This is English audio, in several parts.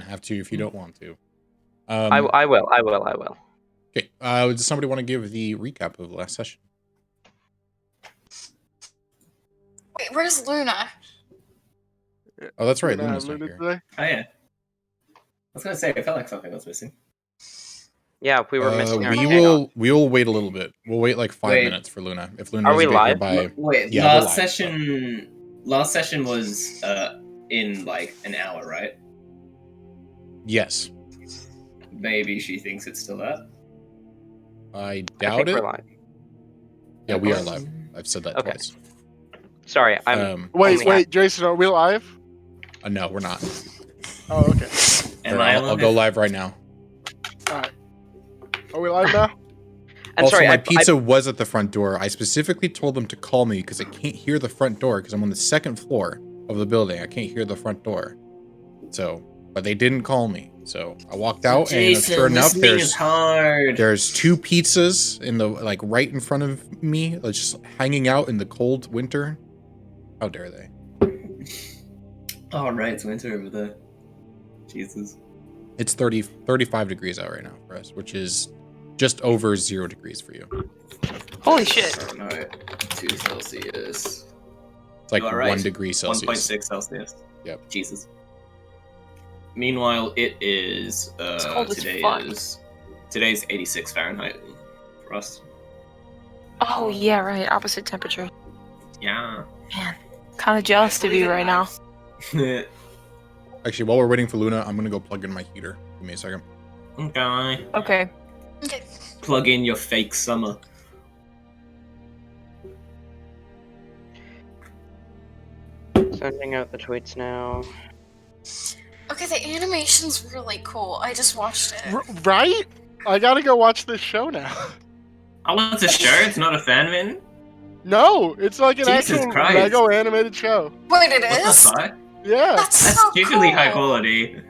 have to if you don't want to. I will. Okay. Does somebody want to give the recap of the last session? Wait, where's Luna? Oh, that's right. Luna's not here. Today? Oh yeah. I was gonna say, I felt like something was missing. Yeah, we were missing our we will wait a little bit. We'll wait like 5 minutes for Luna. If Luna Are we doesn't get here live? by Wait, last session was in like an hour, right? Yes. Maybe she thinks it's still up. I doubt it. We're live. Yeah, we are live. I've said that twice. Sorry, I'm. Wait, Jason, are we live? No, we're not. Oh, okay. I'll go live right now. Alright. Are we live now? And also, sorry, my pizza was at the front door. I specifically told them to call me because I can't hear the front door because I'm on the second floor of the building. I can't hear the front door. So, but they didn't call me. So I walked out, Jason, and sure enough, hard. there's 2 pizzas in the right in front of me, just hanging out in the cold winter. How dare they? Oh, right, it's winter over there. Jesus. It's 35 degrees out right now for us, which is just over 0 degrees for you. Holy shit. Alright, 2 Celsius. It's like 1 degree Celsius. 1.6 Celsius. Yep. Jesus. Meanwhile, it is, it's cold as fuck. Today's 86 Fahrenheit for us. Oh, yeah, right. Opposite temperature. Yeah. Man, kind of jealous to be right now. Actually, while we're waiting for Luna, I'm gonna go plug in my heater. Give me a second. Okay. Okay. Plug in your fake summer. Sending out the tweets now. Okay, the animation's really cool. I just watched it. Right? I gotta go watch this show now. Oh, it's a show? It's not a fan min? No, it's like an Jesus actual Christ. Lego animated show. Wait, it What is? the fuck? Yeah. That's That's so stupidly cool. high quality.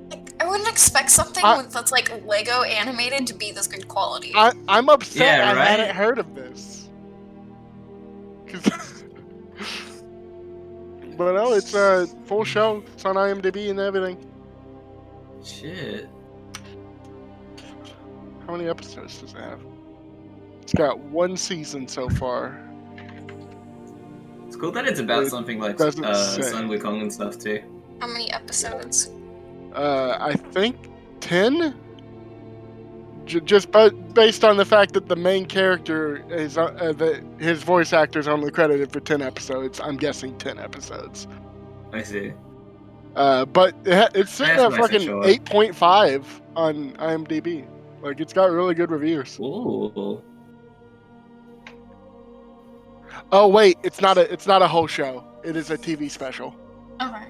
Like, I wouldn't expect something that's like Lego animated to be this good quality. I'm upset Yeah, I right? hadn't heard of this. 'Cause- but no, it's a full show. It's on IMDb and everything. Shit. How many episodes does it have? It's got 1 season so far. It's cool that it's about something like Doesn't say. Sun Wukong and stuff too. How many episodes? I think 10? Just based on the fact that the main character is his voice actor's only credited for 10 episodes. I'm guessing 10 episodes. I see. But it's sitting That's at nice and fucking short. 8.5 on IMDb. Like, it's got really good reviews. Ooh. Oh wait, it's not a whole show. It is a TV special. Okay.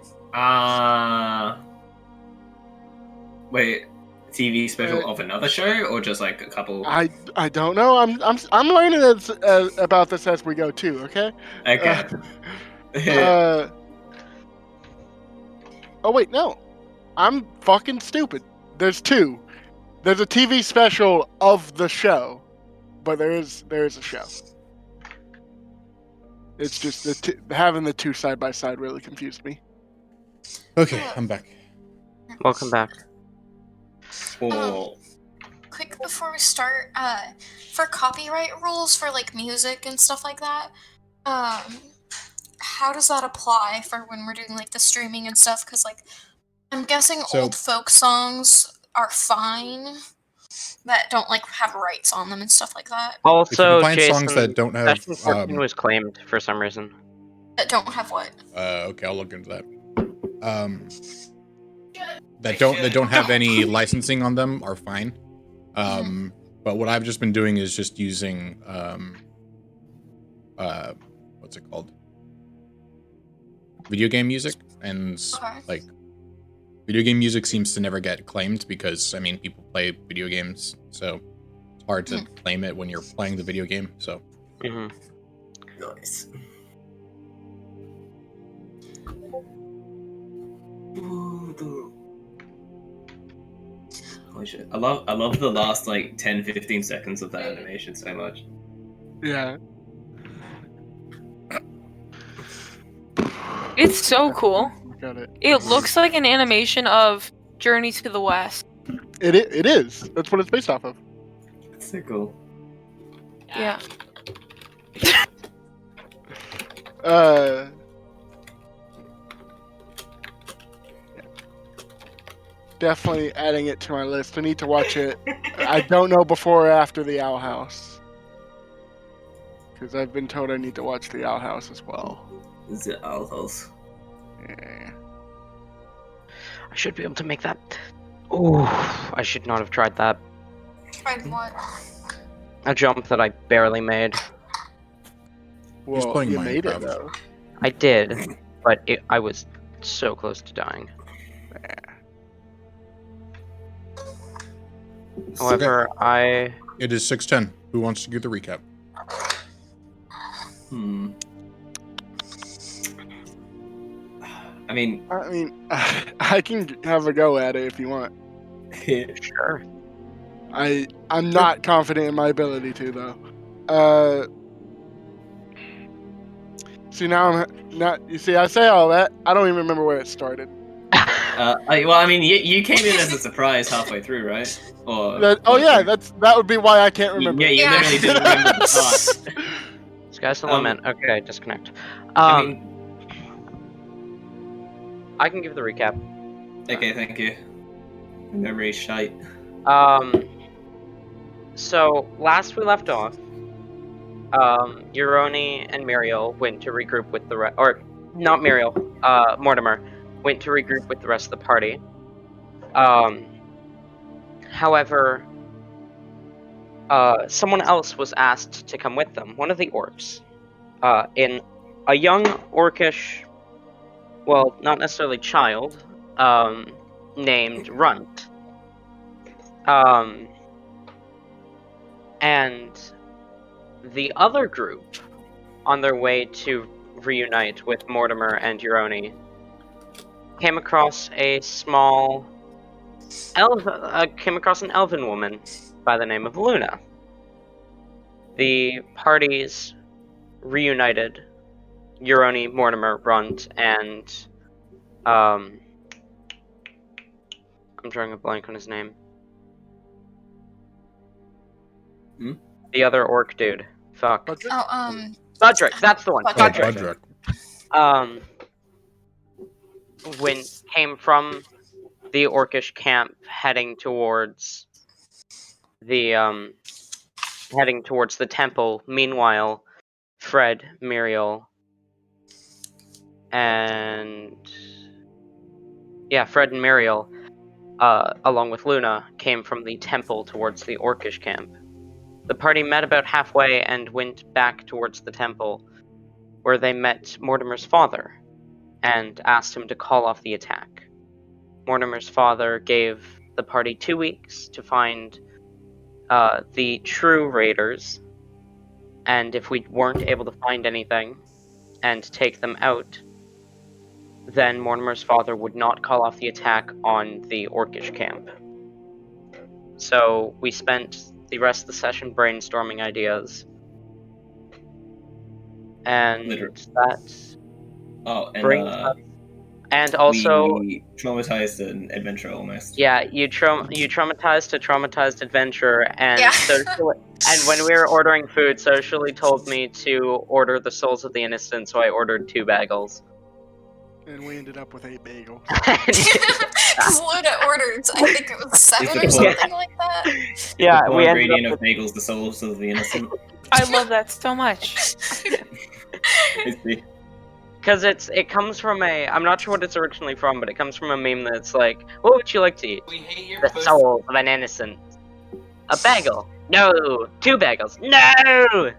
Wait, TV special of another show or just like a couple? I don't know. I'm learning about this as we go too. Okay. Okay. Oh wait, no. I'm fucking stupid. There's 2. There's a TV special of the show, but there is a show. It's just having the 2 side by side really confused me. Okay, I'm back. Welcome back. Quick before we start, for copyright rules for like music and stuff like that, how does that apply for when we're doing like the streaming and stuff? Because like, I'm guessing old folk songs are fine that don't like have rights on them and stuff like that. Also, find Jason, songs that don't have Session 14 was claimed for some reason. That don't have what? Okay, I'll look into that. That don't have any licensing on them are fine. But what I've just been doing is just using what's it called? Video game music, and like video game music seems to never get claimed because I mean people play video games, so it's hard to claim it when you're playing the video game. So. Nice. Holy shit. I love the last like 10-15 seconds of that animation so much. Yeah. It's so cool. Got it. It looks like an animation of Journey to the West. It is. That's what it's based off of. That's so cool. Yeah. Definitely adding it to my list. I need to watch it. I don't know before or after the Owl House. Because I've been told I need to watch the Owl House as well. The Owl House. Yeah. I should be able to make that. Ooh, I should not have tried that. Tried what? A jump that I barely made. Well, playing you made it Minecraft. though. I did, but I was so close to dying. However, It is 6:10. Who wants to give the recap? I mean, I can have a go at it if you want. Sure. I'm not confident in my ability to though. See now I'm not. You see, I say all that. I don't even remember where it started. you came in as a surprise halfway through, right? That would be why I can't remember. Yeah, you literally didn't remember the start. Sky's the limit. Okay, disconnect. I mean, I can give the recap. okay, thank you. Memory shite. So last we left off, Uroni and Muriel went to regroup with the or not Muriel, Mortimer went to regroup with the rest of the party. However, someone else was asked to come with them. One of the orcs, in a young orcish, well, not necessarily child, named Runt. And the other group, on their way to reunite with Mortimer and Uroni, came across an elven woman by the name of Luna. The parties reunited Uroni, Mortimer, Runt, and I'm drawing a blank on his name. The other orc dude. Fuck. Budrick, that's the one. Budrick. Budrick. Came from the orcish camp heading towards the temple. Meanwhile, Fred, Muriel, and Muriel, along with Luna, came from the temple towards the orcish camp. The party met about halfway and went back towards the temple, where they met Mortimer's father and asked him to call off the attack. Mortimer's father gave the party 2 weeks to find the true raiders, and if we weren't able to find anything and take them out, then Mortimer's father would not call off the attack on the orcish camp. So we spent the rest of the session brainstorming ideas, and that brings us. And also, we traumatized an adventurer almost. Yeah, you traumatized a traumatized adventurer, and and when we were ordering food, socially told me to order the souls of the innocent, so I ordered 2 bagels. And we ended up with 8 bagels. Because Luna ordered, I think it was 7 or something like that. Yeah, the we ended ingredient up of bagels, the souls of the innocent. I love that so much. Because it comes from I'm not sure what it's originally from, but it comes from a meme that's like, what would you like to eat? The soul of an innocent. A bagel. No. 2 bagels. No.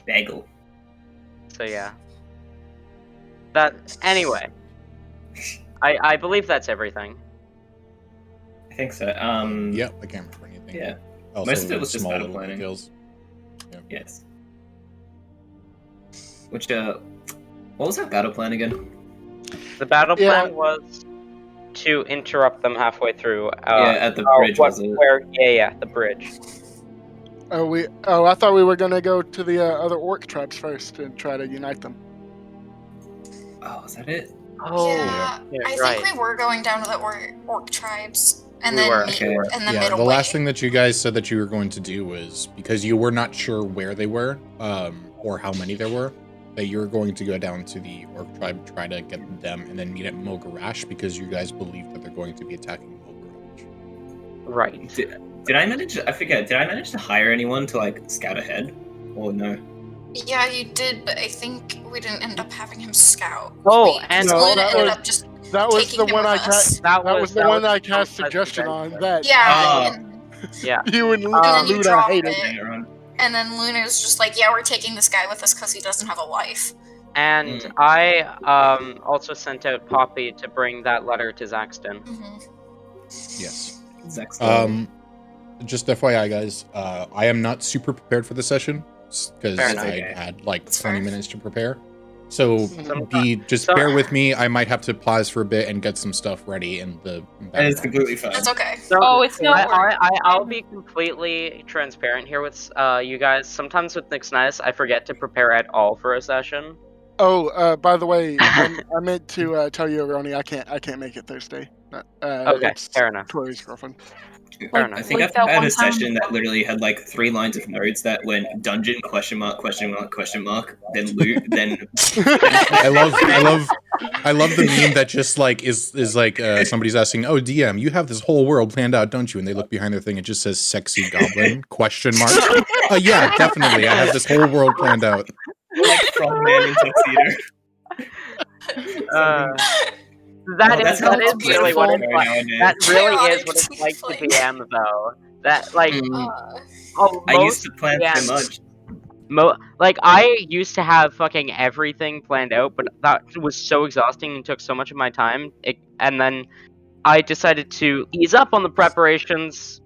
Bagel. So yeah. Anyway. I believe that's everything. I think so. Yep, I can't remember anything. Yeah. Also, Most of it was just small battle little planning. details. Yes. Which, what was that battle plan again? The battle plan was to interrupt them halfway through. At the bridge, was it? The bridge. I thought we were gonna go to the other orc tribes first and try to unite them. Oh, is that it? Oh, yeah, I right. think we were going down to the orc tribes, and We then were. meet Okay. in the Yeah, middle the way. last thing that you guys said that you were going to do was, because you were not sure where they were, or how many there were, that you were going to go down to the orc tribe, try to get them, and then meet at Mog'gurash, because you guys believe that they're going to be attacking Mog'gurash. Right. Did I manage? I forget. Did I manage to hire anyone to like scout ahead, or no? Yeah, you did, but I think we didn't end up having him scout. Oh, We- and No, Luna that ended was- up just That was taking the him one with I us. cast. That was the one I cast suggestion on. That Yeah, Ah. and Yeah. you and then you Luna dropped hated. it. And then Luna's just like, yeah, we're taking this guy with us because he doesn't have a life. And Mm. I also sent out Poppy to bring that letter to Zaxton. Hmm. Yes. Zach's Just FYI, guys, I am not super prepared for the session because Fair I enough. Okay. had like That's 20 fair. minutes to prepare. So So- bear with me. I might have to pause for a bit and get some stuff ready in the and it's background. completely fine. That's okay. So, Oh, it's not work. I'll be completely transparent here with you guys. Sometimes with Nick's Nice, I forget to prepare at all for a session. Oh, by the way, I meant to tell you, Uroni, I can't make it Thursday. Okay, It's fair enough. Tori's girlfriend. Fair Like, enough. I think Like I've that had one a time- session that literally had like 3 lines of notes that went dungeon ? Then loot, then I love the meme that just like is like somebody's asking, "Oh, DM, you have this whole world planned out, don't you?" And they look behind their thing, it just says "sexy goblin?" ? Yeah, definitely. I have this whole world planned out. like frog man in tuxedo. That that's is how really beautiful what it's they are like. nowadays. That really Chaotic is what it's like to tiefling. DM, though. That like, I used to plan so DMs much. like I used to have fucking everything planned out, but that was so exhausting and took so much of my time. And then I decided to ease up on the preparations,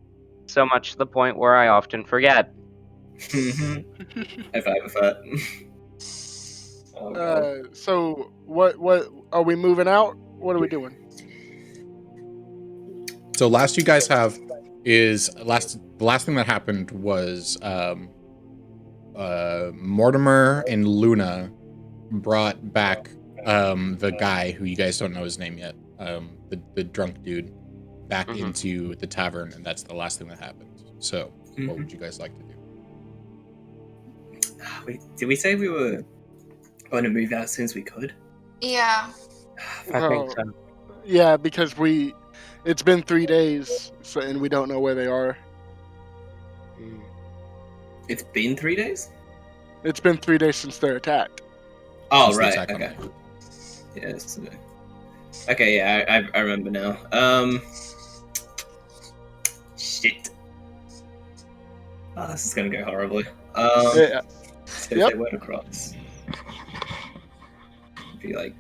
so much to the point where I often forget. If I have a fat. Oh, God. So what are we moving out? What are we doing? So last you guys have is the last thing that happened was Mortimer and Luna brought back the guy who you guys don't know his name yet, the drunk dude, back Mhm. into the tavern, and that's the last thing that happened. So what would you guys like to do? Wait, did we say we were going to move out as soon as we could? Yeah. I think so. Yeah, because it's been 3 days, and we don't know where they are. It's been 3 days? It's been 3 days since they're attacked. Oh, Since the right. attack on Okay. them. Yes. Okay, yeah, I remember now. Shit. Oh, this is gonna go horribly. Yeah. So if Yep. they went across, it'd be like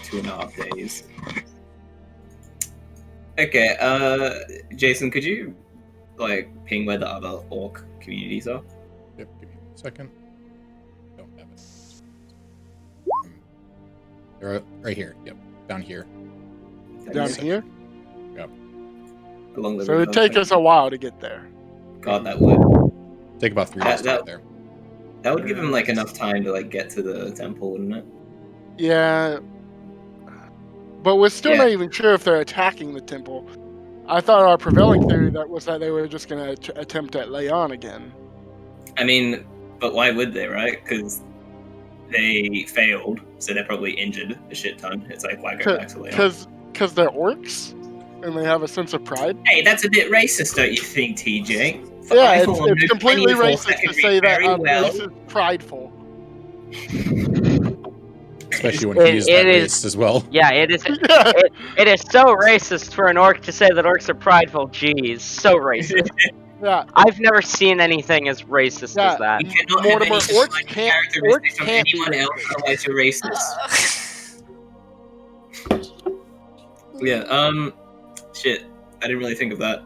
2.5 days. Okay, Jason, could you like ping where the other orc communities are? Yep, give me a second. Don't have it. They're right here. Yep, down here. Down Yes. here. Along the So river. it'd take us a while to get there. God, that would. Take about 3 days to That- get there. That would give him like enough time to like get to the temple, wouldn't it? Yeah. But we're still Yeah. not even sure if they're attacking the temple. I thought our prevailing theory was that they were just going to attempt at Leon again. I mean, but why would they, right? Because they failed, so they're probably injured a shit ton. It's like, why go back to Leon? Because they're orcs, and they have a sense of pride. Hey, that's a bit racist, don't you think, TJ? Yeah, For one, it's there's completely plenty of folks racist can to read say that very a well. race is prideful. Especially when he is that it is- racist as well. Yeah, it is. Yeah. It is so racist for an orc to say that orcs are prideful. Jeez, so racist. Yeah. I've never seen anything as racist Yeah. as that. You cannot Mortimer, have any orcs defining can't- characteristics orcs from can't be anyone else, racist. otherwise you're racist. Yeah, shit. I didn't really think of that.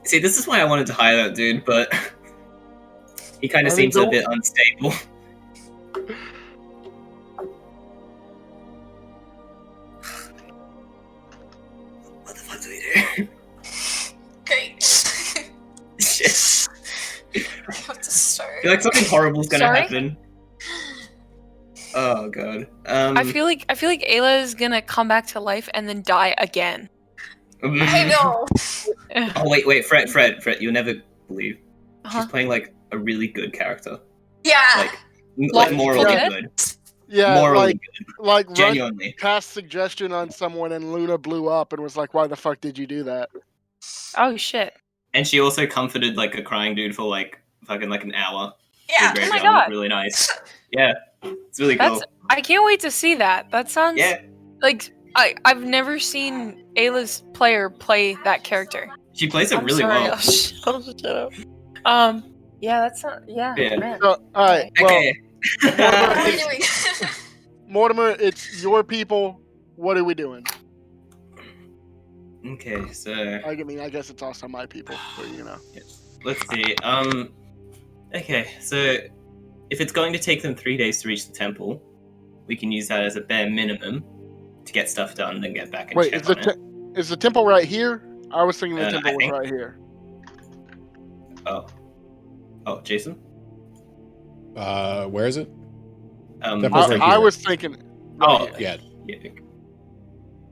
See, this is why I wanted to hire that dude, but he kind I of mean, seems a bit unstable. What the fuck do we do? Great. Shit. I have to start. I feel like something horrible's gonna Sorry? happen. god. I feel like Ayla is gonna come back to life and then die again. I know. Oh wait, Fred, you'll never believe. She's Uh-huh. playing like a really good character. Yeah. Like morally good? good. Yeah, Morally like good. Genuinely. cast suggestion on someone and Luna blew up and was like, "Why the fuck did you do that?" Oh shit. And she also comforted like a crying dude for like fucking like an hour. Yeah. Oh my Graveyard was God. really nice. Yeah, it's really cool. That's I can't wait to see that. That sounds Yeah, like I've never seen Ayla's player play that character. she plays it I'm really sorry. well. I'll shut up. Yeah, that's not. Yeah, Yeah. man. So, all right, well, Okay. What are we doing? Mortimer, it's your people. What are we doing? Okay, so I mean, I guess it's also my people, but you know. let's see. Okay, so if it's going to take them 3 days to reach the temple, we can use that as a bare minimum to get stuff done, then get back and Wait, check is on it. is the temple right here? I was thinking the I temple was think- right here. Oh, Jason. Where is it? I Temple's right I here. was thinking. Oh, Yeah, yeah.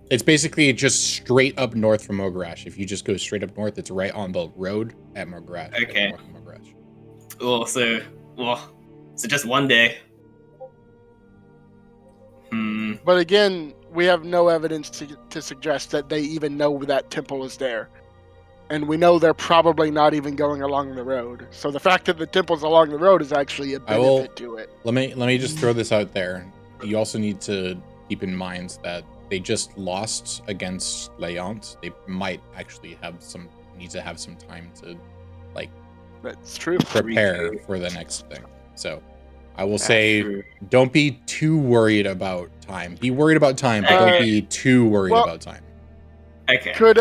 it's basically just straight up north from Mog'gurash. If you just go straight up north, it's right on the road at Mog'gurash. like Okay. north of Mog'gurash. Oh, so just 1 day. But again, we have no evidence to suggest that they even know that temple is there. And we know they're probably not even going along the road. So the fact that the temple's along the road is actually a I will- benefit to it. Let me just throw this out there. You also need to keep in mind that they just lost against Leont. They might actually need to have some time to That's true. prepare for the next thing. So I will say, True. don't be too worried about time. Be worried about time, but don't be too worried well- about time. Okay. Could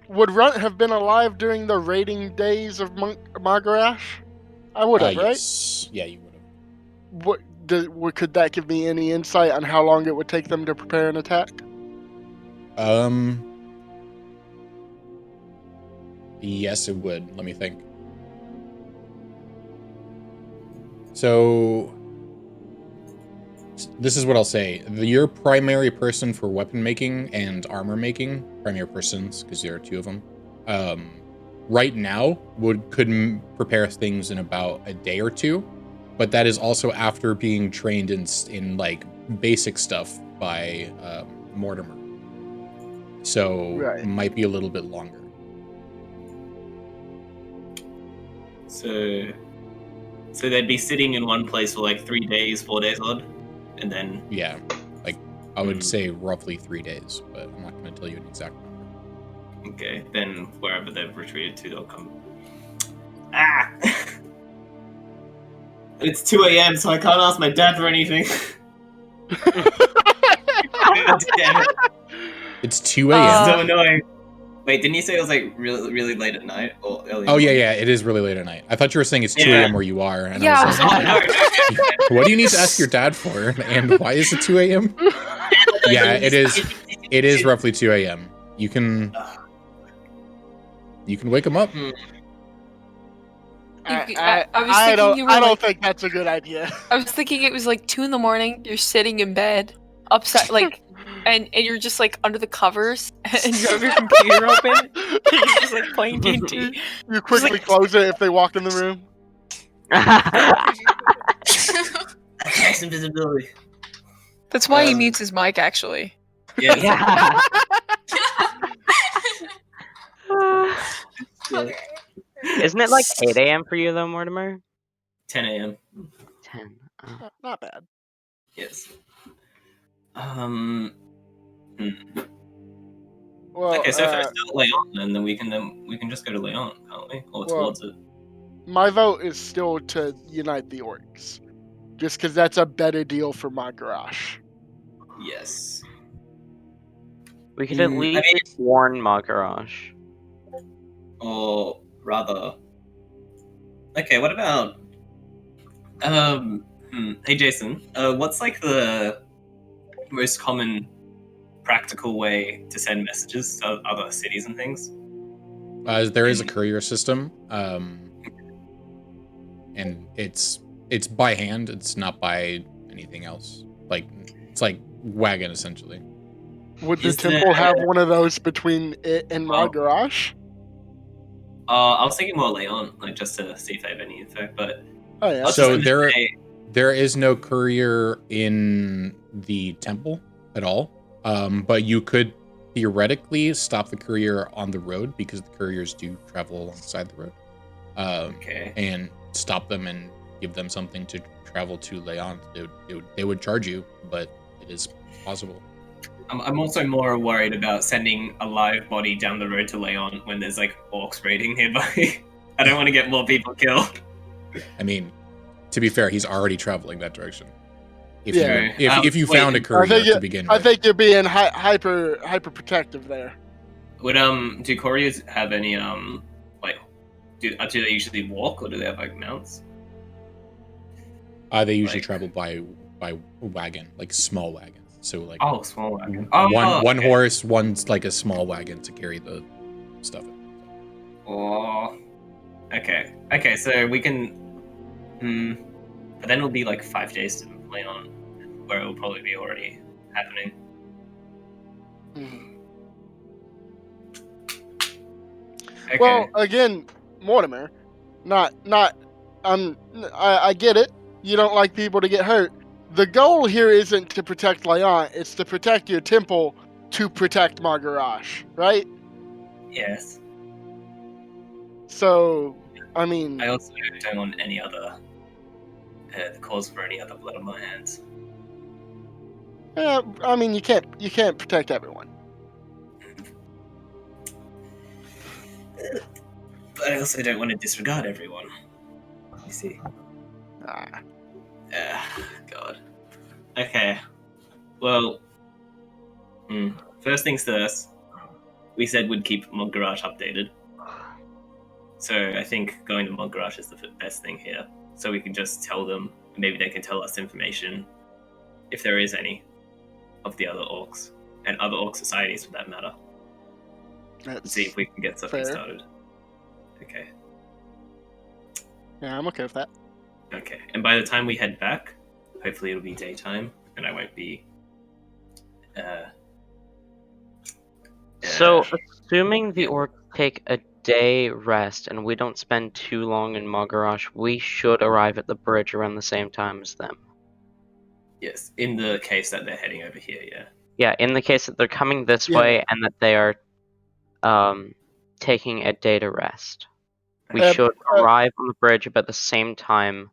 would Runt have been alive during the raiding days of Mog'gurash? I would have, right? Yes. Yeah, you would have. Could that give me any insight on how long it would take them to prepare an attack? Yes, it would. Let me think. So, this is what I'll say. Your primary person for weapon making and armor making, primary persons, because there are two of them, right now could prepare things in about a day or two, but that is also after being trained in like basic stuff by Mortimer. So, Right. might be a little bit longer. So they'd be sitting in one place for like 3 days, 4 days odd, and then Yeah, like I would say roughly 3 days, but I'm not going to tell you an exact number. okay, then wherever they've retreated to, they'll come. Ah! It's 2 a.m., so I can't ask my dad for anything. God damn it. It's 2 a.m. So annoying. Wait, didn't you say it was like really, really late at night or early? Oh yeah, it is really late at night. I thought you were saying it's 2 Yeah. a.m. where you are, and Yeah, I was Oh, like, no. what do you need to ask your dad for? And why is it 2 a.m.? Yeah, it is. It is roughly 2 a.m. You can wake him up. I I don't think that's a good idea. I was thinking it was like 2 a.m. You're sitting in bed, upset, like, and you're just like under the covers, and you have your computer open, and you're just like playing D&D. You quickly like- close it if they walk in the room. Nice invisibility. That's why he Um, mutes his mic, actually. Yeah. Yeah. Okay. Isn't it like 8 a.m. for you though, Mortimer? 10 a.m. 10. Oh. Not bad. Yes. Well, Okay, so if it's still Leon, then we can just go to Leon, can't we? Or towards it. my vote is still to unite the orcs, just because that's a better deal for Mog'gurash. Yes. We could at I least mean- warn Mog'gurash. Or rather. Okay, what about hey Jason, what's like the most common practical way to send messages to other cities and things? There is a courier system, and it's by hand. It's not by anything else. Like it's like wagon essentially. Would the Is temple there- have one of those between it and Oh. Mog'gurash? I was thinking more Leon, like just to see if they have any info, but Oh yeah. I was So just gonna say- there is no courier in the temple at all. But you could theoretically stop the courier on the road because the couriers do travel alongside the road. Okay. And stop them and give them something to travel to Leon. They would charge you, but it is possible. I'm also more worried about sending a live body down the road to Leon when there's like orcs raiding nearby. I don't want to get more people killed. I mean, to be fair, he's already traveling that direction. If Yeah. if you Wait, found a I courier think to begin with. I think you're being hyper protective there. Would do couriers have any like do they usually walk or do they have like mounts? They usually like- travel by wagon, like small wagon. So like Oh, small wagon. one Okay. horse, one's like a small wagon to carry the stuff. Oh, okay. Okay, so we can. But then it'll be like 5 days to Leon, where it'll probably be already happening. Okay. Well, again, Mortimer, I get it. You don't like people to get hurt. The goal here isn't to protect Leon, it's to protect your temple to protect Mog'gurash, right? Yes. So, I mean, I also don't want any other the cause for any other blood on my hands. I mean, you can't protect everyone. But I also don't want to disregard everyone. You see. Ah. God. Okay. Well. First things first. We said we'd keep Mog'gurash updated. So I think going to Mog'gurash is the best thing here. So we can just tell them. Maybe they can tell us information, if there is any, of the other orcs and other orc societies for that matter. And That's, see if we can get something fair. started. Okay. Yeah, I'm okay with that. Okay, and by the time we head back, hopefully it'll be daytime, and I won't be. So, assuming the orcs take a day rest and we don't spend too long in Mog'gurash, we should arrive at the bridge around the same time as them. Yes, in the case that they're heading over here, yeah. Yeah, in the case that they're coming this Yeah. way and that they are taking a day to rest. We Uh, should arrive on the bridge about the same time.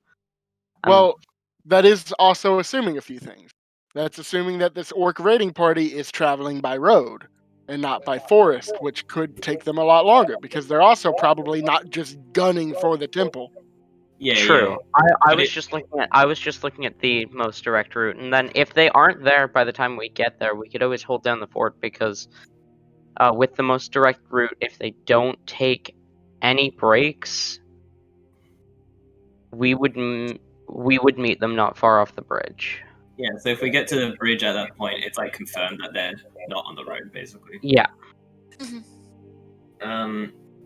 Well, that is also assuming a few things. That's assuming that this orc raiding party is traveling by road and not by forest, which could take them a lot longer because they're also probably not just gunning for the temple. Yeah, True. yeah. I But was just looking at the most direct route, and then if they aren't there by the time we get there, we could always hold down the fort because with the most direct route, if they don't take any breaks, we would meet them not far off the bridge. Yeah, so if we get to the bridge at that point, it's like confirmed that they're not on the road, basically. Yeah.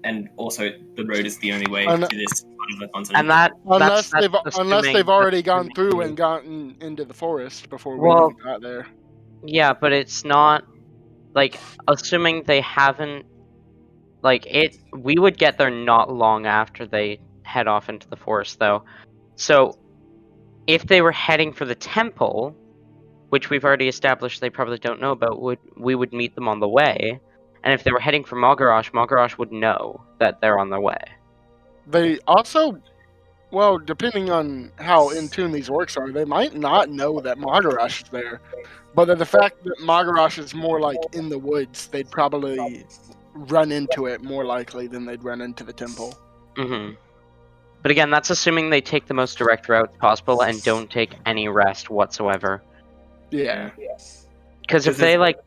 And also the road is the only way Un- to this part of the continent. And that Unless that's they've assuming- already gone assuming through we- and gotten into the forest before we Well- even got there. Yeah, but it's not like assuming they haven't like it we would get there not long after they head off into the forest though. So if they were heading for the temple, which we've already established they probably don't know about, we would meet them on the way. And if they were heading for Mog'gurash would know that they're on their way. They also, well, depending on how in tune these orcs are, they might not know that Mog'gurash is there. But the fact that Mog'gurash is more like in the woods, they'd probably run into it more likely than they'd run into the temple. Mm-hmm. But again, that's assuming they take the most direct route possible and don't take any rest whatsoever. Yeah. Because if Because they it's- like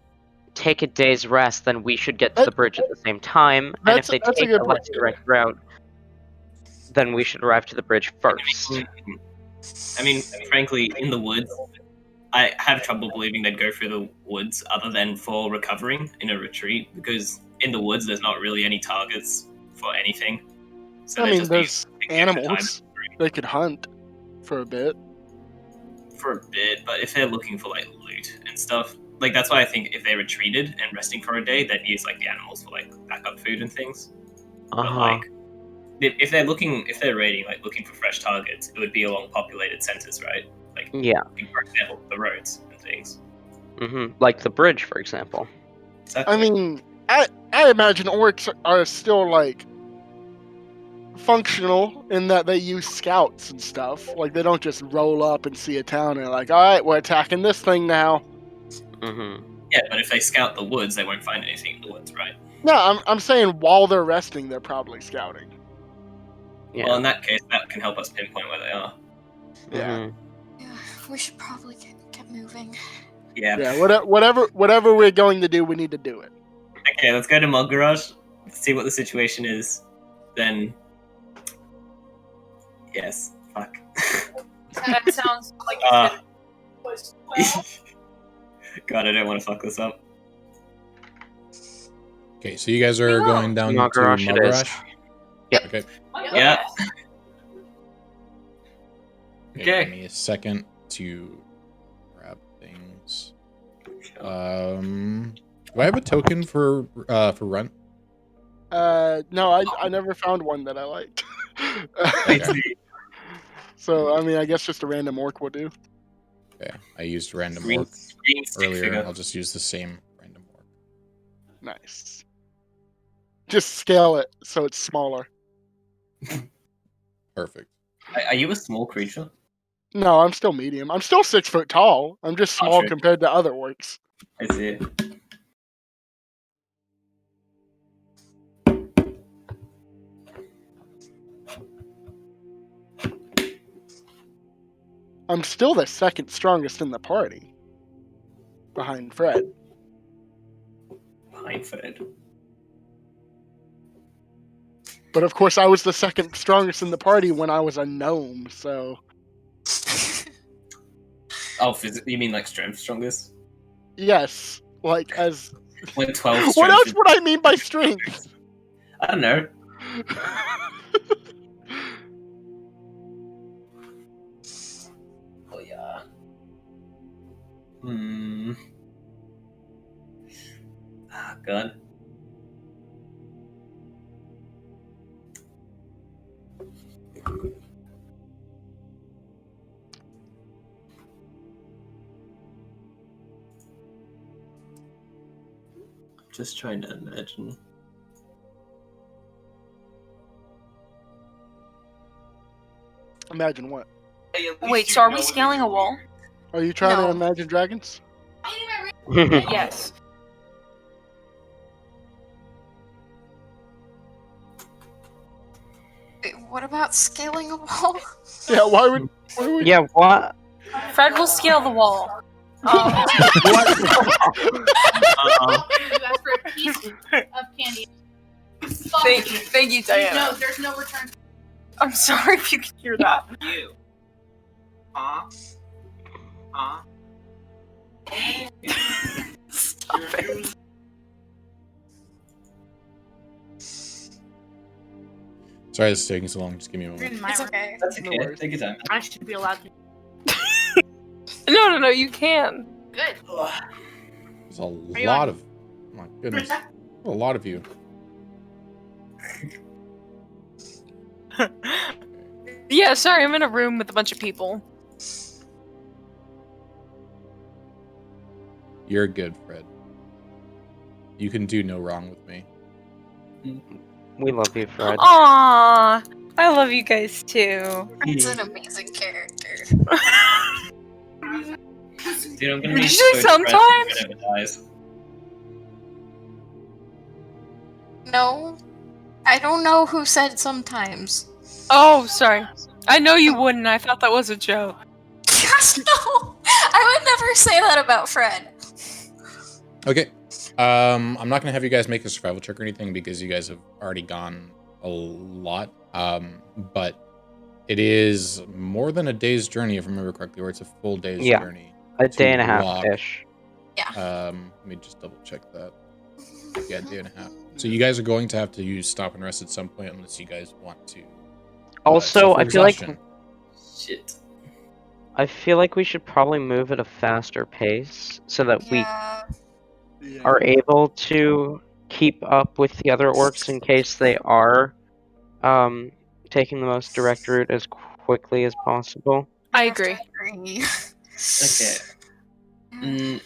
take a day's rest, then we should get to the bridge at the same time. And if That's- they that's a take good a less point. direct route, then we should arrive to the bridge first. I mean, frankly, in the woods, I have trouble believing they'd go through the woods other than for recovering in a retreat, because in the woods there's not really any targets for anything. So I they'd mean, just be there's taking extra time. animals. They could hunt for a bit. for a bit, but if they're looking for like loot and stuff, like that's why I think if they retreated and resting for a day, they'd use like the animals for like backup food and things. But like if they're raiding, like looking for fresh targets, it would be along populated centers, right? Like for example, the roads and things. Like the bridge, for example. Exactly. I mean, I imagine orcs are still like functional in that they use scouts and stuff. Like they don't just roll up and see a town and like, all right, we're attacking this thing now. Yeah, but if they scout the woods, they won't find anything in the woods, right? No, I'm saying while they're resting, they're probably scouting. Yeah. Well, in that case, that can help us pinpoint where they are. Yeah. Yeah, we should probably get moving. Yeah. Yeah. Whatever we're going to do, we need to do it. Okay, let's go to Mog'gurash, see what the situation is. Then, yes. Fuck. That sounds like God, I don't want to fuck this up. Okay, so you guys are going down Mog'gurash to it is. Mog'gurash? Yep. Okay. Yeah. Okay. Okay. Give me a second to grab things. Do I have a token for run? No, I never found one that I liked. Okay. So I mean, I guess just a random orc will do. Okay, I used random Green orc stick earlier. figure. I'll just use the same random orc. Nice. Just scale it so it's smaller. Perfect. Are you a small creature? No, I'm still medium. I'm still 6 foot tall. I'm just small sure. compared to other orcs. I see. I'm still the second strongest in the party. Behind Fred. Behind Fred. But of course, I was the second strongest in the party when I was a gnome, so. Oh, you mean like strength strongest? Yes. Like, as. Like 12 What strength. else would I mean by strength? I don't know. Oh, yeah. Ah, God. Just trying to imagine. Imagine what? Wait, so are we scaling a wall? Are you trying No. to imagine dragons? Yes. Wait, what about scaling a wall? Yeah, why would we? Yeah, what? Fred will scale the wall. You asked for a piece of candy. Thank you, Diana. No, there's no return. I'm sorry if you can hear that. You. Huh? Huh? Stop it. Sorry this is taking so long. Just give me a You're moment. in my It's room. okay. That's No okay. worries. Take your time. I should be allowed to. No, you can. Good. There's a you lot on? of... Oh my goodness. A lot of you. Yeah, sorry, I'm in a room with a bunch of people. You're good, Fred. You can do no wrong with me. We love you, Fred. Aww, I love you guys too. Fred's an amazing character. Dude, I'm gonna Did be you so say depressed if sometimes? it ever dies. No, I don't know who said sometimes. Oh, sorry. I know you wouldn't. I thought that was a joke. Gosh, no! I would never say that about Fred. Okay. I'm not gonna have you guys make a survival check or anything because you guys have already gone a lot. But it is more than a day's journey, if I remember correctly, or it's a full day's Yeah. journey. A day and a walk. half-ish. Let me just double check that. Yeah, day and a half. So you guys are going to have to stop and rest at some point unless you guys want to. Also, suffer I feel like exhaustion. Shit. I feel like we should probably move at a faster pace so that we Yeah. are able to keep up with the other orcs in case they are taking the most direct route as quickly as possible. I agree. Okay.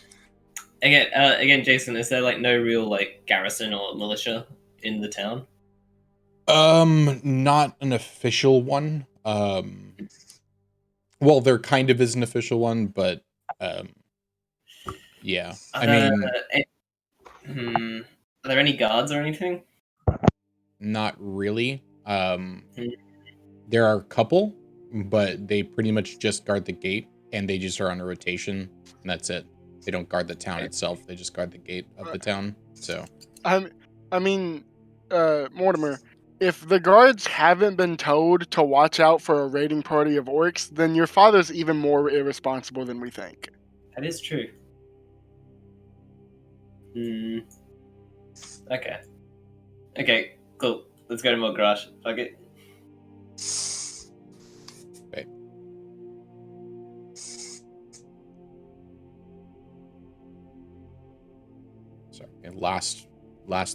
Again, Jason, is there like no real like garrison or militia in the town? Not an official one. Well, there kind of is an official one, but yeah. I mean, are there any guards or anything? not really. There are a couple, but they pretty much just guard the gate, and they just are on a rotation, and that's it. They don't guard the town itself. They just guard the gate of the town. So, I mean, Mortimer, if the guards haven't been told to watch out for a raiding party of orcs, then your father's even more irresponsible than we think. That is true. Okay. Okay, cool. Let's go to Mog'gurash. Fuck it. okay. Sorry. And last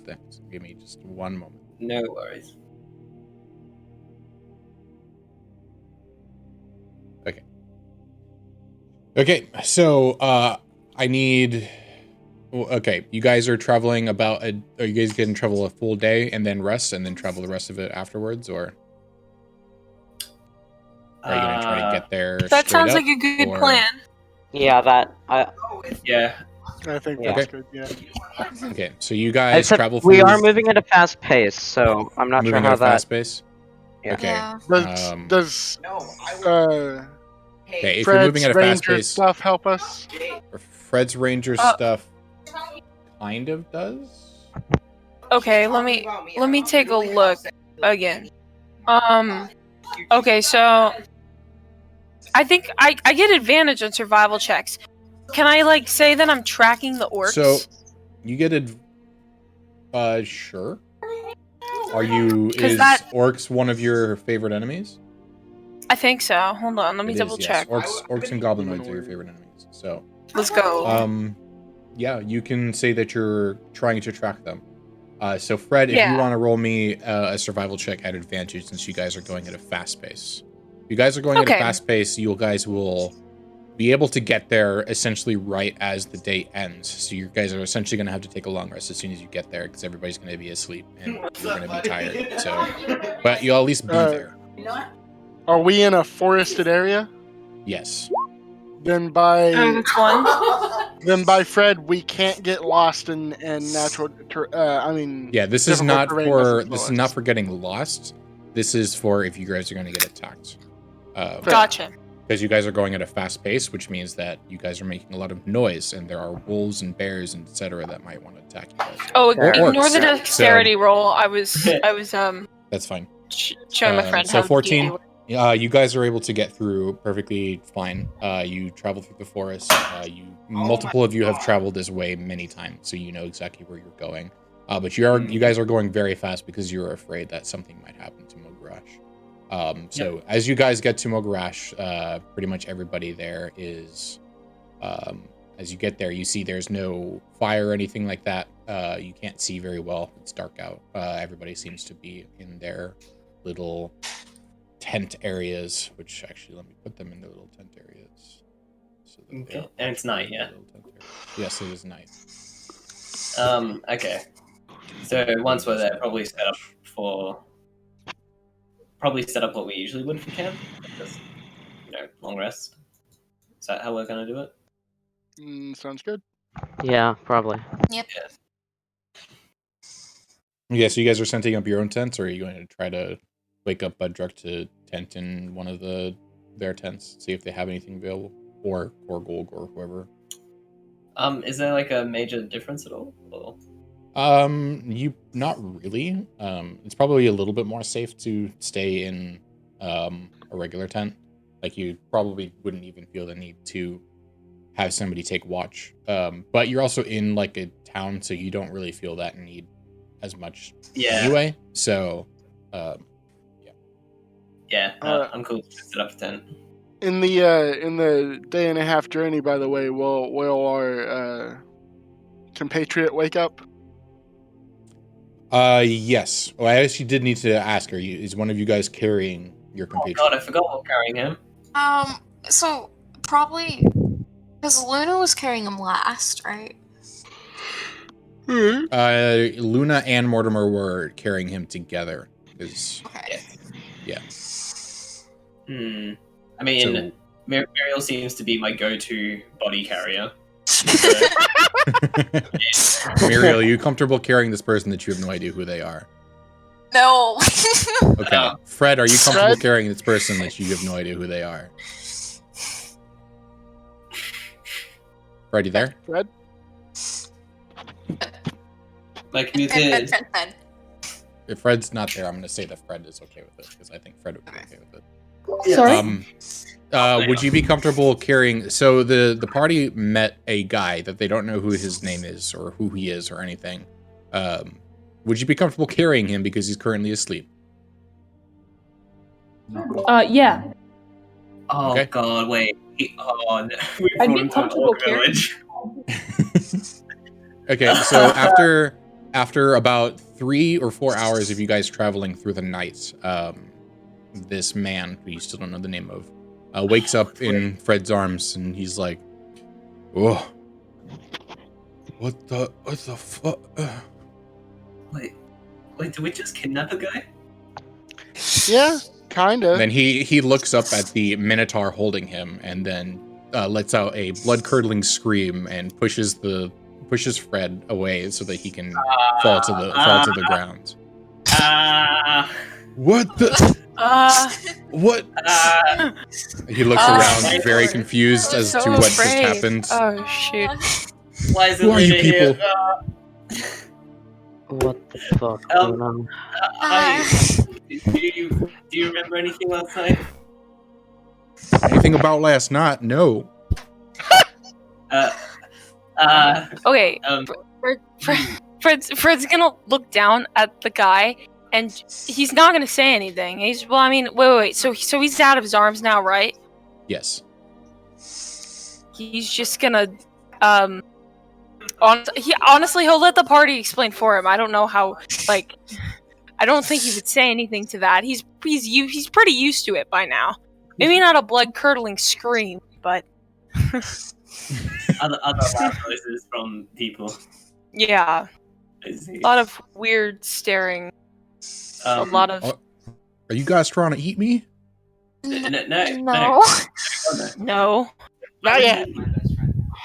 thing. So give me just one moment. No worries. Okay. So, I need. Okay, you guys are traveling are you guys going to travel a full day and then rest and then travel the rest of it afterwards, or are you going to try to get there? That sounds like a good plan. Yeah, Yeah. I think Yeah. that's good. Yeah. Okay, so you guys travel. We are moving at a fast pace, so I'm not sure moving how at a that. fast pace. Yeah. Okay. Yeah. Does Okay, if you're Fred's moving at a fast Ranger pace, stuff help us? Fred's Ranger stuff kind of does. Okay, let me take a look again. Okay, so I think I get advantage on survival checks. Can I like say that I'm tracking the orcs? So you get sure. Is orcs one of your favorite enemies? I think so. Hold on, let me double check. Orcs and goblinoids are your favorite enemies. So let's go. Yeah, you can say that you're trying to track them. So Fred, if you want to roll me a survival check at advantage, since you guys are going at a fast pace. If you guys are going at a fast pace, you guys will be able to get there essentially right as the day ends. So you guys are essentially going to have to take a long rest as soon as you get there, because everybody's going to be asleep and you're going to be tired. So, but you'll at least be there. Are we in a forested area? Yes. Then by one. Fred, we can't get lost in natural. Yeah, this is not for getting lost. This is for if you guys are going to get attacked. Gotcha. Because you guys are going at a fast pace, which means that you guys are making a lot of noise, and there are wolves and bears and etc. that might want to attack you guys. Oh, ignore the dexterity roll. I was That's fine. Showing my friend. So 14. You guys are able to get through perfectly fine. You travel through the forest. Multiple of you have traveled this way many times, so you know exactly where you're going. But you guys are going very fast because you're afraid that something might happen to Mog'gurash. So as you guys get to Mog'gurash, pretty much everybody there is. As you get there, you see there's no fire or anything like that. You can't see very well. It's dark out. Everybody seems to be in their little tent areas, which actually let me put them in their little tent areas. So okay. And it's night, yeah? Yes, it is night. Okay. So once we're there, probably set up what we usually would for camp. Just, long rest. Is that how we're going to do it? Sounds good. Yeah, probably. Yep. Yeah, so you guys are setting up your own tents, or are you going to try to wake up Budruck to tent in one of their tents, see if they have anything available, or Gorgulg or whoever? Is there like a major difference at all? Or? Not really. It's probably a little bit more safe to stay in a regular tent. Like you probably wouldn't even feel the need to have somebody take watch. But you're also in like a town, so you don't really feel that need as much anyway. So, I'm cool to set up a tent. In the day and a half journey, by the way, will our compatriot wake up? Yes. Well, I actually did need to ask, is one of you guys carrying your Oh compatriot? god, I forgot we're carrying him. So probably because Luna was carrying him last, right? Luna and Mortimer were carrying him together. Okay. Yeah. I mean, So- Muriel seems to be my go-to body carrier. Muriel, are you comfortable carrying this person that you have no idea who they are? No. Okay. Fred, are you comfortable Fred? carrying this person that you have no idea who they are? Fred, you there? Fred? Like muted. Fred. If Fred's not there, I'm going to say that Fred is okay with it, because I think Fred would be okay with it. Sorry? Would you be comfortable carrying... So the party met a guy that they don't know who his name is or who he is or anything. Would you be comfortable carrying him because he's currently asleep? Yeah. Oh Okay. god, wait. We I'd brought be him to an comfortable orc carrying- village. Okay, so after about 3 or 4 hours of you guys traveling through the night, this man, who you still don't know the name of, wakes up in Fred's arms and he's like, "Oh, what the fuck?" Wait, did we just kidnap a guy? Yeah, kinda. Then he looks up at the Minotaur holding him and then lets out a blood-curdling scream and pushes Fred away so that he can fall to the ground. What the? What? He looks around, very confused as to what just happened. Oh shoot. Why is it Who are you Luna here? people? What the fuck? Hi. Do you remember anything last night? Anything about last night? No. Okay, Um, Fred's gonna look down at the guy, and he's not gonna say anything. Wait. So he's out of his arms now, right? Yes. He's just gonna, he'll let the party explain for him. I don't know how, I don't think he would say anything to that. He's pretty used to it by now. Maybe not a blood-curdling scream, but... other loud noises from people. Yeah. I see. A lot of weird staring. A lot of... Are you guys trying to eat me? No. No. Not yet.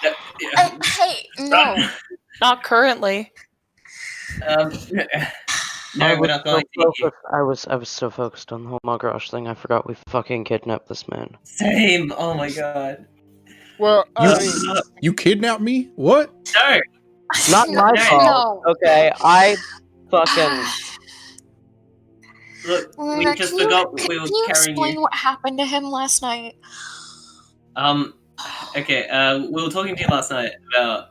Hey, no. Not currently. No, we're not going to eat you. I was so focused on the whole Mog'gurash thing, I forgot we fucking kidnapped this man. Same. Oh my god. Well, You kidnapped me? What? No. Not my No. fault. Okay, I fucking... Look, we Luna, just can forgot we can were you carrying explain you. what happened to him last night? Okay. We were talking to you last night about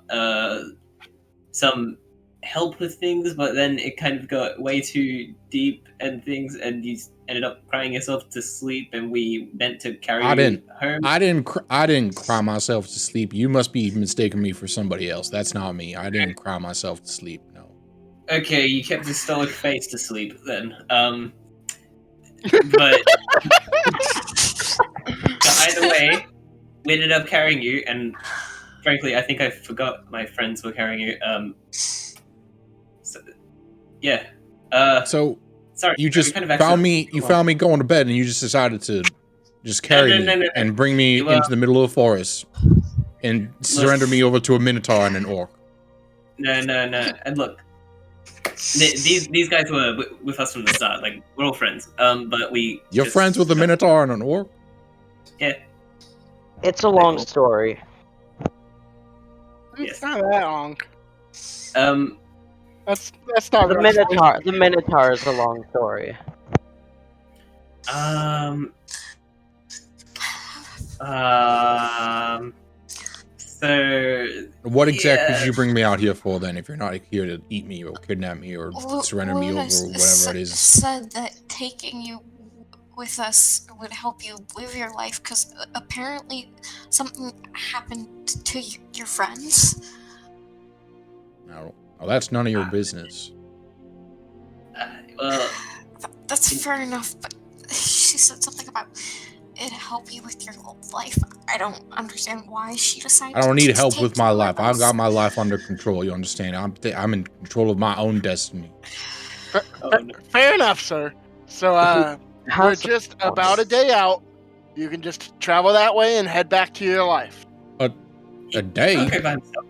some help with things, but then it kind of got way too deep and things, and you ended up crying yourself to sleep, and we meant to carry you home. I didn't cry myself to sleep. You must be mistaking me for somebody else. That's not me. I didn't cry myself to sleep. No. Okay, you kept a stoic face to sleep then. But either way, we ended up carrying you, and frankly, I think I forgot my friends were carrying you. So, yeah. So Sorry. you just we kind of found me. accidentally- You found me going to bed, and you just decided to just carry No. me and bring me You, into the middle of the forest and surrender me over to a Minotaur and an orc. No. And look, these guys were with us from the start. Like, we're all friends. But we. You're just- friends with a Minotaur and an orc? Yeah. It's a long story. it's not that long. That's not The Minotaur is a long story. So. What exactly Yeah. did you bring me out here for then? If you're not here to eat me or kidnap me or surrender me over or Luna whatever it is. said that taking you with us would help you live your life, because apparently something happened to your friends. No, that's none of your business. Well, That's fair enough, but she said something about it help you with your life. I don't understand why she decided. I don't need to help take with my your life. I've lives. got my life under control. You understand? I'm in control of my own destiny. Fair enough, sir. So, we're just about a day out. You can just travel that way and head back to your life. A day? okay, by himself.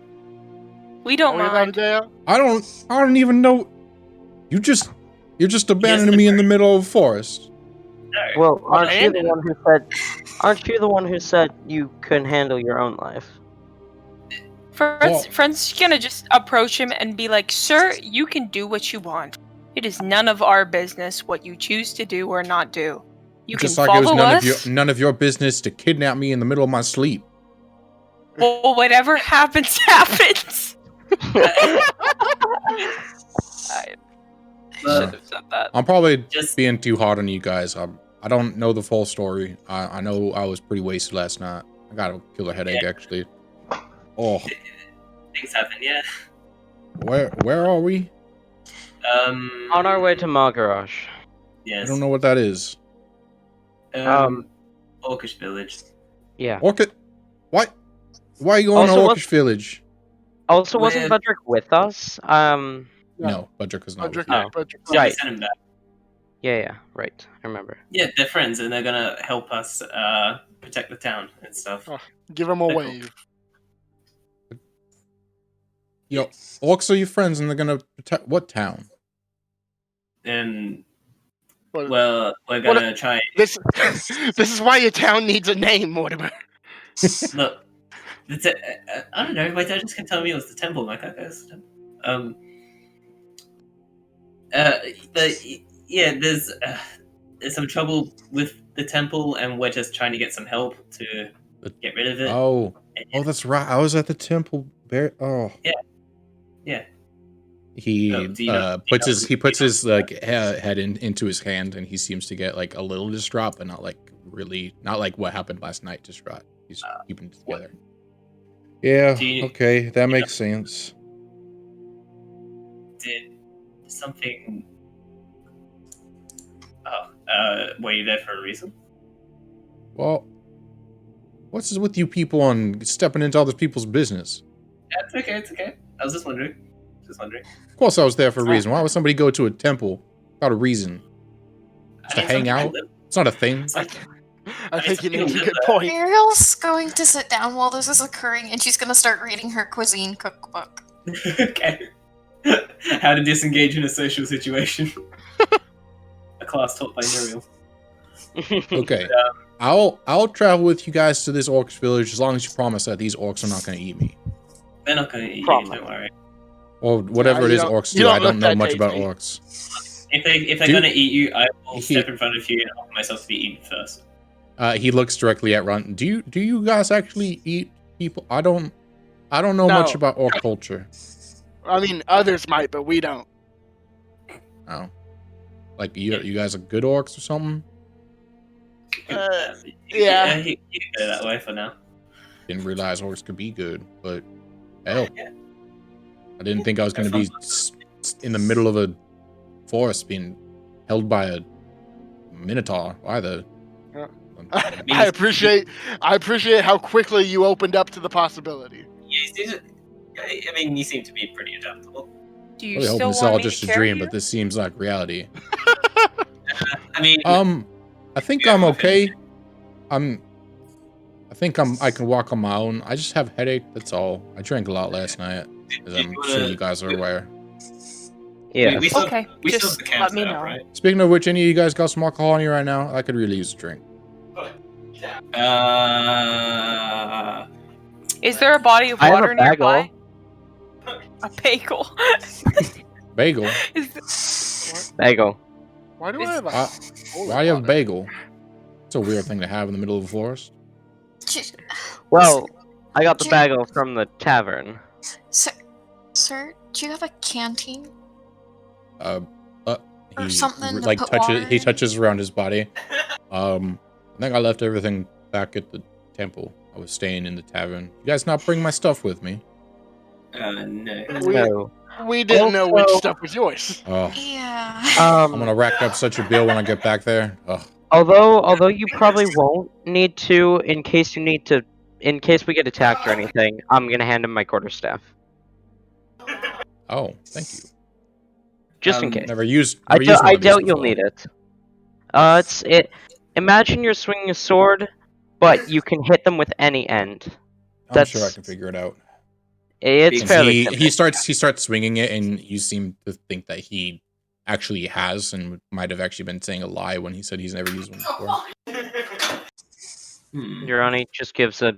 We don't Only about a mind. day out? I don't even know. You're just abandoning me in the middle of a forest. No. Well, aren't you the Abandoned? one who said? Aren't you the one who said you couldn't handle your own life? Friend's gonna just approach him and be like, "Sir, you can do what you want. It is none of our business what you choose to do or not do. You Just can like it was follow us. none of your business to kidnap me in the middle of my sleep. Well, whatever happens, happens." I should have said that. I'm probably Just- being too hard on you guys. I don't know the full story. I know I was pretty wasted last night. I got a killer headache actually. Oh, Things happen, yeah. where are we? On our way to Mog'gurash. Yes. I don't know what that is. Orcish village. Yeah. Orchid? What? Why are you going Also, to what- Orcish Village? Also, wasn't Where- Budrick with us? No, Budrick was not. Budrick, with Oh. Budrick. So we Right. sent him back. Yeah, right. I remember. Yeah, they're friends, and they're gonna help us protect the town and stuff. Oh. Give him a Cool. wave. you. Yo, orcs are your friends, and they're gonna protect what town? And What- well, we're gonna try. This this is why your town needs a name, Mortimer. Look, I don't know. My dad just kept telling me it was the temple. I'm like, okay, it's the temple. There's some trouble with the temple, and we're just trying to get some help to get rid of it. Oh, that's right. I was at the temple. Oh, Yeah. He Oh, do you know- puts his like head into his hand, and he seems to get like a little distraught, but not like what happened last night distraught. He's keeping it together. Yeah. Do you- Okay, that makes sense. Did something? Were you there for a reason? Well, what's with you people on stepping into other people's business? Yeah, it's okay. It's okay. I was just wondering. Of course, I was there for a reason. Why would somebody go to a temple without a reason? Just to hang out? It's not a thing. It's like, I think he something makes a to good live point. Ariel's going to sit down while this is occurring, and she's going to start reading her cuisine cookbook. okay. How to disengage in a social situation. A class taught by Muriel. Okay. I'll travel with you guys to this orc village as long as you promise that these orcs are not going to eat me. They're not going to eat you, Promise. don't worry. Or whatever Yeah, it is you don't- orcs you do. don't I don't look know that much about tasty. orcs. If they're Dude, going to eat you, I will he- step in front of you and offer myself to be eaten first. He looks directly at Runt. Do you guys actually eat people? I don't know much No. about orc culture. I mean, others might, but we don't. Oh. Like you guys are good orcs or something? Yeah. You can go that way for now. Didn't realize orcs could be good, but hell, Yeah. I didn't think I was going to be in the middle of a forest being held by a minotaur either. Yeah. I appreciate how quickly you opened up to the possibility. I mean, you seem to be pretty adaptable. Do you Really hoping still this is all want me just to a carry dream, you? but this seems like reality. I mean, I think Yeah, I'm I okay. I can walk on my own. I just have a headache, that's all. I drank a lot last night, as I'm sure you guys are aware. Yeah. we still, Okay, we still just have the let me camp set up, know. right? Speaking of which, any of you guys got some alcohol on you right now? I could really use a drink. Is there a body of I have a water nearby? bagel. A bagel. Bagel? Bagel. Why do I have a Why do you have a bagel? It's a weird thing to have in the middle of the forest. Well, I got the bagel from the tavern. Sir, do you have a canteen? Or something to like put touches. water He in. touches around his body. I think I left everything back at the temple. I was staying in the tavern. You guys not bring my stuff with me? No. No. We didn't know which Also- stuff was yours. Oh, Yeah. I'm gonna rack up such a bill when I get back there. Oh, Although you probably won't need to, in case we get attacked or anything, I'm gonna hand him my quarterstaff, oh, thank you. just in case. Never used. I Never used one of these doubt you'll before. need it. Imagine you're swinging a sword, but you can hit them with any end. I'm sure I can figure it out. It's And fairly he simple. starts swinging it, and you seem to think that he actually has, and might have actually been saying a lie when he said he's never used one before. Uroni just gives a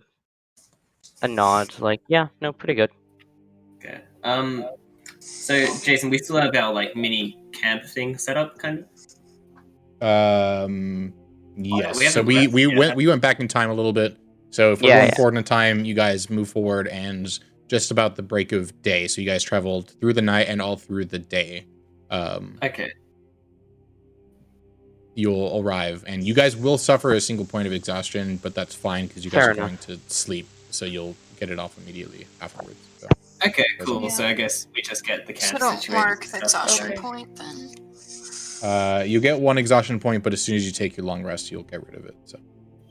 nod, like, yeah, no, pretty good. Okay. So Jason, we still have our like mini camp thing set up, kind of. Yes. we So haven't we left yet. went back in time a little bit. So if we're Yeah, going yeah. forward in time, you guys move forward and just about the break of day. So you guys traveled through the night and all through the day. Okay. You'll arrive, and you guys will suffer a single point of exhaustion, but that's fine because you guys Fair are going to sleep, so you'll get it off immediately afterwards. So. Okay. Cool. Yeah. So I guess we just get the camp So don't situated mark and the stuff. exhaustion Okay. point then. You get one exhaustion point, but as soon as you take your long rest, you'll get rid of it. So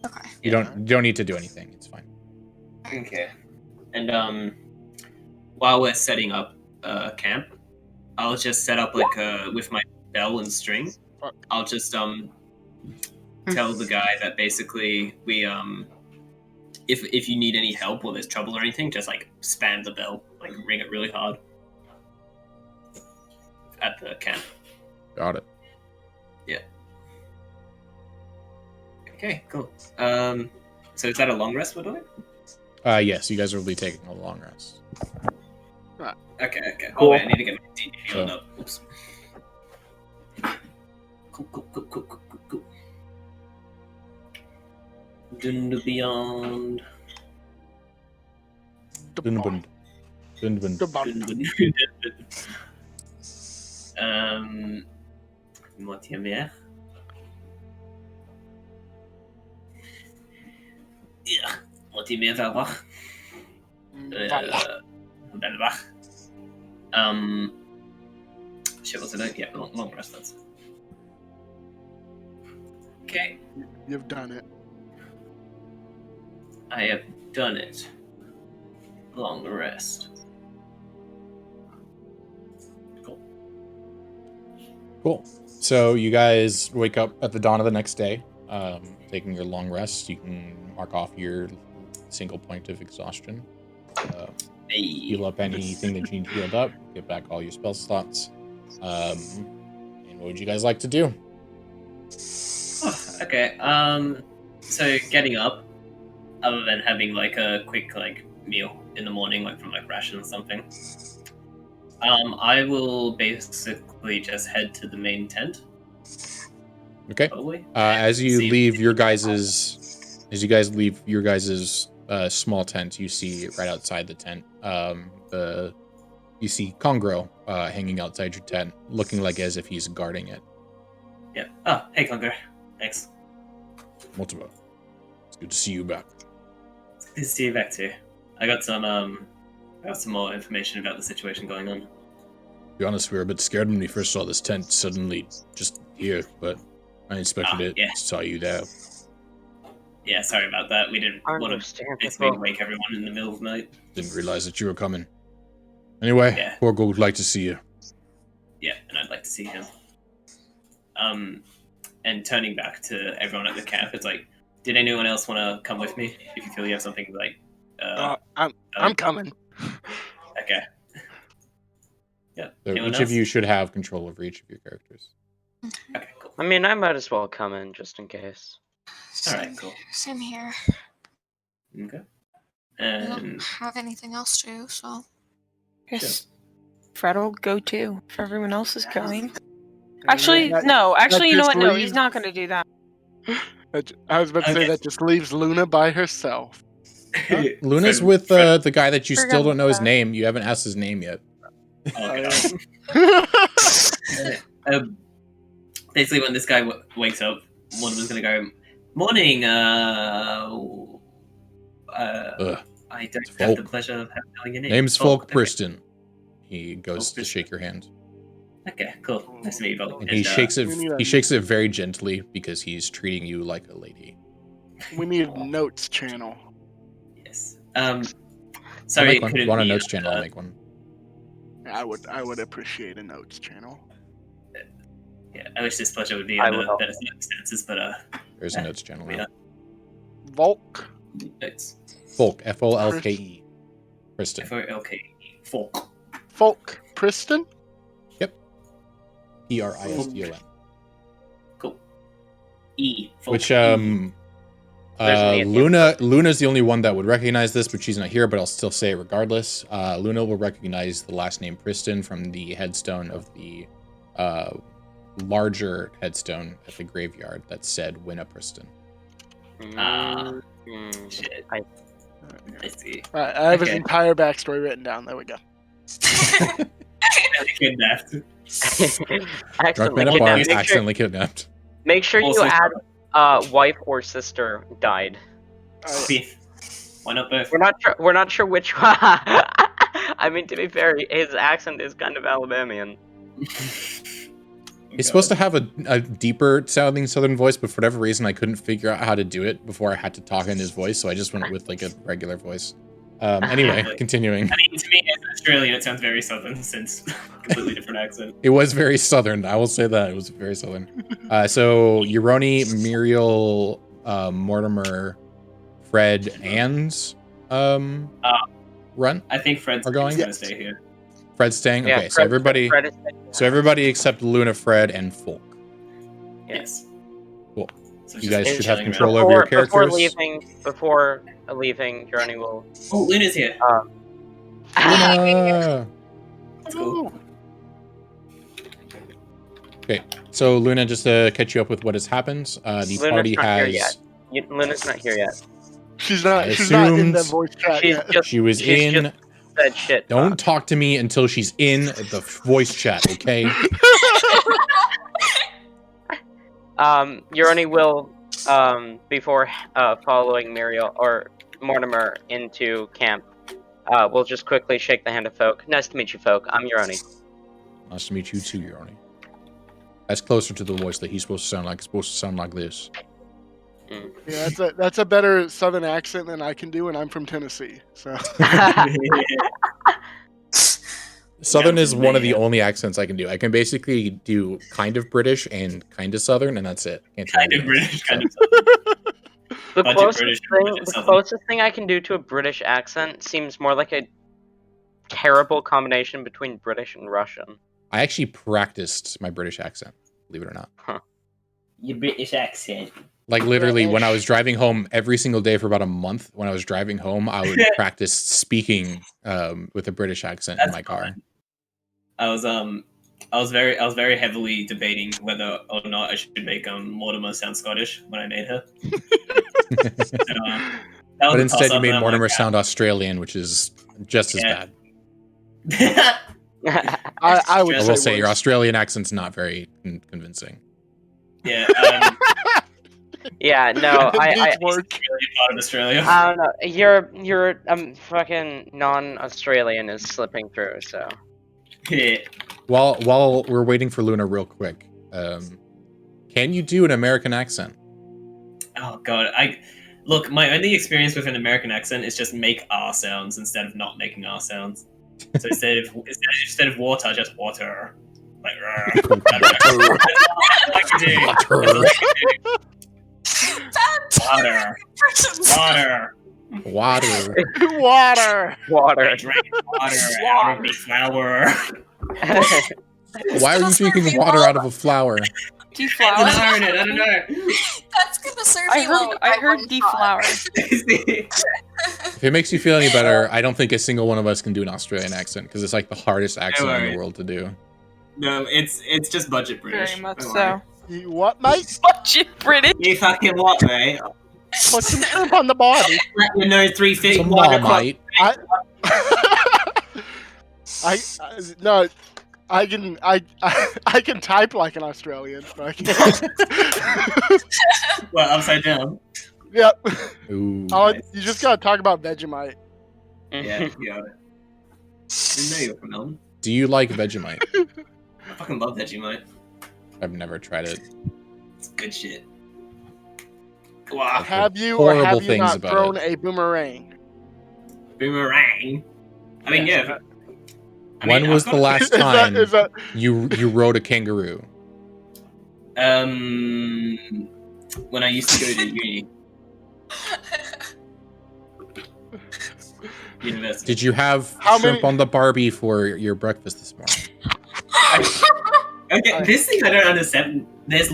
Okay. you don't need to do anything. It's fine. Okay. And while we're setting up camp, I'll just set up like with my bell and string. I'll just tell the guy that basically we if you need any help or there's trouble or anything, just like spam the bell, like ring it really hard at the camp. Got it. Okay, cool. So is that a long rest we're doing? Yes, you guys will be taking a long rest. Okay. Oh Cool. wait, I need to get my DD healing So- up. Oops. Cool. Dun the beyond. Dun, dun, dun, dun. Moitié mer. Ja, moitié mer verwacht. Verwacht. Shit, what's it? Yeah, long rest. That's okay. You've done it. I have done it. Long rest. Cool. So you guys wake up at the dawn of the next day, taking your long rest. You can mark off your single point of exhaustion. Heal up anything that you need healed up. Get back all your spell slots. And what would you guys like to do? Okay. So getting up, other than having like a quick like meal in the morning, like from like rations or something, I will basically just head to the main tent. Okay. Probably. As you See- leave your guys's, small tent, you see right outside the tent, you see Congro hanging outside your tent, looking like as if he's guarding it. Yeah. Oh, hey, Conquer. Thanks. Multiple. It's good to see you back. It's good to see you back too. I got some more information about the situation going on. To be honest, we were a bit scared when we first saw this tent suddenly just here, but I inspected it, yeah. saw you there. Yeah, sorry about that. We didn't want to Understandable. basically wake everyone in the middle of the night. Didn't realize that you were coming. Anyway, Yeah. Porgo would like to see you. Yeah, and I'd like to see him. And turning back to everyone at the camp, it's like, did anyone else want to come with me? If you feel you have something like, I'm coming. okay. Yeah. So anyone each else? of you should have control over each of your characters. Okay, cool. I mean, I might as well come in just in case. Alright, cool. Same here. Okay. I And don't have anything else to do, so. Yes. Fred will go too, if everyone else is going. And Actually, that- no. Actually, you know just what? No, leave- he's not going to do that. I was about to say Okay. that just leaves Luna by herself. Luna's Fred- with Fred- the guy that you Forgot still don't know his about that. name. You haven't asked his name yet. Oh, God. basically, when this guy wakes up, Mortimer's gonna go, "Morning, I don't have the pleasure of knowing your name. Name's Folk Okay. Preston. He goes Folk to shake your hand. Okay, cool. Nice to meet you, Folk. And he shakes it. He shakes it very gently because he's treating you like a lady. We need a notes channel. Yes. Sorry, it If couldn't you want a be, notes channel, I'll make one. I would appreciate a notes channel. Yeah, I wish this pleasure would be I under will. better circumstances, but There's a notes channel now. Volk. It's Folk, Folke. Preston. F-O-L-K. Folk. Folk Preston. Priston. Cool. E. Folk. Which There's an E at the end. Luna's the only one that would recognize this, but she's not here. But I'll still say it regardless. Luna will recognize the last name Preston from the headstone of the larger headstone at the graveyard that said Winna Preston. Shit. I see. Alright, I have his Okay. entire backstory written down. There we go. Kidnapped. Drunk man accidentally at bar kidnapped. accidentally kidnapped. Make sure you Also- add wife or sister died. Why not both? We're not sure which one. I mean, to be fair, his accent is kind of Alabamian. He's supposed to have a deeper sounding southern voice, but for whatever reason, I couldn't figure out how to do it before I had to talk in his voice, so I just went with like a regular voice. Anyway, continuing. I mean, to me, as an Australian, it sounds very southern since completely different accent. It was very southern. I will say that. It was very southern. So Uroni, Muriel, Mortimer, Fred, and Run I think Fred's Are going? going to stay here. Fred's staying? Yeah, Okay, so everybody Fred is- so everybody except Luna, Fred, and Folk. Yes. Cool. So You just guys should have chilling control around. over your Before characters. before leaving, Journey will. Oh, Luna's here. Luna! That's cool. Okay, so Luna, just to catch you up with what has happened, the Luna's party not here has... yet. Luna's not here yet. She's not. I She's not in the assumed voice chat She's yet. just She was she's in... just said shit. Don't talk to me until she's in the voice chat, okay? Uroni will before following Muriel or Mortimer into camp. We'll just quickly shake the hand of Folk. Nice to meet you, Folk. I'm Uroni. Nice to meet you too, Uroni. That's closer to the voice that he's supposed to sound like. It's supposed to sound like this. Yeah, that's a better southern accent than I can do, and I'm from Tennessee. So Southern Yeah, is one of the yeah. only accents I can do. I can basically do kind of British and kind of Southern, and that's it. Can't do Kind of anything else. British, kind of The Budget closest British, thing, budget the Southern. closest thing I can do to a British accent seems more like a terrible combination between British and Russian. I actually practiced my British accent, believe it or not. Your British accent. Like literally, when I was driving home every single day for about a month, when I was driving home, I would practice speaking with a British accent in That's my car. fine. I was very heavily debating whether or not I should make Mortimer sound Scottish when I made her. But instead, you made Mortimer sound Australian, which is just as Yeah. bad. I would I will say worse. your Australian accent's not very convincing. Yeah, Yeah, no, I Needs work. really part of Australia. I don't know. Your fucking non-Australian is slipping through. So Yeah. While we're waiting for Luna, real quick, can you do an American accent? Oh god, look. My only experience with an American accent is just make R sounds instead of not making R sounds. So instead of water, just water. Like, that's all I can do. That's all I can do. Water. Water. Water. Water. water. I drank water out of the flower. Why are you drinking water out of a flower? Deflower. I don't know. That's gonna serve I you well heard. with I that heard one deflower. If it makes you feel any better, I don't think a single one of us can do an Australian accent because it's like the hardest accent in worry. the world to do. No, it's just budget British. Very much Don't so. worry. You what, mate? Budget British. You fucking what, mate? Put some shrimp on the body. Let you know 3 feet Some wide law, across. mate. No. I can type like an Australian. But I can... Well, upside down. Yep. Ooh. Nice. You just gotta talk about Vegemite. Yeah, you got it. Didn't know you were from Melbourne. Do you like Vegemite? I fucking love Vegemite. I've never tried it. It's good shit. Wow. Have you or horrible have you things not about thrown it. a boomerang? Boomerang. I mean, yeah. When was the last Is time that you rode a kangaroo? When I used to go to uni. University. Did you have How shrimp many- on the Barbie for your breakfast this morning? Okay, this thing I don't understand. There's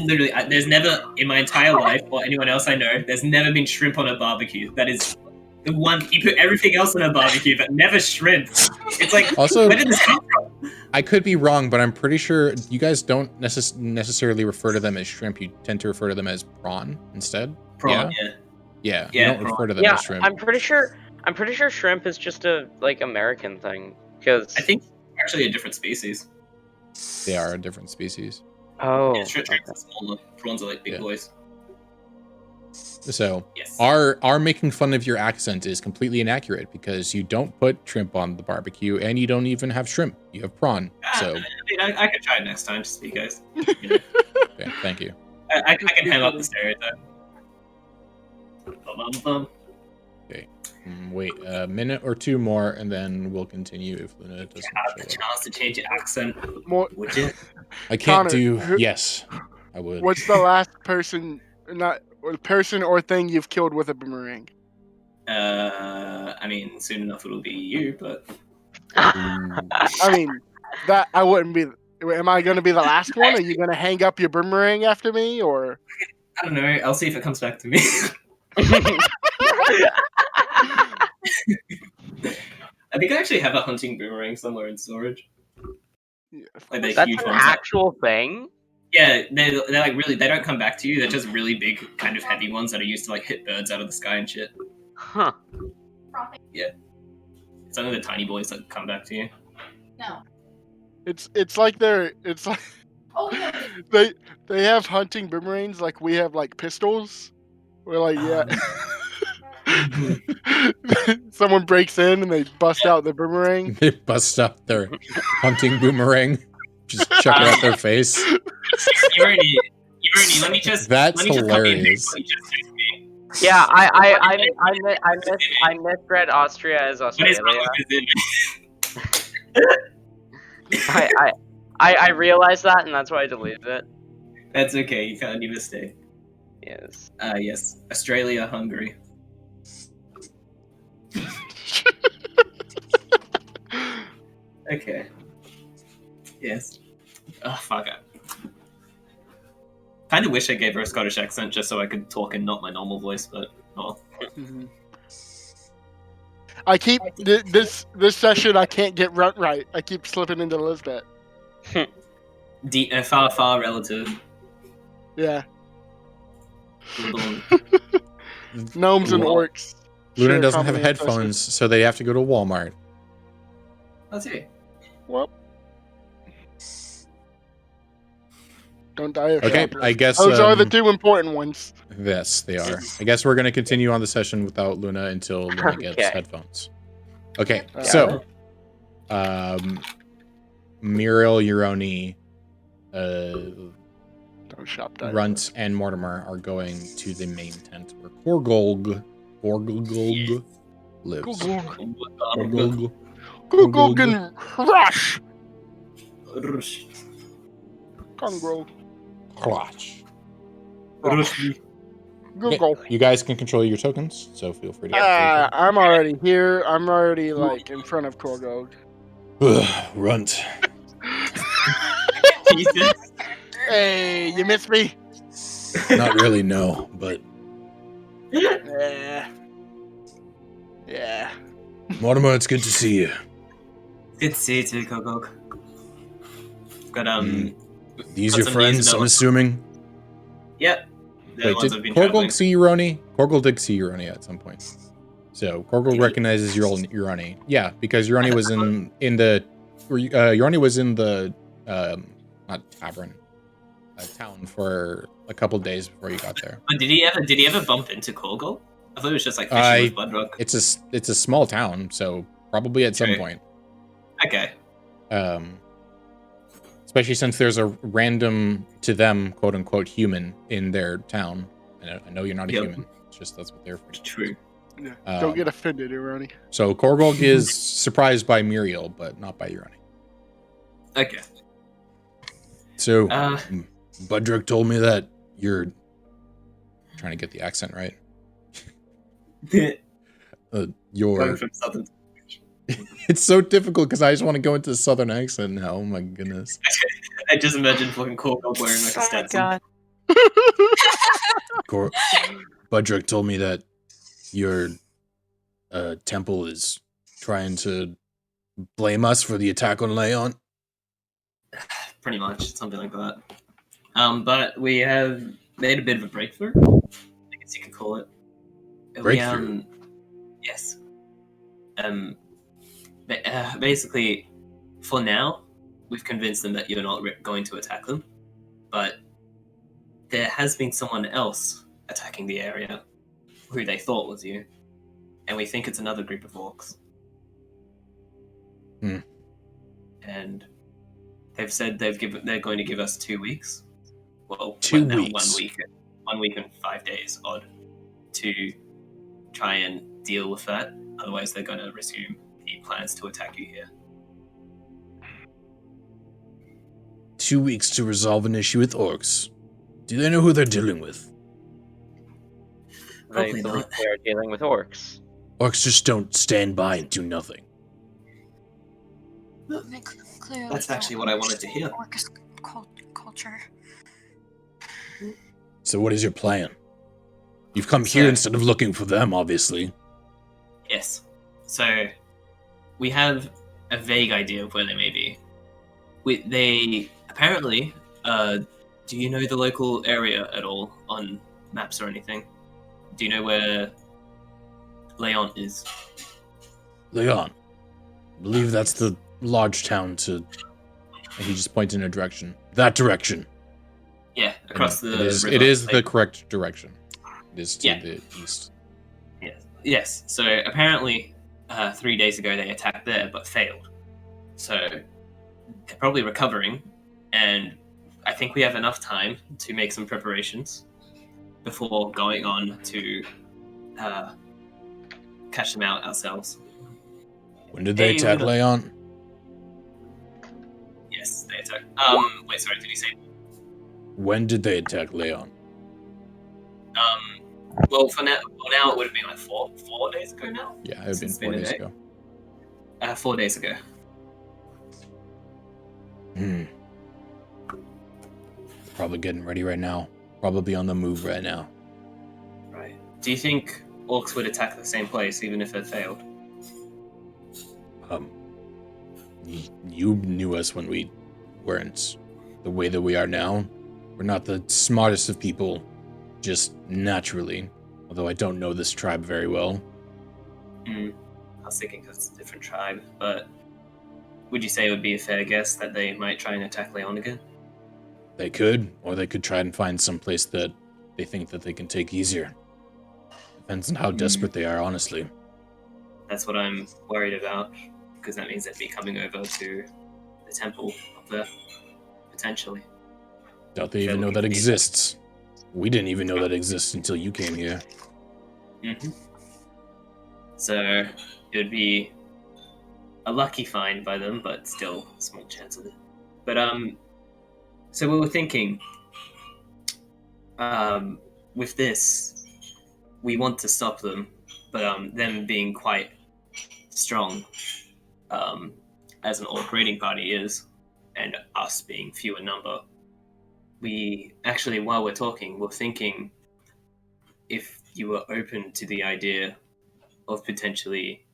never in my entire life or anyone else I know, there's never been shrimp on a barbecue. That is the one you put everything else on a barbecue, but never shrimp. It's like Also, where did this come from? I could be wrong, but I'm pretty sure you guys don't necessarily refer to them as shrimp. You tend to refer to them as prawn instead. Prawn, Yeah. yeah. You don't refer to them Yeah, as shrimp. I'm pretty sure shrimp is just a like American thing because I think they're actually a different species. They are a different species. oh Yeah, shrimps are smaller. Prawns are like big Yeah. boys. So Yes. our making fun of your accent is completely inaccurate because you don't put shrimp on the barbecue and you don't even have shrimp. You have prawn. So I mean, I could try it next time, just because. You know, okay, thank you. I can handle up the stereotype. Bum. Wait a minute or two more, and then we'll continue if Luna doesn't Have the show up. chance to change your accent, more? would you? I can't Connor, do. who- Yes, I would. What's the last person, or person or thing you've killed with a boomerang? I mean, soon enough it'll be you, but Ooh. I mean, that I wouldn't be. Am I going to be the last one? Are you going to hang up your boomerang after me, or? I don't know. I'll see if it comes back to me. I think I actually have a hunting boomerang somewhere in storage. Yeah. Like they're that's huge an ones. actual thing. Yeah, they're like really. They don't come back to you. They're just really big, kind of heavy ones that are used to like hit birds out of the sky and shit. Huh. Profit. It's only the tiny boys that come back to you. No. It's like it's like Oh yeah. they have hunting boomerangs like we have like pistols. We're like, yeah. Someone breaks in and they bust out the boomerang. They bust up their hunting boomerang, just chuck it at their face. Uroni, let me just. That's let me just copy and hilarious. paste what you just said to me. Yeah, I misread Austria as What is Australia. wrong with it? I realized that, and that's why I deleted it. That's okay. You can't even mistake. Yes. Yes. Australia, Hungary. Okay. Yes. Oh, fuck it. Kind of wish I gave her a Scottish accent just so I could talk in not my normal voice, but oh. Mhm. I keep this session. I can't get runt right. I keep slipping into Lisbeth. Far relative. Yeah, Little- gnomes and Well, orcs. Luna share doesn't have common headphones, so they have to go to Walmart. Let's see. Well, don't die of Okay, shoplifting. I guess Those are the two important ones. yes, they are. I guess we're gonna continue on the session without Luna until Luna gets Okay. headphones. Okay, Yeah. so Muriel, Uroni, Don't shop die. Runt, and Mortimer are going to the main tent where Korgolg lives. Korgolg. Google can rush. Congo. Clutch. Google. You guys can control your tokens, so feel free to. activate I'm already here. I'm already like in front of Korgog. them. Runt. Jesus. Hey, you missed me. Not really, no, but Yeah. Yeah. Mortimer, it's good to see you. Good to see you too, Kogok. Got These Got your some friends, news I'm about- assuming. Yep. The Wait, ones did I've been traveling. Korgol see Uroni? Korgol did see Uroni at some point. So Korgol recognizes Uroni. Yeah, because Uroni was in the Uroni was in the not tavern, a town for a couple days before you got there. But did he ever bump into Korgol? I thought it was just like fishing with Bloodrock. It's a small town, so probably at some point. Okay. Especially since there's a random, to them, quote unquote, human in their town. I know you're not a human. It's just that's what they're for. True. Yeah. Don't get offended, Uroni. So Korgol is surprised by Muriel, but not by Uroni. Okay. So Budrick told me that you're trying to get the accent right. You're going from southern. It's so difficult because I just want to go into the southern accent now. Oh my goodness. I just imagine fucking Korgol wearing like a Stetson. Oh my god. Budrick told me that your temple is trying to blame us for the attack on Leon. Pretty much, something like that. But we have made a bit of a breakthrough, I guess you could call it. Breakthrough? Yes. Basically, for now, we've convinced them that you're not going to attack them, but there has been someone else attacking the area who they thought was you, and we think it's another group of orcs. And they've said they're going to give us 2 weeks. Well, 2 weeks. 1 week and 5 days odd to try and deal with that. Otherwise, they're going to resume the plans to attack you here. 2 weeks to resolve an issue with orcs. Do they know who they're dealing with? I Probably believe not. they are dealing with orcs. Orcs just don't stand by and do nothing. Clearly That's actually what I wanted to hear. Orcus culture. So what is your plan? You've come here instead of looking for them, obviously. Yes. So, we have a vague idea of where they may be. They apparently, do you know the local area at all on maps or anything? Do you know where Leon is? Leon. I believe that's the large town to... And he just points in a direction. That direction. Yeah, across the river. It is the correct direction. It is to the east. Yes. So apparently, 3 days ago they attacked there but failed. So they're probably recovering, and I think we have enough time to make some preparations before going on to catch them out ourselves. When did they attack Leon? Yes, they attacked. Wait, sorry, did you say? When did they attack Leon? Well, for now it would have been like 4 days ago now. Yeah, it would have been 4 days ago. 4 days ago. Probably getting ready right now. Probably on the move right now. Right. Do you think orcs would attack the same place even if it failed? You knew us when we weren't the way that we are now. We're not the smartest of people, just naturally. Although I don't know this tribe very well. I was thinking it's a different tribe, but would you say it would be a fair guess that they might try and attack Leon again? They could, or they could try and find some place that they think that they can take easier. Depends on how desperate they are, honestly. That's what I'm worried about, because that means they'd be coming over to the temple up there, potentially. Doubt they even know that exists. We didn't even know that exists until you came here. So it would be a lucky find by them, but still a small chance of it. But so we were thinking, with this, we want to stop them, but them being quite strong, as an orc raiding party is, and us being few in number, we actually, while we're talking, we're thinking if you were open to the idea of potentially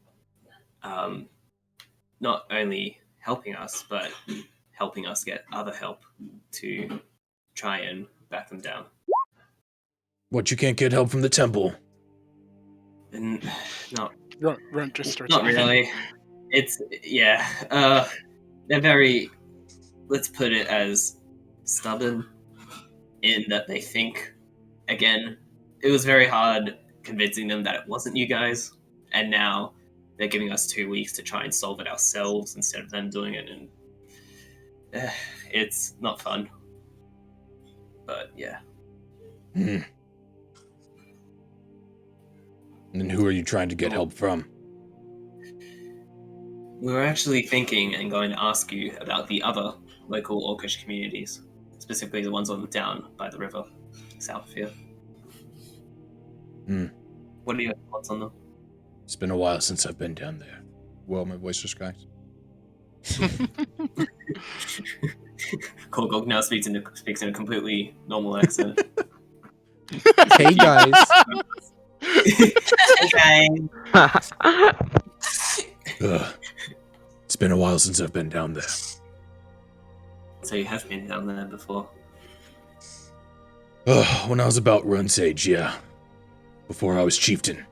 not only helping us, but helping us get other help to try and back them down. What, you can't get help from the temple? And Runt just starts not laughing. really. It's they're very let's put it as stubborn in that they think, again, it was very hard convincing them that it wasn't you guys, and now they're giving us 2 weeks to try and solve it ourselves instead of them doing it, and it's not fun. But yeah. And who are you trying to get help from? We were actually thinking and going to ask you about the other local orcish communities, specifically the ones on down by the river, south of here. What are your thoughts on them? It's been a while since I've been down there. Well, my voice just cracks. Korgok now speaks in a completely normal accent. Hey guys. Okay. It's been a while since I've been down there. So you have been down there before? When I was about Run's age, yeah. Before I was chieftain.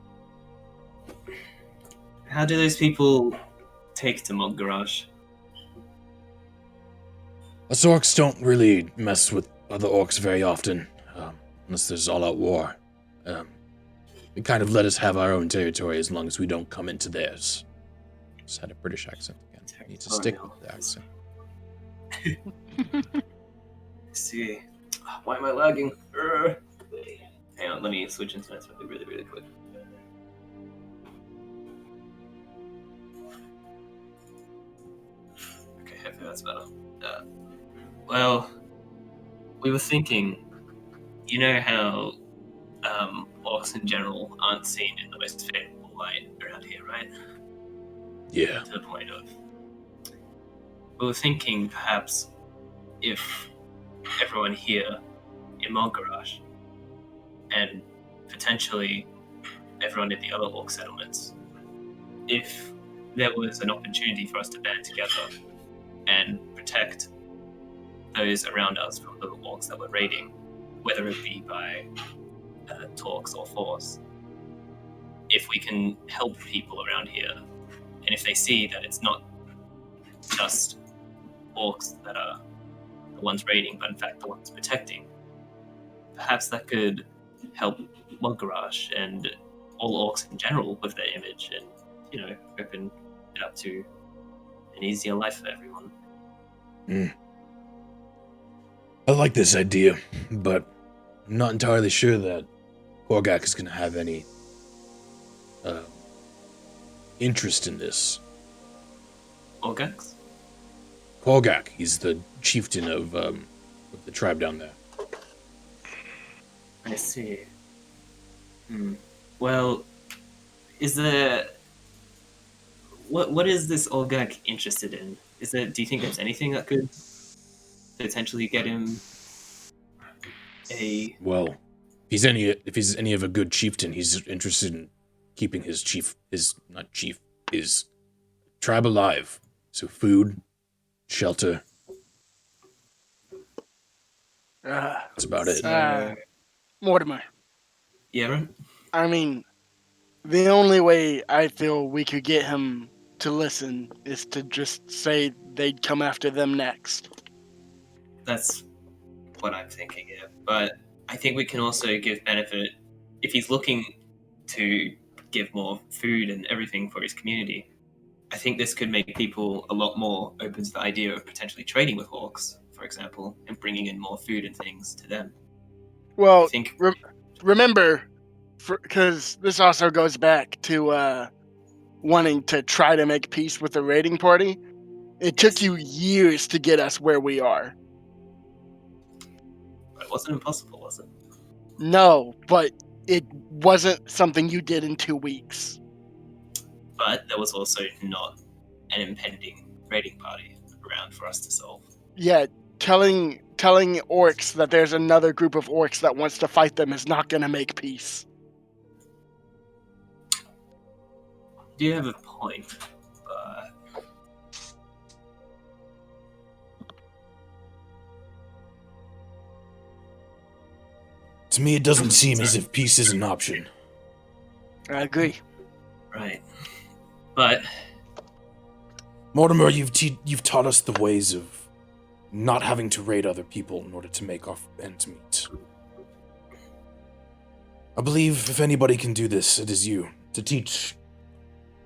How do those people take to Mog'gurash? Us orcs don't really mess with other orcs very often, unless there's all-out war. They kind of let us have our own territory as long as we don't come into theirs. Just had a British accent again. I need to stick with the accent. Let's see. Why am I lagging? Hang on, let me switch into this really, really quick. Okay, hopefully that's better. Well, we were thinking, you know how orcs in general aren't seen in the most favorable light around here, right? Yeah. To the point of... We were thinking perhaps if everyone here in Mog'gurash and potentially everyone in the other orc settlements, if there was an opportunity for us to band together and protect those around us from the orcs that we're raiding, whether it be by talks or force, if we can help people around here, and if they see that it's not just orcs that are the ones raiding, but in fact the ones protecting, perhaps that could help Mog'gurash and all orcs in general with their image, and open it up to an easier life for everyone. I like this idea, but I'm not entirely sure that Korgak is going to have any interest in this. Orgax? Korgak, he's the chieftain of the tribe down there. I see. Well, is there... What is this Orgak interested in? Do you think there's anything that could potentially get him a... Well, if he's any of a good chieftain, he's interested in keeping his tribe alive. So food, shelter. That's about it. Mortimer. Yeah, right? I mean, the only way I feel we could get him to listen is to just say they'd come after them next. That's what I'm thinking, yeah. But I think we can also give benefit, if he's looking to give more food and everything for his community, I think this could make people a lot more open to the idea of potentially trading with orcs, for example, and bringing in more food and things to them. Well, I think... remember, because this also goes back to wanting to try to make peace with the raiding party. It took you years to get us where we are. But it wasn't impossible, was it? No, but it wasn't something you did in 2 weeks. But there was also not an impending raiding party around for us to solve. Yeah, telling orcs that there's another group of orcs that wants to fight them is not going to make peace. Do you have a point? To me, it doesn't seem as if peace is an option. I agree. Right. But... Mortimer, you've taught us the ways of not having to raid other people in order to make our ends meet. I believe if anybody can do this, it is you, to teach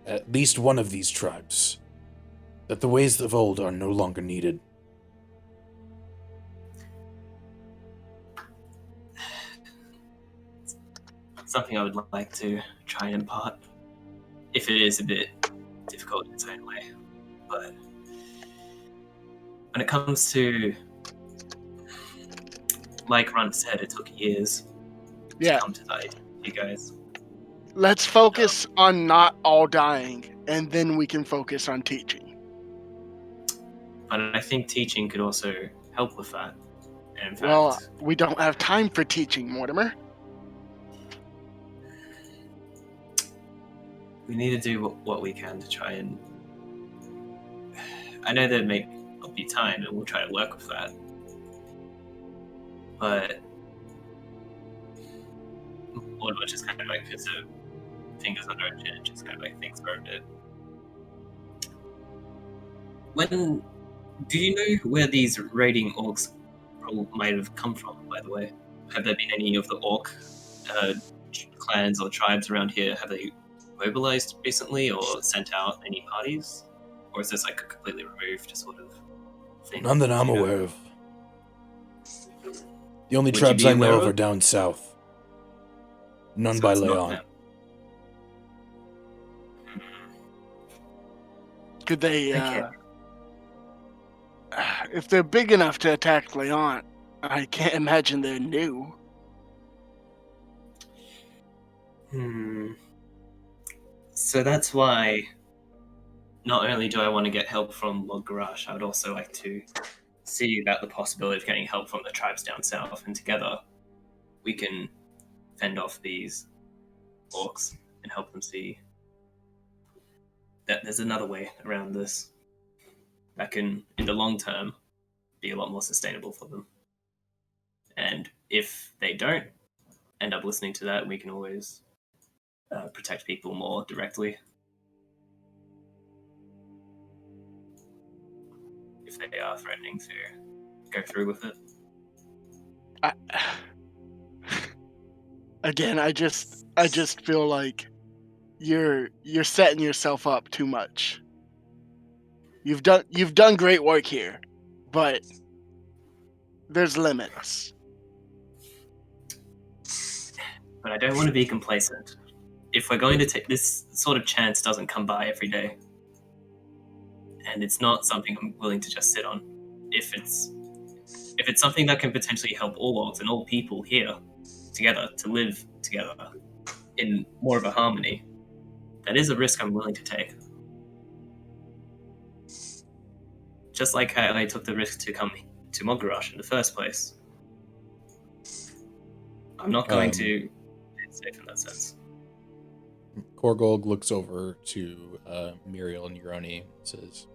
at least one of these tribes that the ways of old are no longer needed. Something I would like to try and impart, if it is a bit difficult in its own way. But when it comes to, like Runt said, it took years to come to that, you guys. Let's focus on not all dying, and then we can focus on teaching. But I think teaching could also help with that. And in fact, Well, we don't have time for teaching, Mortimer. we need to do what we can to try and... I know there may not be time, and we'll try to work with that. But Mortimer just kind of like puts her fingers under her chin and just kind of like thinks for a bit. Do you know where these raiding orcs might have come from, by the way? Have there been any of the orc clans or tribes around here? Have they mobilized recently or sent out any parties? Or is this like a completely removed sort of thing? None that I'm aware of. The only Would you tribes be I know aware of of? are down south. None So by it's not Leon. them. Could they, Okay. if they're big enough to attack Leon, I can't imagine they're new. So that's why not only do I want to get help from Mog'gurash, I would also like to see about the possibility of getting help from the tribes down south, and together we can fend off these orcs and help them see that there's another way around this that can, in the long term, be a lot more sustainable for them. And if they don't end up listening to that, we can always protect people more directly. If they are threatening to go through with it. Again, I just feel like you're setting yourself up too much. You've done great work here, but there's limits. But I don't want to be complacent. If we're going to take this sort of chance, doesn't come by every day, and it's not something I'm willing to just sit on. If it's something that can potentially help all orcs and all people here together to live together in more of a harmony, that is a risk I'm willing to take. Just like how I took the risk to come to Mog'gurash in the first place. I'm not going to be safe in that sense. Korgolg looks over to Muriel and Uroni and says,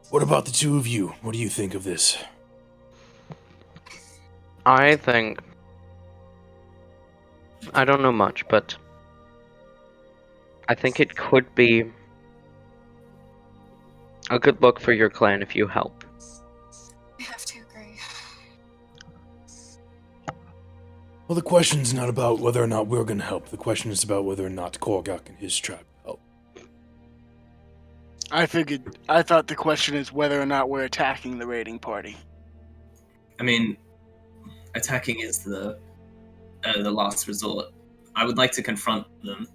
What about the two of you? What do you think of this? I think... I don't know much, but I think it could be a good look for your clan if you help. I have to agree. Well, the question's not about whether or not we're going to help. The question is about whether or not Korgok and his tribe help. I thought the question is whether or not we're attacking the raiding party. I mean, attacking is the last resort. I would like to confront them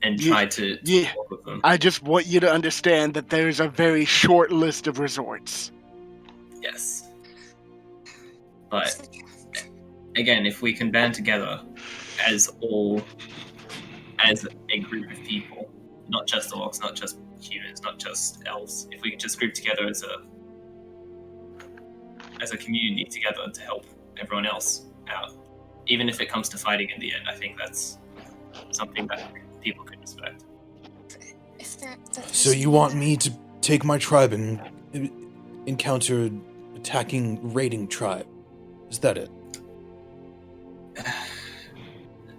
and try to talk with them. I just want you to understand that there's a very short list of resorts. Yes. But again, if we can band together as a group of people, not just orcs, not just humans, not just elves, if we could just group together as a community together to help everyone else out, even if it comes to fighting in the end, I think that's something that people could respect. So you want me to take my tribe and encounter attacking raiding tribe? Is that it?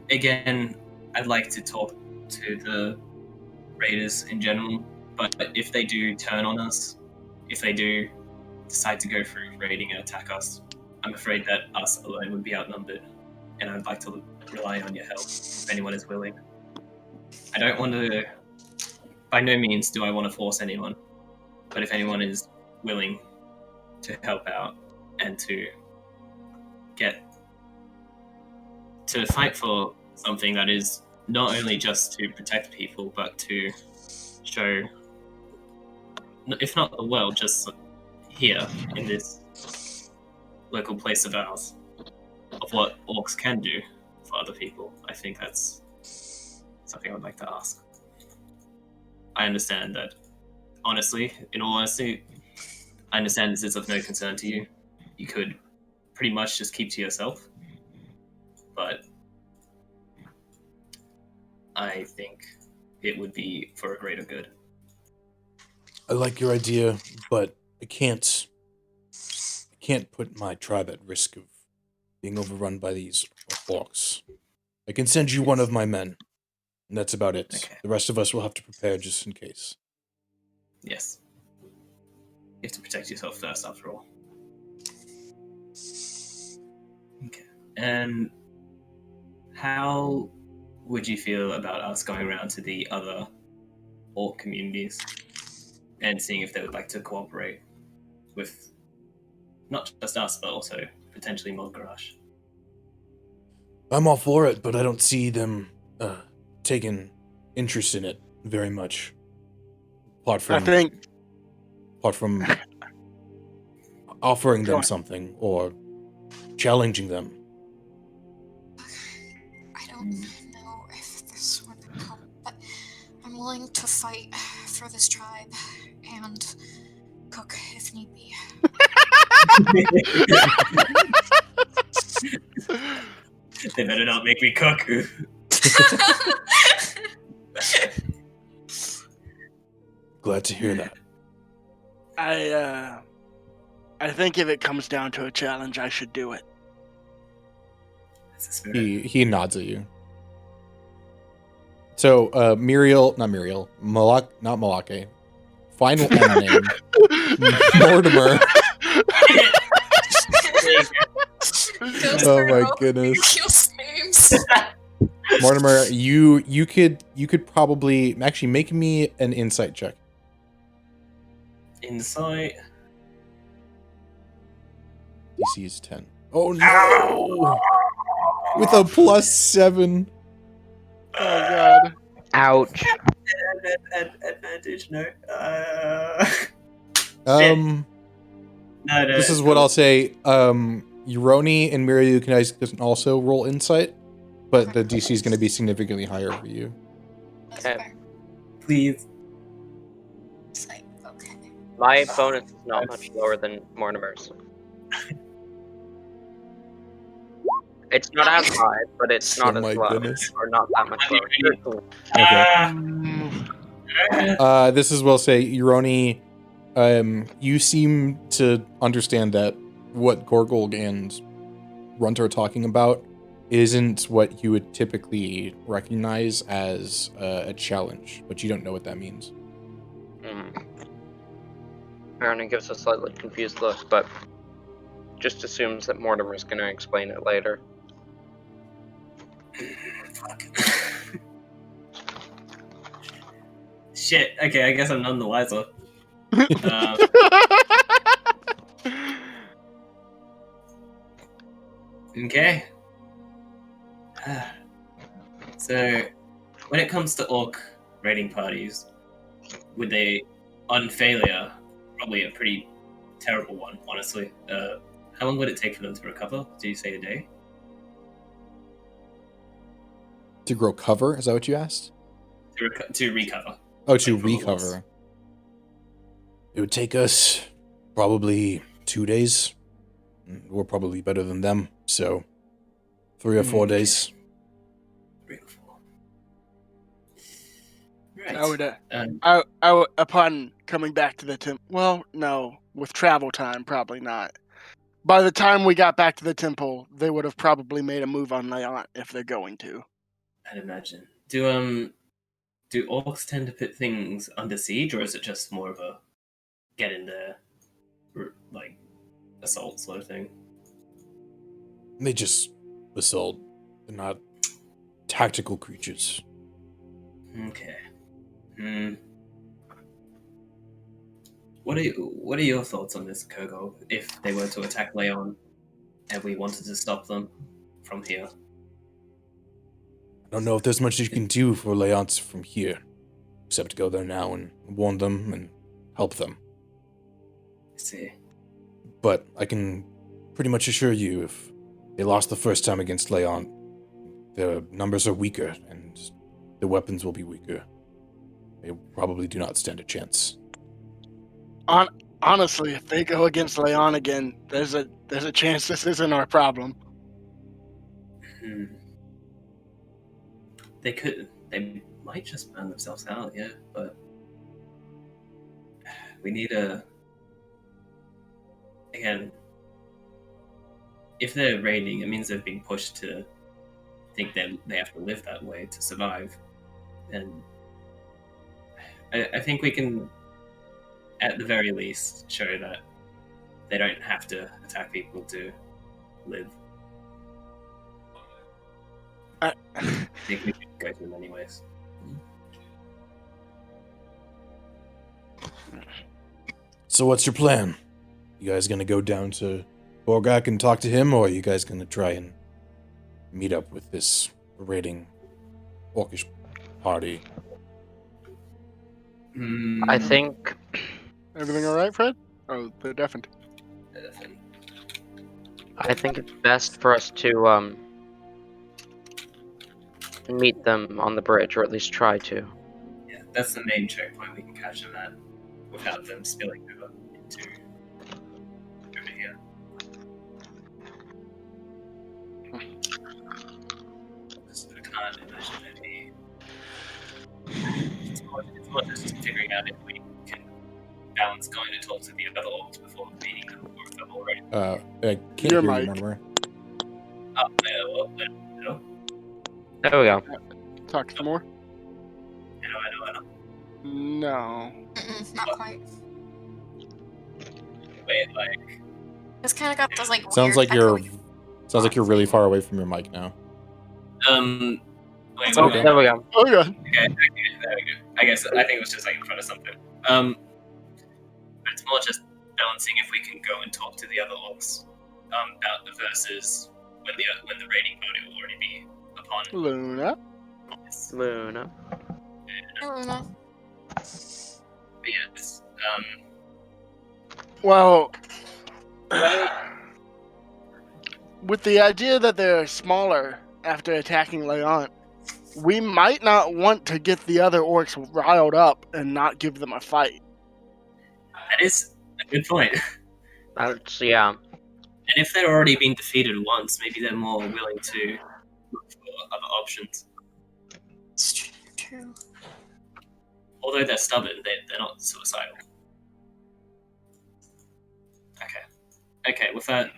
Again, I'd like to talk to the raiders in general, but if they do turn on us, if they do decide to go through raiding and attack us, I'm afraid that us alone would be outnumbered, and I'd like to rely on your help if anyone is willing. I don't want to. By no means do I want to force anyone, but if anyone is willing to help out and to fight for something that is not only just to protect people, but to show, if not the world, just here in this local place of ours, of what orcs can do for other people, I think that's something I would like to ask. I understand that, honestly, in all honesty, I understand this is of no concern to you. You could pretty much just keep to yourself, but I think it would be for a greater good. I like your idea, but I can't put my tribe at risk of being overrun by these orcs. I can send you one of my men, and that's about it. Okay. The rest of us will have to prepare just in case. Yes. You have to protect yourself first, after all. Okay. And how would you feel about us going around to the other orc communities and seeing if they would like to cooperate with not just us, but also potentially Mog'gurash? I'm all for it, but I don't see them taking interest in it very much. Apart from offering them something or challenging them. I don't know if this would help, but I'm willing to fight for this tribe and cook if need be. They better not make me cook. Glad to hear that. I think if it comes down to a challenge, I should do it. He nods at you. So, not Malake. Final M name. Mortimer. Oh my goodness. Mortimer, you could probably actually make me an insight check. Insight. DC is 10. Oh no! With a +7. Oh god. Ouch. Advantage, no. No, No, this is what I'll say. Uroni and Miriu can also roll insight, but the DC is going to be significantly higher for you. Okay. Please. Okay. My bonus is not much lower than Mortimer's. It's not as high, but it's not Oh my as low. goodness. Or not that much lower. Okay. This is will say, Uroni, you seem to understand that what Gorgulg and Runt are talking about isn't what you would typically recognize as a challenge, but you don't know what that means. Uroni gives a slightly confused look, but just assumes that Mortimer's going to explain it later. Fuck. Shit. Okay, I guess I'm none the wiser. Okay. So, when it comes to orc raiding parties, would they, on failure, probably a pretty terrible one, honestly. How long would it take for them to recover? Do you say a day? To grow cover? Is that what you asked? To recover. Oh, to Like, from a loss. recover. It would take us probably 2 days. We're probably better than them, so 3 or 4 Okay. days. 3 or 4. Right. I would, upon coming back to the temple. Well, no, with travel time, probably not. By the time we got back to the temple, they would have probably made a move on Leon if they're going to. I'd imagine. Do orcs tend to put things under siege, or is it just more of a get in there, assault sort of thing. They just assault. They're not tactical creatures. Okay. What are your thoughts on this, Kogo? If they were to attack Leon, and we wanted to stop them from here? I don't know if there's much you can do for Leonts from here, except go there now and warn them and help them. I see. But I can pretty much assure you, if they lost the first time against Leon, their numbers are weaker, and the weapons will be weaker. They probably do not stand a chance. Honestly, if they go against Leon again, there's a chance this isn't our problem. They might just burn themselves out, yeah, but we need again, if they're raiding, it means they've been pushed to think that they have to live that way to survive. And I think we can, at the very least, show that they don't have to attack people to live. I think we should go through them anyways. So what's your plan? You guys gonna go down to Borgak and talk to him, or are you guys gonna try and meet up with this raiding orcish party? I think Everything all right, Fred? Oh, they're deafened. it's best for us to meet them on the bridge, or at least try to. Yeah, that's the main checkpoint we can catch them at without them spilling over into over here. I can't imagine any. It's more just figuring out if we can balance going to talk to the other orcs before meeting them, or if they're already. I can't Your hear mic. you, Mortimer. Hello? There we go. Talk some more. I know. No. Not quite. Wait, like. It's kind of got those like Sounds weird like you're echoey- really far away from your mic now. Wait, Oh, wait. there we go. Oh yeah. Okay, there we go. I think it was just like in front of something. But it's more just balancing if we can go and talk to the other orcs about the versus when the raiding party will already be upon. Luna. Luna. Hey, Luna. But yes, Well, with the idea that they're smaller after attacking Leon, we might not want to get the other orcs riled up and not give them a fight. that is a good point. That's yeah. And if they're already been defeated once, maybe they're more willing to look for other options. It's true. Although they're stubborn, they're not suicidal. Okay, with that,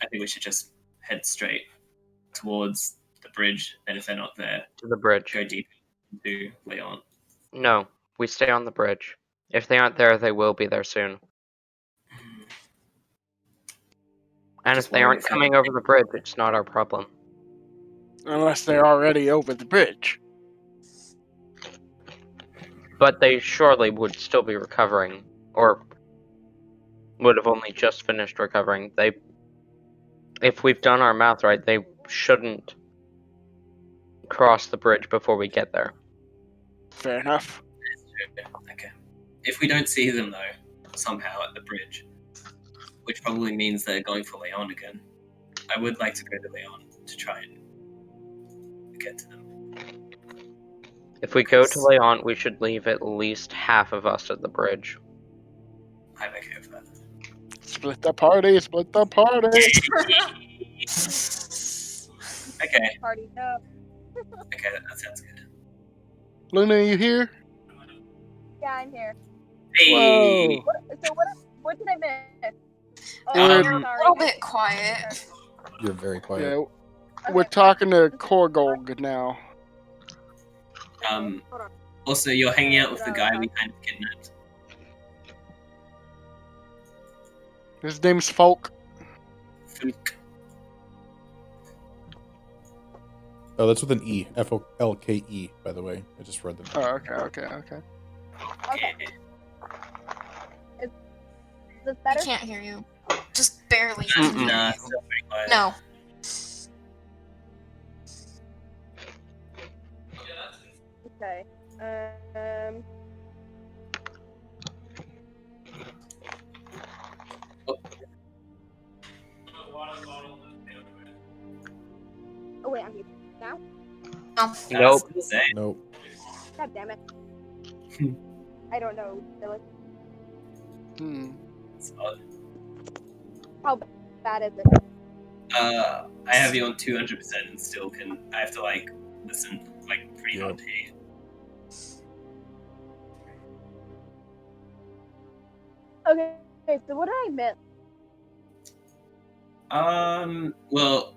I think we should just head straight towards the bridge, and if they're not there, To the bridge. go deep into Leon. No, we stay on the bridge. If they aren't there, they will be there soon. And Just if they wondering aren't if they- coming over the bridge, it's not our problem. Unless they're already over the bridge. But they surely would still be recovering, or would have only just finished recovering. If we've done our math right, they shouldn't cross the bridge before we get there. Fair enough. Okay. If we don't see them, though, somehow at the bridge, which probably means they're going for Leon again, I would like to go to Leon to try and get to them. If we go to Leon, we should leave at least half of us at the bridge. I'm okay with that. Split the party, split the party. Okay, Party up. okay, that sounds good. Luna, are you here? Yeah, I'm here. Hey! Whoa. What did I miss? We're- sorry. A little bit quiet. You're very quiet. Yeah, Okay. we're talking to Korgolg now. Um, Hold on. also, you're hanging out with the guy we kind of kidnapped. His name's Folk. Oh, that's with an E. Folke, by the way. I just read them. Oh, okay. Okay. Is this I better? can't hear you. Just barely can hear Nah, you. still pretty quiet. No. Okay. Oh wait, I'm here now. No. Nope. Still the same. Nope. God damn it. I don't know. Really. It's odd. How bad is it? I have you on 200% and still can. I have to like listen like pretty hard to hear. Okay, so what did I miss? Well,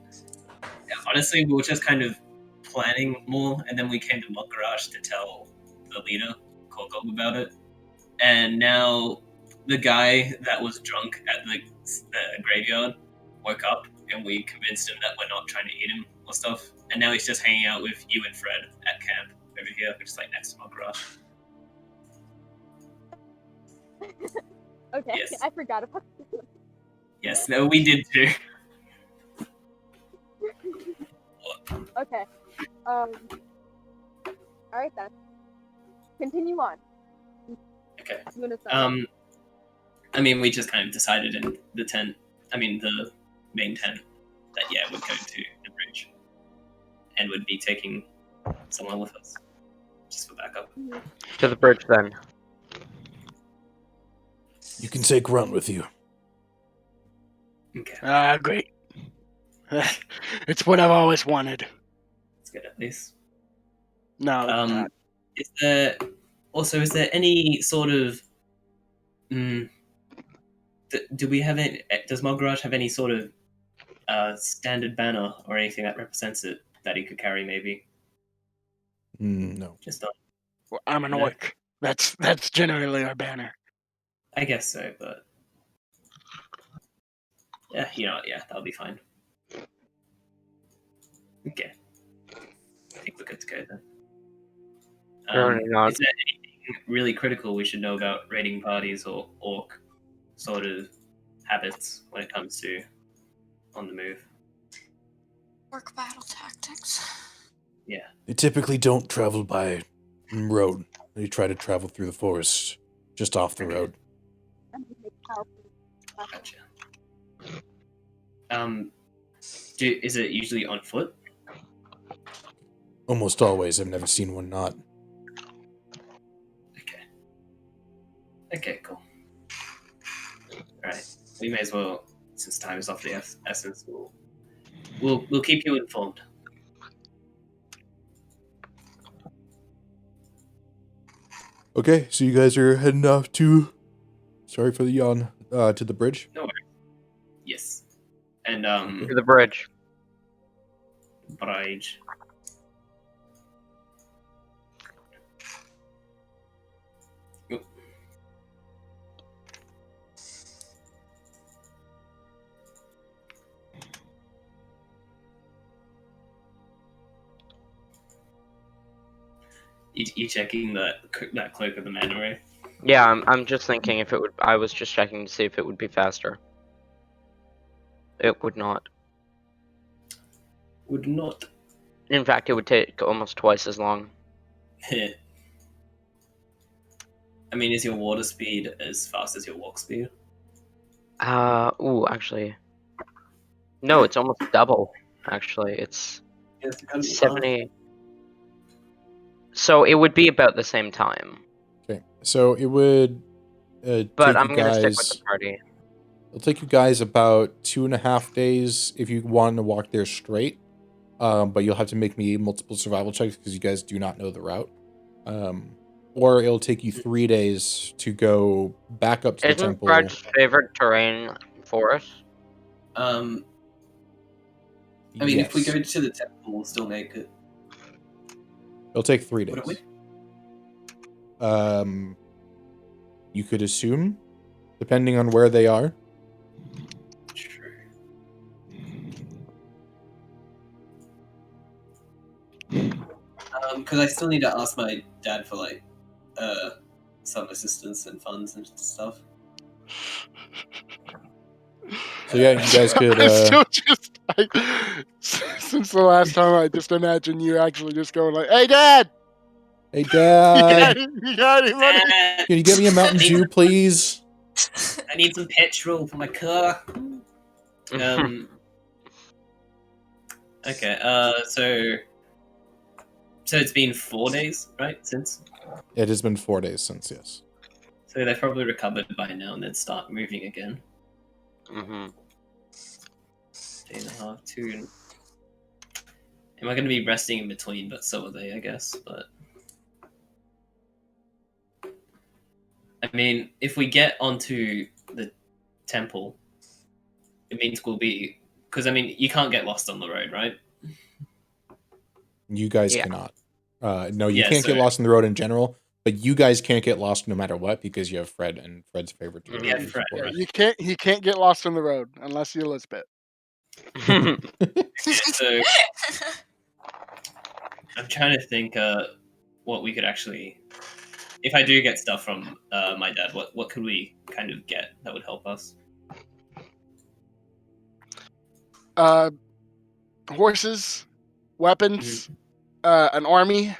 honestly, we were just kind of planning more, and then we came to Mog'gurash to tell the leader, Korgob, about it. And now the guy that was drunk at the graveyard woke up, and we convinced him that we're not trying to eat him or stuff. And now he's just hanging out with you and Fred at camp over here, which is like next to Mog'gurash. Okay, Yes. I forgot about this. Yes, no, we did too. Okay. Alright then. Continue on. Okay. I'm gonna start. I mean, we just kind of decided in the tent, the main tent, that yeah, we'd go to the bridge and would be taking someone with us, just for backup. To the bridge then. You can take Grunt with you. Okay, Great. It's what I've always wanted. that's good at least. No, it's not. Is there any sort of do we have it? Does Mog'gurash have any sort of standard banner or anything that represents it that he could carry? Maybe No. just not. Well, I'm an No. orc. That's generally our banner. I guess so, but yeah, that'll be fine. Okay, I think we're good to go then. Apparently not. Is there anything really critical we should know about raiding parties or orc sort of habits when it comes to on the move? Orc battle tactics. Yeah. They typically don't travel by road. They try to travel through the forest, just off the road. Gotcha. Is it usually on foot? Almost always. I've never seen one not. Okay, cool. Alright. We may as well, since time is of the essence, we'll keep you informed. Okay, so you guys are heading off to... Sorry for the yawn. To the bridge? No worries. Yes. And To the bridge. Bridge. Oop. You checking that cloak of the mana ray? Yeah, I'm just thinking if it would. I was just checking to see if it would be faster. It would not. Would not. In fact, it would take almost twice as long. I mean, is your water speed as fast as your walk speed? Actually. No, it's almost double. Actually, it's 70. So it would be about the same time. Okay, so it would But take I'm you gonna stick guys... with the party. It'll take you guys about 2.5 days if you want to walk there straight. But you'll have to make me multiple survival checks because you guys do not know the route. Or it'll take you 3 days to go back up to the Isn't temple. Fred's favorite terrain forest? I mean, if we Yes. go to the temple, we'll still make it. It'll take 3 days. Wouldn't we? You could assume, depending on where they are. True. Because I still need to ask my dad for like some assistance and funds and stuff. So yeah, you guys could. I still just since the last time, I just imagine you actually just going like, "Hey, Dad, Hey, Dad, you got any money?" Dad, can you get me a Mountain Dew, please? I need some petrol for my car. Okay. So it's been 4 days, right? Since. It has been 4 days since, yes. So they've probably recovered by now and then start moving again. Mm-hmm. Day and a half, 2. Am I going to be resting in between? But so are they, I guess. But I mean, if we get onto the temple, it means we'll be, because I mean, you can't get lost on the road, right? You guys Yeah. cannot. No, you Yeah, can't get so- lost on the road in general, but you guys can't get lost no matter what because you have Fred and Fred's favorite. Mhm. Yeah, Fred. He can't get lost on the road unless you're Elizabeth. So I'm trying to think what we could actually, if I do get stuff from my dad, what could we kind of get that would help us? Horses, weapons, an army.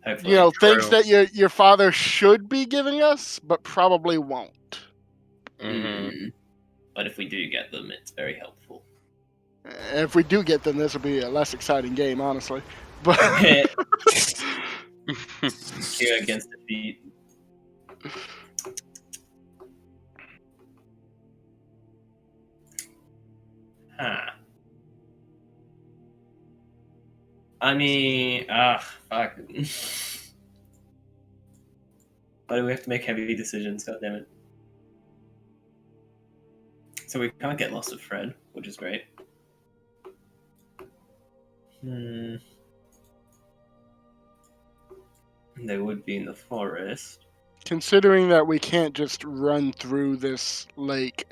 Hopefully. You know, things True. that your father should be giving us, but probably won't. Mm-hmm. But if we do get them, it's very helpful. If we do get them, this will be a less exciting game, honestly. But Here against defeat. Huh. I mean, fuck. Why do we have to make heavy decisions? God damn it. So we can't get lost with Fred, which is great. They would be in the forest. considering that we can't just run through this lake,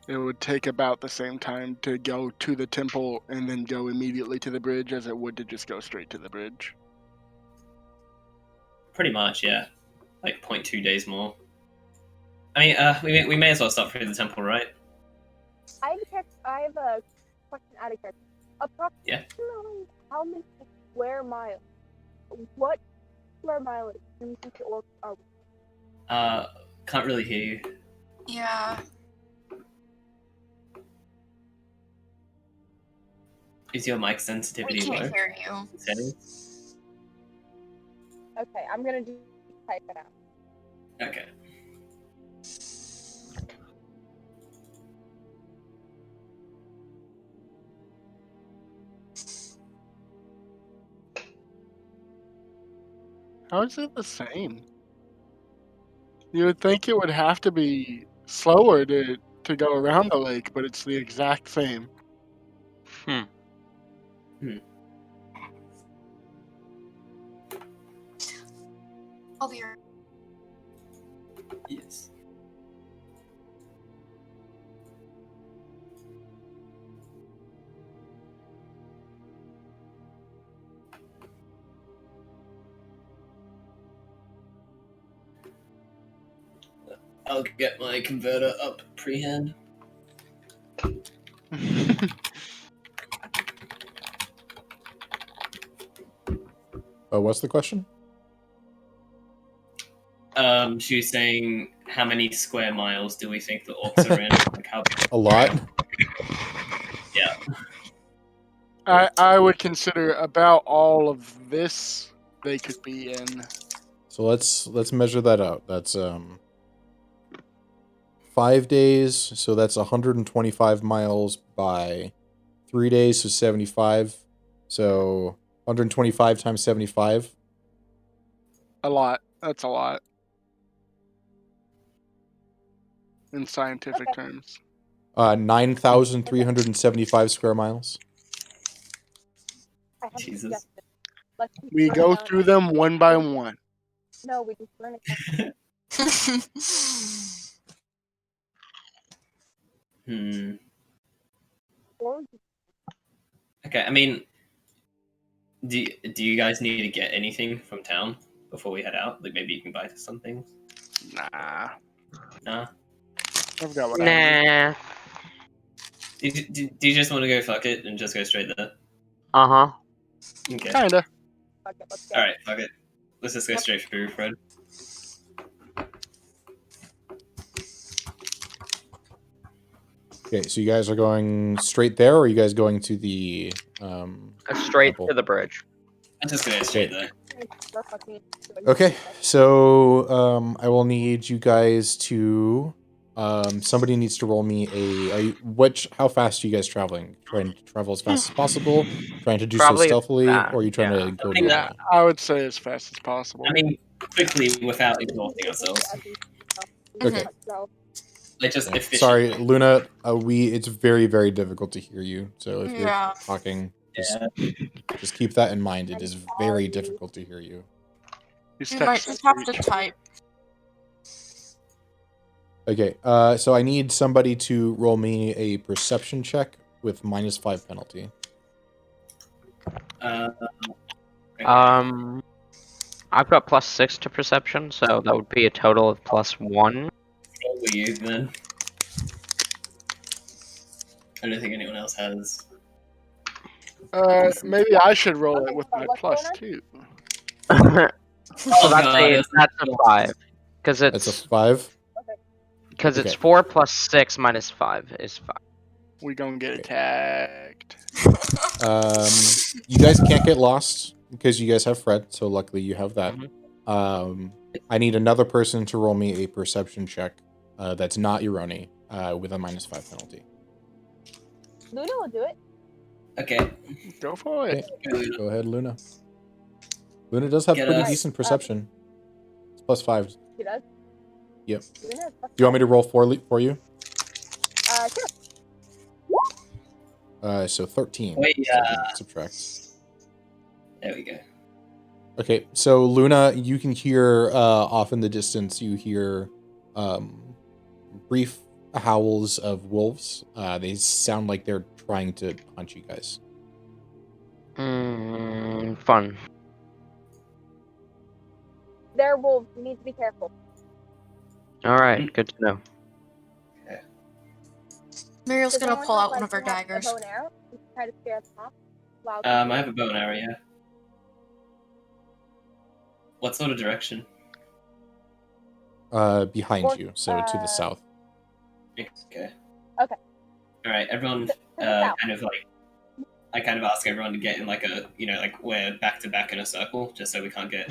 it would take about the same time to go to the temple and then go immediately to the bridge as it would to just go straight to the bridge. Pretty much, yeah. Like 0.2 days more. I mean, we may as well start through the temple, right? I have a question out of character. Yeah. Approximately how many square miles? What square mileage do you think the orcs are? Can't really hear you. Yeah. Is your mic We sensitivity low? can't hear you. Settings? Okay, I'm gonna type it out. Okay. How is it the same? You would think it would have to be slower to go around the lake, but it's the exact same. I'll be right. Yes. I'll get my converter up pre-hand. What's the question? She was saying, how many square miles do we think the orcs are in? Like how big? A lot. Yeah. I would consider about all of this they could be in. So let's measure that out. That's 5 days, so that's 125 miles by 3 days, so 75. So 125 times 75. A lot. That's a lot. In scientific terms. 9,375 square miles. I have a Jesus. suggestion. Let's just We burn go down- through them one by one. No, we just burn it down. Or Okay, I mean, Do you guys need to get anything from town before we head out? Like maybe you can buy some things. Nah. Nah. I've got what I need. Nah. Do you just want to go fuck it and just go straight there? Uh-huh. Okay. Kinda. Fuck it, let's go. All right. Fuck it. Let's just go straight through, Fred. Okay, so you guys are going straight there, or are you guys going to the Straight temple? to the bridge. I'm just gonna go straight there. We're fucking doing Okay, this. so I will need you guys to somebody needs to roll me how fast are you guys traveling? Trying to travel as fast as possible, trying to do Probably so stealthily, that, or are you trying yeah. to go think to Yeah, I would say as fast as possible. I mean, quickly without exhausting ourselves. Okay. So, Like just efficient. Sorry, Luna, it's very, very difficult to hear you. So if you're Yeah. talking, Yeah. just keep that in mind. It is very difficult to hear you. He's You might texting just have to each. type. Okay, so I need somebody to roll me a perception check with -5 penalty. Okay. I've got +6 to perception, so that would be a total of +1. What were you then? I don't think anyone else has. Maybe I should roll it with my +2. So God. that's a 5. Because That's a it's 5. it's 4 + 6 - 5 is 5. We gonna get attacked. You guys can't get lost because you guys have Fred, so luckily you have that. I need another person to roll me a perception check that's not Uroni with a -5 penalty. Luna will do it. Okay. Go for it. Okay. Go ahead, Luna. Luna does have Get pretty us. decent perception. It's +5. She does. Yep. Luna, Do you want me to roll for you? Sure. So 13. Wait, so I can subtract. There we go. Okay, so Luna, you can hear off in the distance, you hear brief howls of wolves. They sound like they're trying to hunt you guys. Fun. They're wolves. You need to be careful. Alright, good to know. Muriel's Does gonna anyone pull have, out one of her perhaps daggers. A bow and arrow? You can try to scare them off. While I have a bow and arrow, yeah. What sort of direction? Behind Or, you, so to the south. Okay. Okay. Alright, everyone south. kind of like I kind of ask everyone to get in like a like we're back to back in a circle, just so we can't get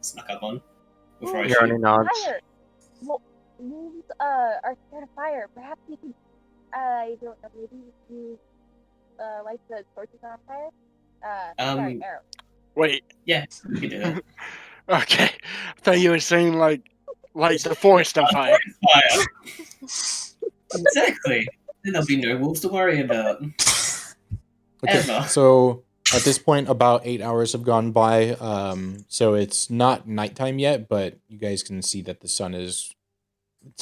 snuck up on before I Uroni shoot. nods. Fire! Well, wolves are scared of fire. Perhaps you could, I don't know, maybe you light the torches on fire? Sorry, arrow. Wait. Yeah, we can do that. Okay. I thought you were saying like the forest on fire. Fire. Exactly. Then there'll be no wolves to worry about. Okay, Emma. so at this point, about 8 hours have gone by. So it's not nighttime yet, but you guys can see that the sun it's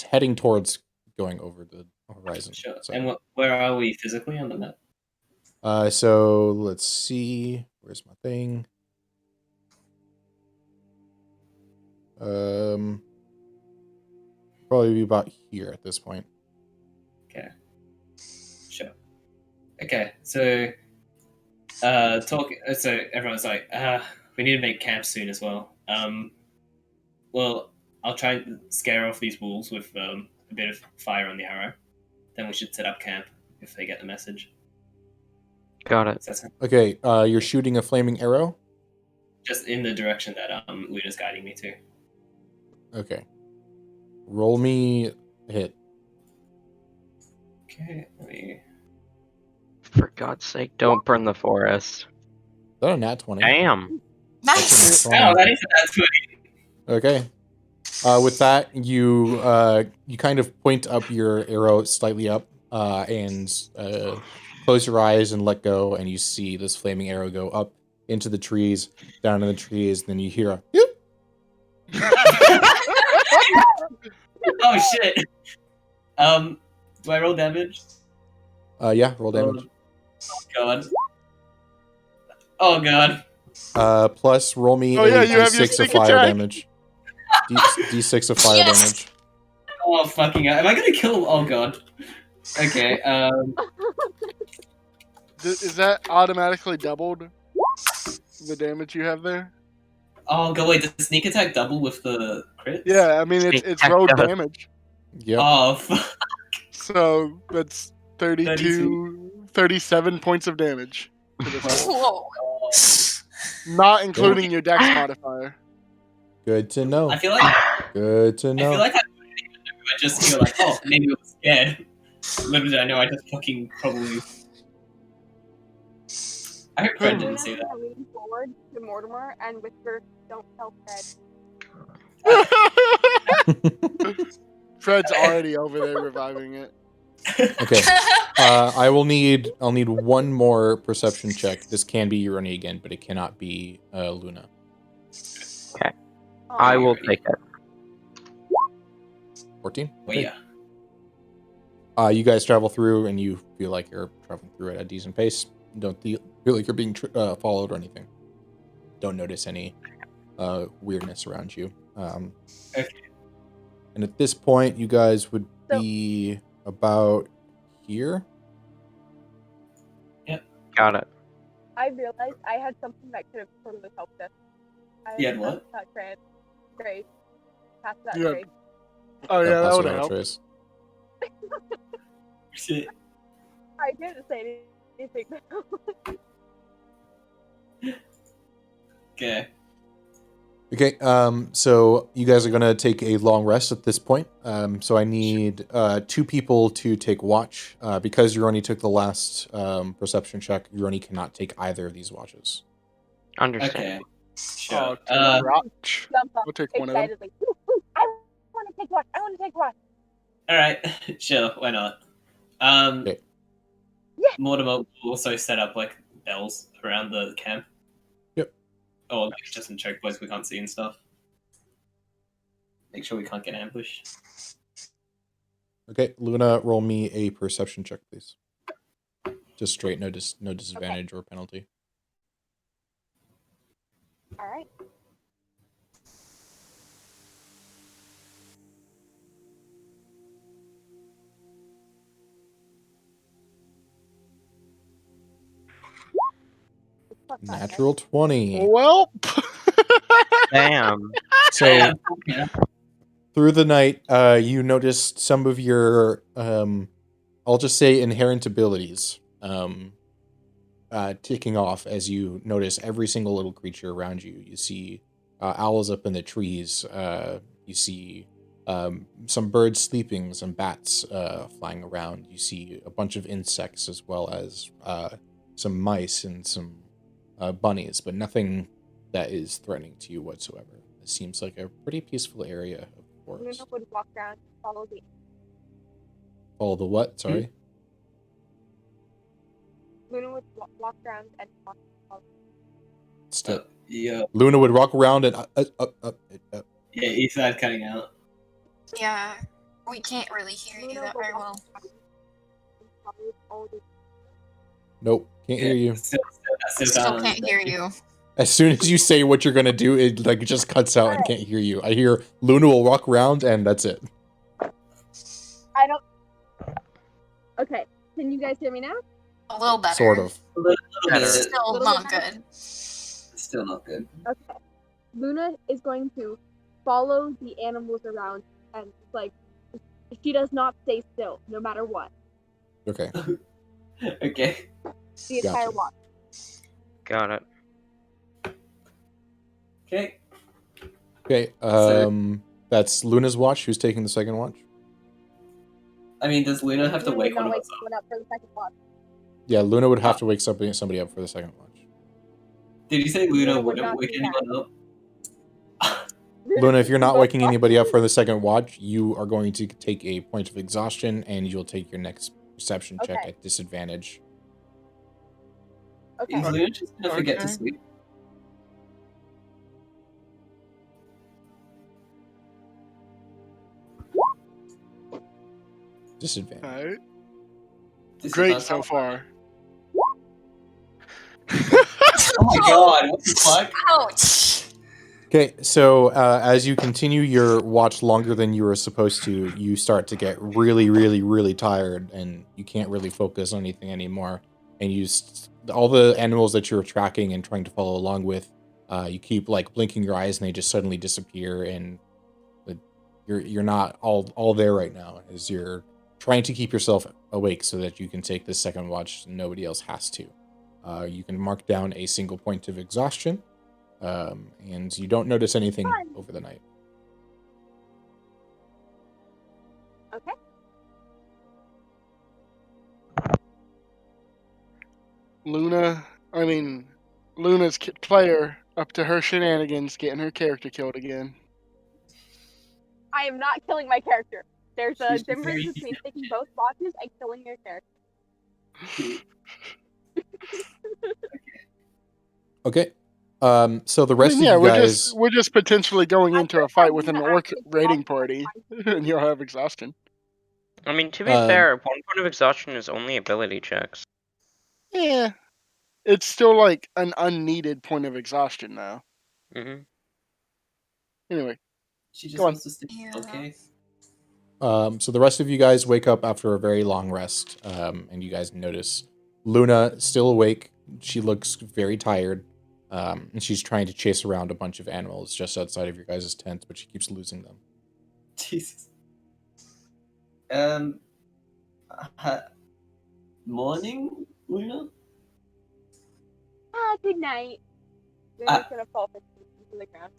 heading towards going over the horizon. Sure. So. And where are we physically on the map? So let's see. Where's my thing? Probably be about here at this point. Okay. Sure. Okay, so so everyone's like, we need to make camp soon as well. Well, I'll try and scare off these wolves with a bit of fire on the arrow. Then we should set up camp if they get the message. Got it. So that's Okay, you're shooting a flaming arrow? just in the direction that Luna's guiding me to. Okay. Roll me a hit. Okay, let me. For God's sake, don't burn the forest. Is that a nat 20? Damn. Nice. Oh, that is that's good. Okay. With that, you kind of point up your arrow slightly up and close your eyes and let go, and you see this flaming arrow go up into the trees, down in the trees, and then you hear a "Yoop!" Oh shit. Do I roll damage? Yeah, roll damage. Oh god. Oh god. Plus, roll me Oh, a yeah, you have your d6 of sneak fire attack. damage. D6 of fire Yes! damage. Oh fucking hell. Am I gonna kill? Oh god. Okay. Is that automatically doubled? The damage you have there? Oh god. Wait. Does the sneak attack double with the crits? Yeah, I mean it's Sneak it's attack road does. damage. Yep. Oh fuck. So that's 37 points of damage. To this roll. Whoa. Not including your dex modifier. Good to know. I feel like Good to I know. feel like I just feel like, oh, maybe I was scared. Little did I know I just fucking probably. I hope Fred didn't see that. Lean forward to Mortimer and whisper, "Don't tell Fred." Fred's already over there reviving it. Okay. I'll need one more perception check. This can be Uroni again, but it cannot be Luna. I will take it. 14? Well, yeah. You guys travel through, and you feel like you're traveling through at a decent pace. Don't feel like you're being followed or anything. Don't notice any weirdness around you. Okay. And at this point, you guys would be about here. Got it. I realized I had something that could have totally helped us. You had what? Grace. Pass that Yeah. Grace. Oh yeah, that Pass would it have out, helped. Trace. Shit. I didn't say anything. Okay. Okay, so you guys are going to take a long rest at this point. So I need 2 people to take watch. Because Uroni took the last perception check, Uroni cannot take either of these watches. Understand. Okay. Sure. Watch. Jump up We'll take one of them. excitedly. Woo, I want to take watch. I want to take watch. All right. Sure. Why not? Okay. Yeah. Mortimer will also set up like bells around the camp. Yep. Or like, just in choke points we can't see and stuff. Make sure we can't get ambushed. Okay, Luna, roll me a perception check, please. Just straight, no disadvantage or penalty. All right. Natural 20. Well, Damn. So Yeah. through the night, you noticed some of your, I'll just say inherent abilities, ticking off as you notice every single little creature around you. You see owls up in the trees. You see some birds sleeping, some bats flying around. You see a bunch of insects as well as some mice and some bunnies, but nothing that is threatening to you whatsoever. It seems like a pretty peaceful area of forest. Luna would walk around, follow the. Follow the what? Sorry. Luna would walk around and follow. Still, Yeah. Luna would walk around and Yeah. He started cutting out. Yeah, we can't really hear you that very well. Nope, can't hear you. Still can't hear you. As soon as you say what you're gonna do, it like just cuts out and can't hear you. I hear Luna will walk around and that's it. I don't. Okay, can you guys hear me now? A little better. Sort of. A little Better. bit. Still Little not bit better? good. Still not good. Okay. Luna is going to follow the animals around and like she does not stay still no matter what. Okay. Okay. The entire Gotcha. walk. Got it. Okay. Okay. That's Luna's watch. Who's taking the second watch? I mean, does Luna have to Luna wake would one not of wake us up? someone up for the second walk. Yeah, Luna would have to wake somebody up for the second watch. Did you say Luna Luna would wouldn't not wake do that. anyone up? Luna, if you're not waking anybody up for the second watch, you are going to take a point of exhaustion and you'll take your next perception check Okay. at disadvantage. Okay. Is Luna just gonna forget to Okay. sleep? Disadvantage. Alright. This is Great not so how- far. Oh my god, what the fuck? Ouch. Okay, so as you continue your watch longer than you were supposed to, you start to get really, really, really tired, and you can't really focus on anything anymore. And all the animals that you're tracking and trying to follow along with, you keep like blinking your eyes, and they just suddenly disappear, and you're not all there right now, as you're trying to keep yourself awake so that you can take this second watch and nobody else has to. You can mark down a single point of exhaustion. And you don't notice anything over the night. Okay. Luna's player up to her shenanigans, getting her character killed again. I am not killing my character. There's a She's difference very- between taking both watches and killing your character. Okay. So the rest of Yeah, you guys, we're just potentially going into a fight with an orc actually raiding party, and you'll have exhaustion. I mean, to be fair, 1 point of exhaustion is only ability checks. Yeah, it's still like an unneeded point of exhaustion now. Mm-hmm. Anyway, She just Go on. wants to stay. Yeah. Okay. so the rest of you guys wake up after a very long rest, and you guys notice Luna still awake. She looks very tired, and she's trying to chase around a bunch of animals just outside of your guys' tent, but she keeps losing them. Jesus. Morning, Luna? Good night. Then it's gonna fall to the ground.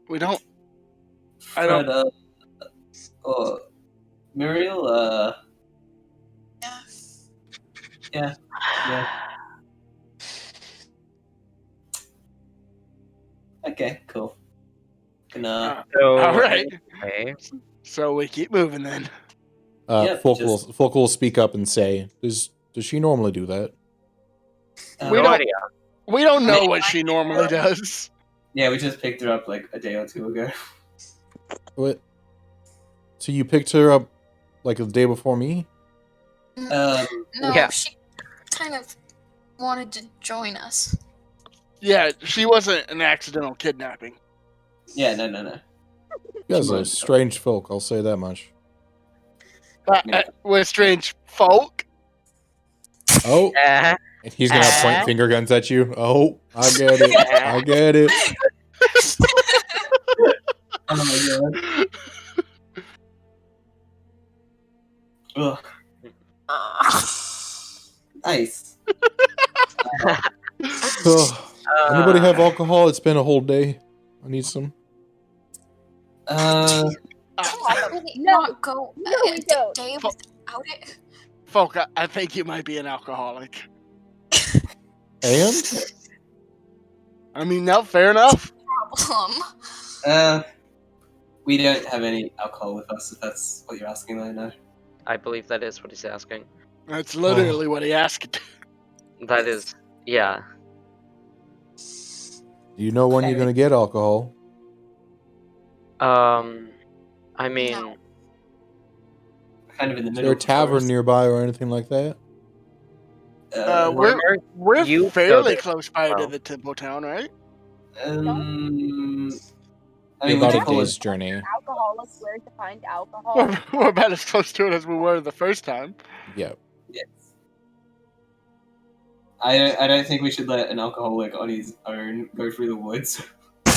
we don't. Fred, Muriel, Yeah. yeah. Okay, cool. Gonna, So, All right. anyway, So we keep moving then. Yep, Folk will speak up and say, "Does she normally do that?" We no don't- idea. We don't know what she normally does. yeah, we just picked her up like a day or two ago. What? So you picked her up like the day before me? No, Yeah. she kind of wanted to join us. Yeah, she wasn't an accidental kidnapping. Yeah, no. You guys are strange folk, I'll say that much. We're strange folk. Oh, Uh, and he's gonna point finger guns at you. Oh, I get it. I get it. Oh my god. Ugh, nice. Oh, anybody have alcohol? It's been a whole day. I need some. Can we really No. not go No, a we don't. day without it? Folk, I think you might be an alcoholic. And? I mean, no, fair enough. Problem. We don't have any alcohol with us, if that's what you're asking right now. I believe that is what he's asking. That's literally what he asked. That is, yeah. Do you know when you're gonna get alcohol? I mean, No. Kind of in the Is middle. there a of the tavern forest. nearby or anything like that? We're you fairly go close by to well. the temple town, right? I mean, About we a call day's it. journey. Alcoholics, where to find alcohol? We're about as close to it as we were the first time. Yeah. Yes. I don't think we should let an alcoholic on his own go through the woods. I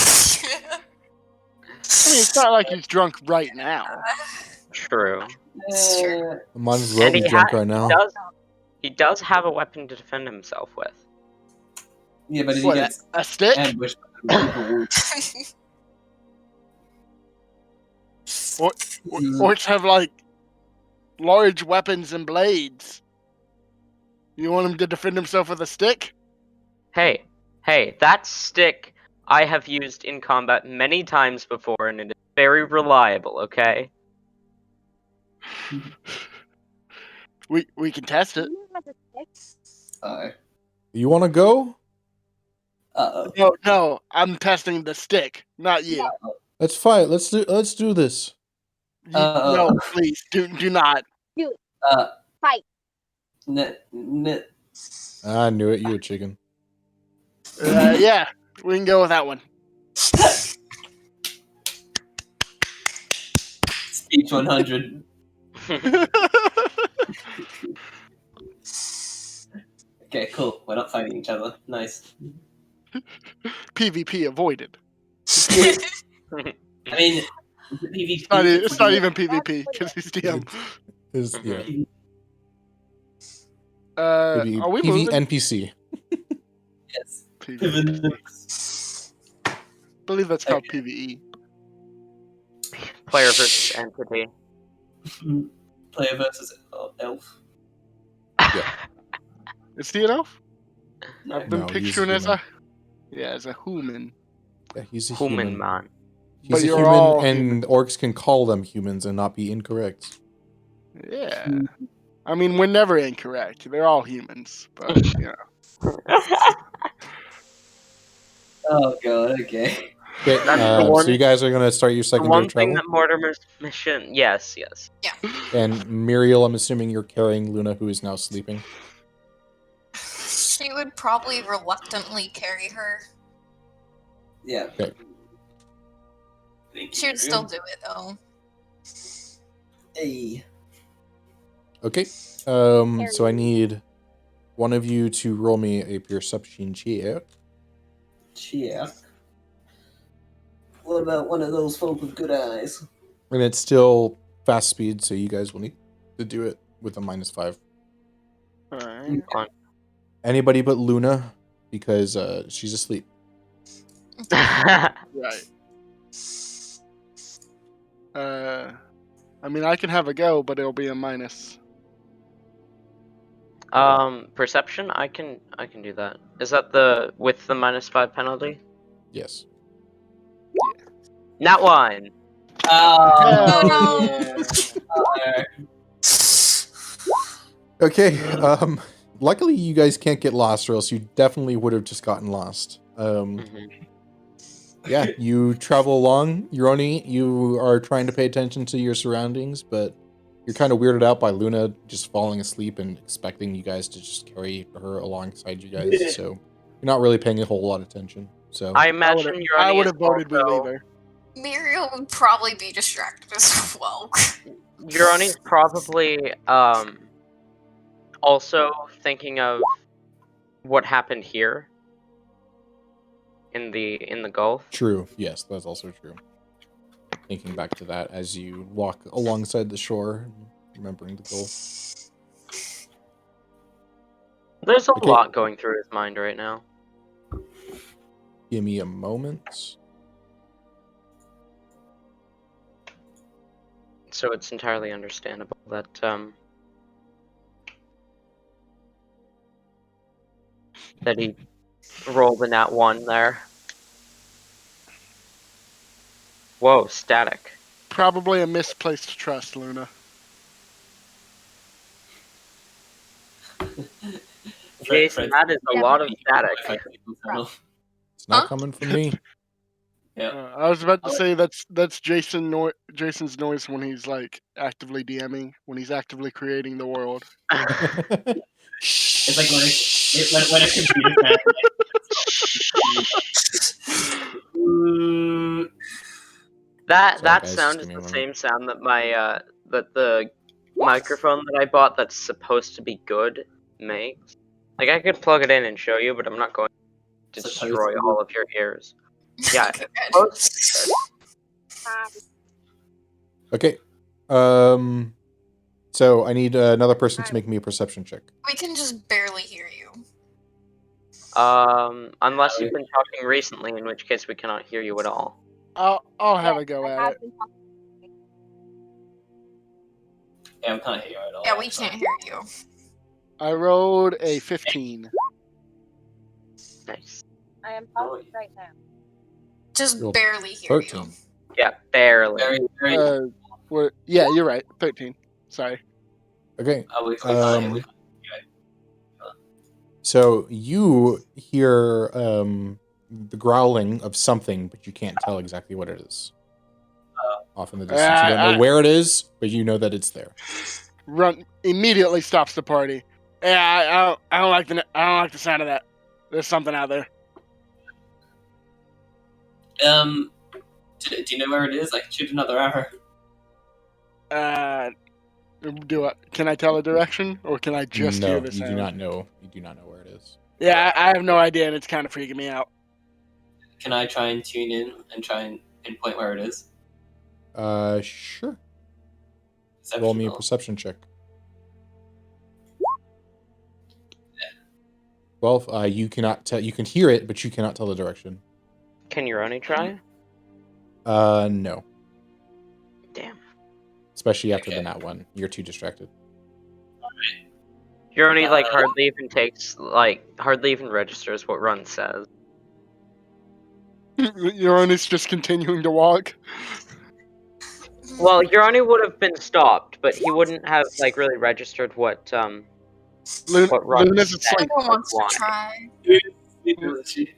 mean, it's not like he's drunk right now. true. It's true. Might as well And be he drunk right now. He does have a weapon to defend himself with. Yeah, but if he What, gets a stick? ambushed by the Orcs have, like, large weapons and blades. You want him to defend himself with a stick? Hey, that stick I have used in combat many times before, and it is very reliable, okay? We can test it. You have a stick? You want to go? Uh-oh. No, I'm testing the stick, not you. Let's fight. Let's do this. No, please do not. Do it. Uh, Fight. I knew it. You a chicken. Yeah, we can go with that one. Speech 100. Okay, cool. We're not fighting each other. Nice. PvP avoided. I mean, PvP. It's not even PvP because he's DM. Yeah. Are we PV moving? NPC. Yes. PvP. I believe that's called PvE. Player versus entity. Player versus elf. Is he an elf? I've been No, he's picturing as human. as a human. Yeah, he's a Human human. man. He's But a you're human, all and human. orcs can call them humans and not be incorrect. Yeah. I mean, we're never incorrect. They're all humans, but you know. Oh god. Okay. Okay, That's the one- so you guys are gonna start your The second day one of thing travel, that Mortimer's mission. Yes. and Muriel, I'm assuming you're carrying Luna, who is now sleeping. She would probably reluctantly carry her. Yeah. Okay. She would still do it though. Hey. Okay. So I need one of you to roll me a perception check. Cheer. What about one of those folk with good eyes? And it's still fast speed, so you guys will need to do it with a -5. Alright. Fine. Anybody but Luna, because she's asleep. Right. I mean, I can have a go, but it'll be a minus. Perception. I can do that. Is that the with the -5 penalty? Yes. Not one. Oh, no. Yeah. Okay. Luckily, you guys can't get lost, or else you definitely would have just gotten lost. Yeah, you travel along. Uroni, you are trying to pay attention to your surroundings, but you're kind of weirded out by Luna just falling asleep and expecting you guys to just carry her alongside you guys. So you're not really paying a whole lot of attention. So I imagine Uroni I would is have voted we also- leave her. Muriel would probably be distracted as well. Uroni's probably also thinking of what happened here in the Gulf. true. Yes, that's also true. Thinking back to that as you walk alongside the shore, remembering the goal. There's a Okay. lot going through his mind right now. Give me a moment. So it's entirely understandable that that he rolled a nat 1 there. Whoa, static. Probably a misplaced trust, Luna. Jason, that is a lot of static. It's not Huh? coming from me. I was about to say that's Jason's noise when he's like actively DMing, when he's actively creating the world. It's like when a computer That Sorry, guys, sound just is give me the a moment. same sound that my that the microphone that I bought that's supposed to be good makes. Like I could plug it in and show you, but I'm not going to Supposed destroy to be. all of your ears. Yeah, Good. it's supposed Okay. So I need another person to make me a perception check. We can just barely hear you. unless you've been talking recently, in which case we cannot hear you at all. I'll have a go at it. Yeah, we can't hear you at all. Yeah, we can't hear you. I rolled a 15. Nice. I am talking right now. Just Rolled barely hear 13. you. Yeah, barely. Very. Yeah, you're right. 13. Sorry. Okay. We can't hear you. So you hear the growling of something, but you can't tell exactly what it is. off in the distance. You don't know where it is, but you know that it's there. Run immediately stops the party. Yeah, I don't like the sound of that. There's something out there. Do you know where it is? I can shoot another arrow. Can I tell a direction, or can I just hear the you sound? do not know. You do not know where it is. Yeah, I have no idea, and it's kind of freaking me out. Can I try and tune in and try and pinpoint where it is? Sure. Perception Roll me a roll. perception check. 12. You cannot tell. You can hear it, but you cannot tell the direction. Can Uroni try? No. Damn. Especially after the Okay. nat one. You're too distracted. Uroni hardly even registers what Run says. Uroni's just continuing to walk. Well, Uroni would have been stopped, but he wouldn't have really registered what Run Luna's said. asleep. Someone wants to Why. try. Isn't she?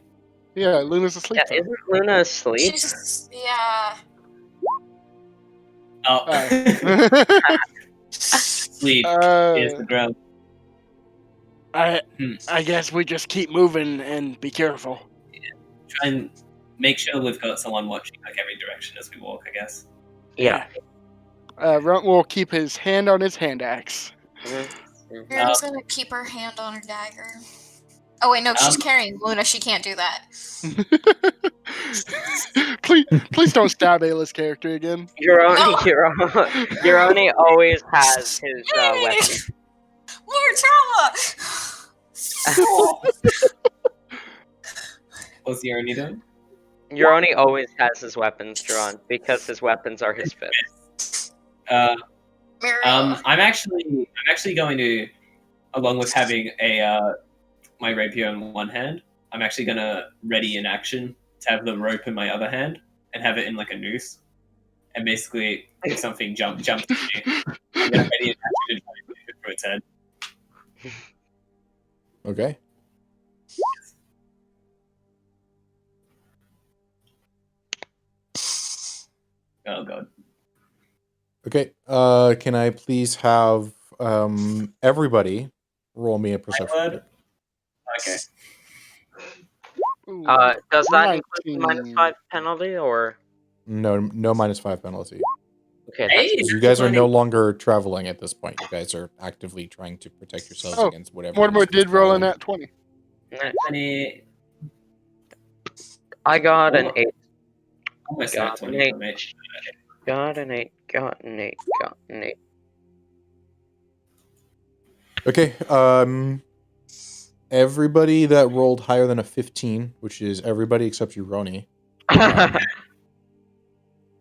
Yeah, Luna's asleep. Yeah, isn't Luna asleep? Yeah. Oh. Oh. Sleep is the ground. I guess we just keep moving and be careful. Try and make sure we've got someone watching every direction as we walk, I guess. Yeah. Runt will keep his hand on his hand axe. Miriam's gonna keep her hand on her dagger. Oh wait, no, she's carrying Luna. She can't do that. please don't stab Ayla's character again. Uroni always has his weapon. More trauma. What's Uroni doing? Uroni always has his weapons drawn because his weapons are his fists. I'm actually going to, along with having my rapier in one hand, I'm actually gonna ready in action to have the rope in my other hand and have it in like a noose. And basically, if something jumps at me, I'm gonna ready in action and try to shoot it for its head. Okay. Oh god. Okay. Can I please have everybody roll me a perception check? Okay. Does that include the -5 penalty or? No -5 penalty. Okay. Hey, You guys are no longer traveling at this point. You guys are actively trying to protect yourselves against whatever. Mortimer did roll a nat 20. I got an 8. Almost Got nat an 20 8. for me. Got an 8. Got an 8. Got an 8. Okay. Everybody that rolled higher than a 15, which is everybody except Uroni.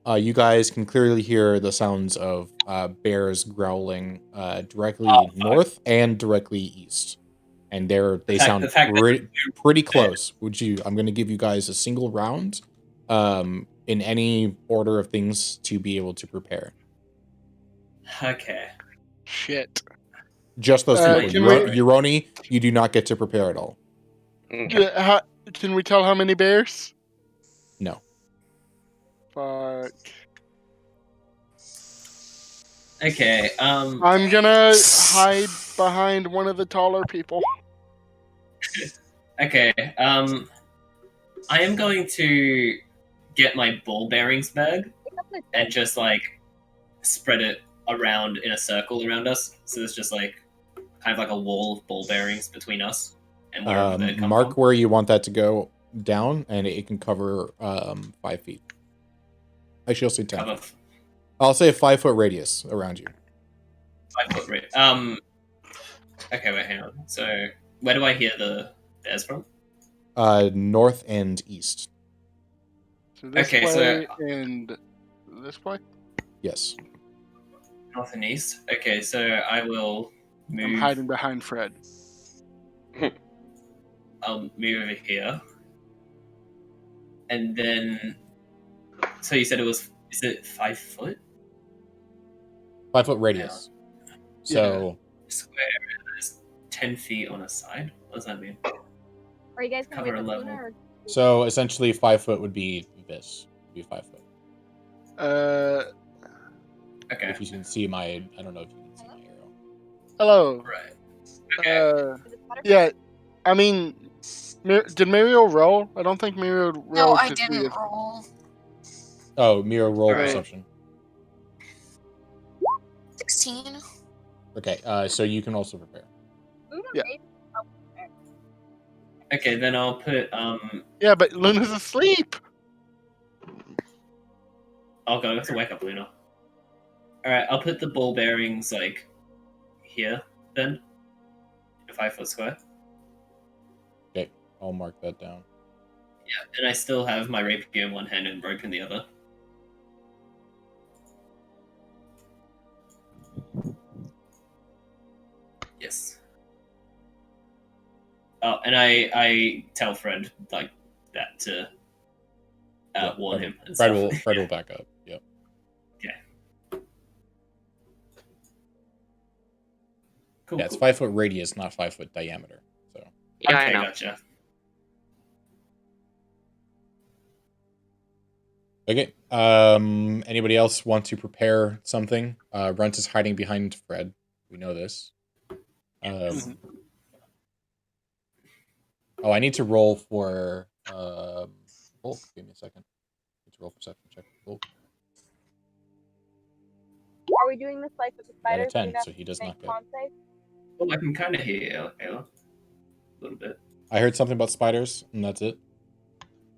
You guys can clearly hear the sounds of bears growling directly north and directly east, and they sound pretty close. I'm going to give you guys a single round, in any order of things to be able to prepare. Okay. Shit. Just those people. Can we- Uroni, you do not get to prepare at all. Can we tell how many bears? No. Fuck. Okay. I'm gonna hide behind one of the taller people. Okay. I am going to get my ball bearings bag and just spread it around in a circle around us. So there's just kind of like a wall of ball bearings between us and wherever they come Mark from. where you want that to go down, and it can cover 5 feet. Actually, I'll say 10. I'll say a 5-foot radius around you. 5 foot radius. Okay, wait, hang on. So where do I hear the bears from? North and east. So this Okay, way and this way? Yes. North and east. Okay, so I will move. I'm hiding behind Fred. I'll move over here. And then... So you said is it 5 foot? 5-foot radius. Yeah. So... Square, and there's 10 feet on a side. What does that mean? Are you guys gonna Cover wait a for level. Luna, or So essentially 5 foot would be this. Would be 5 foot. Okay. If you can see my, I don't know if you can see my arrow. Hello. Right. Okay. Yeah. I mean, did Muriel roll? I don't think Muriel rolled. No, I to see didn't if- roll. Oh, Miro, roll Alright. perception. 16. Okay, so you can also prepare. Yeah. Okay, then I'll put Yeah, but Luna's asleep. I'll go to wake up Luna. Alright, I'll put the ball bearings like here then. A 5 foot square. Okay, I'll mark that down. Yeah, and I still have my rapier in one hand and rope in the other. Yes. Oh, and I tell Fred like that to warn him. And Fred stuff. will back up. Yep. Okay. Cool. Yeah, it's cool. 5 foot radius, not 5 foot diameter. So. Yeah, Okay, I know. gotcha. Okay. Anybody else want to prepare something? Runt is hiding behind Fred. We know this. Oh, I need to roll for Volk. Give me a second. I need to roll perception check for Volk. Are we doing this like with the Got a spiders? 10, We have so he to does make not get. con save? Oh, I can kind of hear you, Ayla. A little bit. I heard something about spiders, and that's it.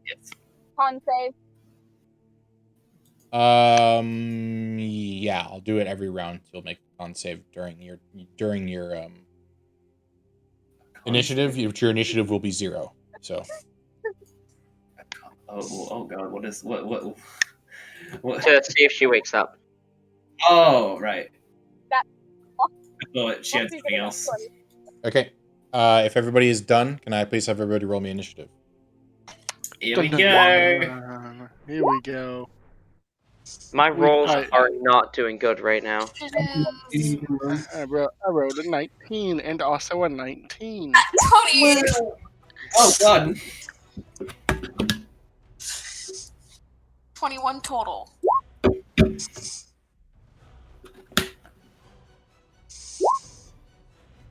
Yes. Con save. Yeah, I'll do it every round. You'll make a con save during your initiative. Your initiative will be 0. So. Oh god, what? To see if she wakes up. Oh, right. That. I thought she had something else. Okay. If everybody is done, can I please have everybody roll me initiative? Here we Dun, go. dun, dun. Here we go. My rolls I- are not doing good right now. I rolled a 19 and also a 19. Cody! Oh god. 21 total.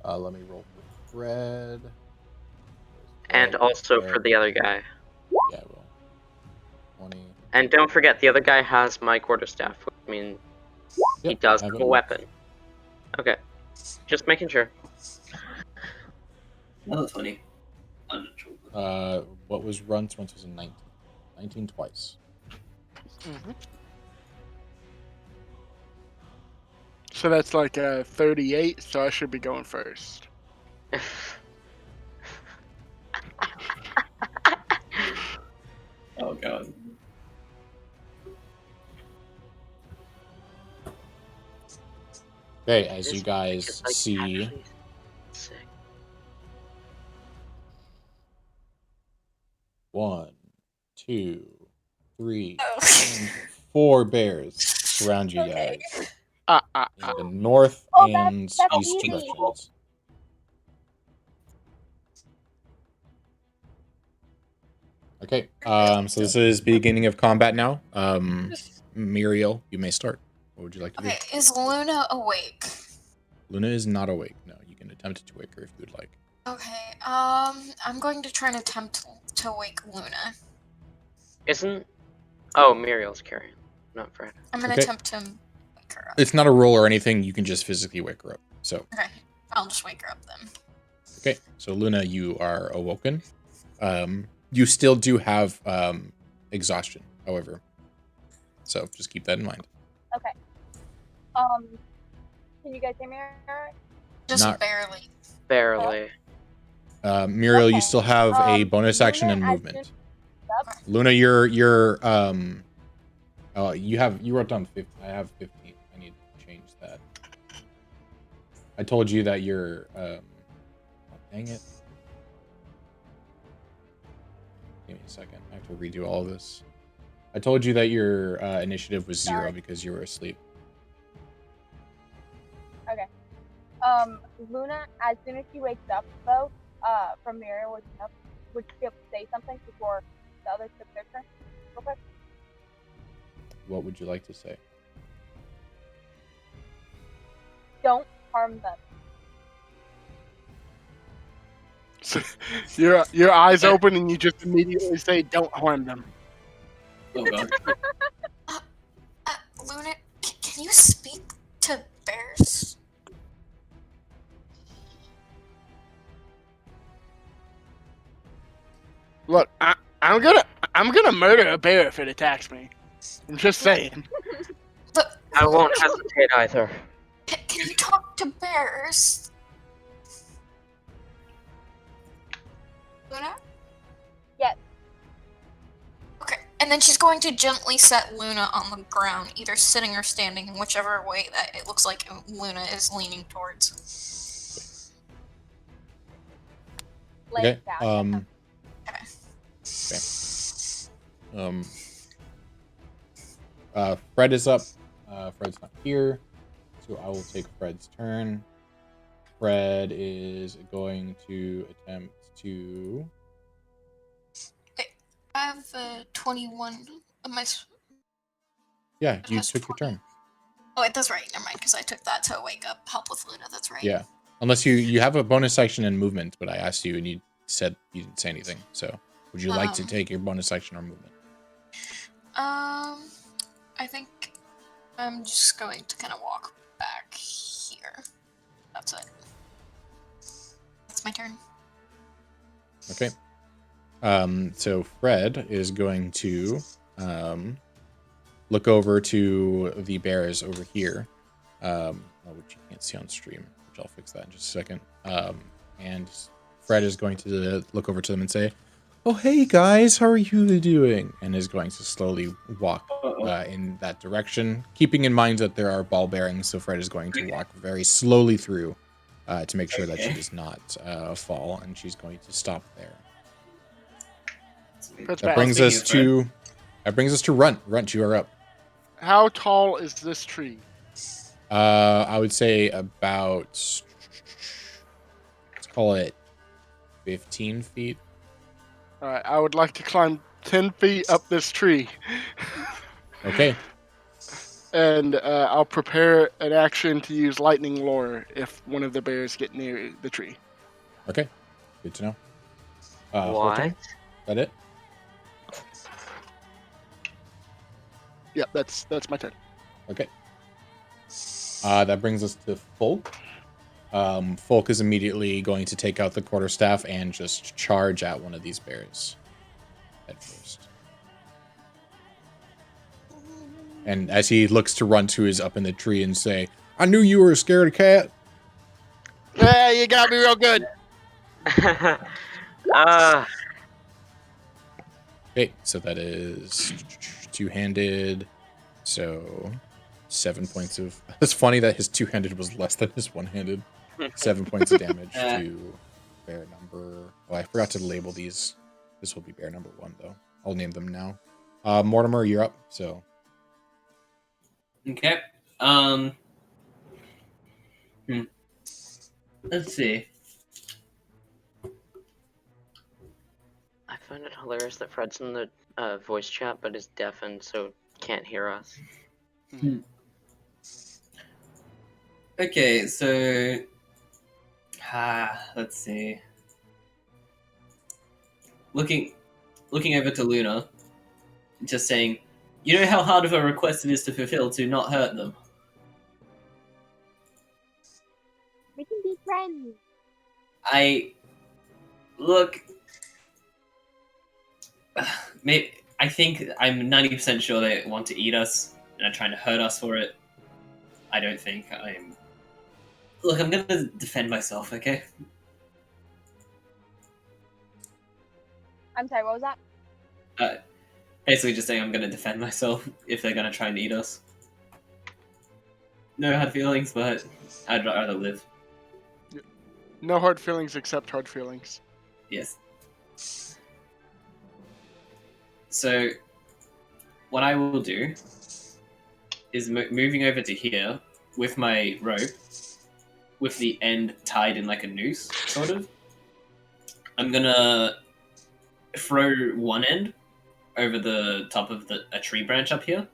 Let me roll for Fred. And also for the other guy. Yeah, well. 20. And don't forget, the other guy has my quarterstaff, which means he Yep, does have have it. a weapon. Okay. Just making sure. Another 20. Unnatural. What was Runt's? Runt's was a 19. 19 twice. Mm-hmm. So that's like a 38, so I should be going first. Oh god. Okay, as you This guys is, like, see, actually sick. 1, 2, 3, Oh. and 4 bears surround you guys in the north Oh, and that's east easy. directions. Okay, so this is beginning of combat now. Muriel, you may start. What would you like to do? Okay, is Luna awake? Luna is not awake. No, you can attempt to wake her if you would like. Okay, I'm going to try and attempt to wake Luna. Isn't... Oh, Muriel's carrying, not Fred. I'm gonna Okay. attempt to wake her up. It's not a roll or anything. You can just physically wake her up. So, Okay, I'll just wake her up then. okay. So Luna, you are awoken. You still do have exhaustion, however. So just keep that in mind. Okay. Can you guys hear me alright? Just Not- barely. Barely. Muriel, you Okay. still have a bonus action and Luna, as movement. soon- Luna, you're you wrote down 15. I have 15. I need to change that. I told you that you're oh, dang it. Give me a second. I have to redo all of this. I told you that your initiative was 0 Sorry. because you were asleep. Luna, as soon as she wakes up, though, from Miriam waking up, would she be able to say something before the others took their turn? Real quick? what would you like to say? Don't harm them. So your eyes open and you just immediately say, "Don't harm them." Oh god. Luna, can you speak to bears? Look, I'm gonna murder a bear if it attacks me. I'm just saying. Look, I won't hesitate either. can you talk to bears? Luna? Yes. Okay, and then she's going to gently set Luna on the ground, either sitting or standing, in whichever way that it looks like Luna is leaning towards. Lay Okay. it down. Fred is up. Fred's not here, so I will take Fred's turn. Fred is going to attempt to. I have 21. Yeah, It you has took your 20. turn. Oh, wait, that's right. Never mind, because I took that to wake up, help with Luna. That's right. Yeah, unless you have a bonus action in movement, but I asked you and you said you didn't say anything. So, would you like to take your bonus action or movement? I think I'm just going to kind of walk back here. That's it. That's my turn. Okay. So Fred is going to look over to the bears over here, which you can't see on stream, which I'll fix that in just a second. And Fred is going to look over to them and say, "Oh, hey guys, how are you doing?" And is going to slowly walk in that direction, keeping in mind that there are ball bearings. So Fred is going to walk very slowly through to make sure that she does not fall, and she's going to stop there. That brings us to Runt. Runt, you are up. How tall is this tree? I would say about, let's call it 15 feet. All right, I would like to climb 10 feet up this tree. Okay. And I'll prepare an action to use lightning lure if one of the bears get near the tree. Okay. Good to know. What? Horton, is that it? Yeah, that's my turn. Okay. That brings us to Folk. Folk is immediately going to take out the quarterstaff and just charge at one of these bears at first. And as he looks to Runt, who is up in the tree, and say, "I knew you were a scaredy cat." Yeah, you got me real good. Okay, so that is two-handed. So 7 points of... It's funny that his two-handed was less than his one-handed. 7 points of damage to bear number... Oh, I forgot to label these. This will be bear number 1, though. I'll name them now. Mortimer, you're up, so... Okay. Let's see. I find it hilarious that Fred's in the voice chat, but is deafened, so can't hear us. Okay, so let's see. Looking over to Luna, just saying, "You know how hard of a request it is to fulfill to not hurt them." We can be friends. Maybe I think I'm 90% sure they want to eat us and are trying to hurt us for it. I don't think I'm. Look, I'm gonna defend myself, okay? I'm sorry, what was that? Basically just saying I'm gonna defend myself if they're gonna try and eat us. No hard feelings, but I'd rather live. No hard feelings except hard feelings. Yes. So, what I will do is moving over to here with my rope, with the end tied in like a noose, sort of. I'm gonna throw one end over the top of a tree branch up here,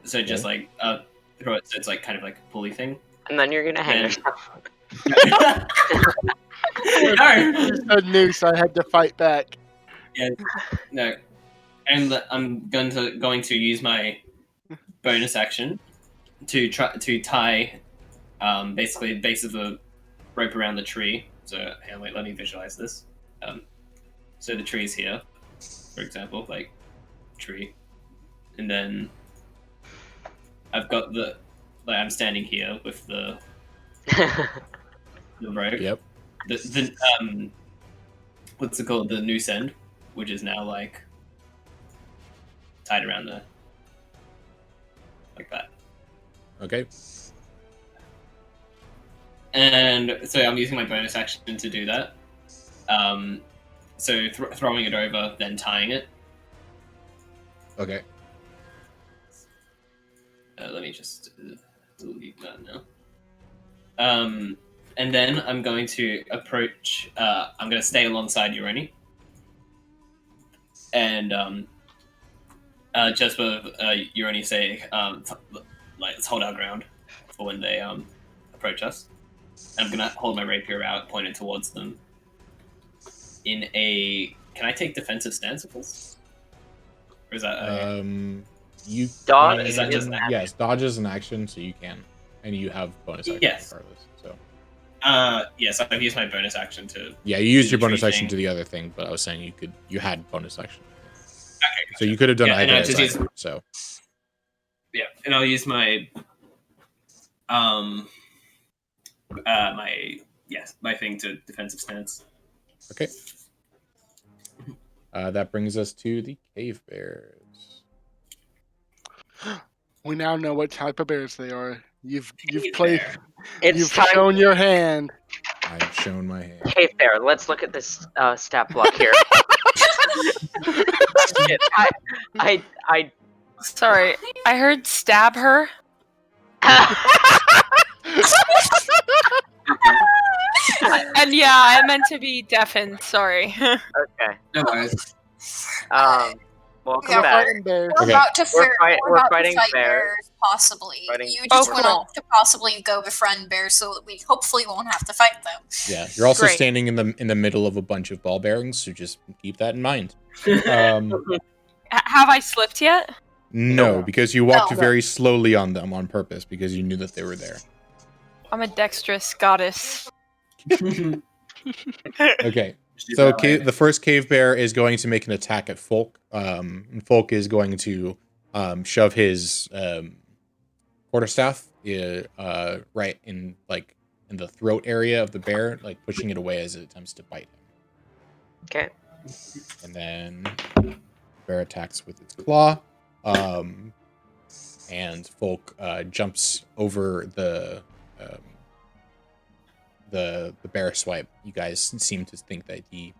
So just like throw it so it's like kind of like a pulley thing. And then you're gonna hang Then- yourself. No! A noose, I had to fight back. No. And I'm going to use my bonus action to try to tie basically the base of the rope around the tree. So wait, let me visualize this. So the tree's here, for example, like tree, and then I've got I'm standing here with the rope. Yep. The what's it called? The noose end, which is now like tied around like that. Okay. And so I'm using my bonus action to do that. So throwing it over, then tying it. Okay. Let me just delete that now. And then I'm going to approach. I'm going to stay alongside Uroni. And just with Uroni say, let's hold our ground for when they approach us. I'm gonna hold my rapier out, pointed towards them. In a, can I take defensive stance with this? Or is that you Dodge? can- Is that just an action? yes, dodge is an action, so you can, and you have bonus action Yes. regardless. So yes, I've used my bonus action to. yeah, you used Do your the bonus tree action thing. to the other thing, but I was saying you had bonus action, Okay, so you could have done Yeah, and either. I as just I- used- so yeah, and I'll use my my thing to defensive stance. okay. That brings us to the cave bears. We now know what type of bears they are. You've Cave played. bear. It's You've time. shown your hand. I've shown my hand. Cave bear. Let's look at this stat block here. Shit, I Sorry, I heard stab her. And yeah, I meant to be deafened. Sorry. Okay. No worries. Welcome Yeah, back. Fighting bears. We're Okay. about to We're about fighting to fight bears. bears, possibly. Fighting- You just Oh, went cool. off to possibly go befriend bears, so that we hopefully won't have to fight them. Yeah, you're also Great. standing in the middle of a bunch of ball bearings, so just keep that in mind. Um, Have I slipped yet? no, because you walked No. very slowly on them on purpose because you knew that they were there. I'm a dexterous goddess. Okay, so the first cave bear is going to make an attack at Folk. And Folk is going to shove his quarterstaff right in the throat area of the bear, like pushing it away as it attempts to bite him. Okay. And then bear attacks with its claw. And Folk jumps over the bear swipe. You guys seem to think that he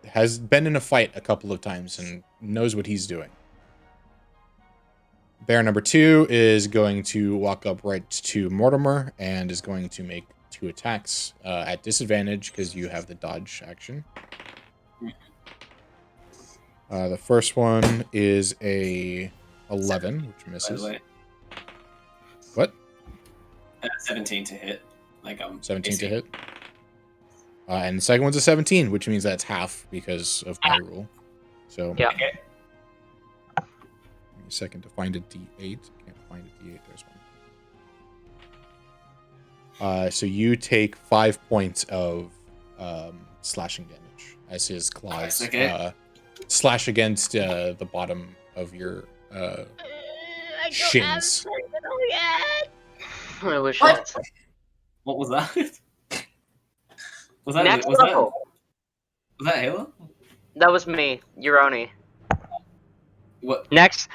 has been in a fight a couple of times and knows what he's doing. Bear number 2 is going to walk up right to Mortimer and is going to make 2 attacks at disadvantage because you have the dodge action. The first one is a 11, which By the misses. way, What? 17 to hit. Like 17 to AC. hit. And the second one's a 17, which means that's half because of my rule. So Yeah. Okay. give me a second to find a D8. Can't find a D8. There's one. So you take 5 points of slashing damage as his claws Okay. slash against the bottom of your shins. I wish What? I had some. What was that? was that Next was level. that Halo? That was me, Uroni. What? Next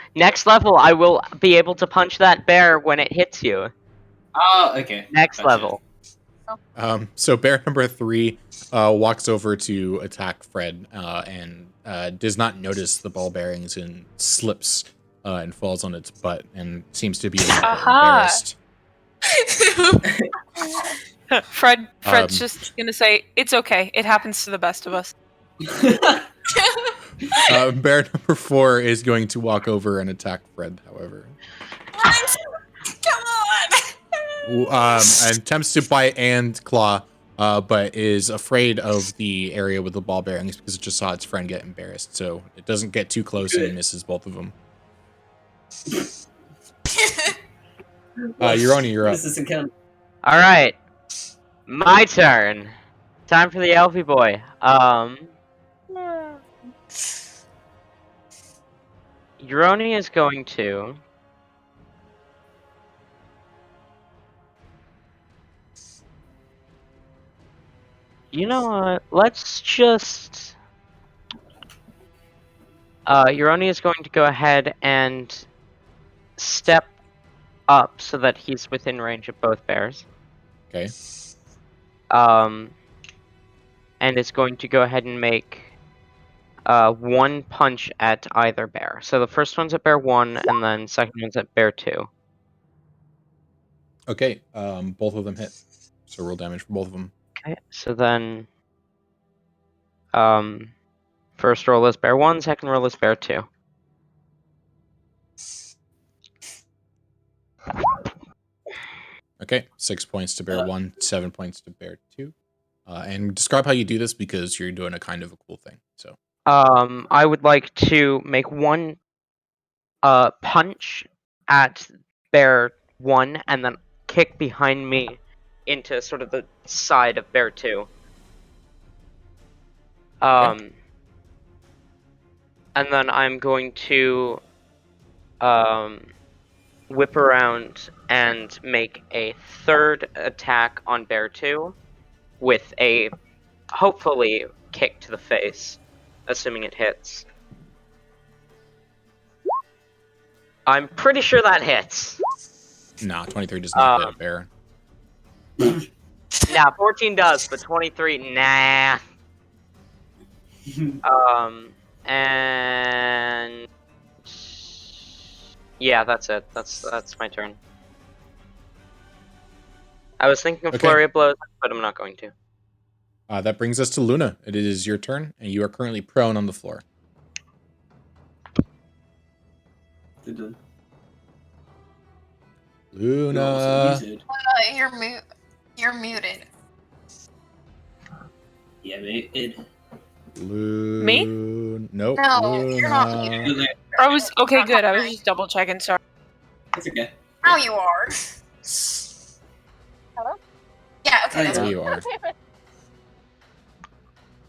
level, I will be able to punch that bear when it hits you. Oh, okay. Next Gotcha. level. So bear number 3 walks over to attack Fred and does not notice the ball bearings and slips and falls on its butt and seems to be a little bit Aha. embarrassed. Fred's just gonna say, it's okay. It happens to the best of us. Bear number 4 is going to walk over and attack Fred, however. Come on! And attempts to bite and claw, but is afraid of the area with the ball bearings because it just saw its friend get embarrassed. So it doesn't get too close and misses both of them. Uroni, you're up. This doesn't count. All right, my turn. Time for the Elfie boy. Uroni is going to. You know what? Let's just. Uroni is going to go ahead and step up so that he's within range of both bears. Okay. And it's going to go ahead and make one punch at either bear. So the first one's at bear 1, and then second one's at bear 2. Okay. Both of them hit. So roll damage for both of them. Okay. So then, first roll is bear 1, second roll is bear 2. Okay. 6 points to bear 1, 7 points to bear 2. And describe how you do this because you're doing a kind of a cool thing. So. I would like to make one punch at bear 1 and then kick behind me into sort of the side of bear 2. Okay. And then I'm going to whip around and make a third attack on bear 2 with a hopefully kick to the face, assuming it hits. I'm pretty sure that hits. Nah, 23 does not hit a bear. Nah, 14 does, but 23, nah. And yeah, that's it. That's my turn. I was thinking of flurry of blows, but I'm not going to. That brings us to Luna. It is your turn, and you are currently prone on the floor. Luna. You're muted. Yeah, muted. Me? Nope. No, Luna. you're not muted. I was okay. Good. I was just double checking. Sorry. It's okay. Now you are. Hello? Yeah, okay, that's There fine. you are.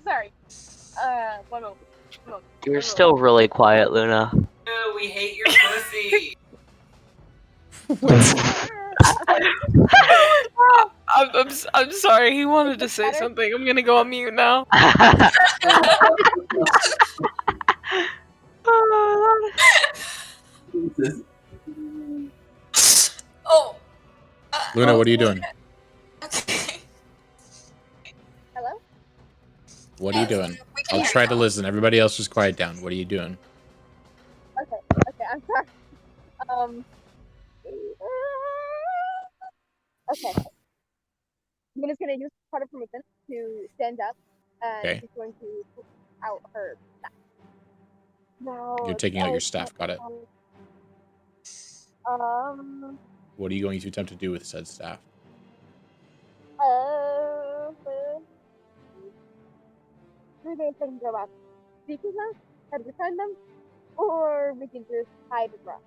Sorry. One moment. You're still really quiet, Luna. No, we hate your pussy. I'm sorry. He wanted to say something. I'm gonna go on mute now. Oh. Luna, what are you doing? Okay. Hello? What are you doing? We can I'll hear try you. to listen. Everybody else just quiet down. What are you doing? Okay, I'm sorry. Okay. I'm just gonna use part of her movement to stand up, and Okay. she's going to put out her staff. No. You're taking out your staff. Got it. What are you going to attempt to do with said staff? Three days can go back. Speak with them, try to defend them, or we can just hide and run.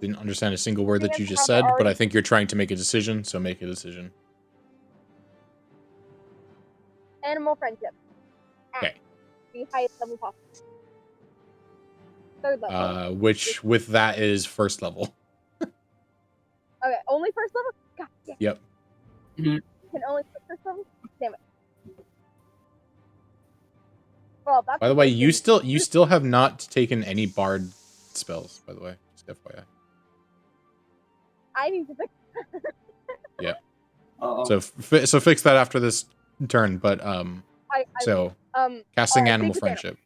Didn't understand a single word that you just Have said, but already- I think you're trying to make a decision, so make a decision. Animal friendship. Okay. The highest level possible. Third level. Which with that is first level. Okay, only first level? God damn. Yep. Can only put first level? Damn it. Well, that's By the way, you still have not taken any bard spells, by the way. Just FYI. I need to fix. Yeah. Uh-oh. So fix that after this turn, but casting animal speak with friendship.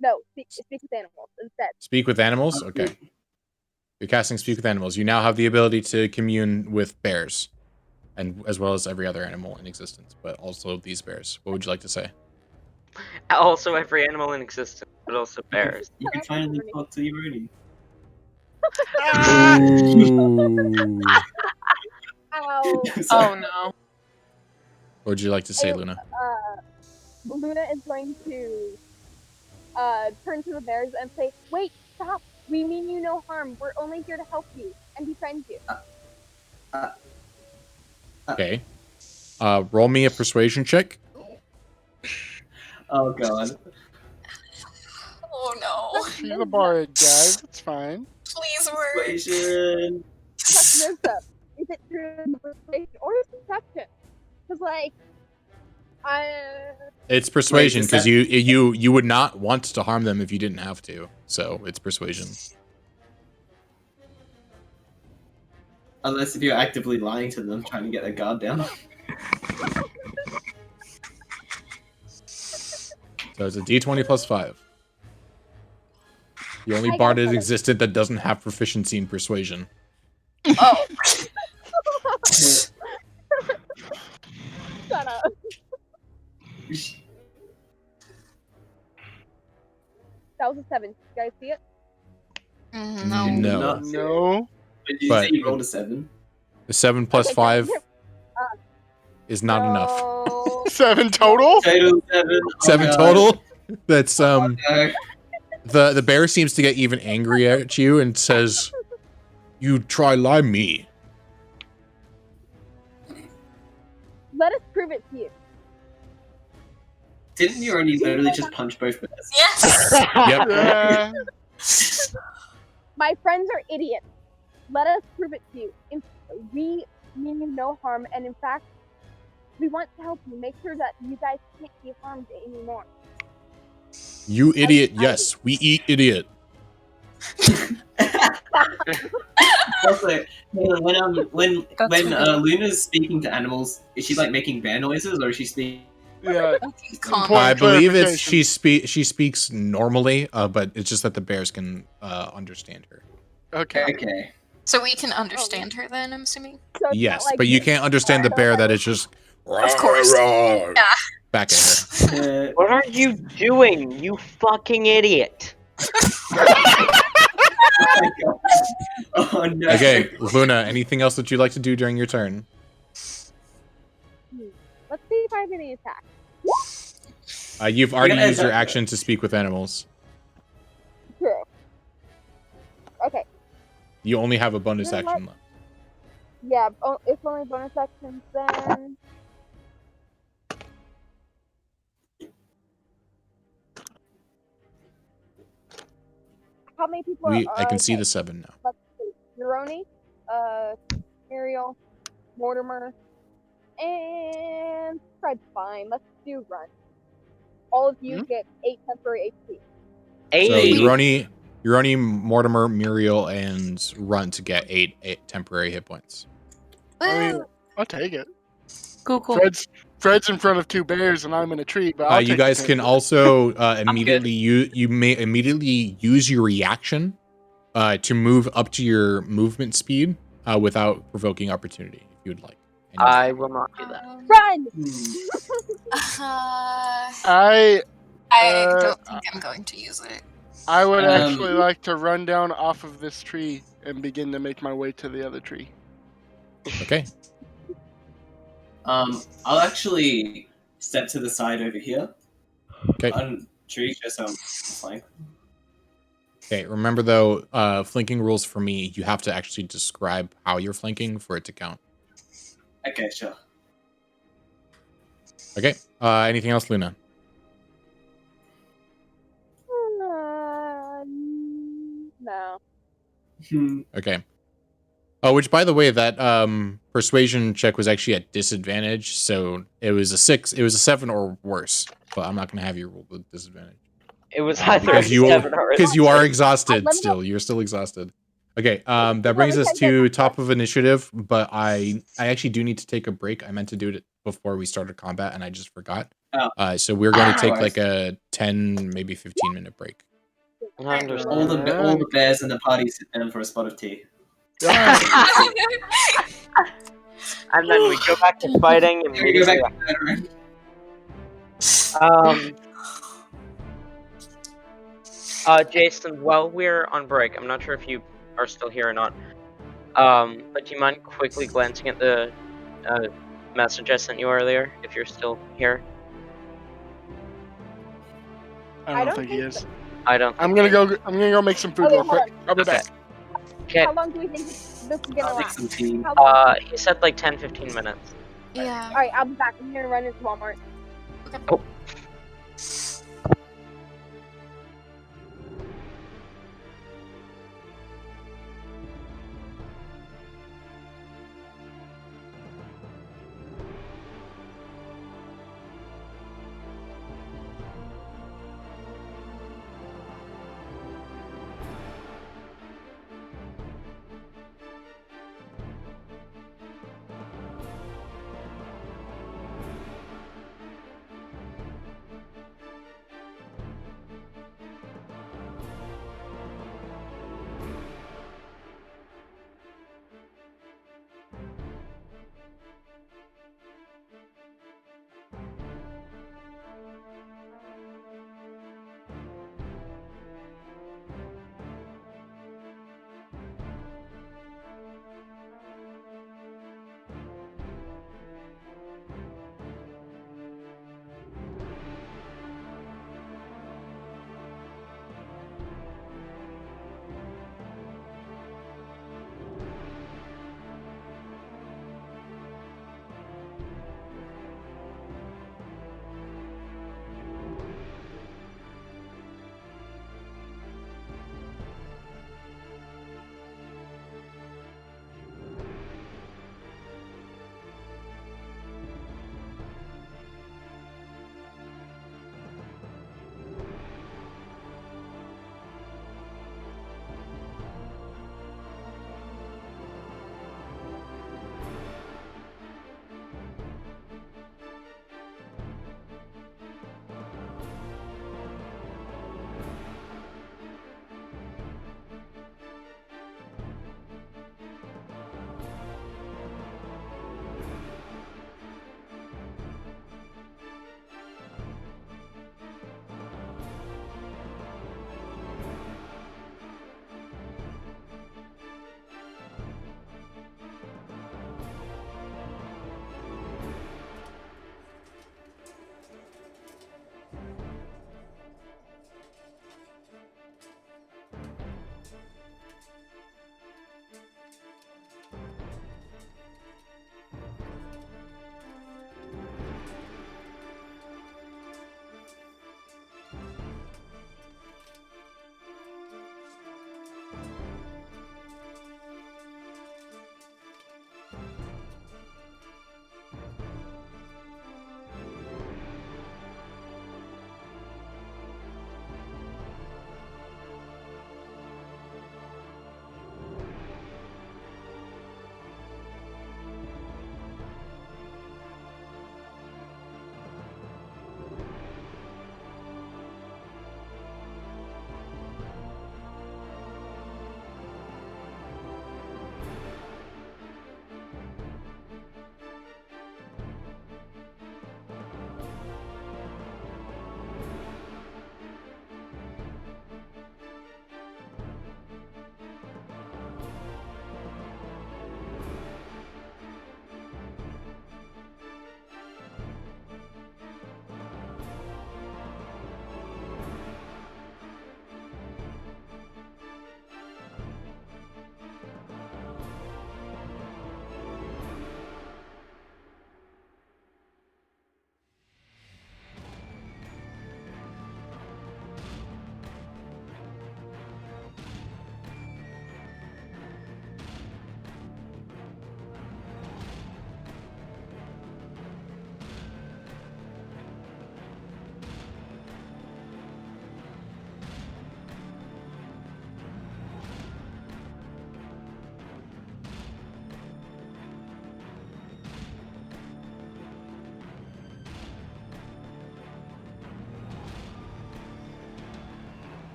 No, speak with animals instead. Speak with animals? Okay. You're casting speak with animals. You now have the ability to commune with bears, and as well as every other animal in existence, but also these bears. What would you like to say? Also, every animal in existence, but also bears. You can finally talk to Uroni. Ooh. Ow. Oh no. What would you like to say, Luna? Luna is going to turn to the bears and say, "Wait, stop! We mean you no harm. We're only here to help you and befriend you." Okay. Roll me a persuasion check. Oh god. Oh no. She's a bard, guys. It's fine. Please work. Persuasion. Is it through persuasion or deception? Because like, It's persuasion Wait, because you would not want to harm them if you didn't have to. So it's persuasion. Unless if you're actively lying to them, trying to get their guard down. So it's a D20 plus 5. The only I bard got that it. existed that doesn't have proficiency in persuasion. Oh. Shut up. That was a 7. You guys see it? No. No. No. Did you But- say you rolled a 7? The 7 plus Okay, 5 good. is not enough. No. 7 total? Total 7. 7 total? That's No. the bear seems to get even angry at you and says, "You try lie me." Let us prove it to you. Didn't you already literally just punch both bears? Yes. Yep. Yeah. My friends are idiots. Let us prove it to you. We mean you no harm, and in fact, we want to help you make sure that you guys can't be harmed anymore. You idiot. Yes, we eat idiot. Also, when Luna's speaking to animals, is she like making bear noises, or is she speaking? Yeah. Calm. Point I believe it's clarification. she speaks normally, but it's just that the bears can understand her. Okay. Okay. So we can understand her then, I'm assuming? So it's Yes, not like but you can't understand the bear that is just Of course. "Rawr," Yeah. back at her. What are you doing, you fucking idiot? Oh no. Okay, Luna, anything else that you'd like to do during your turn? Let's see if I have any attack. You've already Yeah, used your that- action to speak with animals. True. Okay. You only have a bonus You know what? action left. Yeah, it's only bonus actions then. How many people are I can see okay, the 7 now. let's see. Uroni, Ariel, Mortimer, and Fred's fine. Let's do run. All of you get 8 temporary HP. So Hey, Uroni, Mortimer, Muriel, and Runt get 8 temporary hit points. I mean, Woo. I'll take it. Cool. Fred's in front of 2 bears and I'm in a tree, but I'll You take guys the can hit. also immediately you may immediately use your reaction to move up to your movement speed without provoking opportunity if you would like. I will not do that. Run! I don't think I'm going to use it. I would Um, actually like to run down off of this tree and begin to make my way to the other tree. Okay. I'll actually step to the side over here. Okay. On tree, just so I'm flank. Okay. Remember though, flanking rules for me, you have to actually describe how you're flanking for it to count. Okay, sure. Okay. Anything else, Luna? No. Okay. Oh, which by the way, that persuasion check was actually at disadvantage, so it was a 6. It was a 7 or worse. But I'm not gonna have you roll with disadvantage It was either because a you 7 or a because you are 6. exhausted Let me still. You're still exhausted. Okay. That brings us to top of initiative, but I actually do need to take a break. I meant to do it before we started combat, and I just forgot. Oh. So we're going to take Alright. like a 10, maybe 15-minute break. I understand. All the bears in the party sit down for a spot of tea. And then we go back to fighting and We go back to veteran. Jason, while we're on break, I'm not sure if you are still here or not. But do you mind quickly glancing at the message I sent you earlier, if you're still here? I don't think he is. I don't. I'm gonna go make some food Okay, real hold quick. I'll be Okay. back. Okay. How long do we think this is gonna I'll make last? some tea. How long? He said like 10-15 minutes. Yeah. All right, I'll be back. I'm gonna run into Walmart. Oh.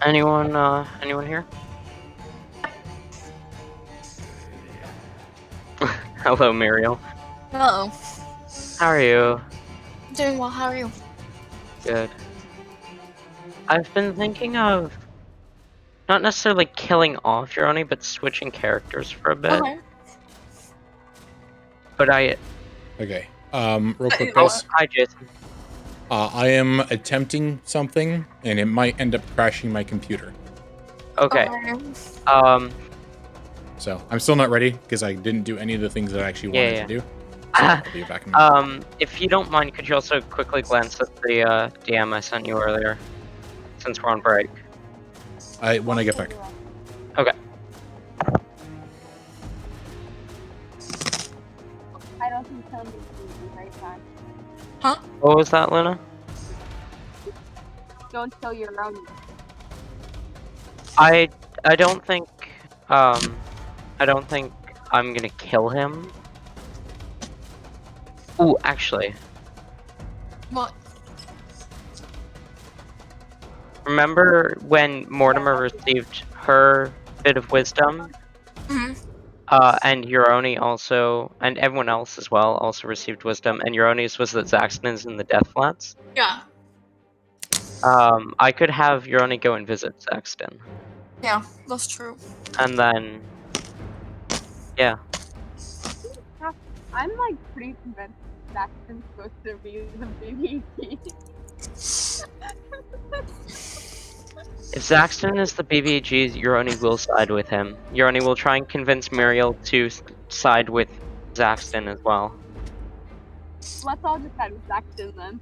Anyone here? Hello, Muriel. Hello. How are you? Doing well, how are you? Good. I've been thinking of not necessarily killing off Uroni, but switching characters for a bit. Okay. But I... Okay. Real quick, Oh, guys. hi, Jason. I am attempting something, and it might end up crashing my computer. Okay. So I'm still not ready because I didn't do any of the things that I actually wanted to do. So I'll be back in a minute. If you don't mind, could you also quickly glance at the DM I sent you earlier, since we're on break? When I get back. Okay. I don't think Tony is right time. Huh? What was that, Luna? Don't kill your own. I don't think I'm gonna kill him. Ooh, actually, What? remember when Mortimer received her bit of wisdom? Mhm. And Uroni also, and everyone else as well, also received wisdom, and Uroni's was that Zaxton is in the Death Flats. Yeah. I could have Uroni go and visit Zaxton. Yeah, that's true. And then, yeah. I'm like pretty convinced Saxon's supposed to be the BBG. If Zaxton is the BBG, Uroni will side with him. Uroni will try and convince Muriel to side with Zaxton as well. Let's all just side with Saxon then.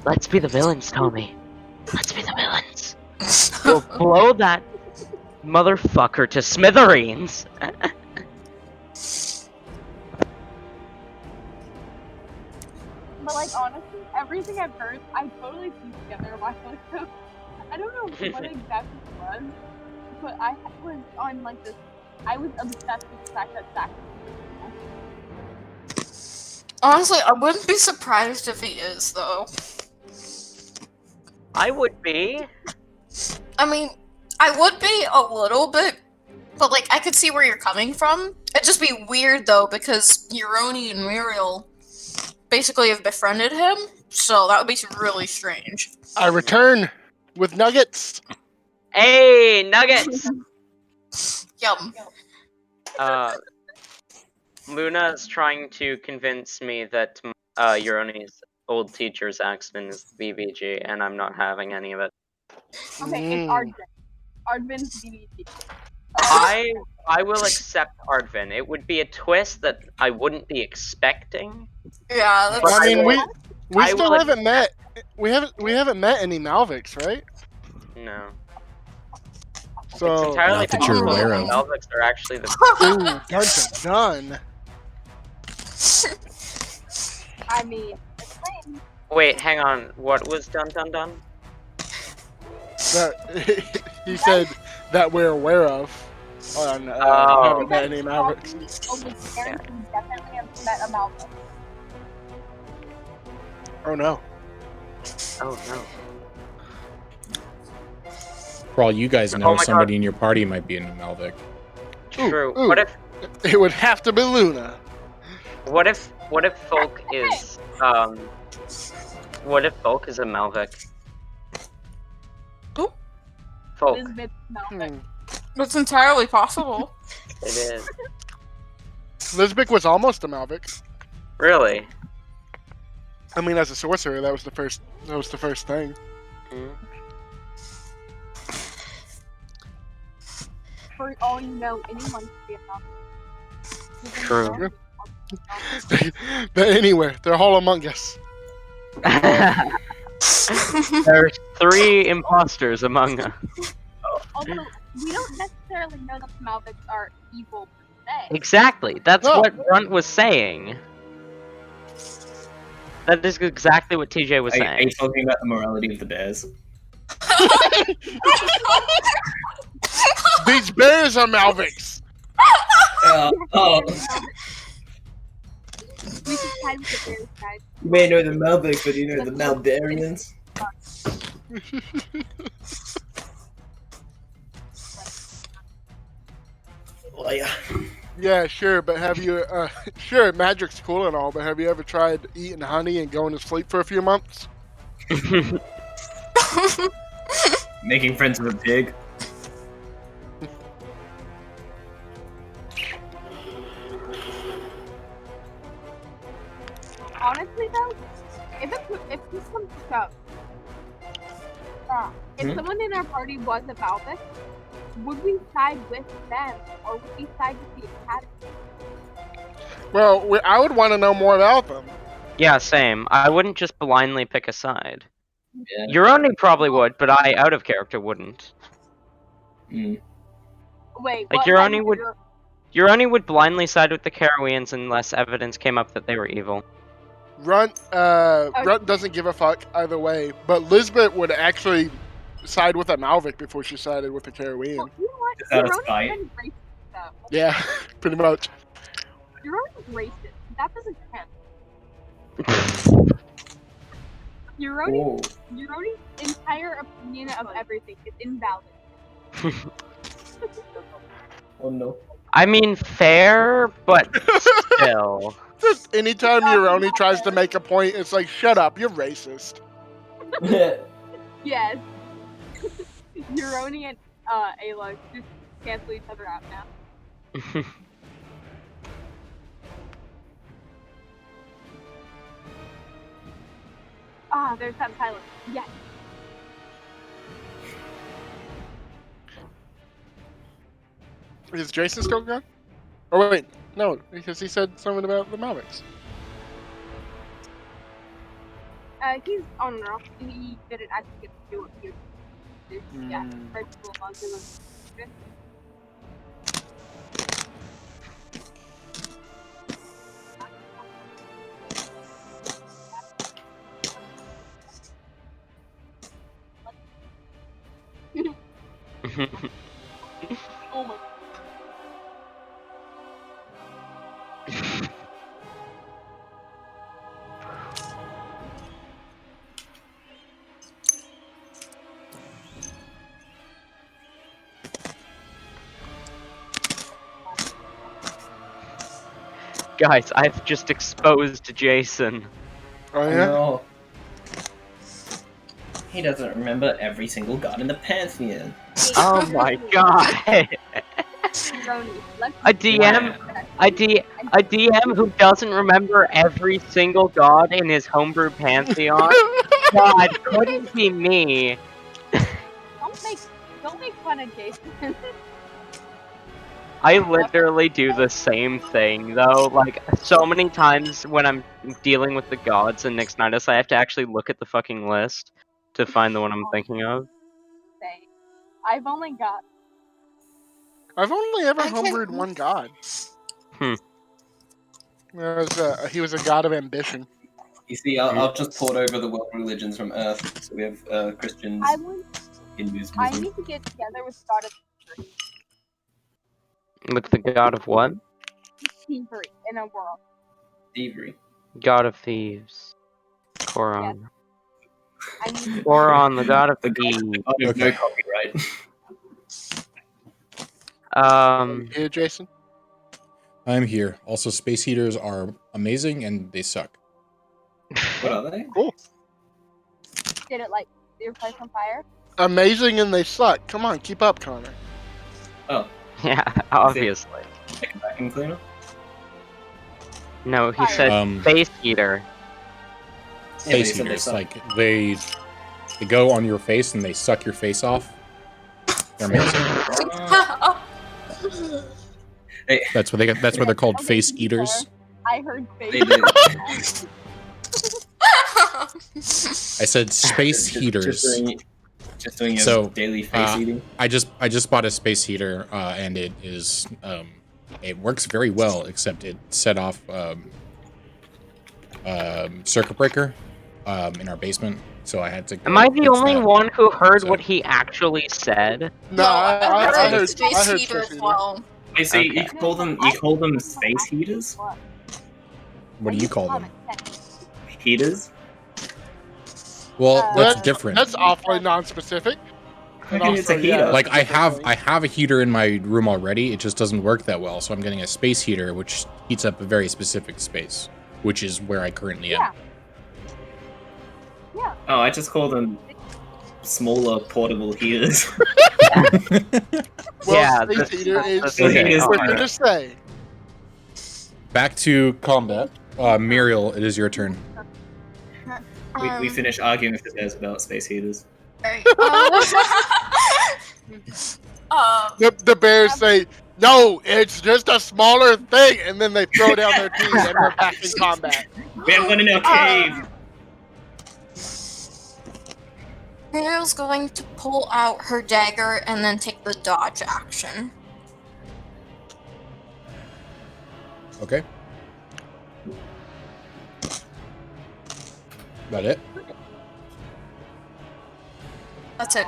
Let's be the villains, Tommy. Let's be the villains. We'll blow that motherfucker to smithereens. But like honestly, everything I've heard, I totally pieced together my photo. I don't know what exactly it was, but I was on like this. I was obsessed with the fact that Saxon. Honestly, I wouldn't be surprised if he is, though. I would be. I mean, I would be a little bit, but like, I could see where you're coming from. It'd just be weird, though, because Uroni and Muriel basically have befriended him, so that would be really strange. I return with nuggets. Hey, nuggets! Yum. Luna's trying to convince me that Uroni's old teacher Zaxton is the BBG, and I'm not having any of it. Okay, it's Ardvin. Ardvin's BBG. I will accept Ardvin. It would be a twist that I wouldn't be expecting. Yeah, that's I mean, we I still will- haven't met. We haven't met any Malvics, right? No. So It's entirely Not that you're possible aware the of. Velvets are actually the. ooh, dun. I mean, it's fine. Wait, hang on. What was done? He said that we're aware of. On, haven't met any Mavericks. Definitely have met a Malvic. Oh no. Oh no. For all you guys know, Oh my somebody in your party might be in Malvic. True. ooh. What if It would have to be Luna. What if Folk is what if Folk is a Malvic? Who? Folk. Elizabeth Malvic. That's entirely possible. It is. Lisbic was almost a Malvic. Really? I mean, as a sorcerer, that was the first thing. Mm. For all you know, anyone could be a Malvic. True. They're anywhere. They're all among us. There's 3 imposters among us. Although we don't necessarily know that the Malvics are evil per se. Exactly. That's No. what Brunt was saying. That is exactly what TJ was Are saying. you talking about the morality of the bears? These bears are Malvics. Oh, We should side with the bears, guys. you may know the Malvics, but you know the Malbarians? Well, yeah. Yeah, sure, but have you? Sure, magic's cool and all, but have you ever tried eating honey and going to sleep for a few months? Making friends with a pig. Honestly, though, if this comes to shove, if someone in our party was about this, would we side with them or would we side with the academy? Well, I would want to know more about them. Yeah, same. I wouldn't just blindly pick a side. Yeah. Uroni probably would, but I, out of character, wouldn't. Wait, Like, what? Uroni would blindly side with the Caroweans unless evidence came up that they were evil. Runt doesn't give a fuck either way, but Lisbeth would actually side with a Malvic before she sided with the Carowean. Well, you know what? Is that a Uroni's spite? been racist, though. Yeah, pretty much. Uroni's racist. That doesn't count. Uroni's entire opinion of everything is invalid. Oh no. I mean, fair, but still. Just anytime Uroni tries to make a point, it's like, shut up, you're racist. Yes. Uroni and Ayla just cancel each other out now. Ah, there's that silence. Yes. Is Jason still gone? Oh wait, no, because he said something about the Malvics. He's on and off. He didn't actually get to do what he was supposed to do. Yeah, right before Monty was. Oh my. Guys, I've just exposed Jason. Oh yeah? No. He doesn't remember every single god in the Pantheon. Oh my god! A DM who doesn't remember every single god in his homebrew pantheon? God, couldn't be me. Don't make fun of Jason. I literally do the same thing, though. Like, so many times when I'm dealing with the gods in Nyx Nidus, I have to actually look at the fucking list to find the one I'm thinking of. I've only ever homebrewed one god. He was a god of ambition. You see, I'll just port over the world religions from Earth. So we have Christians, Hindus, I Muslims. need to get together with God of With the god of what? thievery in a world. Thievery. God of thieves. Koron. I need Koron, the god of The thieves. god of no copyright. Here, Jason? I'm here. Also, space heaters are amazing and they suck. What are they? Cool. Did it like your place on fire? Amazing and they suck. Come on, keep up, Connor. Oh. Yeah, obviously. Like a vacuum cleaner? No, he said space heater. Space heaters, like they go on your face and they suck your face off. They're amazing. That's what they got. That's why they're called face eaters. I heard face. They do. I said space heaters. Just doing your daily face eating. I just bought a space heater, and it is it works very well, except it set off circuit breaker in our basement, so I had to. Am I the only one who heard what he actually said? No, I heard space heater as well. I see. You call them space heaters. What do you call them? Heaters. Well, that's That's different. That's awfully non-specific. But It's a also, heater. Like I have a heater in my room already. It just doesn't work that well, so I'm getting a space heater, which heats up a very specific space, which is where I currently am. Yeah. Oh, I just call them smaller portable heaters. Well, Yeah, space heater is Okay. quicker to say. Back to combat. Muriel, it is your turn. We finish arguing with the bears about space heaters. Alright. The bears say, "No, it's just a smaller thing," and then they throw down their teeth and we're back in combat. We have one in our cave! Muriel's going to pull out her dagger and then take the dodge action. Okay. That it? That's it.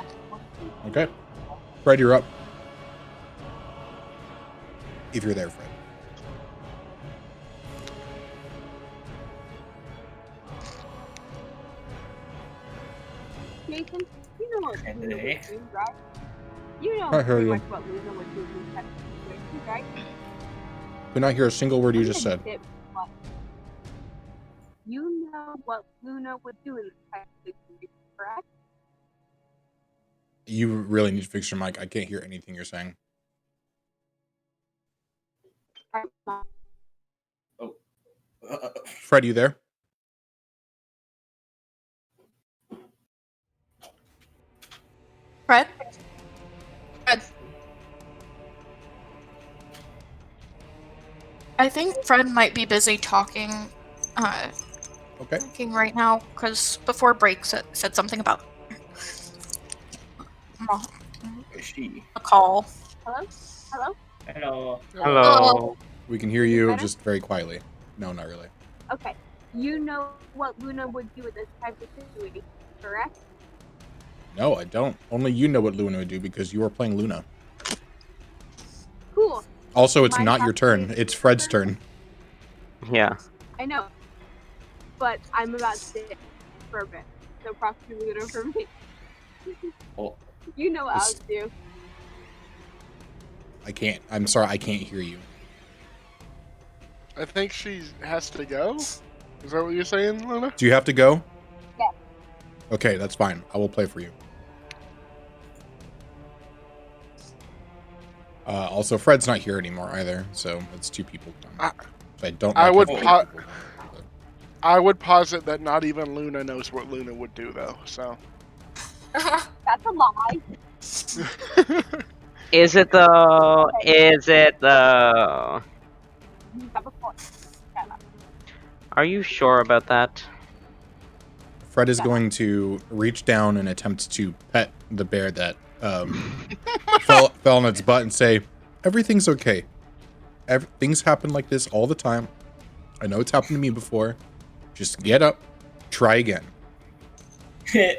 Okay. Fred, you're up. If you're there, Fred. Jason, you know what Luna would Hey. do, right? You know I hear pretty you. much what Luna would do in this type of situation, right? Did not hear a single word you just said. You know what Luna would do in this type of situation, correct? You really need to fix your mic. I can't hear anything you're saying. Fred, you there? Fred? Fred. I think Fred might be busy talking, Okay. talking right now, because before break said something about a call. Hello? Hello? Hello. Hello. We can hear you Better? just very quietly. No, not really. Okay. You know what Luna would do in this type of situation, correct? No, I don't. Only you know what Luna would do because you are playing Luna. Cool. Also, it's My not your turn. captain- It's Fred's turn. Yeah. I know. But I'm about to sit for a bit. So proxy Luna for me. Oh. You know what I'll do. I can't. I'm sorry. I can't hear you. I think she has to go. Is that what you're saying, Luna? Do you have to go? Yeah. Okay, that's fine. I will play for you. Also, Fred's not here anymore either, so it's two people. So I don't. I would like po- people. I would posit that not even Luna knows what Luna would do, though. So. That's a lie. Is it though? Is it though? You have a point. Shut up. Are you sure about that? Fred is going to reach down and attempt to pet the bear that fell on its butt and say, "Everything's okay. Things happen like this all the time. I know it's happened to me before. Just get up, try again." And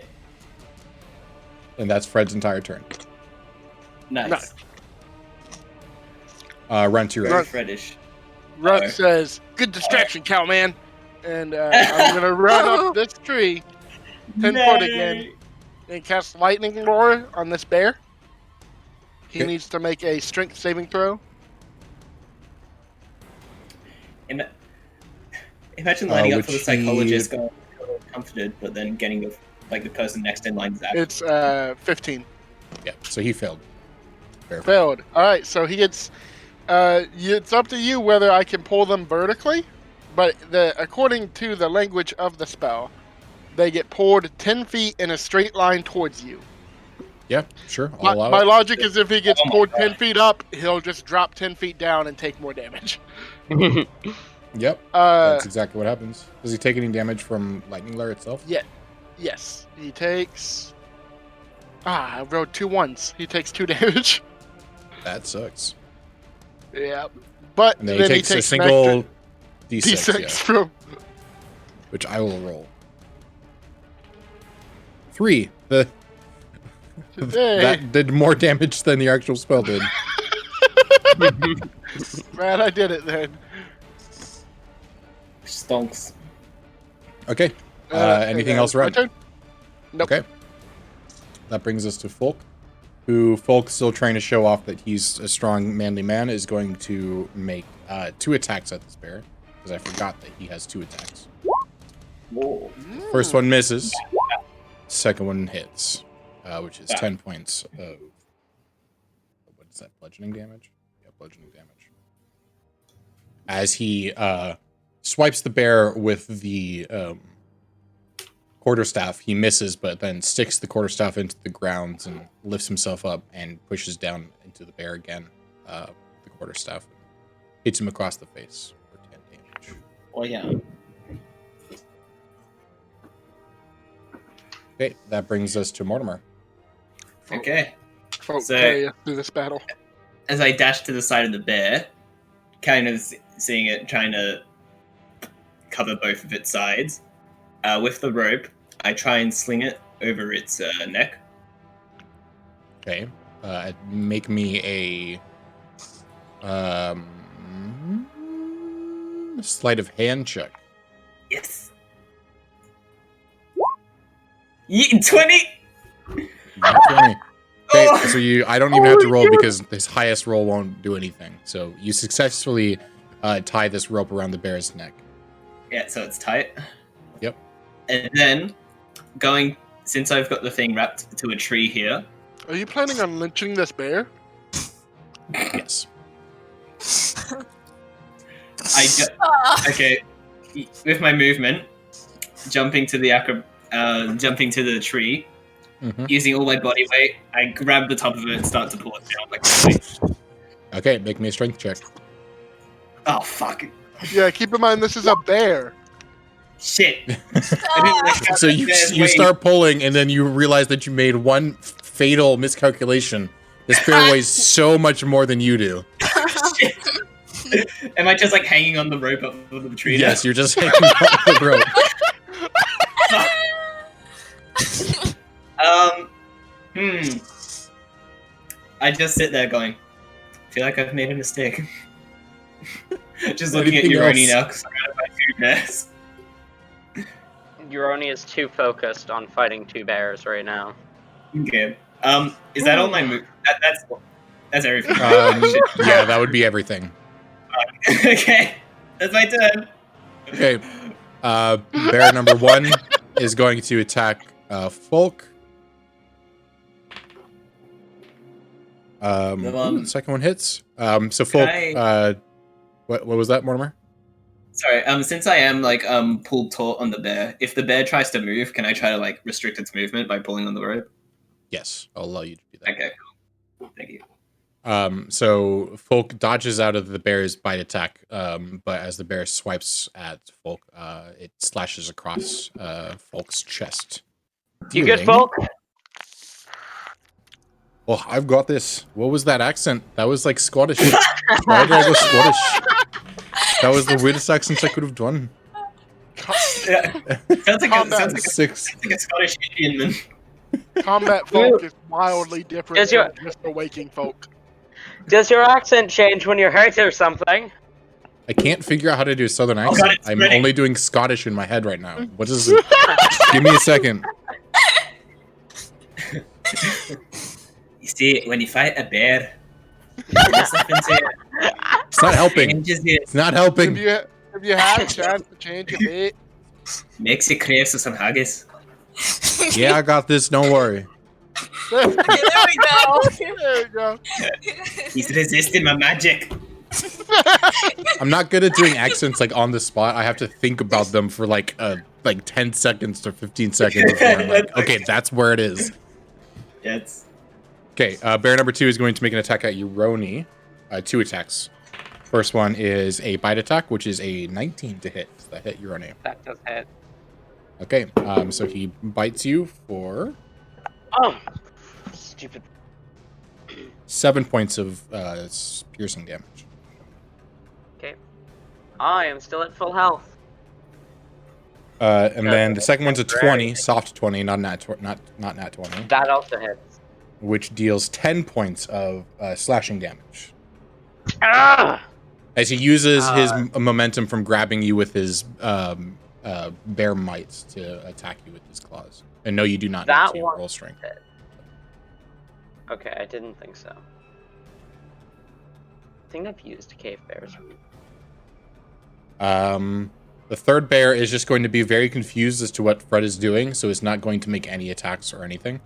that's Fred's entire turn. Nice. Run to your Very right. Fredish. Rut Oh. says, "Good distraction, cowman." And I'm gonna run up this tree, 10 foot again, and cast lightning lure on this bear. He Okay. needs to make a strength saving throw. Imagine lining up which for the psychologist, going comforted, but then getting the person next in line is out. It's 15. Yeah, so he failed. Fair. Failed. All right, so he gets. It's up to you whether I can pull them vertically, but according to the language of the spell, they get pulled 10 feet in a straight line towards you. Yeah, sure. I'll allow My it. logic is if he gets Oh my pulled God. 10 feet up, he'll just drop 10 feet down and take more damage. Yep, Uh, that's exactly what happens. Does he take any damage from lightning layer itself? Yeah. Yes, he takes. I rolled 2 1s. He takes 2 damage. That sucks. Yeah, but And then then he takes a an single extra D6, D6 yeah, from. which I will roll. 3. That did more damage than the actual spell did. Glad I did it then. Stonks. Okay. Anything else, My Rad? turn? Nope. Okay. That brings us to Folk, who Folk, still trying to show off that he's a strong, manly man, is going to make 2 attacks at this bear, because I forgot that he has 2 attacks. Whoa. First one misses. Second one hits, which is 10 points of... What is that, bludgeoning damage? Yeah, bludgeoning damage. As he swipes the bear with the quarterstaff, he misses, but then sticks the quarterstaff into the ground and lifts himself up and pushes down into the bear again. The quarterstaff hits him across the face for 10 damage. Oh yeah. Okay, that brings us to Mortimer. Okay. Folk So- carry us through this battle. As I dash to the side of the bear, kind of seeing it, trying to cover both of its sides, with the rope, I try and sling it over its neck. Okay, make me a sleight of hand check. Yes. 20. Not 20. Okay, so I don't even have to roll because this highest roll won't do anything. So you successfully tie this rope around the bear's neck. Yeah, so it's tight. Yep. And then, since I've got the thing wrapped to a tree here, Are you planning on lynching this bear? Yes. Okay, with my movement, jumping to the tree, using all my body weight, I grab the top of it and start to pull it down like crazy. Okay, make me a strength check. Oh fuck! Yeah, keep in mind this is a bear. Shit! So you start pulling, and then you realize that you made one fatal miscalculation. This bear weighs so much more than you do. Am I just like hanging on the rope up the tree? Yes, you're just hanging on the rope. I just sit there going, I feel like I've made a mistake. Just looking at Anything Uroni else? now because I'm out of my food mess. Uroni is too focused on fighting 2 bears right now. Okay. Is that all my move? That's everything. Yeah, that would be everything. Okay. That's my turn. Okay. Bear number 1 is going to attack Folk. The second one hits. So Folk, what was that, Mortimer? Sorry, since I am pulled taut on the bear, if the bear tries to move, can I try to restrict its movement by pulling on the rope? Yes, I'll allow you to do that. Okay, cool. Thank you. So Folk dodges out of the bear's bite attack, but as the bear swipes at Folk, it slashes across Folk's chest. You good, dealing- Folk? Oh, I've got this. What was that accent? That was like Scottish. Why did I go Scottish? That was the weirdest accent I could have done. Yeah. Sounds like a Scottish Indian man. Combat folk is wildly different Does your- from just the waking folk. Does your accent change when you're hurt or something? I can't figure out how to do a southern God, accent. it's I'm ready. only doing Scottish in my head right now. What is it? Give me a second. You see, when you fight a bear, it's not helping. It's not helping. If you had a chance to change a bit, Makes you crave some haggis. Yeah, I got this. Don't worry. Okay, there we go. there you go. He's resisting my magic. I'm not good at doing accents on the spot. I have to think about them for like 10 seconds to 15 seconds before I'm like, okay, that's where it is. Yes. Okay, bear number 2 is going to make an attack at Uroni. 2 attacks. First one is a bite attack, which is a 19 to hit. Does that hit Uroni? That does hit. Okay, so he bites you for Oh, stupid. 7 points of piercing damage. Okay. I am still at full health. And then the second one's a 20, soft 20, not nat 20, That also hits. which deals 10 points of slashing damage. Ah! As he uses his momentum from grabbing you with his bear might to attack you with his claws. And no, you do not That need to one roll strength. hit. Okay, I didn't think so. I think I've used cave bears. The third bear is just going to be very confused as to what Fred is doing, so it's not going to make any attacks or anything.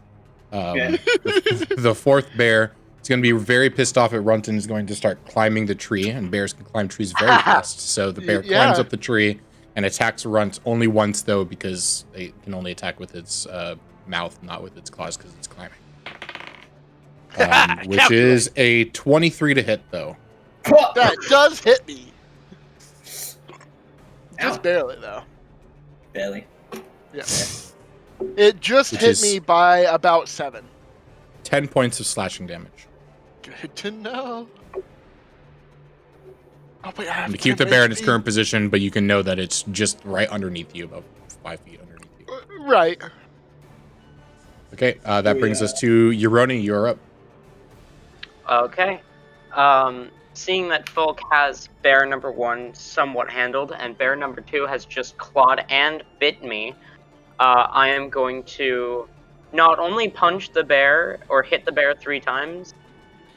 The fourth bear is going to be very pissed off at Runt and is going to start climbing the tree, and bears can climb trees very fast. So the bear climbs up the tree and attacks Runt only once, though, because they can only attack with its mouth, not with its claws, because it's climbing. Which is a 23 to hit, though. That does hit me. Ow. Just barely, though. Barely. Yeah. It just Which hit is- me by about 7. 10 points of slashing damage. Good to know. Oh, wait, I have And to keep 10 the bear in its HP. current position, but you can know that it's just right underneath you, about 5 feet underneath you. Right. Okay, that brings us to Uroni. You're up. Okay. Seeing that Fulk has bear number 1 somewhat handled, and bear number 2 has just clawed and bit me, I am going to not only punch the bear or hit the bear 3 times,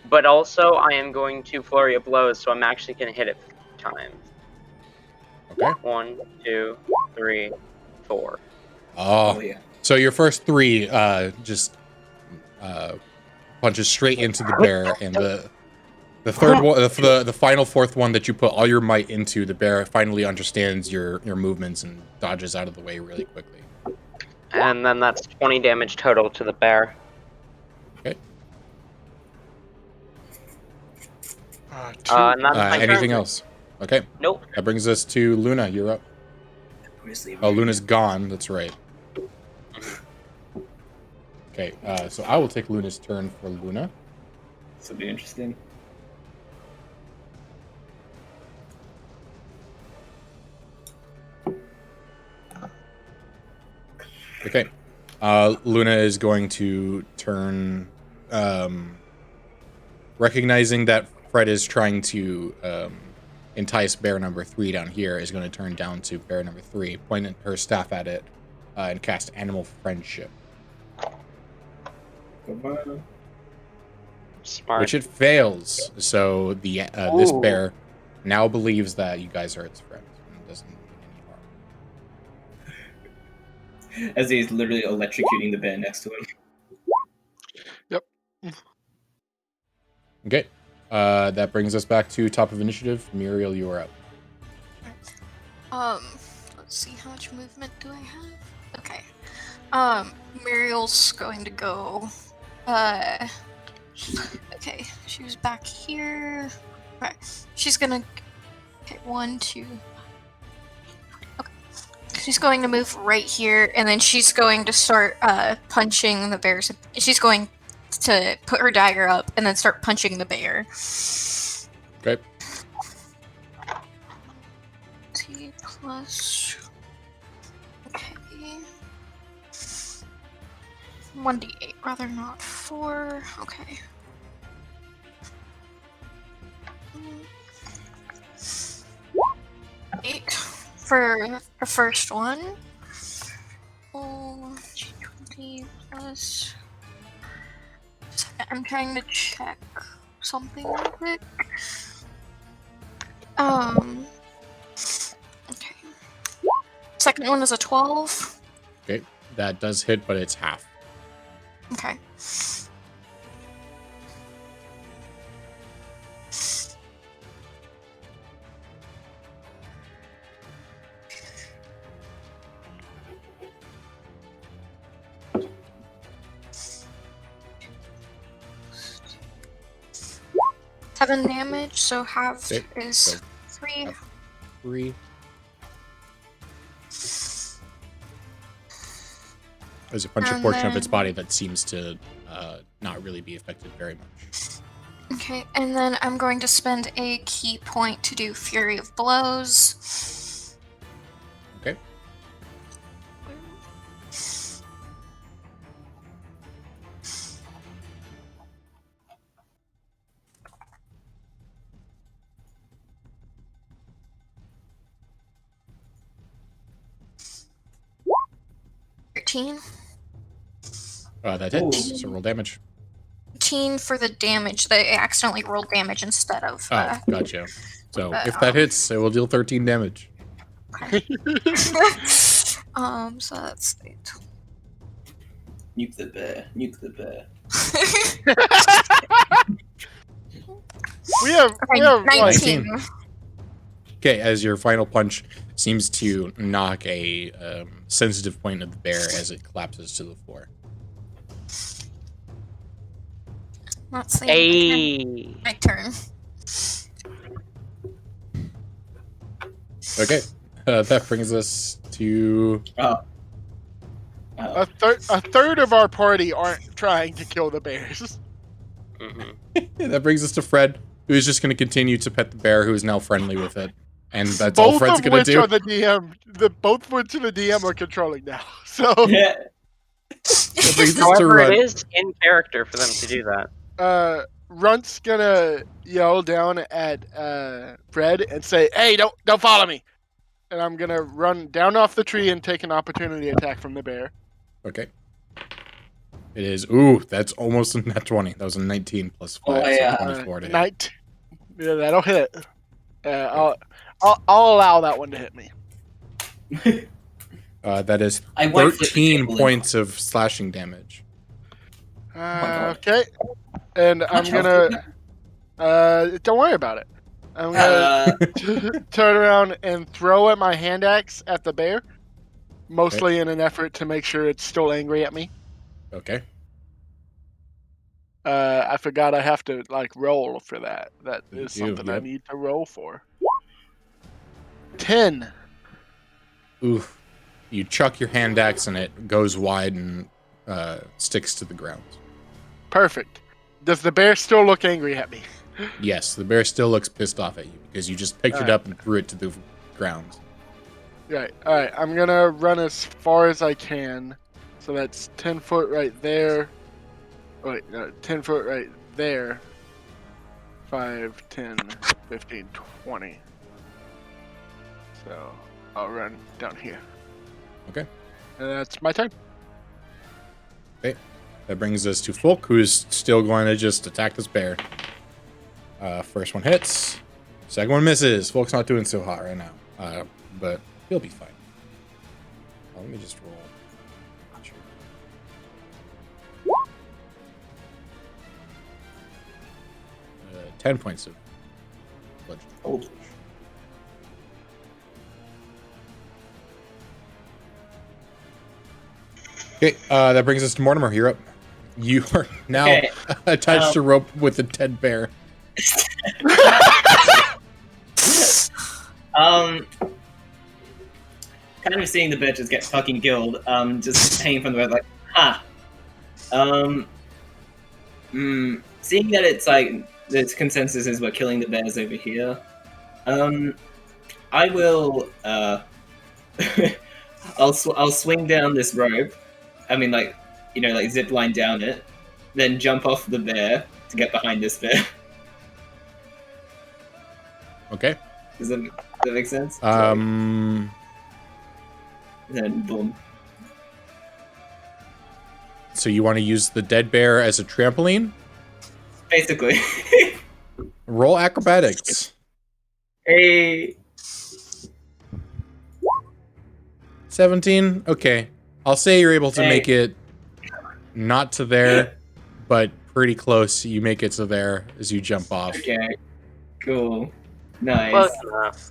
but also I am going to flurry of blows, so I'm actually going to hit it 3 times. Okay. 1, 2, 3, 4. Oh, yeah. so your first 3 just punches straight into the bear, and the third one, the final 4th one that you put all your might into, the bear finally understands your movements and dodges out of the way really quickly. And then that's 20 damage total to the bear. Okay. And that's my Anything turn. else? Okay. Nope. That brings us to Luna. You're up. Oh, Luna's gone. That's right. Okay, so I will take Luna's turn for Luna. This will be interesting. Okay. Luna is going to turn, recognizing that Fred is trying to entice bear number 3 down here, is going to turn down to bear number 3, point her staff at it, and cast Animal Friendship. Smart. Which it fails. So the this bear now believes that you guys are its friends and doesn't mean any harm. As he's literally electrocuting the bear next to him. Yep. Okay. That brings us back to top of initiative. Muriel, you are up. Let's see, how much movement do I have? Okay. Muriel's going to go, okay, she was back here. Okay, she's gonna, okay, 1, 2, okay. She's going to move right here, and then she's going to start, punching the bears. She's going to put her dagger up, and then start punching the bear. Okay. T plus, okay. 1d8, rather not 4. Okay. Eight for the first one. 20 plus. I'm trying to check something real quick. Okay. Second one is a 12. Okay. That does hit, but it's half. Okay. Seven damage, so half Okay, is so 3. 3. There's a bunch of And portion of its then- body that seems to not really be affected very much. Okay, and then I'm going to spend a key point to do Fury of Blows. Okay. 19. That hits. So roll damage. 19 for the damage. They accidentally rolled damage instead of. Oh, gotcha. So if that hits, it will deal 13 damage. So that's 8. Nuke the bear. Nuke the bear. We have 19. Okay, as your final punch seems to knock a sensitive point of the bear as it collapses to the floor. Let's see. Hey. My turn. Okay, that brings us to a third of our party aren't trying to kill the bears. that brings us to Fred, who is just going to continue to pet the bear, who is now friendly with it, and that's all Fred's going to do. Both of which are the DM. Both which of the DM are controlling now. So Yeah. That brings us to However, Runt. it is in character for them to do that. Runt's gonna yell down at Fred and say, "Hey, don't follow me!" And I'm gonna run down off the tree and take an opportunity attack from the bear. Okay. It is. Ooh, that's almost a nat 20. That was a 19 plus 5, Oh, yeah. so 24 to hit. 19. Yeah, that'll hit. I'll allow that one to hit me. That is I won't flip the 13 table in. points of slashing damage. God. Okay. And I'm Much health gonna. Don't worry about it. I'm gonna turn around and throw at my hand axe at the bear, mostly in an effort to make sure it's still angry at me. Okay. I forgot I have to roll for that. That You is do, something I yep. need to roll for. 10. Oof. You chuck your hand axe and it goes wide and sticks to the ground. Perfect. Does the bear still look angry at me? Yes, the bear still looks pissed off at you because you just picked it up and threw it to the ground. Right. All right. I'm gonna run as far as I can. So that's 10 foot right there. Wait, no, 10 foot right there. 5, 10, 15, 20. So I'll run down here. Okay. And that's my turn. Okay. That brings us to Folk, who's still going to just attack this bear. First one hits. Second one misses. Folk's not doing so hot right now. But he'll be fine. Let me just roll. 10 points of bludgeoning. Oh. Okay, that brings us to Mortimer. You're up. You are now Okay. attached to rope with a dead bear. Kind of seeing the bitches get fucking killed. Just hanging from the road, like, seeing that it's like the consensus is we're killing the bears over here. I will. I'll swing down this rope. I mean, zip line down it, then jump off the bear to get behind this bear. Okay. Does that make sense? Then boom. So you want to use the dead bear as a trampoline? Basically. Roll acrobatics. Hey. 17? Okay. I'll say you're able to make it not to there, but pretty close. You make it to there as you jump off. Okay. Cool. Nice. Close enough.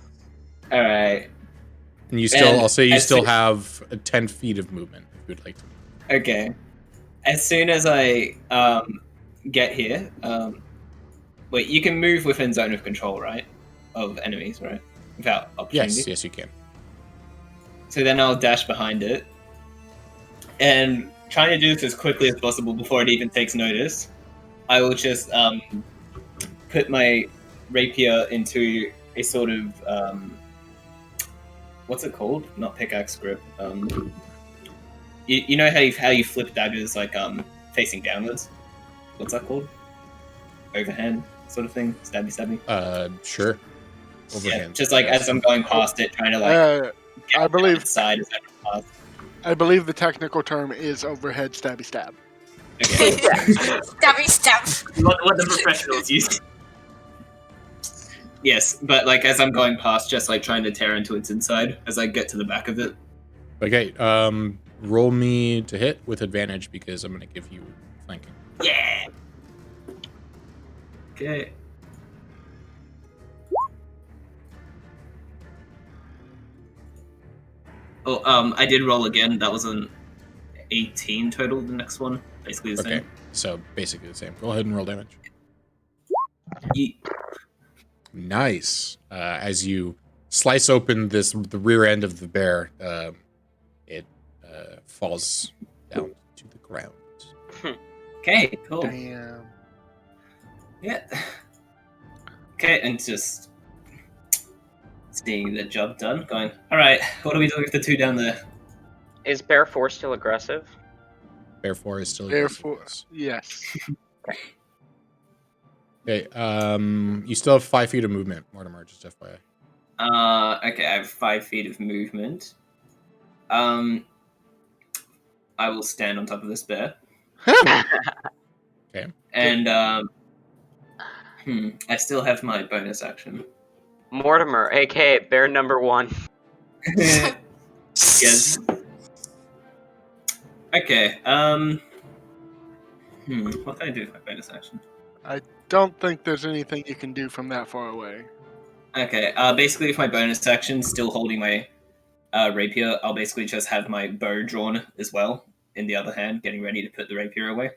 All right. And you still, And I'll say you as still soon- have 10 feet of movement if you'd like to. Okay. As soon as I get here, wait, you can move within zone of control, right? Of enemies, right? Without opportunity. Yes, yes, you can. So then I'll dash behind it, and trying to do this as quickly as possible before it even takes notice. I will just put my rapier into a sort of what's it called? Not pickaxe grip. You know how you flip daggers facing downwards? What's that called? Overhand sort of thing? Stabby. Sure. Overhand. Yeah, just as I'm going past it, trying to I believe the side as I go past. I believe the technical term is overhead stabby stab. Okay. Stabby stab. what the professionals use. Yes, but like as I'm going past, just like trying to tear into its inside as I get to the back of it. Okay, roll me to hit with advantage because I'm gonna give you flanking. Yeah. Okay. Oh, I did roll again. That was an 18 total. The next one, basically the Okay, same. so basically the same. Go ahead and roll damage. Yeet. Nice. As you slice open the rear end of the bear, it falls down to the ground. Okay, cool. Damn. Yeah. Okay, and just seeing the job done, going, alright, what do we do with the two down there? Is Bear 4 still aggressive? Bear 4 is still Therefore, aggressive. yes. Okay, you still have 5 feet of movement, Mortimer, just FYI. Okay, I have 5 feet of movement. I will stand on top of this bear. Okay. And, I still have my bonus action. Mortimer, aka Bear number 1. Yes. Okay, what can I do with my bonus action? I don't think there's anything you can do from that far away. Okay, basically with my bonus action, still holding my rapier, I'll basically just have my bow drawn as well in the other hand, getting ready to put the rapier away.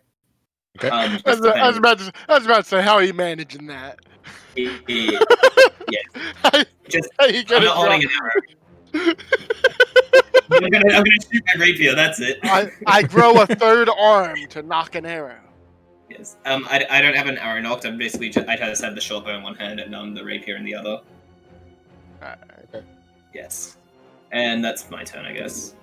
Okay. I was about to say, how are you managing that? Yeah. Just, How you I'm gonna not holding an arrow. I'm gonna shoot my rapier, that's it. I grow a third arm to knock an arrow. Yes. I don't have an arrow knocked, I'm basically I just have the short bow in one hand and the rapier in the other. Okay. Yes. And that's my turn, I guess.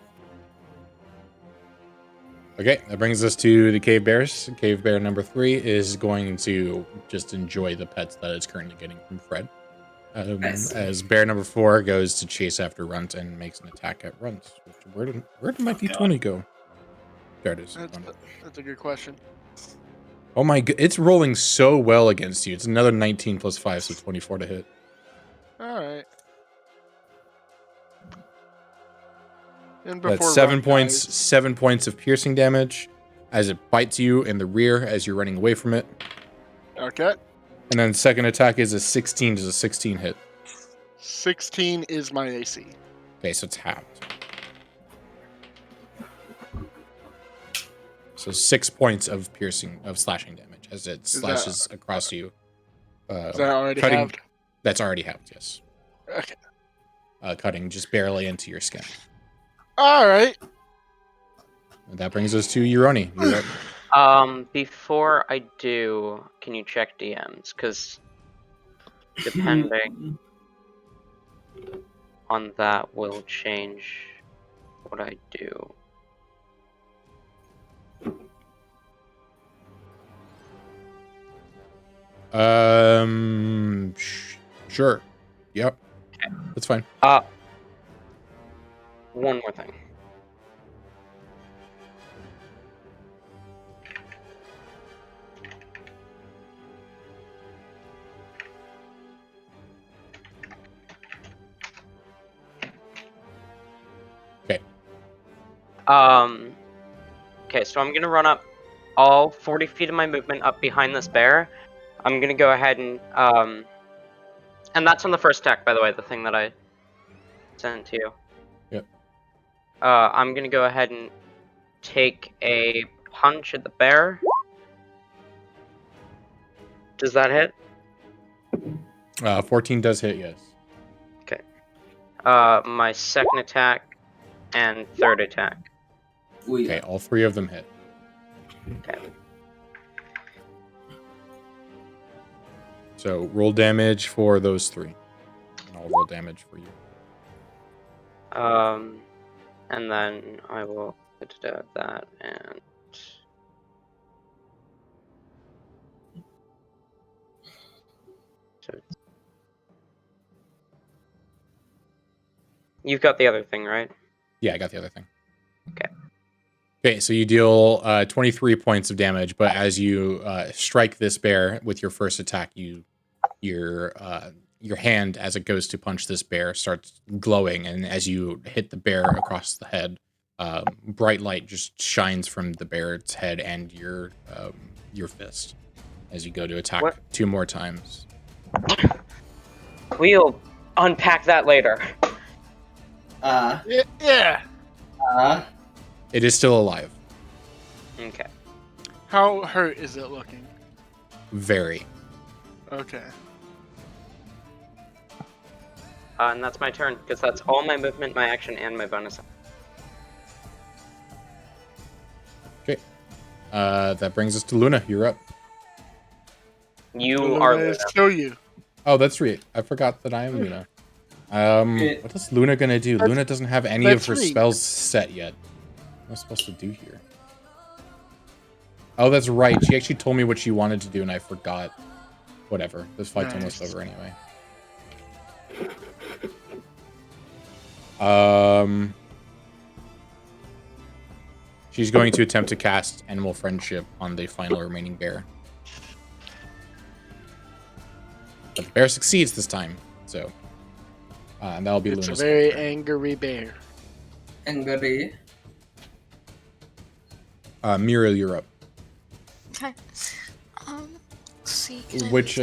Okay, that brings us to the cave bears. Cave bear number 3 is going to just enjoy the pets that it's currently getting from Fred. Nice. As bear number 4 goes to chase after Runt and makes an attack at Runt. Where did my D20 go? There it is. That's a good question. Oh my god, it's rolling so well against you. It's another 19 plus 5, so 24 to hit. Alright. That's 7 points. 7 points of piercing damage as it bites you in the rear as you're running away from it. Okay. And then second attack is a 16 to a 16 hit. 16 is my AC. Okay, so it's halved. So 6 points of slashing damage as it slashes across you. Is that already cutting, halved? That's already halved, yes. Okay. Cutting just barely into your skin. Alright. And that brings us to Uroni. You're up. Before I do, can you check DMs? Because depending on that will change what I do. Sure. Yep. Okay. That's fine. One more thing. Okay. Okay, so I'm gonna run up all 40 feet of my movement up behind this bear. I'm gonna go ahead and that's on the first attack, by the way, the thing that I sent to you. Yep. I'm gonna go ahead and take a punch at the bear. Does that hit? 14 does hit, yes. Okay. My second attack and third attack. Okay, all 3 of them hit. Okay. So roll damage for those 3. And I'll roll damage for you. And then I will put that and so you've got the other thing, right? Yeah, I got the other thing. Okay. Okay, so you deal 23 points of damage, but as you strike this bear with your first attack, your hand, as it goes to punch this bear, starts glowing, and as you hit the bear across the head, bright light just shines from the bear's head and your fist as you go to attack 2 more times. We'll unpack that later. Yeah. It is still alive. Okay. How hurt is it looking? Very. Okay. And that's my turn, because that's all my movement, my action, and my bonus. Okay. That brings us to Luna. You're up. You are Luna. Show you. Oh, that's right. I forgot that I am Luna. What is Luna gonna do? Luna doesn't have any of her spells set yet. What am I supposed to do here? Oh, that's right. She actually told me what she wanted to do, and I forgot. Whatever. This fight's almost over anyway. She's going to attempt to cast Animal Friendship on the final remaining bear. But the bear succeeds this time, so... and that'll be Luna's. It's a very angry bear. Angry. Muriel, you're up. Okay. Let's see. Which,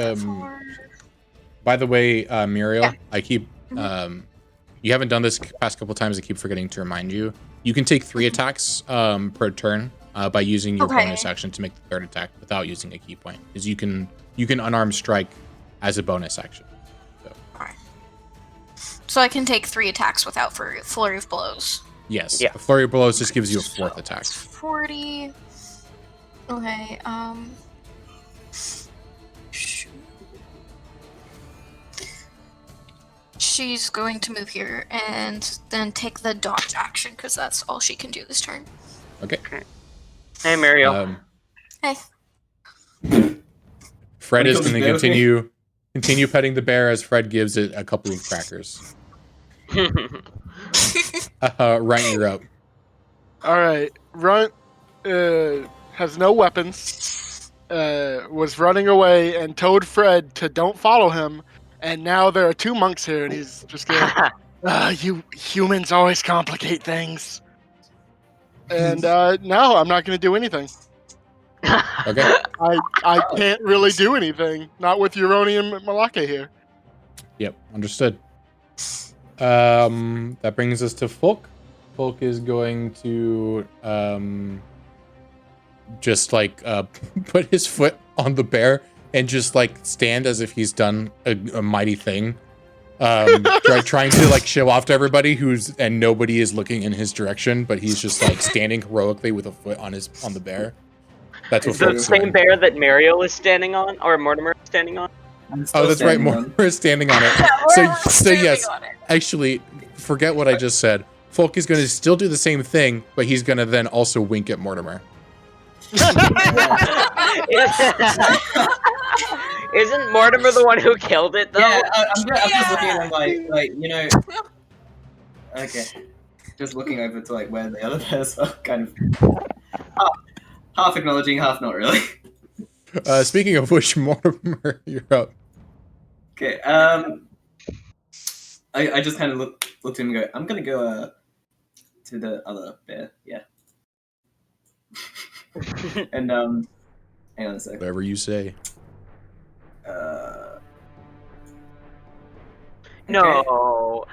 by the way, Muriel, I keep, you haven't done this past couple times. I keep forgetting to remind you. You can take 3 attacks per turn by using your bonus action to make the 3rd attack without using a key point. Because you can unarmed strike as a bonus action. So. Alright. So I can take 3 attacks without flurry of blows. Yes. Yeah. A flurry of blows just gives you a 4th attack. 40. Okay. She's going to move here and then take the dodge action because that's all she can do this turn. Okay. Hey, Muriel. Hey. Fred is going to continue petting the bear as Fred gives it a couple of crackers. Ryan, you're up. All right. Runt has no weapons. Was running away and told Fred to don't follow him. And now there are 2 monks here, and he's just going, you humans always complicate things. And no, I'm not going to do anything. Okay. I can't really do anything. Not with Uroni and Malaka here. Yep, understood. That brings us to Folk. Folk is going to just like put his foot on the bear and just like stand as if he's done a mighty thing. Trying to like show off to everybody and nobody is looking in his direction, but he's just like standing heroically with a foot on the bear. That's what the same bear that Muriel is standing on, or Mortimer is standing on. Oh, that's right. Mortimer is standing on it. So yes, actually, forget what I just said. Folk is going to still do the same thing, but he's going to then also wink at Mortimer. Isn't Mortimer the one who killed it, though? Yeah, I'm just looking at him like, you know... Okay. Just looking over to, like, where the other bears are, kind of... Half acknowledging, half not really. Speaking of which, Mortimer, you're up. Okay, I just kind of looked at him and go, I'm gonna go, to the other bear, yeah. And, hang on a sec. Whatever you say. No,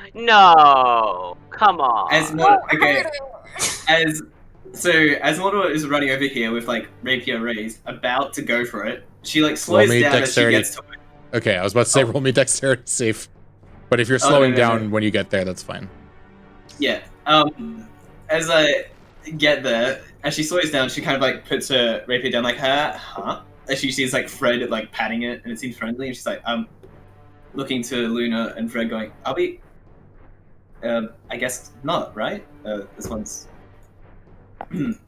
come on. As Mortimer is running over here with like rapier raised, about to go for it, she like slows down as she gets to it. Okay, I was about to say roll me dexterity safe, but if you're slowing down when you get there, that's fine. Yeah. As I get there, as she slows down, she kind of like puts her rapier down, like huh? As she sees like Fred like patting it, and it seems friendly, and she's like looking to Luna and Fred, going, "I'll be, I guess not, right? This one's." And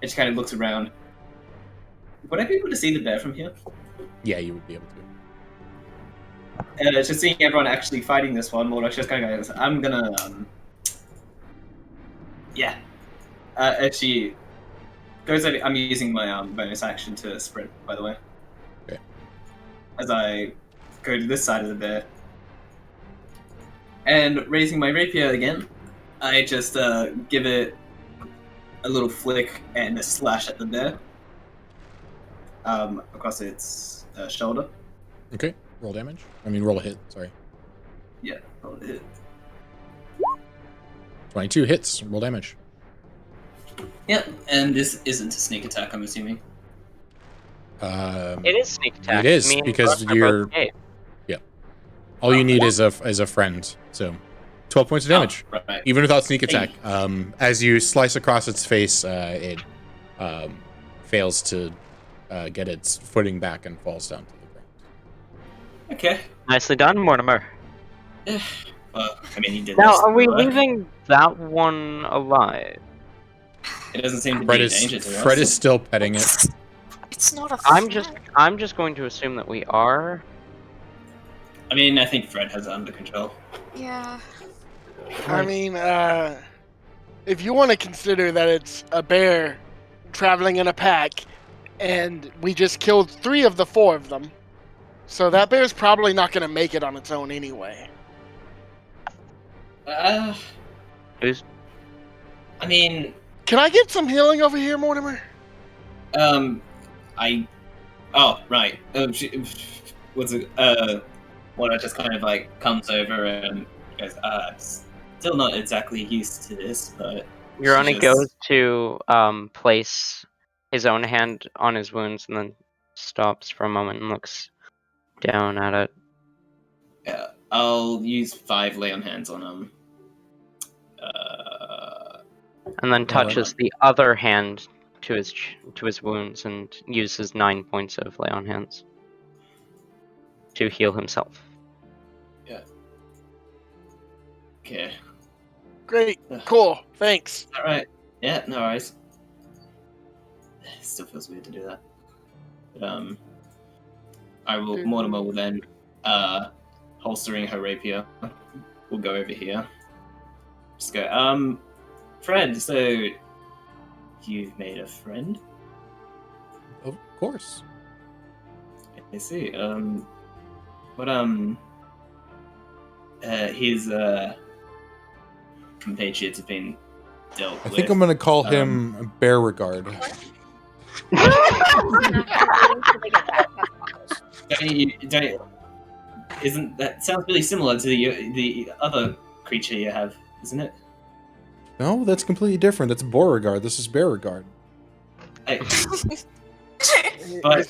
she kind of looks around. Would I be able to see the bear from here? Yeah, you would be able to. And just seeing everyone actually fighting this one, Mog'gurash just kind of goes, I'm gonna, yeah. Actually, goes over. I'm using my bonus action to sprint, by the way. Okay. As I go to this side of the bear. And raising my rapier again, I just give it a little flick and a slash at the bear. Across its shoulder. Okay, roll damage. I mean, roll a hit. Sorry. Yeah, roll a hit. 22 hits. Roll damage. Yep, and this isn't a sneak attack, I'm assuming. It is sneak attack. It is Me and because Costa you're. both escaped. Yeah. All you need is a friend. So, 12 points of damage, Right. even without sneak attack. As you slice across its face, it fails to get its footing back and falls down to the ground. Okay. Nicely done, Mortimer. Well, I mean, he did Now, this, are we but leaving that one alive? It doesn't seem to Fred be in is danger to us. Fred is still petting it. It's not a. I'm just going to assume that we are. I mean, I think Fred has it under control. Yeah. I mean, if you want to consider that it's a bear traveling in a pack, and we just killed 3 of the 4 of them, so that bear's probably not going to make it on its own anyway. Who's? I mean, Can I get some healing over here, Mortimer? Oh, right. What's it? One just kind of like comes over and goes, still not exactly used to this, but. Uroni just- goes to place his own hand on his wounds and then stops for a moment and looks down at it. Yeah, I'll use 5 lay on hands on him. And then touches the other hand to his wounds and uses 9 points of lay on hands to heal himself. Okay. Great. Cool. Thanks. All right. Yeah, no worries. It still feels weird to do that. But, Mortimer will then, holstering her rapier, will go over here. Just go, Fred, so you've made a friend? Of course. I see. His, compatriots have been dealt I with. think I'm going to call him Beauregard. Isn't that sounds really similar to the other creature you have, isn't it? No, that's completely different. That's Beauregard. This is Beauregard. It's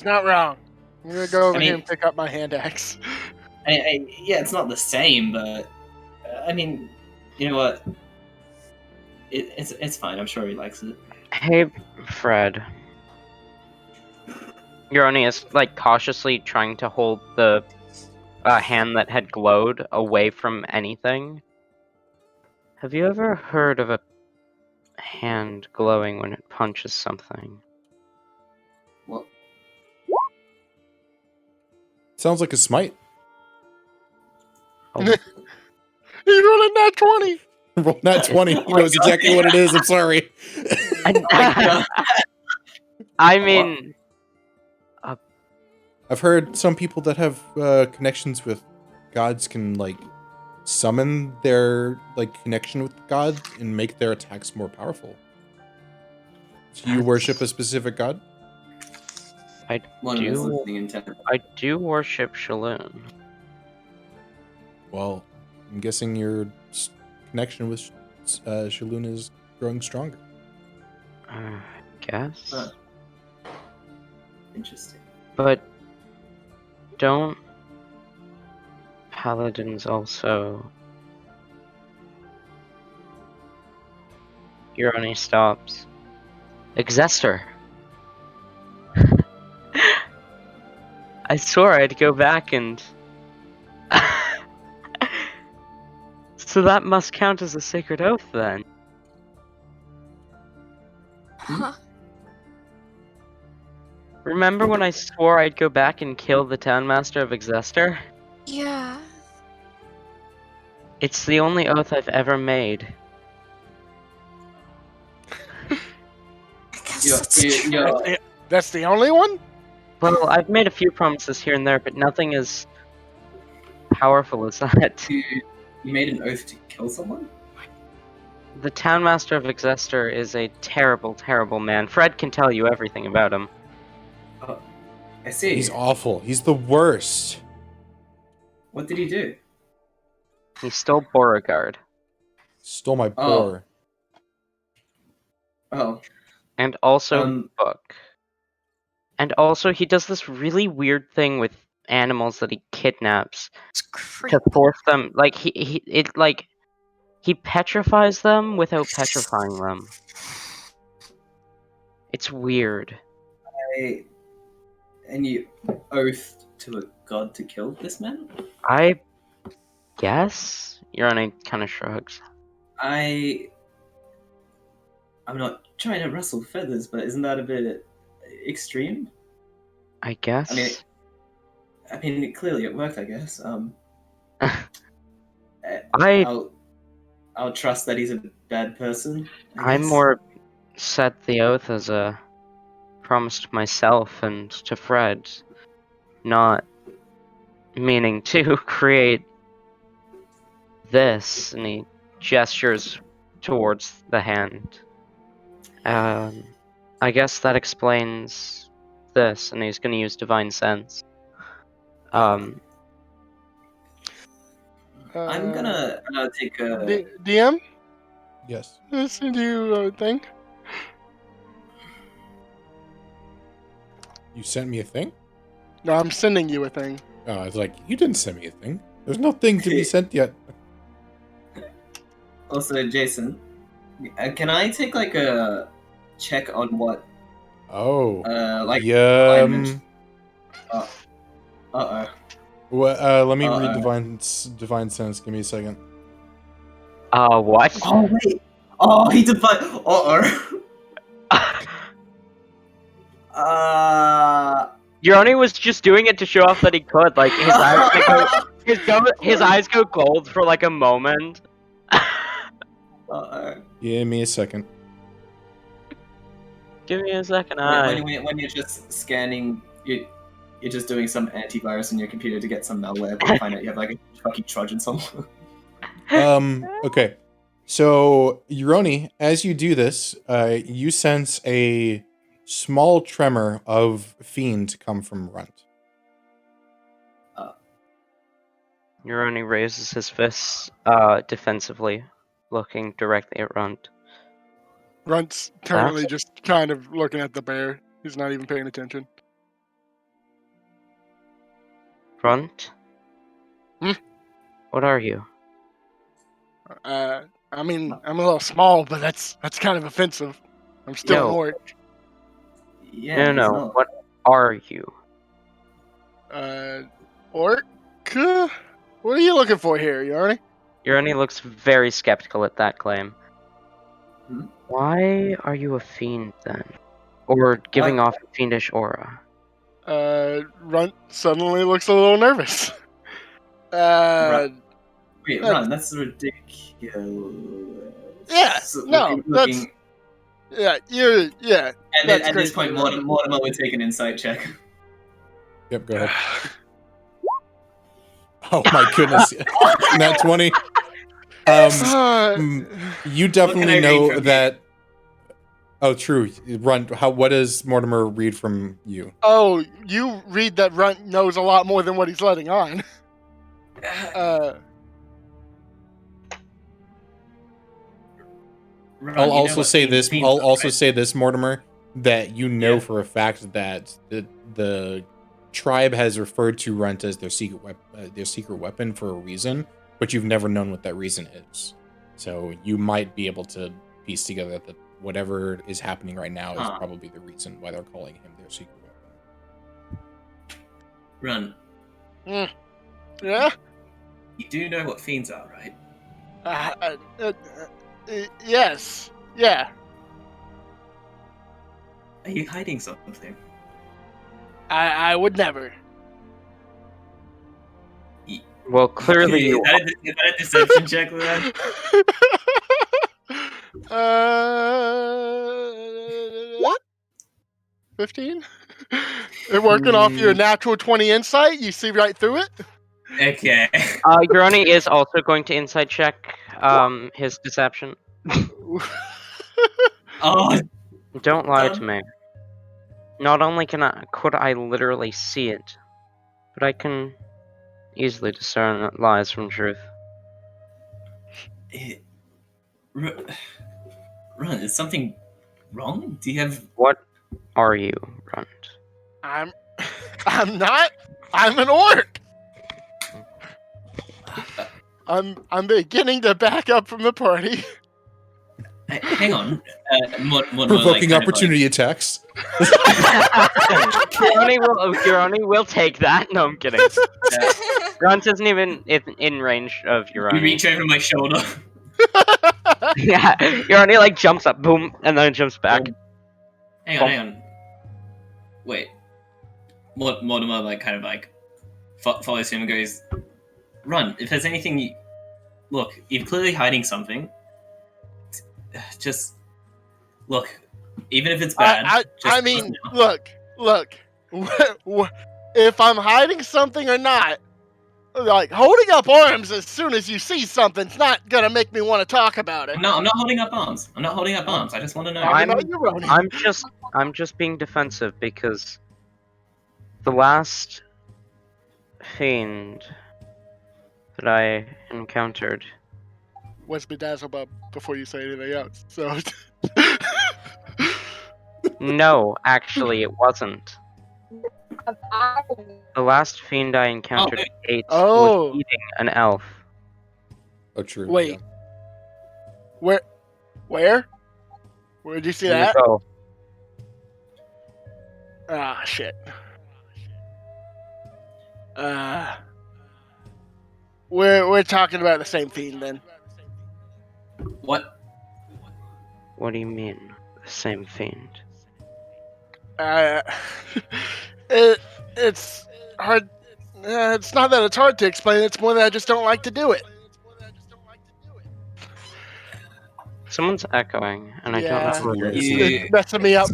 not wrong. I'm going to go over here and pick up my hand axe. Yeah, it's not the same, but I mean, you know what? It's fine. I'm sure he likes it. Hey, Fred. Uroni is like cautiously trying to hold the hand that had glowed away from anything. Have you ever heard of a hand glowing when it punches something? What? Sounds like a smite. Oh. He rolled a nat 20. Roll nat 20. He knows exactly what it is. I'm sorry. I mean, I've heard some people that have connections with gods can like summon their like connection with God and make their attacks more powerful. Do you worship a specific god? I do worship Shaloon. Well, I'm guessing your connection with Shaloon is growing stronger. Guess. Interesting. But don't paladins also... Uroni stops. Exester! I swore I'd go back and... So that must count as a sacred oath, then. Huh. Remember when I swore I'd go back and kill the townmaster of Exester? Yeah. It's the only oath I've ever made. That's the only one? Well, I've made a few promises here and there, but nothing as powerful as that. You made an oath to kill someone? The Townmaster of Exester is a terrible, terrible man. Fred can tell you everything about him. I see. He's awful. He's the worst. What did he do? He stole Beauregard. Stole my boar. Oh. And also Book. And also he does this really weird thing with animals that he kidnaps to force them. Like he petrifies them without petrifying them. It's weird. And you oath to a god to kill this man? I guess? Uroni kind of shrugs. I'm not trying to rustle feathers, but isn't that a bit extreme? I guess. I mean, clearly it worked. I guess. I'll trust that he's a bad person. I more set the oath as a promise to myself and to Fred, not meaning to create this. And he gestures towards the hand. I guess that explains this, and he's going to use Divine Sense. I'm gonna take a... DM? Yes. Listen to you a thing. You sent me a thing? No, I'm sending you a thing. Oh, I was like, you didn't send me a thing. There's no thing to be sent yet. Also, Jason, can I take like a check on what? Oh. Like. Uh-oh. Uh-oh. Let me read Divine Sense. Give me a second. What? Oh, wait. Oh, he divine... Uroni was just doing it to show off that he could. Like, his eyes go gold for like a moment. Give me a second. Give me a second. When you're just scanning, you're just doing some antivirus on your computer to get some malware, but you find out you have like a fucking Trojan somewhere. Okay. So, Uroni, as you do this, you sense a small tremor of fiend come from Runt. Uroni raises his fists defensively, looking directly at Runt. Runt's currently just kind of looking at the bear. He's not even paying attention. Runt? Hmm? What are you? I mean, I'm a little small, but that's kind of offensive. I'm still an orc. Yeah. No. What are you? Orc? What are you looking for here, Uroni? Uroni looks very skeptical at that claim. Hmm? Why are you a fiend then? Or giving off a fiendish aura? Runt suddenly looks a little nervous. Runt, that's ridiculous. Yeah, Looking... yeah. And then at this point, Mortimer would take an insight check. Yep, go ahead. Oh my goodness. Nat 20. You definitely know that... Oh, true. Runt, what does Mortimer read from you? Oh, you read that Runt knows a lot more than what he's letting on. I'll also say this, Mortimer, that you know for a fact that the tribe has referred to Runt as their secret weapon for a reason, but you've never known what that reason is. So you might be able to piece together that whatever is happening right now is probably the reason why they're calling him their secret weapon. Run. Yeah? You do know what fiends are, right? Yes. Yeah. Are you hiding something? I would never. Well, clearly is that a deception check, then? 15? Working off your natural 20 insight, you see right through it? Okay. Uroni is also going to insight check his deception. Oh, Don't lie to me. Not only could I literally see it, but I can easily discern lies from truth. Run, is something wrong? Do you have... What are you, Runt? I'm not. I'm an orc. I'm beginning to back up from the party. Hang on. Provoking opportunity attacks. Uroni will take that. No, I'm kidding. Runt isn't even in range of Uroni. You reach over my shoulder. Yeah, Uroni like jumps up, boom, and then jumps back. Hang on. Wait. Mortimer kind of follows him and goes, "Run! If there's anything, look, you're clearly hiding something. Just look, even if it's bad. Look. If I'm hiding something or not, holding up arms as soon as you see something's not gonna make me want to talk about it. No, I'm not holding up arms. I just want to know. I'm just being defensive because the last fiend that I encountered was Bedazzlebub before you say anything else. So no, actually it wasn't. The last fiend I encountered was eating an elf. Oh, true. Wait. Yeah. Where? Where'd you see that? Go. Ah, shit. We're talking about the same fiend then. What? What do you mean, the same fiend? It's hard. It's not that it's hard to explain. It's more that I just don't like to do it. Someone's echoing, and I don't know who it is. It's messing me up.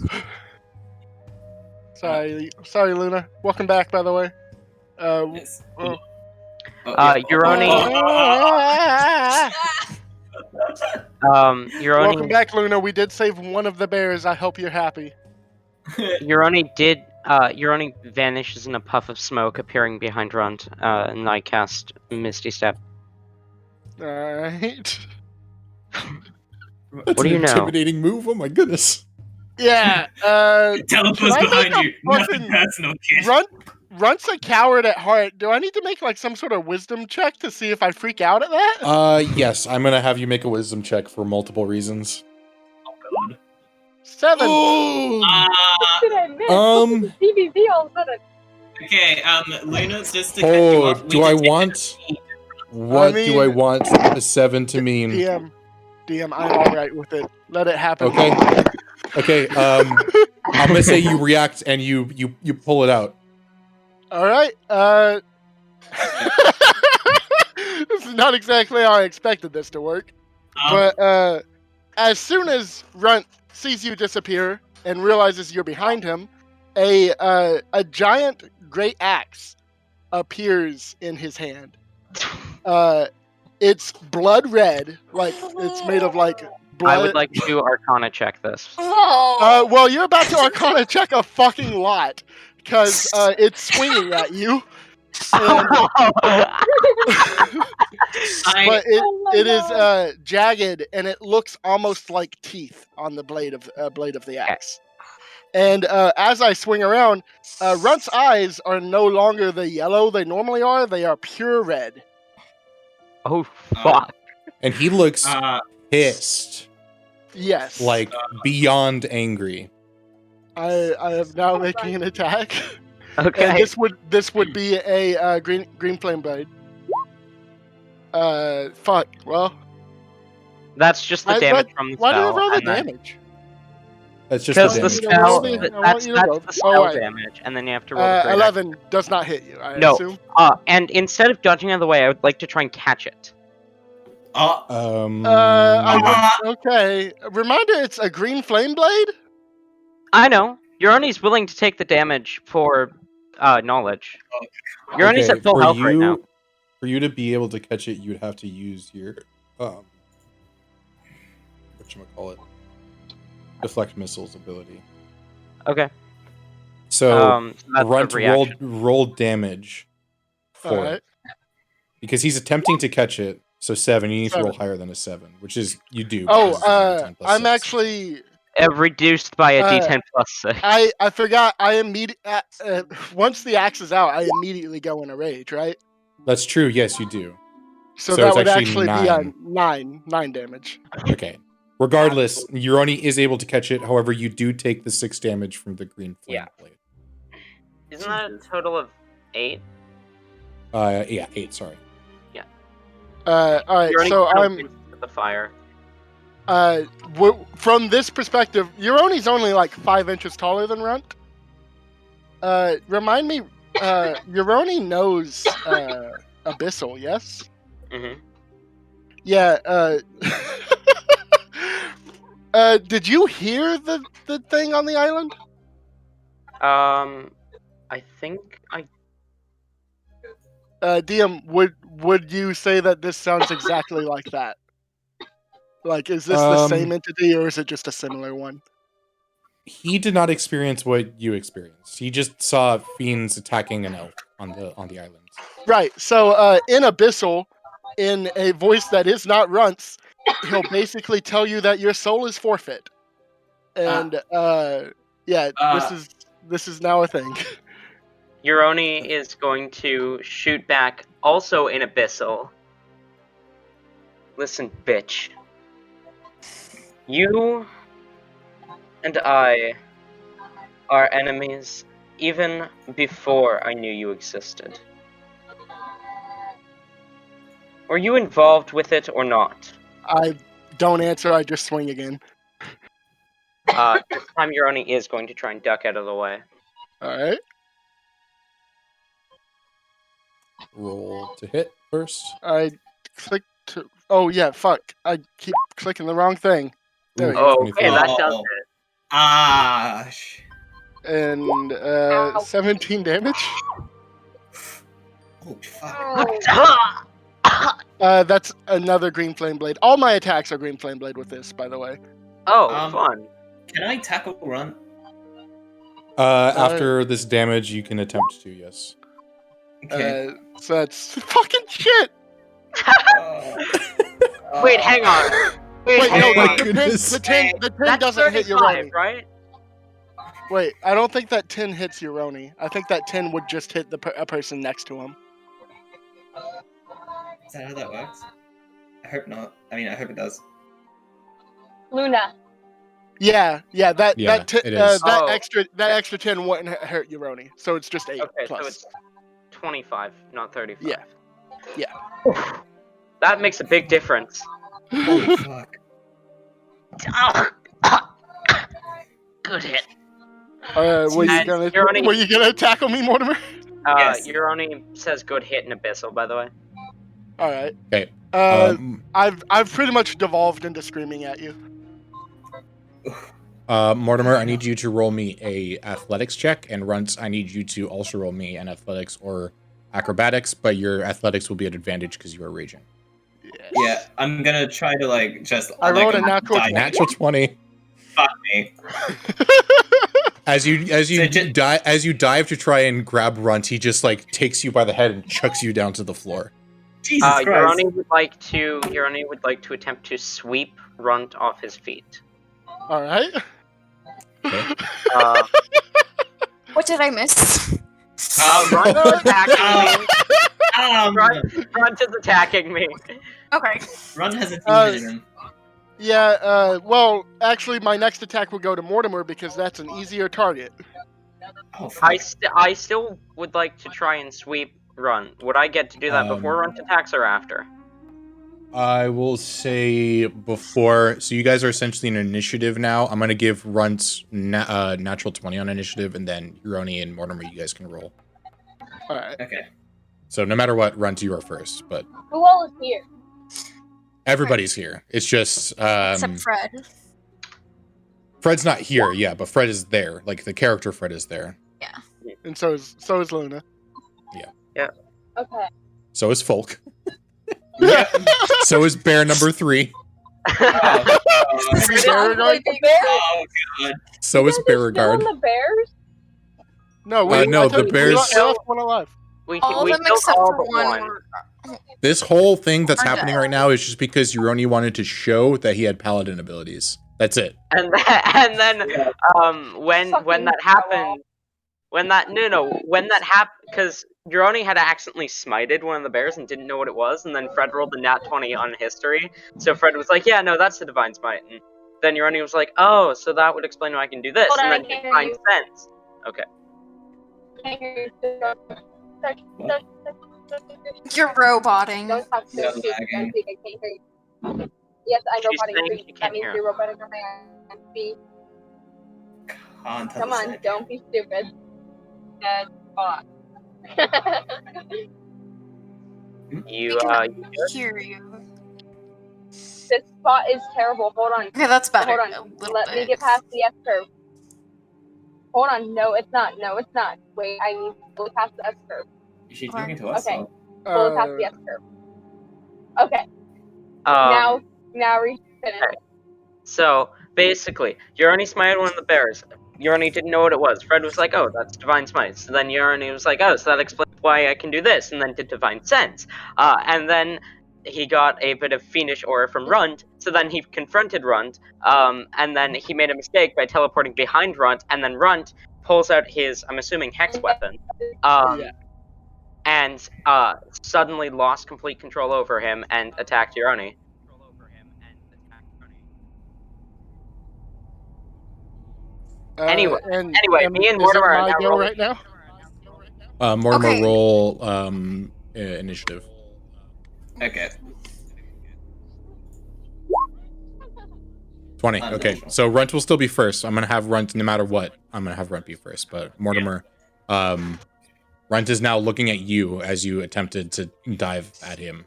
Sorry, Luna. Welcome back, by the way. Uroni. Uroni. Welcome back, Luna. We did save one of the bears. I hope you're happy. Uroni vanishes in a puff of smoke, appearing behind Runt, and I cast Misty Step. Alright. What do you know? Intimidating move. Oh my goodness. Yeah. Teleport's behind you. Nothing personal, kid. Runt's a coward at heart. Do I need to make some sort of wisdom check to see if I freak out at that? Yes. I'm gonna have you make a wisdom check for multiple reasons. Oh god. 7. What did I miss? DBV all of a sudden. Okay, Luna, just to cut you off. Do I want a 7 to mean? DM, I'm alright with it. Let it happen. Okay. I'm gonna say you react and you pull it out. Alright, this is not exactly how I expected this to work. But, as soon as Runt sees you disappear and realizes you're behind him, a giant great axe appears in his hand. It's blood red, it's made of blood. I would like to Arcana check this. Well, you're about to Arcana check a fucking lot, because it's swinging at you. But it is jagged, and it looks almost like teeth on the blade of the axe. And as I swing around, Runt's eyes are no longer the yellow they normally are; they are pure red. Oh fuck! And he looks pissed. Yes. Beyond angry. I am now making an attack. Okay. And this would be a green flame blade. Fuck. Well. That's just the damage from the spell. Why do you roll the damage? That's just because the spell. That's the spell damage, and then you have to roll. 11 does not hit you. I assume. And instead of dodging out of the way, I would like to try and catch it. Okay. Reminder: it's a green flame blade. I know. Uroni's willing to take the damage for knowledge. Uroni's at full for health you, right now. For you to be able to catch it, you'd have to use your whatchamacallit, deflect missiles ability. Okay. So that's a Runt reaction. roll damage for Alright. it. Because he's attempting to catch it, so 7, you need to roll 7. higher than a 7, which is you do. Oh, because it's a 10 plus I'm 6. actually. Reduced by a D10 plus 6. I forgot. Once the axe is out, I immediately go in a rage, right? That's true. Yes, you do. So So that it's would actually actually be a 9 damage. Okay. Regardless, Uroni is able to catch it. However, you do take the 6 damage from the green flame blade. Isn't that a total of 8? Yeah, 8. Sorry. Yeah. All right. Uroni So still I'm. thinks of the fire. From this perspective, Uroni's only like 5 inches taller than Runt. Remind me, Uroni knows Abyssal, yes? Mm-hmm. Yeah. Did you hear the thing on the island? I think I. DM, would you say that this sounds exactly like that? Like, is this the same entity, or is it just a similar one? He did not experience what you experienced. He just saw fiends attacking an elf on the island. Right. So, in Abyssal, in a voice that is not Runt's, he'll basically tell you that your soul is forfeit. And this is now a thing. Uroni is going to shoot back, also in Abyssal. Listen, bitch. You and I are enemies even before I knew you existed. Were you involved with it or not? I don't answer, I just swing again. This time Uroni is going to try and duck out of the way. Alright. Roll to hit first. I click to... Oh, yeah, fuck. I keep clicking the wrong thing. There we go. Oh, okay, that does it. Ah. And 17 damage? Oh, fuck. That's another green flame blade. All my attacks are green flame blade with this, by the way. Oh, fun. Can I tackle Run? After this damage, you can attempt to, yes. Okay. So that's fucking shit! Wait, hang on. Wait, no, my the goodness. 10 That's doesn't hit 35, Uroni. right? Wait, I don't think that 10 hits Uroni. I think that 10 would just hit a person next to him. Is that how that works? I hope not. I mean, I hope it does. Luna. Yeah, that Yeah, that it is. that extra 10 wouldn't hurt Uroni, so it's just 8 Okay, plus. so it's 25, not 35. Yeah. That makes a big difference. Holy fuck. Good hit. Were you gonna tackle me, Mortimer? Yes. Uroni says good hit in Abyssal, by the way. All right. Okay. I've pretty much devolved into screaming at you. Mortimer, I need you to roll me a athletics check, and Runt, I need you to also roll me an athletics or acrobatics, but your athletics will be at advantage because you are raging. Yeah, I'm gonna try to I rolled a natural 20. Natural 20. Fuck me. As you dive to try and grab Runt, he just takes you by the head and chucks you down to the floor. Jesus Christ. Uroni would like to attempt to sweep Runt off his feet. All right. Okay. What did I miss? Runt is attacking me. Um, Runt is attacking me. Okay. Run has a team in him. Yeah. Well, actually, my next attack will go to Mortimer because that's an easier target. Oh, fuck. I still would like to try and sweep Runt. Would I get to do that before Runt attacks or after? I will say before. So you guys are essentially in initiative now. I'm going to give Runt natural 20 on initiative, and then Uroni and Mortimer, you guys can roll. All right. Okay. So no matter what, Runt, you are first, but Who all is here? everybody's here. It's just Except Fred. Fred's not here, yeah, but Fred is there. Like the character Fred is there. And so is Luna. Okay. So is Folk. Yeah. So is bear number 3. Oh, Wait, the bears? oh god. So is Beauregard. Still in the bears? No, no, I the told you, Bears- we lost one alive. All of them killed except all for but one were. This whole thing that's Are happening dead. right now is just because Uroni wanted to show that he had paladin abilities. That's it. And then when that happened, when that happened, because Uroni had accidentally smited one of the bears and didn't know what it was, and then Fred rolled the nat 20 on history, so Fred was like, yeah, no, that's the divine smite, and then Uroni was like, oh, so that would explain why I can do this, Hold on, and I then can't hear divine you. sense. Okay. You're roboting. Don't talk to me. Yeah, Don't speak. lagging. Don't speak. I can't hear you. Yes, I know She's potty saying speak. she That can't means hear. you're roboting your man. Speak. Can't Come on, understand. don't be stupid. And fuck. You Hear you. This spot is terrible. Hold on. Okay, that's better. Hold A on. little Let bit. me get past the S curve. Hold on. No, it's not. No, it's not. Wait, I need to go past the S curve. Is she talking to us? Okay. or- Go past the S curve. Okay. um, Now we finish. okay. So basically, Uroni smited one of the bears. Uroni didn't know what it was. Fred was like, oh, that's divine smite. So then Uroni was like, oh, so that explains why I can do this, and then did divine sense. And then he got a bit of fiendish aura from Runt, so then he confronted Runt, and then he made a mistake by teleporting behind Runt, and then Runt pulls out his, I'm assuming, hex weapon, Yeah. and suddenly lost complete control over him and attacked Uroni. Anyway, me and is Mortimer it are my now go rolling. right now. Mortimer, Okay. roll initiative. Okay. 20. Okay, so Runt will still be first. I'm gonna have Runt no matter what. I'm gonna have Runt be first. But Mortimer, Runt is now looking at you as you attempted to dive at him.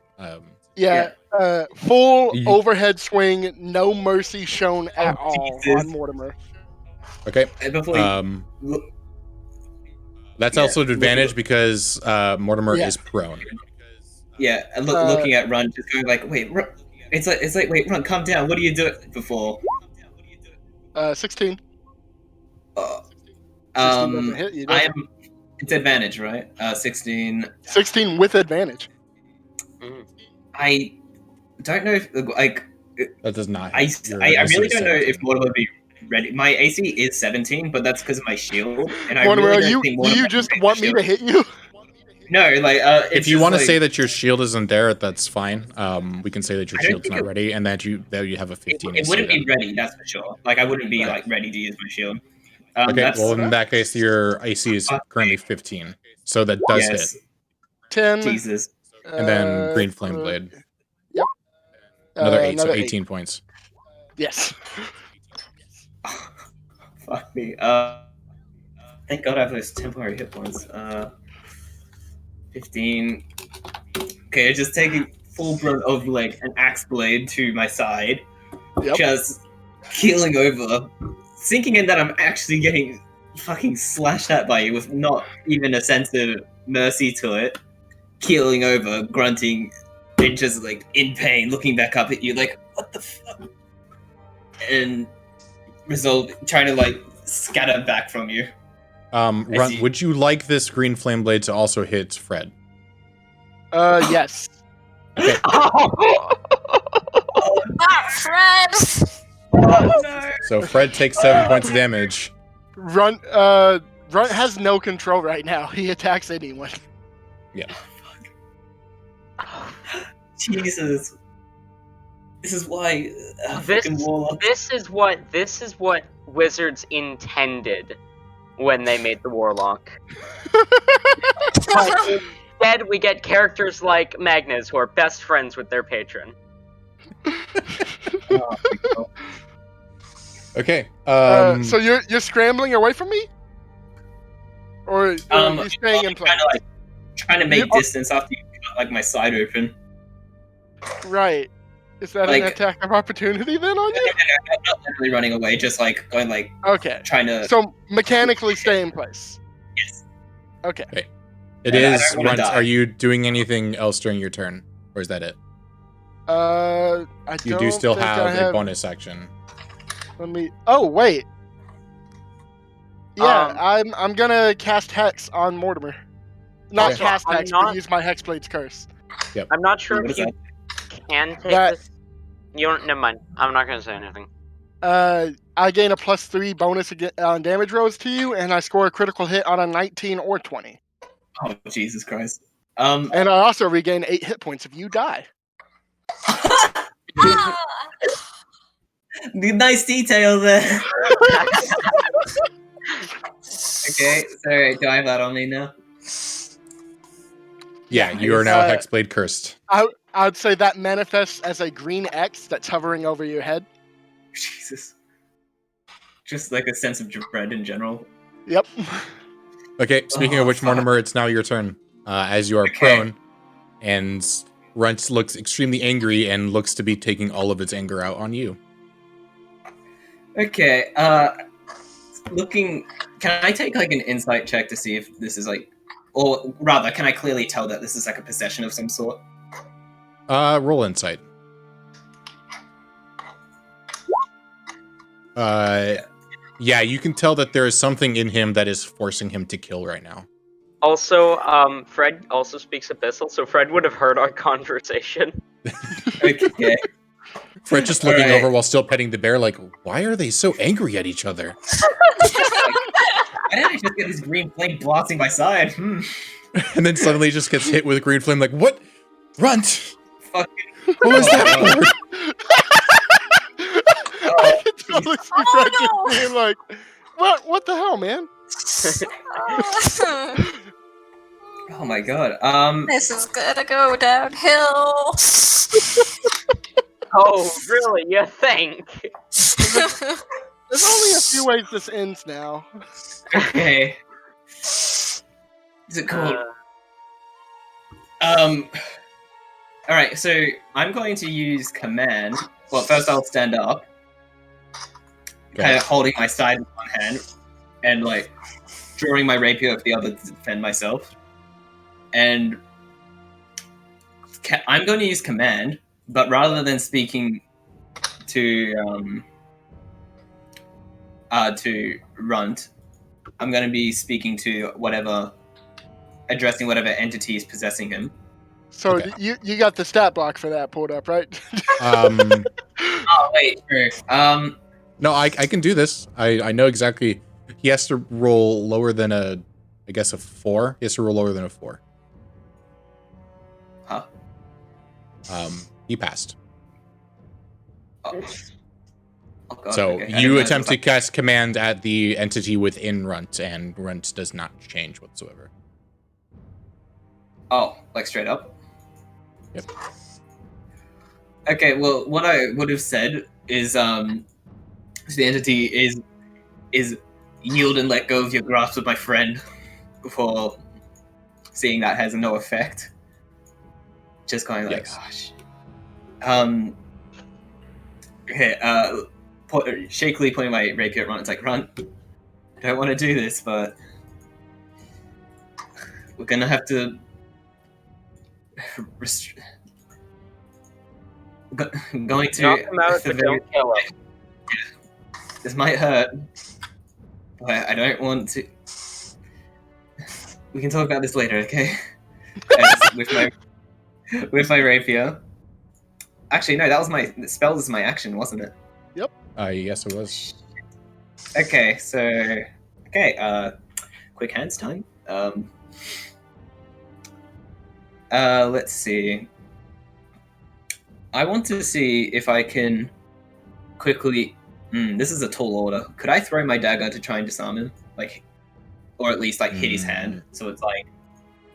Full You- overhead swing, no mercy shown at Oh, all Jesus. on Mortimer. Okay. Before you Um, that's Yeah, also an advantage look- because Mortimer Yeah. is prone. yeah, and looking at Run, just going like, wait, it's like, wait, Run, calm down. What are you doing before? 16. Uh, 16 doesn't hit you, does I it? am. It's advantage, right? 16. 16 with advantage. I don't know if like That does not. I hit. Your I AC really is don't know 17. if Mortimer would be ready. My AC is 17, but that's because of my shield, and I Mortimer, really are don't think do Mortimer you can just break want the me shield. to hit you? No, like If you want to say that your shield isn't there, that's fine. We can say that your I don't shield's think not it- ready, and that you have a 15. it wouldn't AC be then. ready, that's for sure. Like I wouldn't be like ready to use my shield. Okay, That's, well in that case, your AC is currently 15, so that does yes, hit. 10. Jesus. And then green flame blade. Yep. Another 8, so another 18 points. Yes. Fuck me. Thank God I have those temporary hit points. 15. Okay, just taking full brunt of like an axe blade to my side, Yep. just keeling over, sinking in that I'm actually getting fucking slashed at by you with not even a sense of mercy to it, keeling over, grunting, and just like in pain, looking back up at you like, what the fuck? And trying to like scatter back from you. Runt, see. would you like this green flame blade to also hit Fred? Yes. Not Fred! So Fred takes 7 points of damage. Runt has no control right now. He attacks anyone. Jesus. This is why This fucking warlock. this is what wizards intended when they made the warlock. But instead, we get characters like Magnus who are best friends with their patron. Okay. So you're scrambling away from me, or you staying in place? Trying to make distance after you got like my side open. Right. Is that an attack of opportunity then on you? I'm not literally running away, just like going like Okay. trying to. So mechanically stay in place. Yes. Okay. It I is. don't wanna Runt, die. are you doing anything else during your turn, or is that it? You do still have a bonus action. Let me. Oh wait. Yeah, I'm gonna cast Hex on Mortimer. Not Okay. cast I'm Hex, not- but use my Hexblade's curse. I'm not sure What if is you that? can take That- this. You don't. Never mind. I'm not gonna say anything. I gain a +3 bonus on damage rolls to you, and I score a critical hit on a 19 or 20. Oh Jesus Christ! And I also regain 8 hit points if you die. Nice detail there. Okay, so do I have that on me now? Yeah, you are now Hexblade cursed. I'd say that manifests as a green X that's hovering over your head. Jesus. Just like a sense of dread in general. Yep. Okay, speaking of which, fuck. Mortimer, it's now your turn. As you are prone, and Runt looks extremely angry and looks to be taking all of its anger out on you. Okay, looking... Can I take, like, an insight check to see if this is, like... Or, rather, can I clearly tell that this is, like, a possession of some sort? Roll insight. Yeah, you can tell that there is something in him that is forcing him to kill right now. Also, Fred also speaks Abyssal, so Fred would have heard our conversation. Okay. Fred just looking Alright. over while still petting the bear, like, why are they so angry at each other? Why did I just get this green flame blasting my side? And then suddenly he just gets hit with a green flame, like, what? Runt! Fucking... What was that for? I can totally see Fred no. just being like, what the hell, man? Oh my god. This is gonna go downhill. Oh, really? You think? There's only a few ways this ends now. Okay. Is it cool? Alright, so I'm going to use command. Well, first I'll stand up. Kind of holding my side with one hand. And, like, drawing my rapier with the other to defend myself. And... I'm going to use command, but rather than speaking to Runt, I'm going to be speaking to addressing whatever entity is possessing him. So Okay. you got the stat block for that pulled up, right? Oh, wait, true. No, I can do this. I know exactly. He has to roll lower than a 4. He has to roll lower than a 4. Huh? He passed. Oh. Oh, God, So okay. I you didn't attempt to realize cast command at the entity within Runt, and Runt does not change whatsoever. Oh, like straight up? Yep. Okay, well, what I would have said is, the entity is yield and let go of your grasp of my friend before seeing that has no effect. Just going like, Yes. gosh. Okay, shakily putting my rapier at Runt. It's like, Runt, I don't want to do this, but we're gonna have to going to Knock him out, but don't kill him. This might hurt, but I don't want to. We can talk about this later, okay? with my rapier. Actually, no, that was my spell. Was my action, wasn't it? Yes, it was. Okay, so quick hands time. Let's see. I want to see if I can quickly. This is a tall order. Could I throw my dagger to try and disarm him, or at least hit his hand, so it's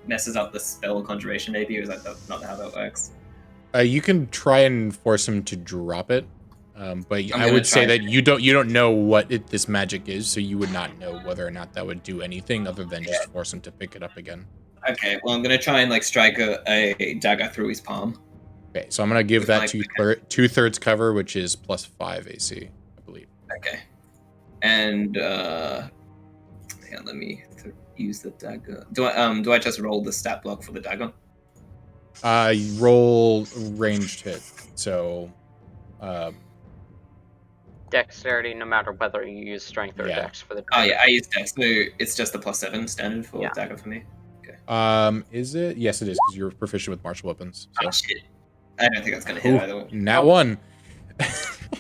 messes up the spell conjuration? Maybe, or is that not how that works? You can try and force him to drop it, but I gonna would say try. that you don't know what this magic is, so you would not know whether or not that would do anything other than just force him to pick it up again. Okay, well, I'm gonna try and strike a dagger through his palm. Okay, so I'm gonna give With that my to 2/3 cover, which is +5 AC, I believe. Okay. And yeah, let me use the dagger. Do I just roll the stat block for the dagger? You roll ranged hit, so Dexterity, no matter whether you use strength or Yeah. dex for the. Oh yeah, I use dex, so it's just the +7 standard for Yeah. dagger for me. is it? Yes, it is because you're proficient with martial weapons. So. Oh shit! I don't think that's gonna hit Ooh, either. nat one.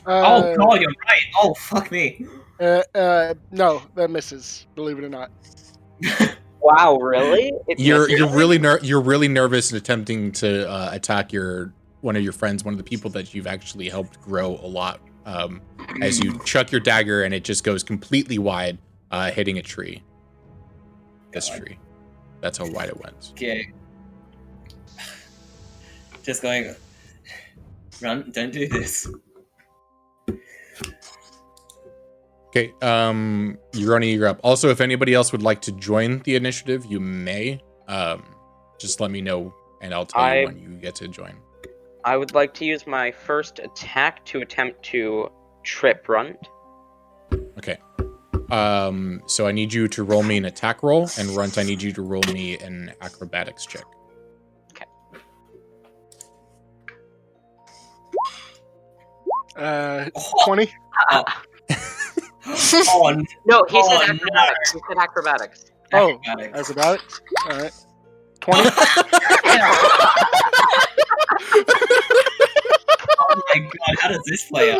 Oh god, you're right. Oh fuck me. No, that misses. Believe it or not. Wow, really? It You're misses? you're really nervous and attempting to attack one of your friends, one of the people that you've actually helped grow a lot. As you chuck your dagger and it just goes completely wide, hitting a tree. This tree. That's how wide it went. Okay. Just going. Run! Don't do this. Okay, Uroni, you're up. Also, if anybody else would like to join the initiative, you may. Just let me know, and I'll tell you when you get to join. I would like to use my first attack to attempt to trip Runt. Okay. So I need you to roll me an attack roll, and Runt, I need you to roll me an acrobatics check. Okay. 20. Oh, No, he said Oh, acrobatics. He said acrobatics. Oh, acrobatics. acrobatics. All right. 20. Oh my god, how does this play out?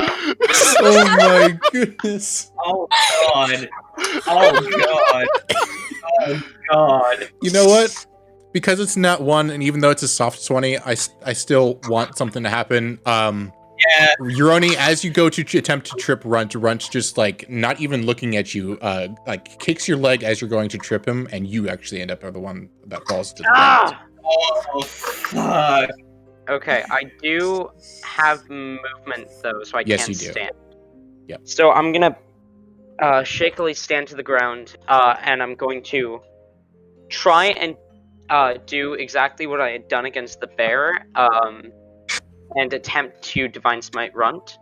Oh my goodness. Oh god. Oh god. Oh god. You know what? Because it's not one, and even though it's a soft 20, I still want something to happen. Yeah. Uroni, as you go to attempt to trip Runt's just like not even looking at you, like kicks your leg as you're going to trip him, and you actually end up the one that falls to the ground. Oh fuck. Okay, I do have movement though, so I Yes, can't you do. stand. Yep. So I'm gonna shakily stand to the ground, and I'm going to try and do exactly what I had done against the bear, and attempt to Divine Smite Runt.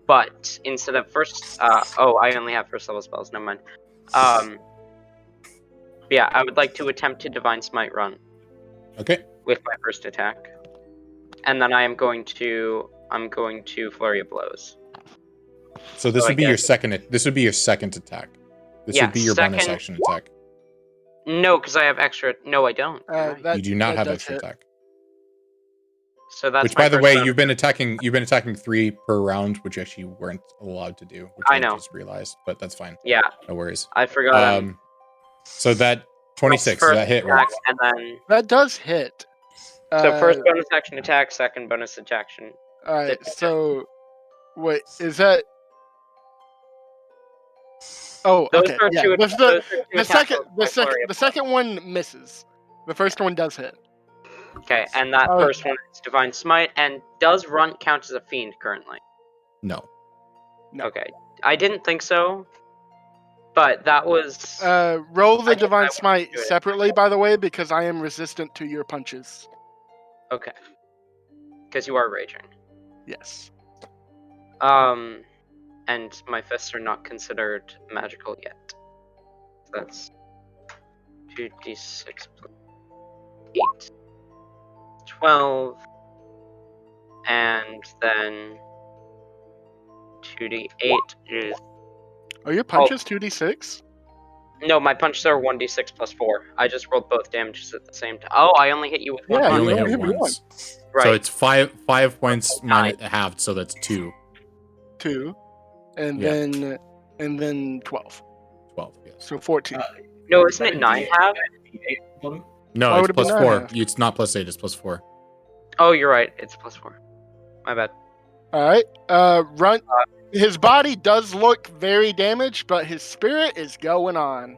But instead of first, oh, I only have first level spells. Never mind. Yeah, I would like to attempt to Divine Smite Runt Okay. with my first attack, and then I'm going to Flurry of Blows. So this So I would be your guess- second. This would be your second attack. This Yeah, would be your bonus second- action attack. No, because I have extra. No, I don't. That, You do not that have does extra hit. attack. So that's Which, my by the first way, bonus. you've been attacking 3 per round, which actually you weren't allowed to do. Which I know. just realized, but that's fine. Yeah, No worries. I forgot. So that 26, first does that hit, attack, right? and then That does hit. so first bonus action attack, second bonus action. All right. So, wait, is that? Oh, Those okay. are Yeah. two. This is those are two the attacks second, with my Flurry of the second one misses. The first one does hit. Okay, and that Oh. first one is Divine Smite, and does Runt count as a fiend currently? No. No. Okay, I didn't think so, but that was Roll the I guess I Divine won't Smite do it. separately, by the way, because I am resistant to your punches. okay. Because you are raging. Yes. And my fists are not considered magical yet. So that's 2d6 plus 8, 12, and then 2d8 is. Are your punches 2d6? No, my punches are 1d6 plus 4. I just rolled both damages at the same time. Oh, I only hit you with one. Yeah, You you only only hit hit me once. Right. So it's 5 points Nine. halved, so that's 2. 2, and Yeah. then 12. 12, yes. So 14. No, isn't it 9 half? No, Why it's would it be plus 9 4. half? It's not plus 8, it's plus 4. Oh, you're right. It's plus 4. My bad. All right. Runt. His body does look very damaged, but his spirit is going on.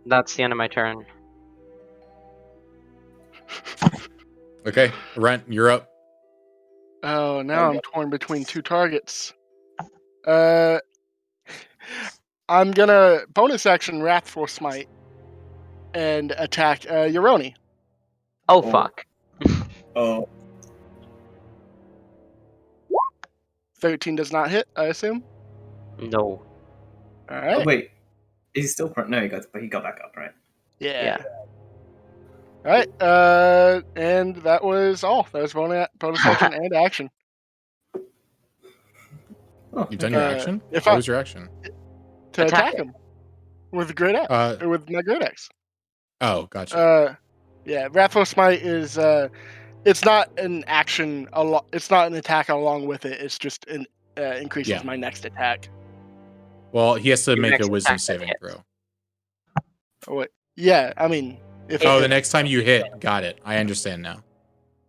That's the end of my turn. Okay, Rent, you're up. Oh, now I'm torn between 2 targets. I'm gonna bonus action Wrathful Smite and attack Uroni. Oh fuck. Oh, 13 does not hit, I assume. No. All right. wait. Is he still prone? No, he got back up, right? Yeah. Yeah. All right. And that was all. That was bonus action and action. Oh, You've done your action? If What I was your action? to Attack attack him with a great axe, with my great axe. Oh, gotcha. Yeah. Wrathful Smite is it's not an action. It's not an attack along with it. It's just an increases my next attack. Well, he has to Your make next a wisdom attack that saving hits. throw. Oh, wait. Yeah. I mean, if Oh, it the hit- next time you hit. Got it. I understand now.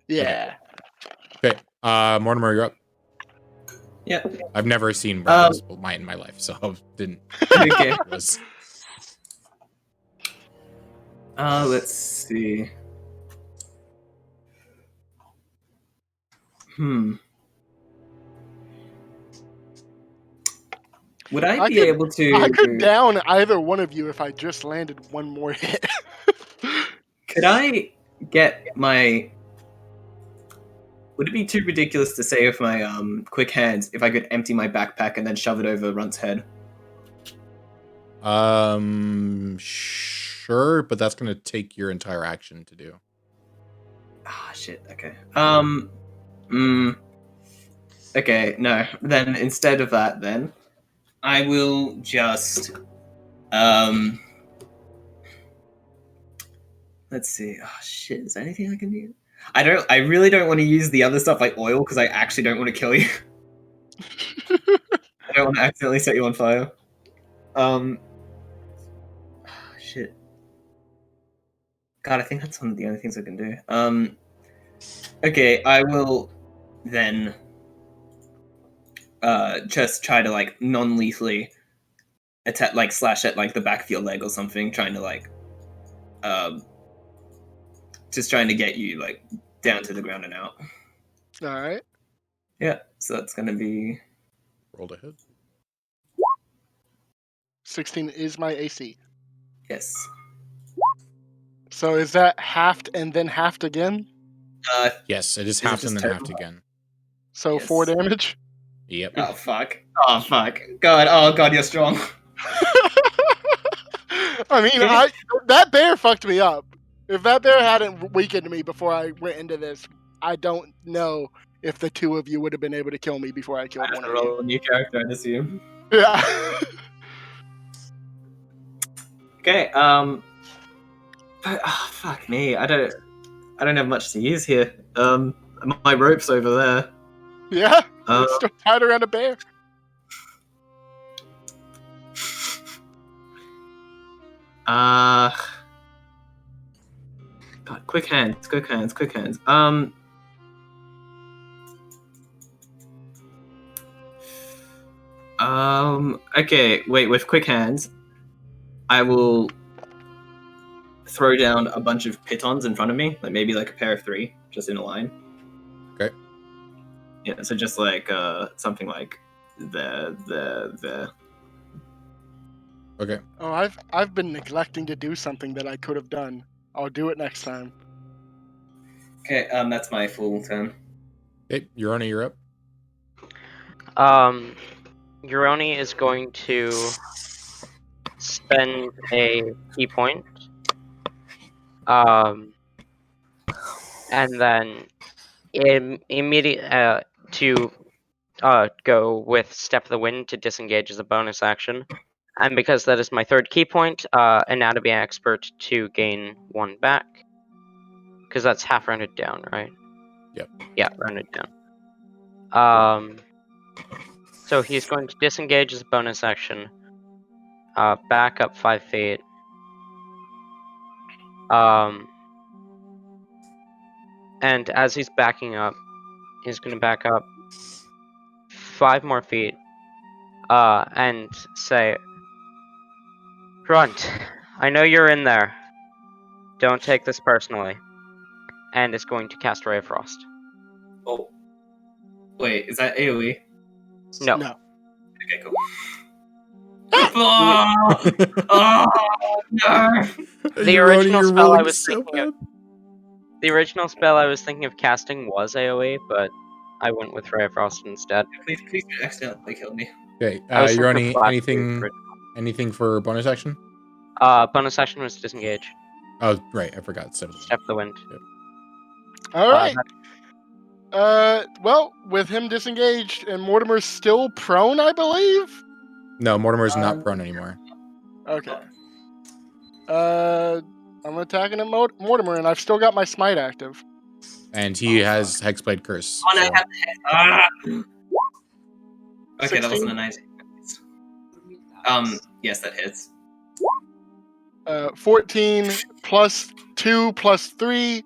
Yeah. Okay. Mortimer, you're up. Yeah. I've never seen Wrathful Smite in my life, so I didn't. Okay. It was... Let's see. Would I be able to? I could down either one of you if I just landed one more hit. Could I get my? Would it be too ridiculous to say with my quick hands if I could empty my backpack and then shove it over Runt's head? Sure, but that's gonna take your entire action to do. Ah, shit. Okay. Okay. No. Then instead of that, then I will just Let's see. Oh shit. Is there anything I can do? I really don't want to use the other stuff like oil because I actually don't want to kill you. I don't want to accidentally set you on fire. Shit. God, I think that's one of the only things I can do. Okay, I will then just try to like non-lethally attack, like slash at like the back of your leg or something, trying to like just trying to get you like down to the ground and out. All right. Yeah, so that's gonna be Rolled a hit. 16 is my AC. yes. So is that halved and then halved again? Yes, it is Is it halved and just then total? halved again. So Yes. 4 damage? Yep. Oh fuck. Oh fuck. God. Oh god, you're strong. I mean, that bear fucked me up. If that bear hadn't weakened me before I went into this, I don't know if the two of you would have been able to kill me before I killed I have one to of you. roll a new character, I'd assume. Yeah. Okay. But, fuck me. I don't have much to use here. My rope's over there. Yeah. It's still tied around a bear. God, quick hands. Okay, wait, with quick hands, I will throw down a bunch of pitons in front of me, like maybe like a pair of 3, just in a line. Okay. Yeah, so just like something like there. Okay. Oh, I've been neglecting to do something that I could have done. I'll do it next time. Okay, that's my full turn. Okay, Uroni, you're up. Uroni is going to spend a key point. And then immediately to go with Step of the Wind to disengage as a bonus action. And because that is my third key point, Anatomy Expert to gain 1 back. Because that's half rounded down, right? Yep. Yeah, rounded down. So he's going to disengage as a bonus action. Back up 5 feet. And as he's backing up, he's going to back up 5 more feet. And say, Grunt, I know you're in there. Don't take this personally. And is going to cast Ray of Frost. Oh. Wait, is that AoE? No. No. Okay, cool. Oh no! The Uroni, original you're spell I rolling was so thinking bad. of. The original spell I was thinking of casting was AoE, but I went with Ray of Frost instead. Please accidentally kill me. Okay, I was thinking of Uroni, flat anything for bonus action? Bonus action was disengage. Oh, right, I forgot. So, Step of the wind. All right. Well, with him disengaged and Mortimer's still prone, I believe. no, Mortimer's not prone anymore. Okay. I'm attacking at Mortimer, and I've still got my smite active. And he has Hexblade Curse. Oh no, so- I have the head. Okay, that 16? wasn't a nice. Yes, that hits. 14 plus 2 plus 3.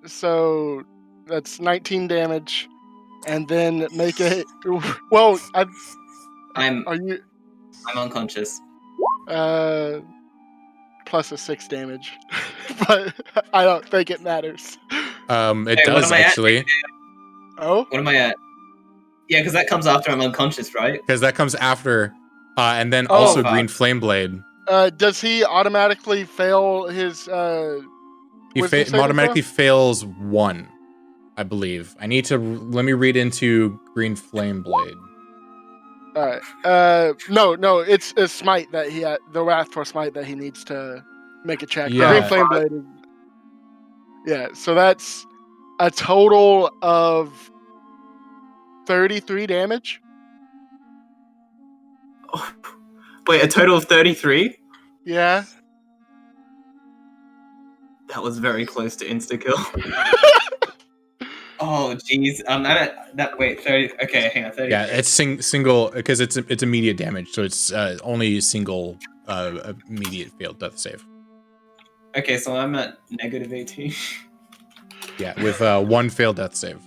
So that's 19 damage. And then make a. Well, I'm are you. unconscious. Plus a 6 damage. But I don't think it matters. It Hey, what does am I at? actually, Oh? What am I at? Yeah, because that comes after I'm unconscious, right? because that comes after, and then Oh, also fuck. Green Flame Blade. Does he automatically fail his. He wisdom saving automatically fails 1, I believe. I need to let me read into Green Flame Blade. Alright. No, it's a smite that he had, the Wrathful smite that he needs to make a check. Yeah. Green Flame Blade is. Yeah, so that's a total of 33 damage. Wait, a total of 33? Yeah. That was very close to insta kill. Oh jeez. I'm at that. Wait, 30. Okay, hang on. 30. Yeah, it's single because it's immediate damage, so it's only single immediate failed death save. Okay, so I'm at negative 18. Yeah, with 1 failed death save.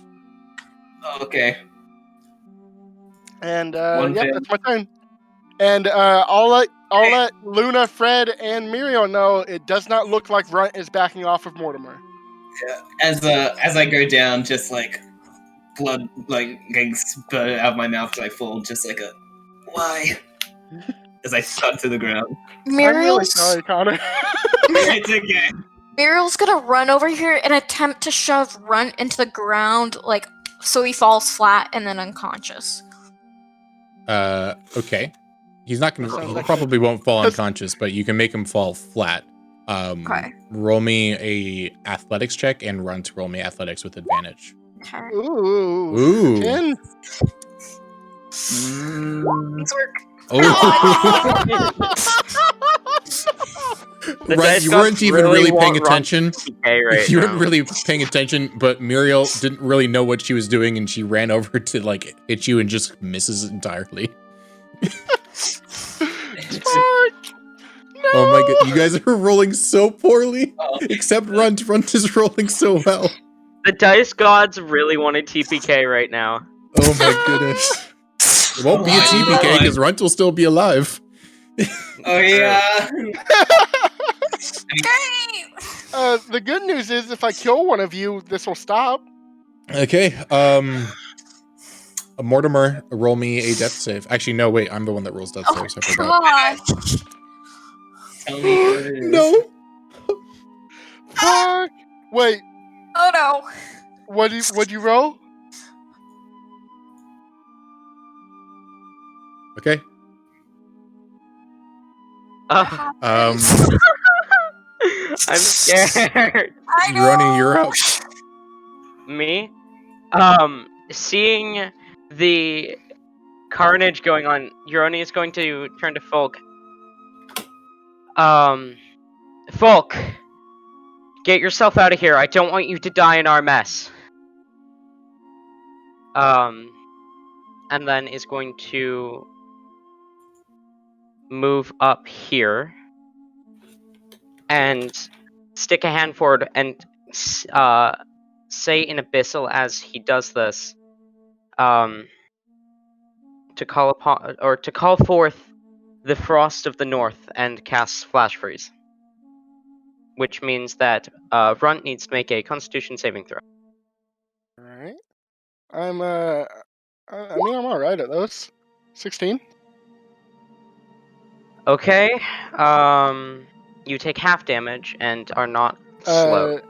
Okay. And One yeah, fail. that's my turn. And I'll let Luna, Fred, and Muriel know it does not look like Runt is backing off of Mortimer. As I go down, just like blood like getting spurted out of my mouth as I fall, just like a why? As I thud to the ground. I'm really Muriel's sorry, Connor. It's okay. Muriel's gonna run over here and attempt to shove Runt into the ground, like so he falls flat and then unconscious. Okay. He's not gonna. Sounds He like probably won't fall 'cause- unconscious, but you can make him fall flat. Okay. Roll me a athletics check and run to roll me athletics with advantage. Okay. Ooh. Ooh. 10. These work. Oh. The Right, dice you gods weren't even really paying want Ron attention. TPK right You now. weren't really paying attention, but Muriel didn't really know what she was doing, and she ran over to like hit you and just misses entirely. Oh my god, you guys are rolling so poorly. Except Runt. Runt is rolling so well. The dice gods really wanted TPK right now. Oh my goodness. It won't be a Oh my TPK because Runt will still be alive. Oh yeah. The good news is if I kill one of you, this will stop. Okay, Mortimer, roll me a death save. Actually, no, wait, I'm the one that rolls death saves. I forgot. God. Tell me what it is. No. Fuck. Wait, Oh no. what'd you roll? Okay. Ugh, Um, I'm scared. I know. Uroni, you're up. Me? Seeing the carnage going on, Uroni is going to turn to Folk. Folk, get yourself out of here. I don't want you to die in our mess. And then is going to move up here and stick a hand forward and say in Abyssal as he does this, to call upon or to call forth the frost of the north and cast Flash Freeze, which means that Runt needs to make a Constitution saving throw. All right. I mean, I'm all right at those. 16. Okay. You take half damage and are not slow.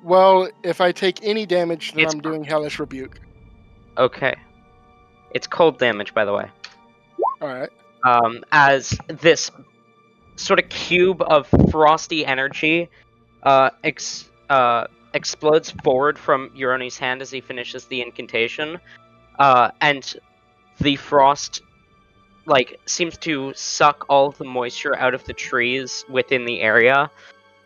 Well, if I take any damage, then It's- I'm doing Hellish Rebuke. Okay. It's cold damage, by the way. Alright. As this sort of cube of frosty energy explodes forward from Uroni's hand as he finishes the incantation, and the frost seems to suck all of the moisture out of the trees within the area,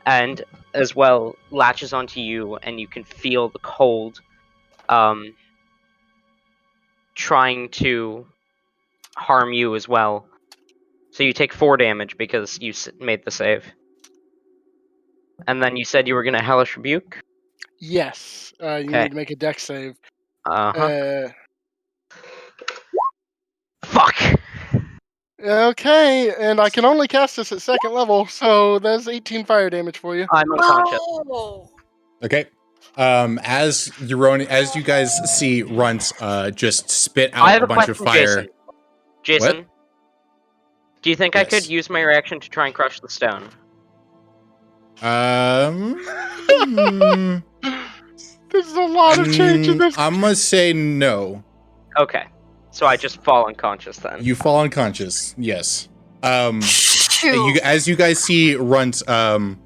and as well latches onto you, and you can feel the cold trying to harm you as well. So you take 4 damage because you made the save. And then you said you were gonna Hellish Rebuke? Yes. You Okay. need to make a dex save. Uh-huh. Fuck! Okay, and I can only cast this at 2nd level, so that's 18 fire damage for you. I'm unconscious. No. Okay. As you guys see Runt just spit I have out a bunch of question, fire. Jason, What? do you think I could Yes. use my reaction to try and crush the stone? This is a lot of change in this. I'm gonna say no. Okay. So I just fall unconscious then. You fall unconscious. Yes. Shoot. As you guys see Runt throw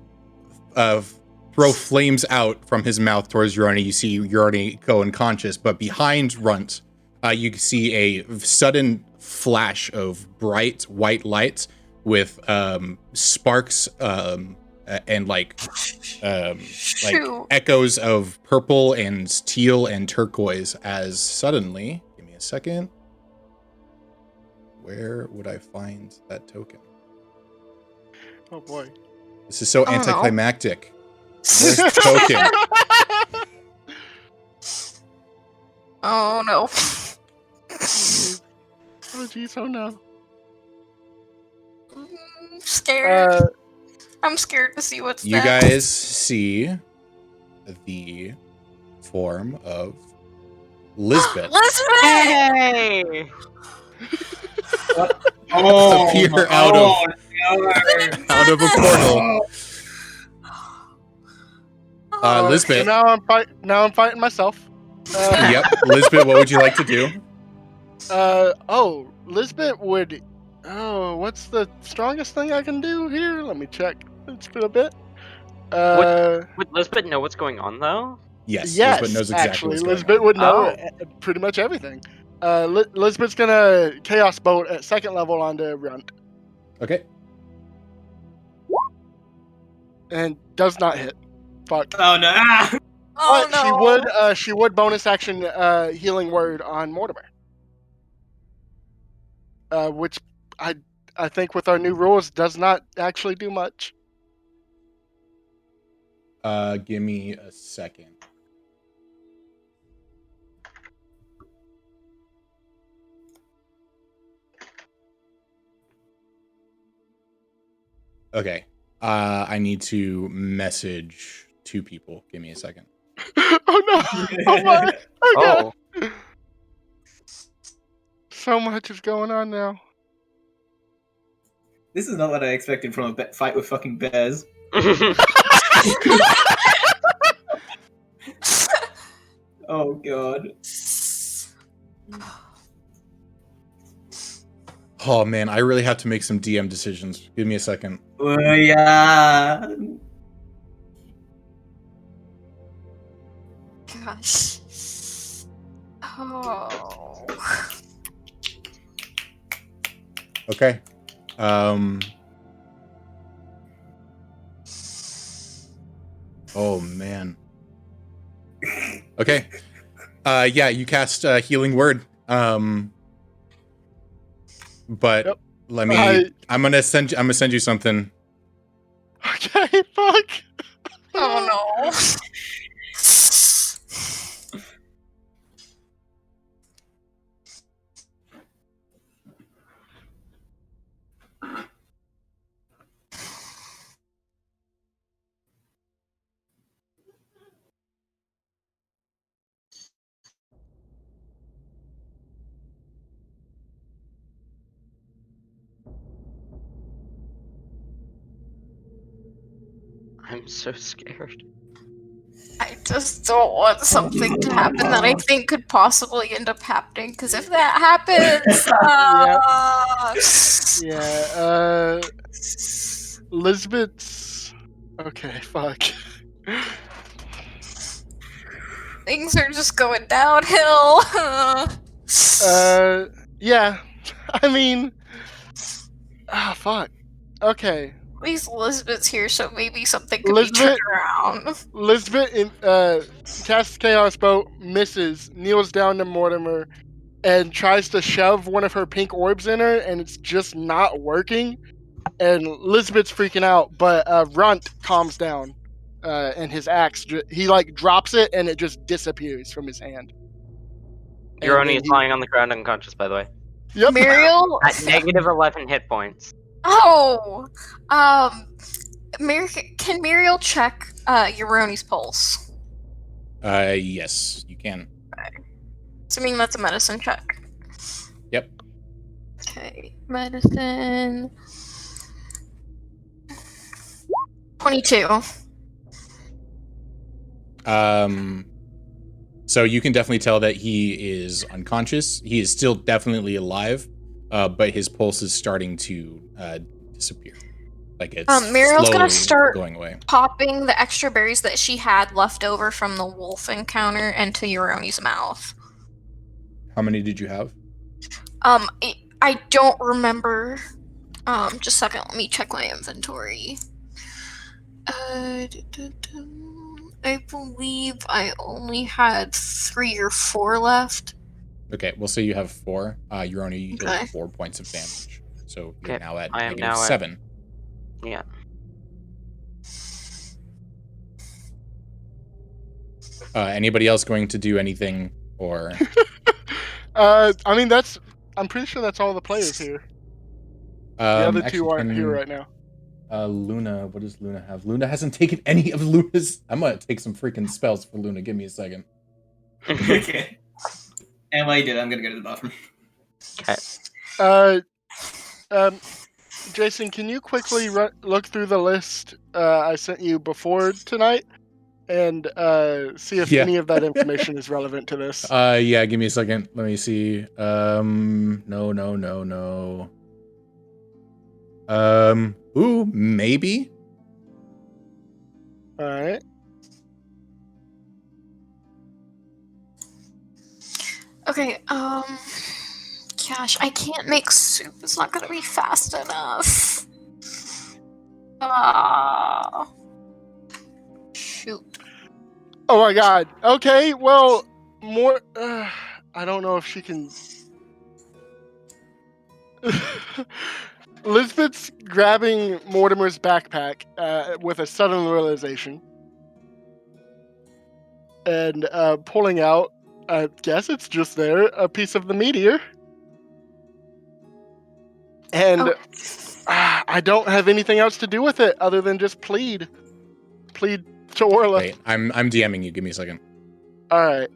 flames out from his mouth towards Uroni, you see Uroni go unconscious, but behind Runt, you can see a sudden flash of bright white light with sparks and like echoes of purple and teal and turquoise. As suddenly, give me a second. Where would I find that token? Oh boy. This is so I don't know. anticlimactic. Where's the token? Oh no. Oh geez, oh no. I'm scared. Uh, I'm scared to see what's You next. guys see the form of Lisbeth Lisbeth! Hey! appear out of a portal. Lisbeth. So now I'm fighting myself. Yep, Lisbeth. What would you like to do? Lisbeth would. Oh, what's the strongest thing I can do here? Let me check. It's been a bit. Would Lisbeth know what's going on though? Yes, Yes, Lisbeth knows exactly actually, what's going Lisbeth on. would know Oh. pretty much everything. Lisbeth's gonna Chaos Bolt at 2nd level onto Runt, Okay. and does not hit. Fuck. Oh no! Ah! Oh But no. she would bonus action Healing Word on Mortimer. Which I think with our new rules does not actually do much. Give me a second. Okay. I need to message 2 people. Give me a second. Oh no! Oh my! Oh god! So much is going on now. This is not what I expected from a fight with fucking bears. Oh god. Oh man, I really have to make some DM decisions. Give me a second. Yeah. Gosh. Oh. Okay. Oh man. Okay. Yeah, you cast Healing Word. But Yep. let me. I'm gonna send you something. Okay, fuck. Oh no. I'm so scared. I just don't want something to happen that I think could possibly end up happening. Because if that happens, Lisbeth's. Okay, fuck. things are just going downhill. Yeah. I mean. Fuck. Okay. At least Elizabeth's here, so maybe something could be turned around. Lisbeth casts Chaos Boat, misses, kneels down to Mortimer, and tries to shove one of her pink orbs in her, and it's just not working. And Lisbeth's freaking out, but Runt calms down, and his axe, he like drops it, and it just disappears from his hand. Uroni is lying on the ground unconscious, by the way. Yep. Muriel? At negative 11 hit points. Oh! Can Muriel check Uroni's pulse? Yes, you can. Okay. Assuming that's a medicine check. Yep. Okay, medicine. 22. So you can definitely tell that he is unconscious. He is still definitely alive, but his pulse is starting to disappear. Like it's Muriel's gonna slowly start going away. popping the extra berries that she had left over from the wolf encounter into Uroni's mouth. How many did you have? I don't remember. Just a second, let me check my inventory. I believe I only had 3 or 4 left. Okay, we'll say you have 4. Uroni, you Okay. have 4 points of damage. So you're Okay, now at I am negative now at- 7. Yeah. Anybody else going to do anything or? I mean, I'm pretty sure that's all the players here. The other two aren't here right now. Luna, what does Luna have? Luna hasn't taken any of Luna's. I'm gonna take some freaking spells for Luna. Give me a second. Okay. And while you do that, I'm gonna go to the bathroom. Okay. Jason, can you quickly look through the list I sent you before tonight and see if any of that information is relevant to this? Yeah, give me a second. Let me see. No. Ooh, maybe. All right. Okay, gosh, I can't make soup. It's not gonna be fast enough. Shoot. Oh my god. Okay, well, more. I don't know if she can. Lisbeth's grabbing Mortimer's backpack with a sudden realization and pulling out, I guess it's just there, a piece of the meteor. And I don't have anything else to do with it other than just plead to Orla. Wait, I'm DMing you. Give me a second. All right.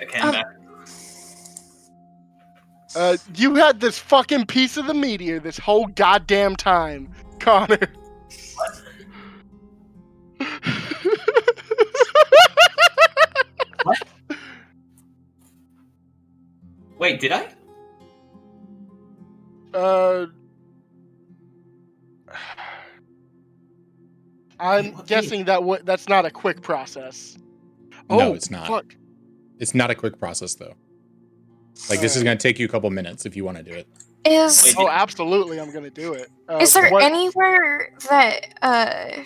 Okay, I'm back. You had this fucking piece of the meteor this whole goddamn time, Connor. What? Wait, did I? I'm guessing that's not a quick process. No, it's not. Fuck. It's not a quick process, though. Like, this is going to take you a couple minutes if you want to do it. Oh, absolutely, I'm going to do it. Is there anywhere that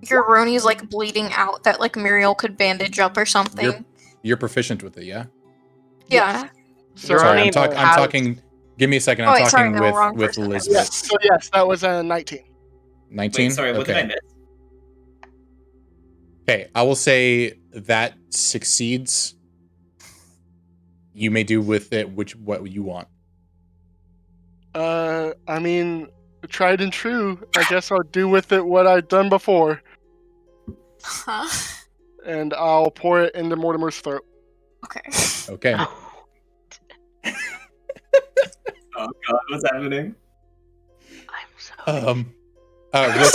Uroni's like bleeding out that like Muriel could bandage up or something? You're proficient with it, yeah? Yeah. Sorry, I'm talking. Give me a second. I'm talking with Elizabeth. Yeah, so yes, that was 19. 19. Wait, sorry, what did I miss? Okay, I will say that succeeds. You may do with it what you want. I mean, tried and true. I guess I'll do with it what I've done before. Huh? And I'll pour it into Mortimer's throat. Okay. Okay. Oh god, what's happening? I'm sorry. Real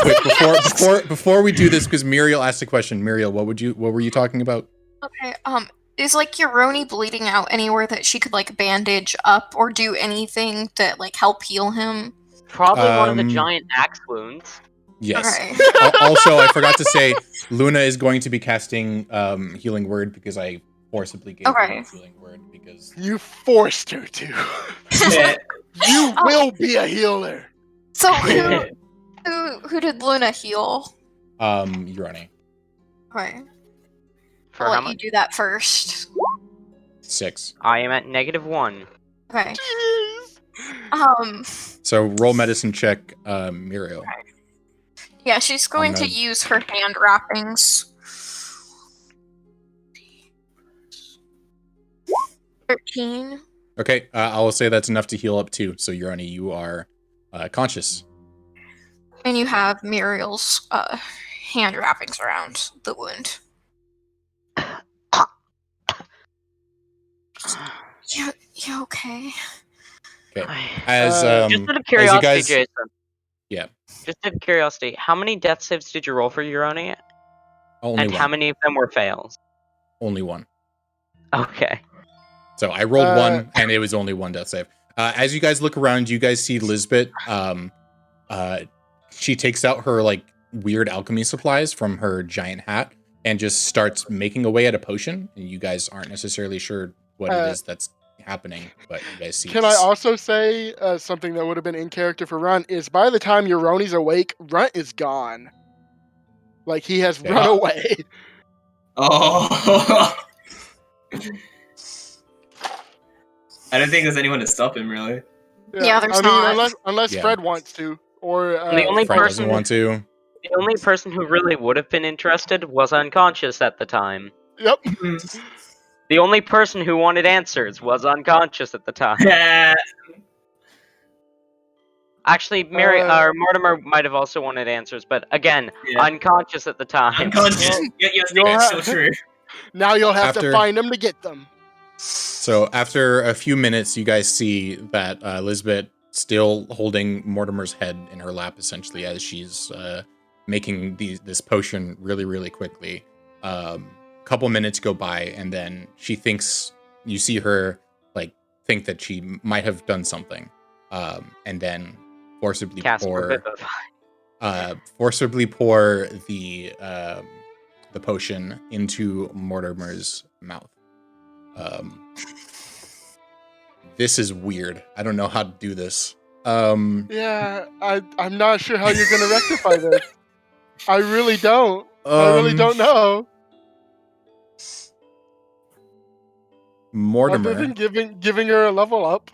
quick before we do this, because Muriel asked a question. Muriel, what were you talking about? Okay, is like Uroni bleeding out anywhere that she could like bandage up or do anything that like help heal him? Probably one of the giant axe wounds. Yes. Okay. Also, I forgot to say, Luna is going to be casting Healing Word because I forcibly gave her Healing Word because You forced her to. Yeah. You will be a healer. So who did Luna heal? Uroni. Okay. For I'll how let you much? do that first. 6. I am at -1. Okay. So roll medicine check, Muriel. Yeah, she's going to use her hand wrappings. 13. Okay, I will say that's enough to heal up 2. So Uroni, you are conscious. And you have Muriel's hand wrappings around the wound. You okay? Okay. As just out of curiosity, guys, Jason. Yeah. Just out of curiosity, how many death saves did you roll for Uroni? Only and one. how many of them were fails? Only 1. Okay. So I rolled 1, and it was only 1 death save. As you guys look around, you guys see Lisbeth. She takes out her like weird alchemy supplies from her giant hat and just starts making away at a potion. And you guys aren't necessarily sure what it is that's happening, but you guys see. Can I also say something that would have been in character for Runt is by the time Uroni's awake, Runt is gone. Like he has run away. Oh. I don't think there's anyone to stop him, really. Yeah, there's I not. mean, unless Fred wants to, or The only Fred person doesn't want to. The only person who really would have been interested was unconscious at the time. Yep. The only person who wanted answers was unconscious at the time. Actually, Mortimer might have also wanted answers, but again, unconscious at the time. Unconscious. Your statement's still true. Now you'll have to find them to get them. So after a few minutes, you guys see that Lisbeth still holding Mortimer's head in her lap, essentially, as she's making this potion really, really quickly. Couple minutes go by, and then she thinks, you see her like think that she might have done something, and then forcibly pour the potion into Mortimer's mouth. This is weird. I don't know how to do this. Yeah, I'm not sure how you're gonna rectify this. I really don't. I really don't know. Mortimer. Other than giving her a level up,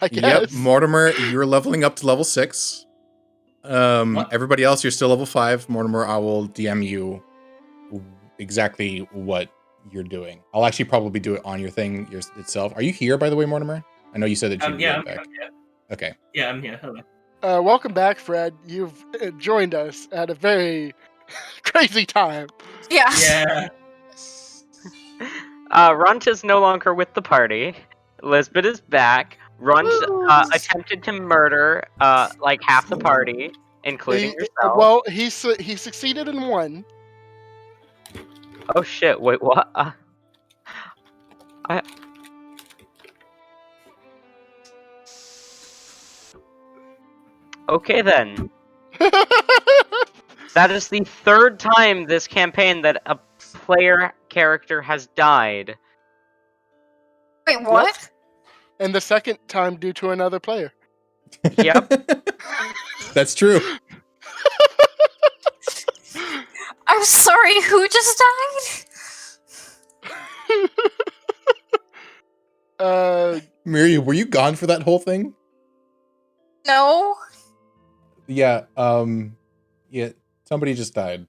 I guess. Yep, Mortimer, you're leveling up to level 6. Everybody else, you're still level 5. Mortimer, I will DM you exactly what you're doing. I'll actually probably do it on your thing itself. Are you here, by the way, Mortimer? I know you said that you'd be right back. Okay. Yeah, I'm here. Hello. Welcome back, Fred. You've joined us at a very crazy time. Yeah. Yeah. Runt is no longer with the party. Lisbeth is back. Runt attempted to murder like half the party, including yourself. Well, he succeeded in one. Oh shit! Wait, what? Okay then. That is the 3rd time this campaign that a player character has died. Wait, what? And the 2nd time due to another player. Yep. That's true. I'm sorry, who just died? Miriam, were you gone for that whole thing? No. Yeah, yeah, somebody just died.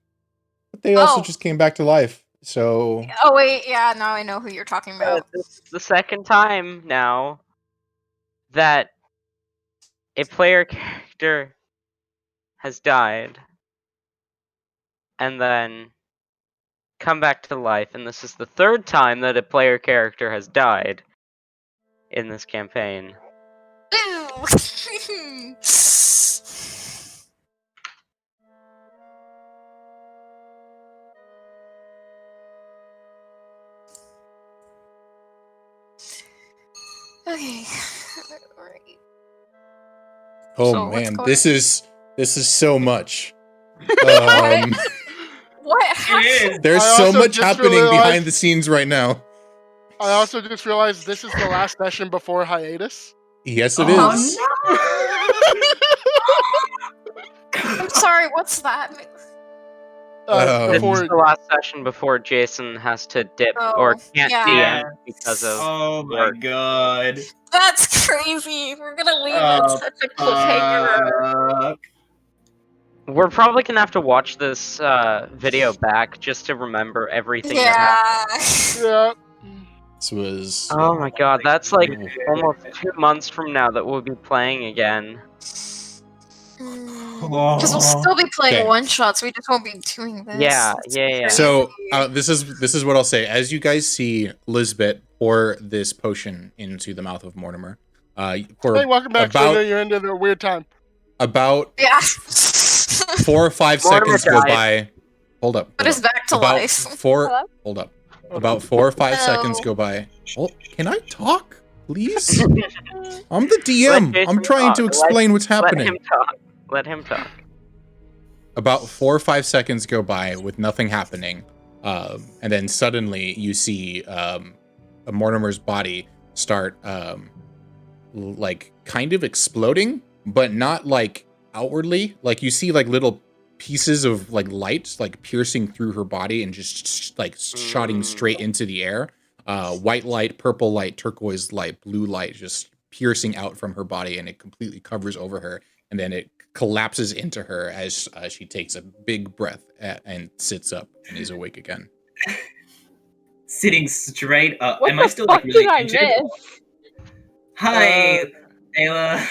But they also just came back to life, so... Oh, wait, yeah, now I know who you're talking about. This is the 2nd time now that a player character has died and then come back to life, and this is the 3rd time that a player character has died in this campaign. Okay. Alright. Oh So, what's man, going this is so much. What happened? There's I so also much just happening realized- behind the scenes right now. I also just realized this is the last session before hiatus. Yes, it Oh, is. I'm sorry, what's that? Um, This is before the last session before Jason has to dip Oh, or can't yeah. DM because of Oh my work. god. That's crazy. We're gonna leave Oh, it such a cliffhanger. Fuck. We're probably gonna have to watch this video back just to remember everything that happened. Yeah. yeah. This was. Oh my god, that's like almost 2 months from now that we'll be playing again. Because we'll still be playing Okay. one shots. We just won't be doing this. Yeah, It's yeah, yeah. crazy. So this is what I'll say. As you guys see Lisbeth pour this potion into the mouth of Mortimer, for Hey, welcome back, about Sugar. You're into the weird time. about Yeah. 4 or 5 Mortimer seconds go died. by. Hold up. But hold it's up. back to About life. 4. Hello? Hold up. About 4 or 5 Hello. seconds go by. Oh, can I talk, please? I'm the Let DM. Jason I'm trying to talk. explain what's Let happening. him talk. Let him talk. About 4 or 5 seconds go by with nothing happening, and then suddenly you see Mortimer's body start like kind of exploding, but not like outwardly. Like you see like little pieces of like light like piercing through her body and just like shotting straight into the air. White light, purple light, turquoise light, blue light just piercing out from her body, and it completely covers over her, and then it collapses into her as she takes a big breath and sits up and is awake again. Sitting straight up. What Am the I still fuck like really did I injured? miss? Hi, Ayla.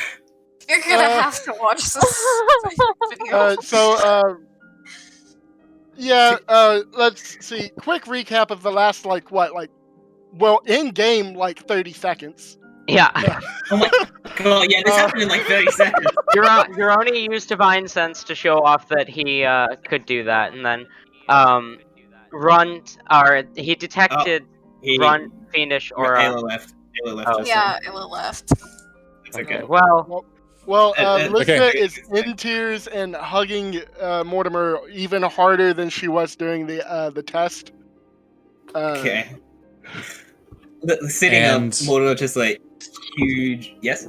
You're gonna have to watch this video. Let's see. Quick recap of the last, well, in game, 30 seconds. Yeah. Oh my god, yeah, this happened in like 30 seconds. Uroni used Divine Sense to show off that he could do that, and then he detected Runt, Fiendish, or Ayla left. Ayla left. Oh, just Yeah, Ella left. It's okay. well, Lisbeth is in tears and hugging Mortimer even harder than she was during the test. Okay. Sitting And- up, Mortimer just like huge. Yes.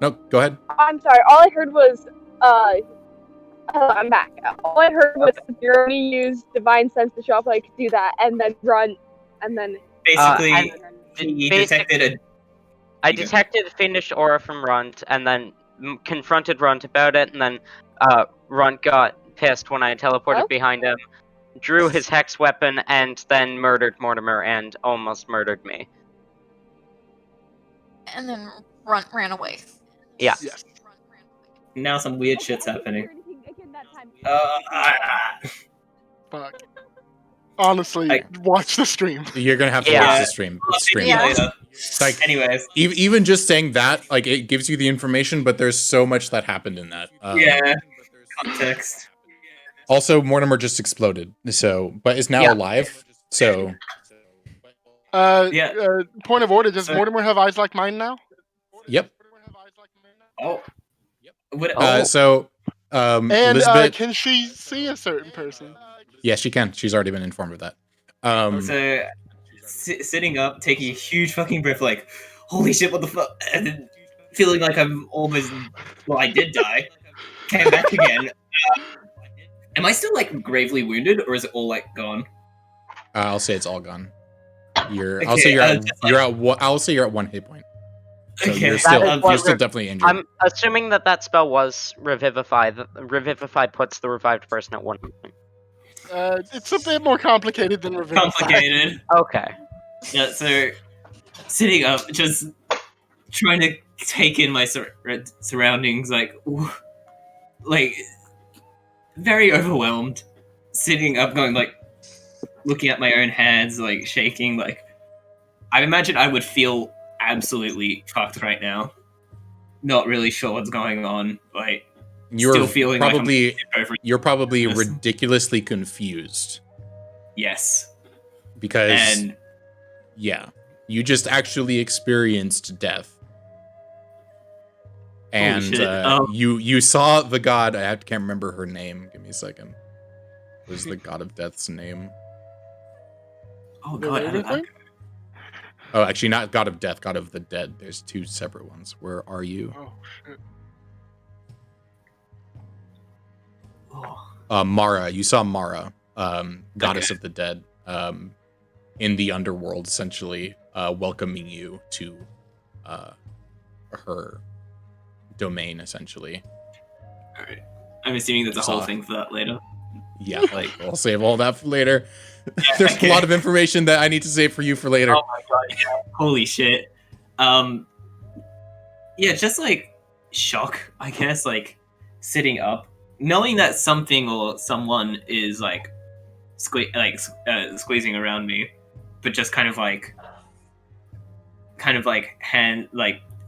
No, go ahead. I'm sorry. All I heard was, I'm back. All I heard was Uroni used Divine Sense to show up I could do that, and then run, and then Basically, and he basic- detected I detected Fiendish aura from Runt, and then confronted Runt about it, and then Runt got pissed when I teleported Oh. behind him, drew his hex weapon, and then murdered Mortimer and almost murdered me. And then ran away. Yeah. Yes. now some weird shit's happening. Again, that time. Fuck. Honestly, watch the stream. You're gonna have to Yeah. watch the stream. I'll It's see you stream. later. Like, Anyways, even just saying that, like, it gives you the information, but there's so much that happened in that. yeah, context. Also, Mortimer just exploded, but is now Yeah. alive. So Point of order, does So- Mortimer have eyes like mine now? yep. Oh. What, And Lisbeth. can she see a certain person? Yeah, she can. She's already been informed of that. So, sitting up, taking a huge fucking breath, like, holy shit, what the fuck? And then feeling like I'm almost, I did die. Came back again. Am I still, gravely wounded, or is it all, gone? I'll say it's all gone. I'll Okay, say just, I'll say you're at 1 hit point. So Okay, you're that still is what definitely injured. I'm assuming that spell was Revivify. Revivify puts the revived person at 1 hit point. It's a bit more complicated than Revivify. Complicated. Okay. Yeah, so, sitting up, just trying to take in my surroundings, very overwhelmed. Sitting up, going, looking at my own hands, shaking, I imagine I would feel absolutely fucked right now. not really sure what's going on. Like, You're still feeling probably like you're probably Yes. ridiculously confused yes, because and yeah, you just actually experienced death. And shit. Oh. you saw the god. I can't remember her name. Give me a second. What was the god of death's name? oh The god, Raven Queen? Oh, actually, not god of death. God of the dead. There's two separate ones. Where are you? Oh shit. Mara. You saw Mara, goddess of the dead, in the underworld, essentially welcoming you to her domain, essentially. All right. I'm assuming there's a whole So- thing for that later. Yeah, like I'll save all that for later. There's a lot of information that I need to save for you for later. Oh my god! Yeah. Holy shit. Yeah, just like shock, I guess. Like sitting up, knowing that something or someone is like squeezing around me, but just kind of like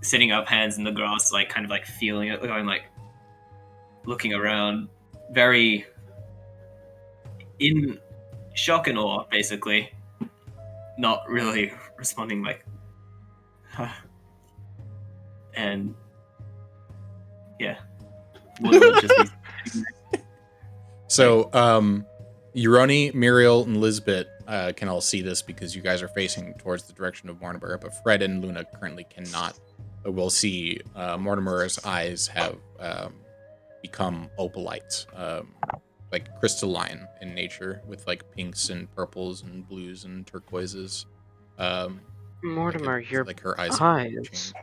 sitting up, hands in the grass, like kind of like feeling it, going like looking around, very in shock and awe, basically. Not really responding like, huh. And yeah. So, Uroni, Muriel, and Lisbeth can all see this because you guys are facing towards the direction of Mortimer, but Fred and Luna currently cannot. But we'll see Mortimer's eyes have become opalite, like crystalline in nature, with like pinks and purples and blues and turquoises. Mortimer, your like her eyes. eyes.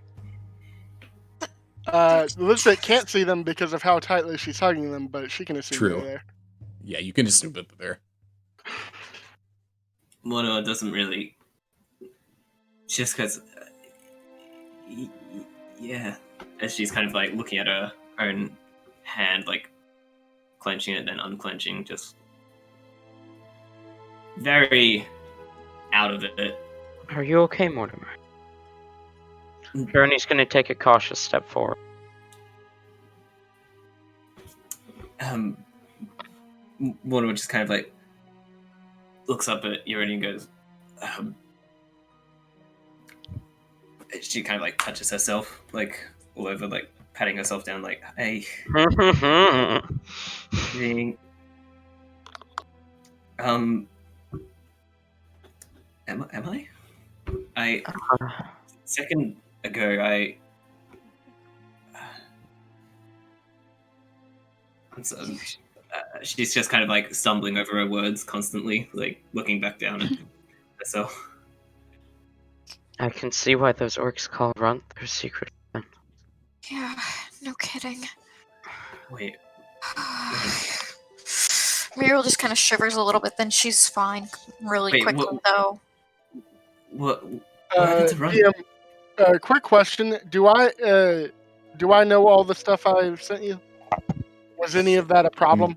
Elizabeth can't see them because of how tightly she's hugging them, but she can assume True. they're there. Yeah, you can assume that they're there. Mono doesn't really. Just because. Yeah. As she's kind of like looking at her own hand, like clenching it, then unclenching, just. Very out of it. Are you okay, Mortimer? Journey's gonna take a cautious step forward. Mortimer just kind of like looks up at Uroni and goes, she kind of like touches herself, like all over, like patting herself down, like, hey, being, am I? Second ago, she's just kind of like stumbling over her words constantly, like looking back down at herself. I can see why those orcs call Runt their secret weapon. Yeah, no kidding. Wait. Muriel just kind of shivers a little bit, then she's fine really Wait, quickly, though. What happened to Runt? DM, quick question: Do I know all the stuff I've sent you? Was any of that a problem?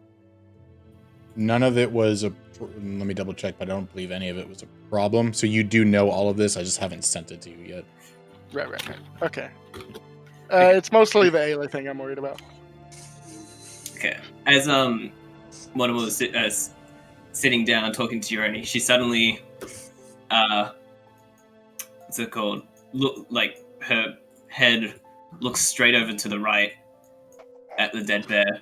None of it was a. Let me double check, but I don't believe any of it was a problem. So you do know all of this. I just haven't sent it to you yet. Right. Okay. It's mostly the Ayla thing I'm worried about. Okay. As Mortimer was sitting down talking to Uroni, she suddenly what's it called? Look, like her head looks straight over to the right at the dead bear,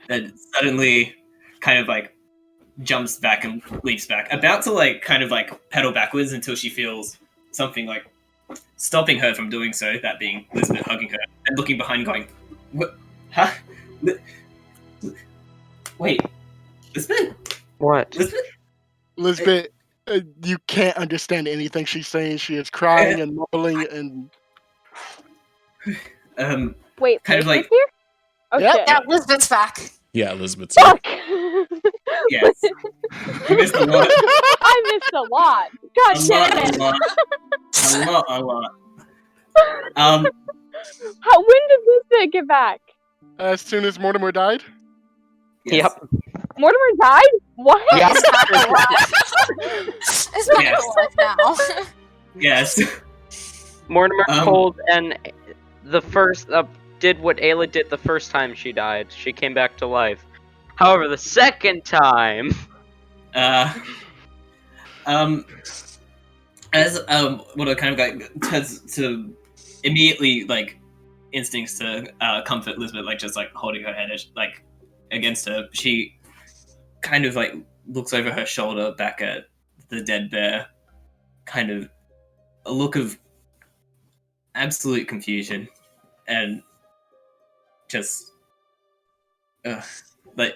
and suddenly kind of like jumps back and leaps back, about to like kind of like pedal backwards until she feels something like stopping her from doing so, that being Elizabeth hugging her and looking behind going, what? Huh? Wait, Elizabeth? What? Elizabeth, you can't understand anything she's saying. She is crying and mumbling and Wait, kind of like, here? Oh, Yep. shit. Yeah, Elizabeth's back. Yeah, Elizabeth's here. Fuck! yes. You missed a lot. I missed a lot. God damn it. A lot. When did Elizabeth get back? as soon as Mortimer died. Yes. Yep. Mortimer died? What? Yep. It's back alive. It's back Yes. alive now. Yes. Mortimer Um, pulled did what Ayla did the first time she died. She came back to life. However, the second time, as what a kind of guy turns to immediately like instincts to comfort Elizabeth, like just like holding her head like against her. She kind of like looks over her shoulder back at the dead bear, kind of a look of absolute confusion and just like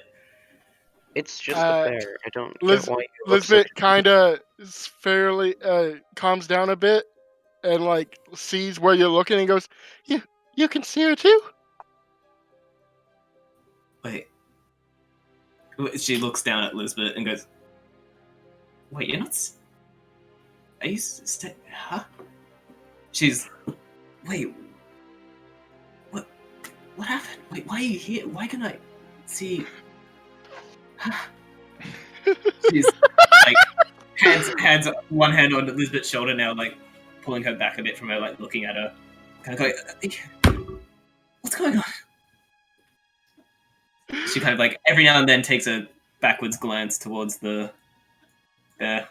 it's just a bear. I don't get why you look Elizabeth kind of fairly calms down a bit and like sees where you're looking and goes, "You can see her too." wait. She looks down at Elizabeth and goes, "Wait, you're not? Are you huh?" She's, wait. What happened? Wait, why are you here? Why can I see? She's like hands one hand on Elizabeth's shoulder now, like pulling her back a bit from her, like looking at her, kind of going, "What's going on?" She kind of like every now and then takes a backwards glance towards the bear.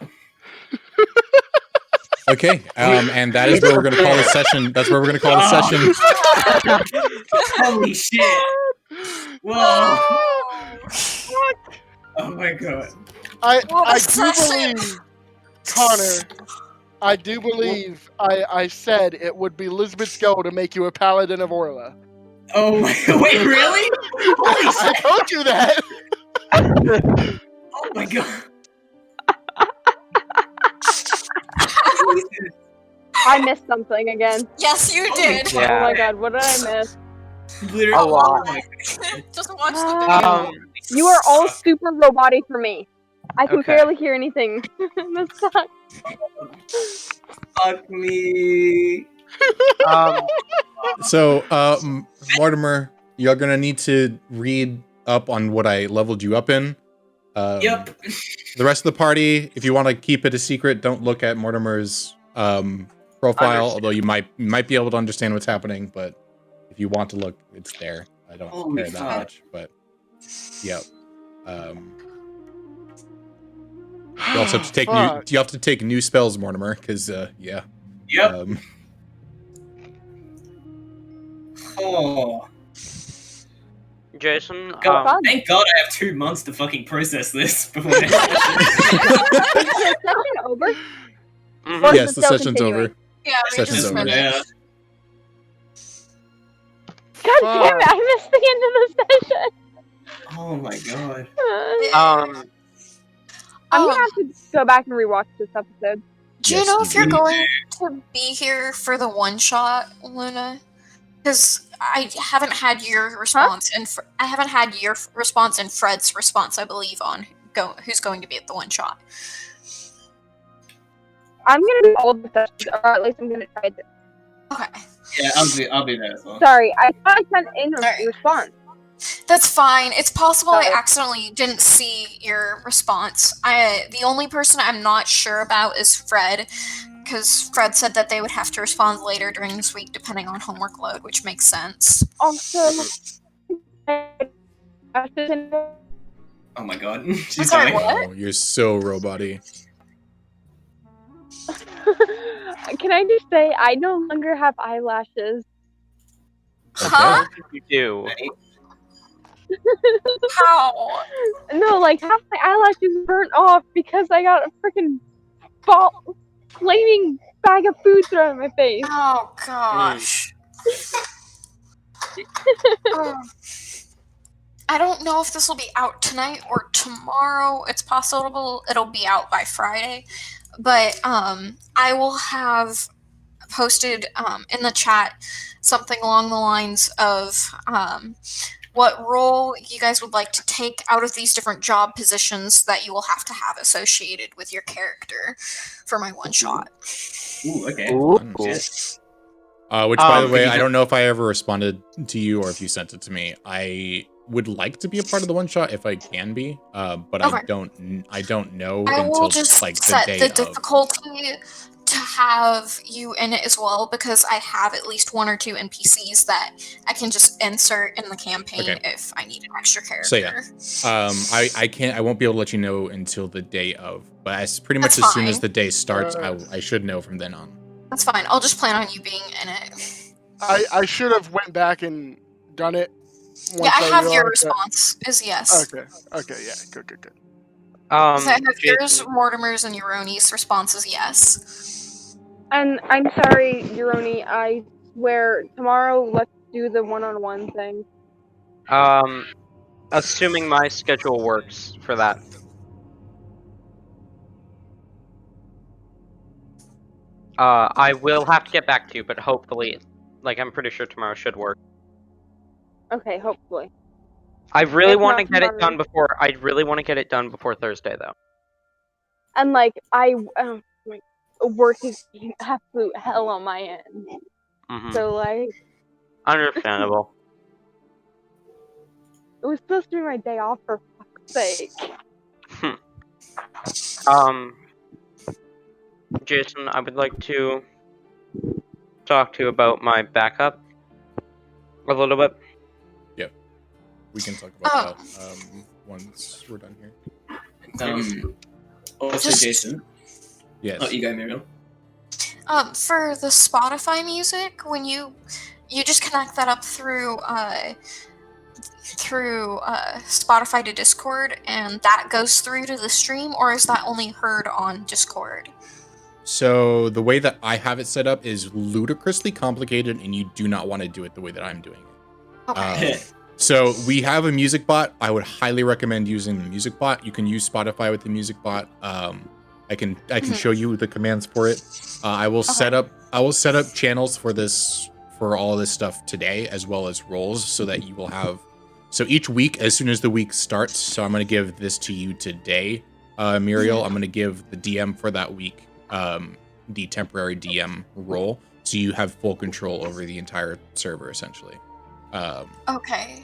Okay, and that is where we're going to call the session. That's where we're going to call the session. Holy shit! Whoa! Oh my god! I do believe, Connor. I do believe I said it would be Elizabeth's goal to make you a paladin of Orla. Oh my god! Wait, really? Holy I shit! told you that. Oh my god! I missed something again. Yes, you did. Yeah. Oh my god, what did I miss? Literally, A lot. oh my Just watch the video. You are all super roboty for me. I can Okay. barely hear anything. This sucks. Fuck me. So, Mortimer, you're going to need to read up on what I leveled you up in. Yep. The rest of the party, if you want to keep it a secret, don't look at Mortimer's profile, although you might be able to understand what's happening, but if you want to look, it's there. I don't Holy care that fuck. much, but yep. You also have to take new spells, Mortimer, because yeah. Yep. Oh. Jason, God, thank God I have 2 months to fucking process this before next Is the session over? mhm. Or is Yes, it the still session's continuing? over. Yeah, we Session's just over. finished. Yeah. God damn it, I missed the end of the session. Oh my god. I'm gonna have to go back and rewatch this episode. Do you Yes, know you if you're do. going to be here for the one shot, Luna? Because I haven't had your response, and I haven't had your response and Fred's response, I believe, on who's going to be at the one shot. I'm gonna do all of the sessions, or at least I'm gonna try to. Okay, Yeah, I'll be there as well. Sorry, I thought I sent in a Alright. response. that's fine. It's possible I Sorry. accidentally didn't see your response. The only person I'm not sure about is Fred, because Fred said that they would have to respond later during this week, depending on homework load, which makes sense. Also, Oh my god. She's sorry, going. what? Oh, you're so robot-y. can I just say I no longer have eyelashes? Huh? You do. How? No, like half my eyelashes burnt off because I got a freaking flaming bag of food thrown in my face. Oh gosh. I don't know if this will be out tonight or tomorrow. It's possible it'll be out by Friday, but I will have posted in the chat something along the lines of what role you guys would like to take out of these different job positions that you will have to have associated with your character for my one shot. Ooh, okay. Ooh. Which, by the Could way, you I don't know if I ever responded to you or if you sent it to me. I would like to be a part of the one shot if I can be, but Okay. I don't know I until will just like the set day the of. difficulty to have you in it as well because I have at least 1 or 2 NPCs that I can just insert in the campaign if I need an extra character. So yeah, I won't be able to let you know until the day of, but pretty much That's as soon as fine. the day starts, I should know from then on. That's fine. I'll just plan on you being in it. I should have went back and done it. Yeah, I have your realized that- response is yes. Okay, yeah, good. So I have yours, Mortimer's, and Uroni's response is yes. And I'm sorry, Uroni, I swear, tomorrow let's do the one-on-one thing. Assuming my schedule works for that. I will have to get back to you, but hopefully, like, I'm pretty sure tomorrow should work. Okay, hopefully. I really If want to not get it tomorrow- done before. I really want to get it done before Thursday, though. And like like, work is being absolute hell on my end. Mhm. So like, Understandable. it was supposed to be my day off for fuck's sake. Jason, I would like to talk to you about my backup a little bit. Yep, we can talk about that once we're done here. Also, Jason. Yes. Oh, you go, Miriam. For the Spotify music, when you just connect that up through Spotify to Discord, and that goes through to the stream, or is that only heard on Discord? So the way that I have it set up is ludicrously complicated, and you do not want to do it the way that I'm doing it. Okay. So we have a music bot. I would highly recommend using the music bot. You can use Spotify with the music bot. I can show you the commands for it. I will set up channels for all this stuff today, as well as roles, so that you will have. So each week, as soon as the week starts, so I'm going to give this to you today, Muriel. I'm going to give the DM for that week the temporary DM role, so you have full control over the entire server, essentially. Okay.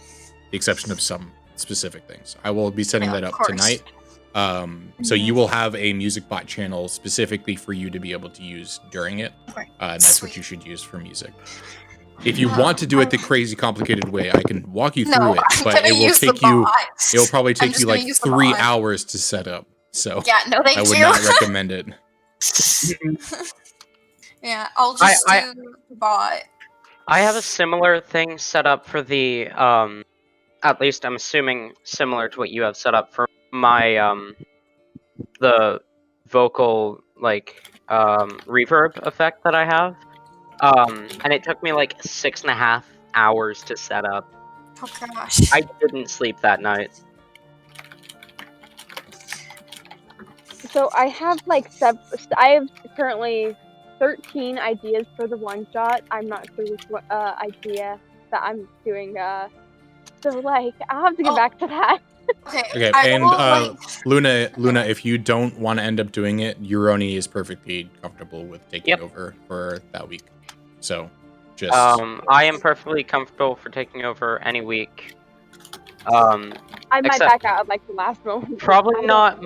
The exception of some specific things. I will be setting that up course. tonight. So you will have a music bot channel specifically for you to be able to use during it. Okay. And that's what you should use for music. If you want to do it the crazy complicated way, I can walk you through it, but it will take you. It will probably take you like 3 hours to set up. So yeah, no, thank I would you. not recommend it. Yeah, I'll just do the bot. I have a similar thing set up for the, at least I'm assuming similar to what you have set up for my, the vocal, like, reverb effect that I have. And it took me like 6.5 hours to set up. Oh gosh. I didn't sleep that night. So I have like I have currently 13 ideas for the one shot. I'm not sure which idea that I'm doing. So like I'll have to get back to that. Okay. And Luna, if you don't want to end up doing it, Uroni is perfectly comfortable with taking over for that week. So, just I am perfectly comfortable for taking over any week. I might back out at like the last moment. Probably not.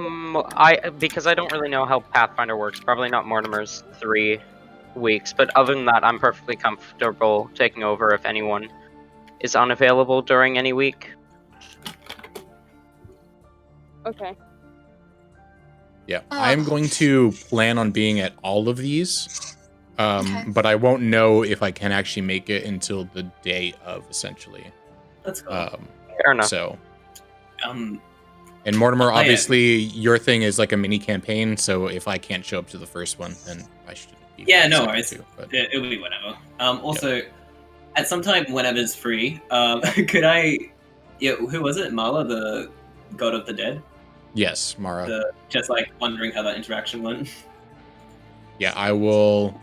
Because I don't really know how Pathfinder works. Probably not Mortimer's 3 weeks. But other than that, I'm perfectly comfortable taking over if anyone is unavailable during any week. Okay. Yeah, I'm going to plan on being at all of these, but I won't know if I can actually make it until the day of, essentially. That's cool. Fair enough. So, and Mortimer, obviously, your thing is like a mini campaign. So if I can't show up to the first one, then I should. Yeah, no worries. It'll be whatever. Also, at some time whenever's free, could I? Yeah, who was it? Mala, the god of the dead. Yes, Mara. Just like wondering how that interaction went. Yeah, I will.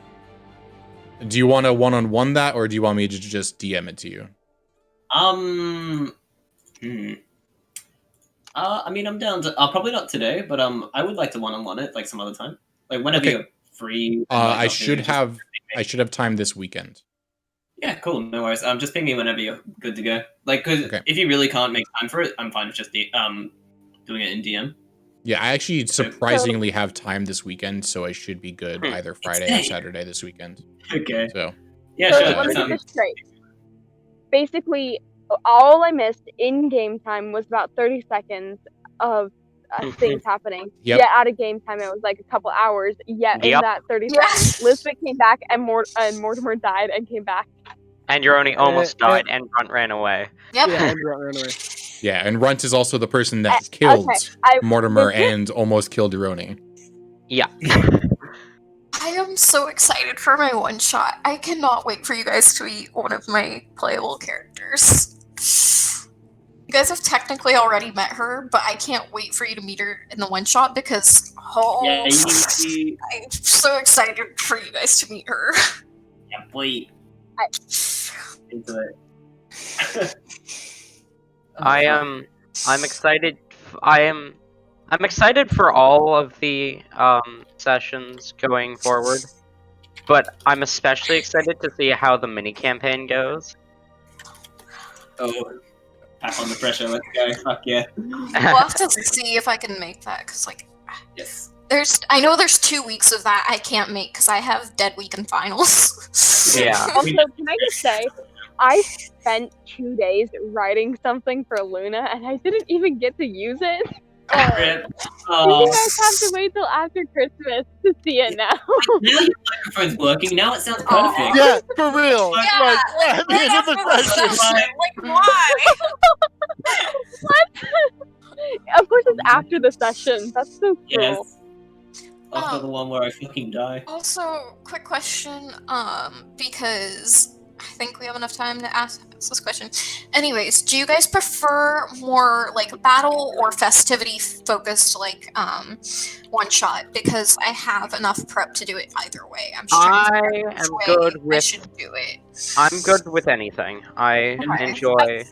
Do you want to one-on-one that, or do you want me to just DM it to you? I mean, I'm down to. Probably not today, but I would like to one-on-one it like some other time, like whenever you're free. I should have time this weekend. Yeah, cool. No worries. Just ping me whenever you're good to go. Like, cause if you really can't make time for it, I'm fine with just doing it in DM. Yeah, I actually surprisingly have time this weekend, so I should be good either Friday or Saturday this weekend. Okay. So Yeah, So sure. let me that get this straight. Basically, all I missed in game time was about 30 seconds of things happening. Yep. Yet out of game time, it was like a couple hours. Yet in Yep. that 30 seconds, Lisbeth came back and Mortimer died and came back. And Uroni almost died, and Runt ran away. Yep. Yeah, and run away. yeah, and Runt is also the person that killed Mortimer and almost killed Uroni. Yeah. I am so excited for my one shot. I cannot wait for you guys to meet one of my playable characters. You guys have technically already met her, but I can't wait for you to meet her in the one shot because Yeah, I'm so excited for you guys to meet her. yeah, boy. Into it. I'm excited. I'm excited for all of the sessions going forward, but I'm especially excited to see how the mini campaign goes. Oh, back on the pressure. Let's go. Fuck yeah. We'll have to see if I can make that because, like, Yes. I know there's 2 weeks of that I can't make because I have Dead Week and finals. Yeah. Also, can I just say, I spent 2 days writing something for Luna, and I didn't even get to use it. Rip. You Oh. guys have to wait till after Christmas to see it now. Now your microphone's working. Now it sounds perfect. Yeah, for real. Yeah, like, like, at the right end of the after the session. session. Like, why? What? Of course, it's after the session. That's so cool. Yes. After the one where I fucking die. Also, quick question, because I think we have enough time to ask this question. Anyways, do you guys prefer more like battle or festivity focused like one shot? Because I have enough prep to do it either way. I'm sure I am good I with. should do it. I'm good with anything. I Okay. enjoy.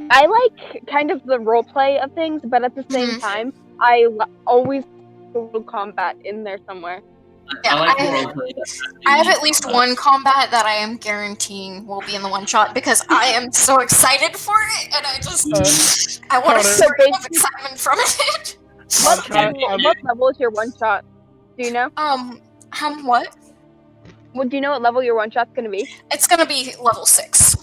I like kind of the role play of things, but at the same time, I always put combat in there somewhere. Yeah, I like the roleplay. I have at least one combat that I am guaranteeing will be in the one shot because I am so excited for it, and I just I want a Connor. scream of excitement from it. What level is your one shot? Do you know? What? Well, do you know what level your one shot's gonna be? It's gonna be level 6.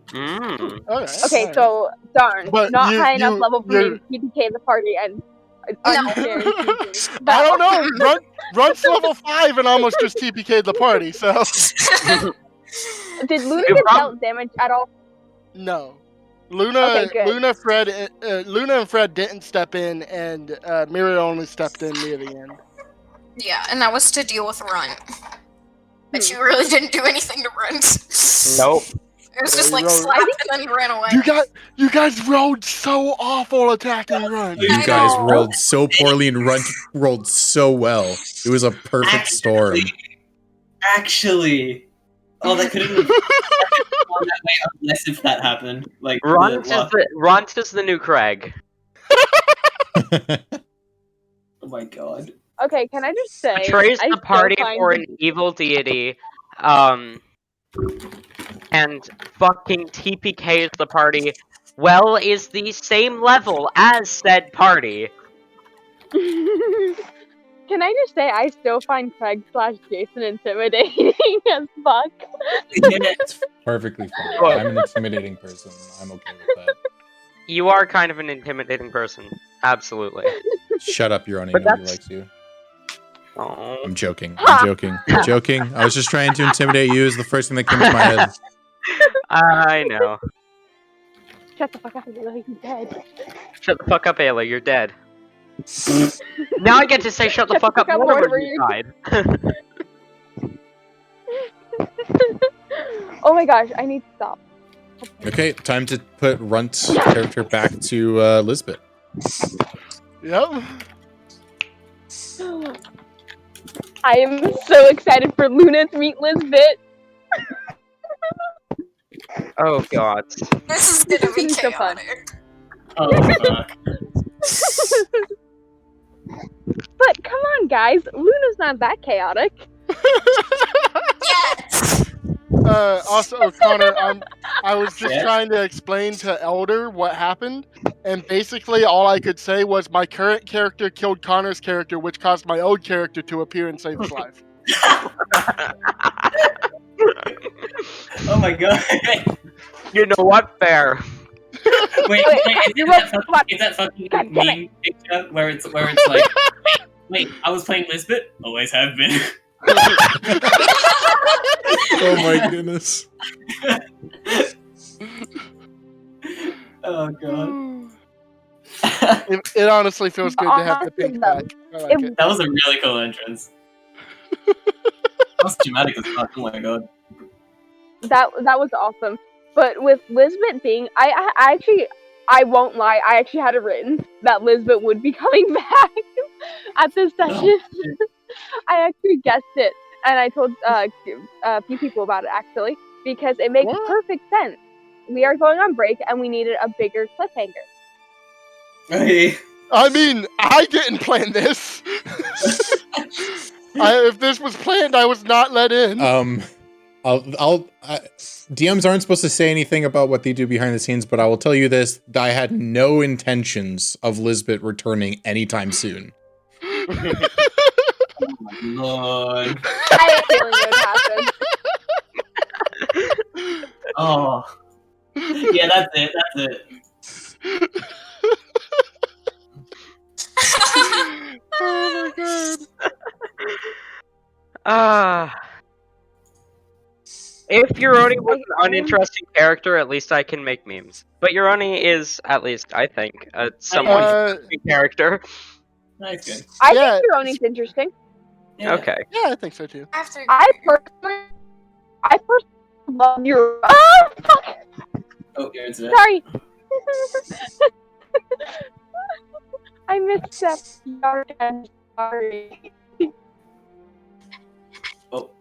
Mm. Okay, so darn, But not you- high enough you- level for me to PPK the party and. No. I don't know. Run's level 5 and almost just TPK'd the party, so. Did Luna get dealt damage at all? No. Luna, Okay, good. Luna and Fred didn't step in, and Miriam only stepped in near the end. Yeah, and that was to deal with Runt. But you really didn't do anything to Runt. Nope. It was just Yeah, like you slapped and then he ran away. You guys rolled so awful attacking Run. You I guys know. rolled so poorly and Runt rolled so well. It was a perfect storm. Actually. Oh, that couldn't have gone that way unless if that happened. Like, Runt is the new Craig. Oh my god. Okay, can I just say? Betrays I the still party find for an evil deity, and fucking TPKs the party, well, is the same level as said party. Can I just say I still find Craig/Jason intimidating as fuck? It's perfectly fine. I'm an intimidating person. I'm okay with that. You are kind of an intimidating person. Absolutely. Shut up, Uroni. But Nobody that's- likes you. Oh. I'm joking. I'm joking. I'm joking. I was just trying to intimidate you. Is the first thing that came to my head. I know. Shut the fuck up, Ayla, you're dead. Shut the fuck up, Ayla. You're dead. Now I get to say shut the fuck up, Mortimer. You died. Oh my gosh, I need to stop. Okay, time to put Runt's character back to Lisbeth. Yep. I am so excited for Luna to meet Lisbeth. Oh god. This is gonna be So fun. chaotic. Oh, fuck. But come on, guys, Luna's not that chaotic. Yes! Also, Connor, I was just Yeah. trying to explain to Elder what happened, and basically all I could say was my current character killed Connor's character, which caused my old character to appear and save his life. Oh my god. You know what? Fair. Wait, is that fucking meme picture where it's like, wait, I was playing Lisbeth? Always have been. Oh my goodness. Oh god. It honestly feels good to have the Honestly, pink though, back. I like it. That was a really cool entrance. That was dramatic as fuck. Oh my god. That was awesome. But with Lisbeth being, I actually, I won't lie, I actually had it written that Lisbeth would be coming back at this session. I actually guessed it, and I told a few people about it actually, because it makes perfect sense. We are going on break, and we needed a bigger cliffhanger. Hey. I mean, I didn't plan this. If this was planned, I was not let in. DMs aren't supposed to say anything about what they do behind the scenes, but I will tell you this: I had no intentions of Lisbeth returning anytime soon. Oh my lord. I had a feeling it would happen. Oh. Yeah, that's it. That's it. Oh my god. If Uroni was an uninteresting character, at least I can make memes. But Uroni is, at least I think, a somewhat interesting character. That's good. I think Uroni's interesting. Yeah. Okay. Yeah, I think so too. I personally love your. Oh, fuck! Oh, your internet. Sorry. I missed that. Sorry. Oh.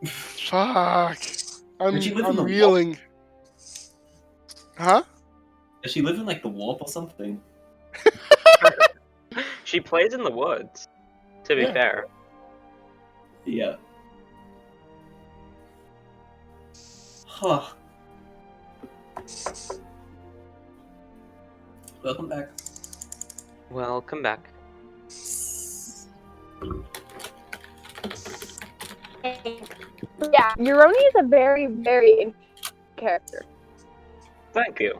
Fuck. Did she live in I'm the reeling. Huh? Does she live in like the warp or something? She plays in the woods, to be fair. Yeah. Huh. Welcome back. Welcome back. Yeah, Uroni is a very, very interesting character. Thank you.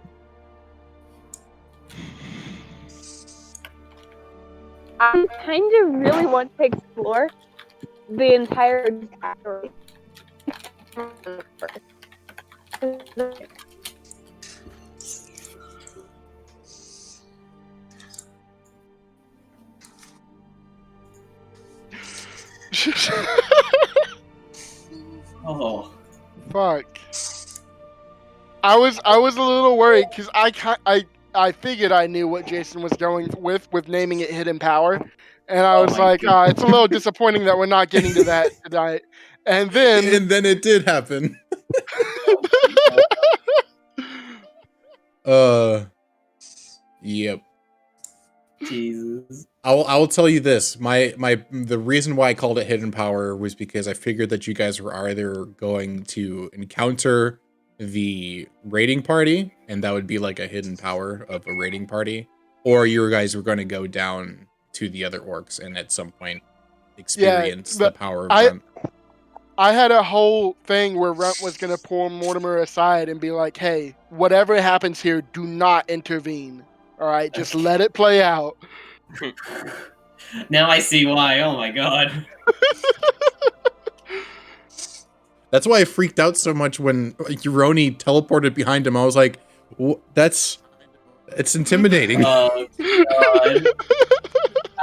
I kind of really want to explore the entire backstory. Oh. Fuck. I was a little worried because I figured I knew what Jason was going with naming it Hidden Power, and I was like, it's a little disappointing that we're not getting to that tonight. And then it did happen. Yep. Jesus. I will tell you this. The reason why I called it Hidden Power was because I figured that you guys were either going to encounter the raiding party, and that would be like a hidden power of a raiding party, or you guys were going to go down to the other orcs and at some point experience the power of them. I had a whole thing where Runt was going to pull Mortimer aside and be like, hey, whatever happens here, do not intervene. All right, just let it play out. Now I see why. Oh my god. That's why I freaked out so much when Uroni teleported behind him. I was like, it's intimidating. Oh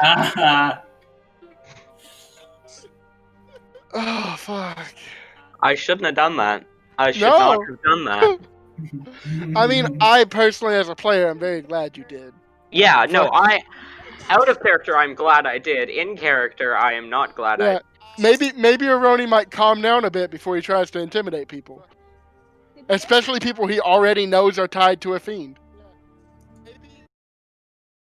god. Oh, fuck. I shouldn't have done that. I should not have done that. I mean, I personally, as a player, I'm very glad you did. Yeah, no, out of character, I'm glad I did. In character, I am not glad I. Maybe Uroni might calm down a bit before he tries to intimidate people. Especially people he already knows are tied to a fiend.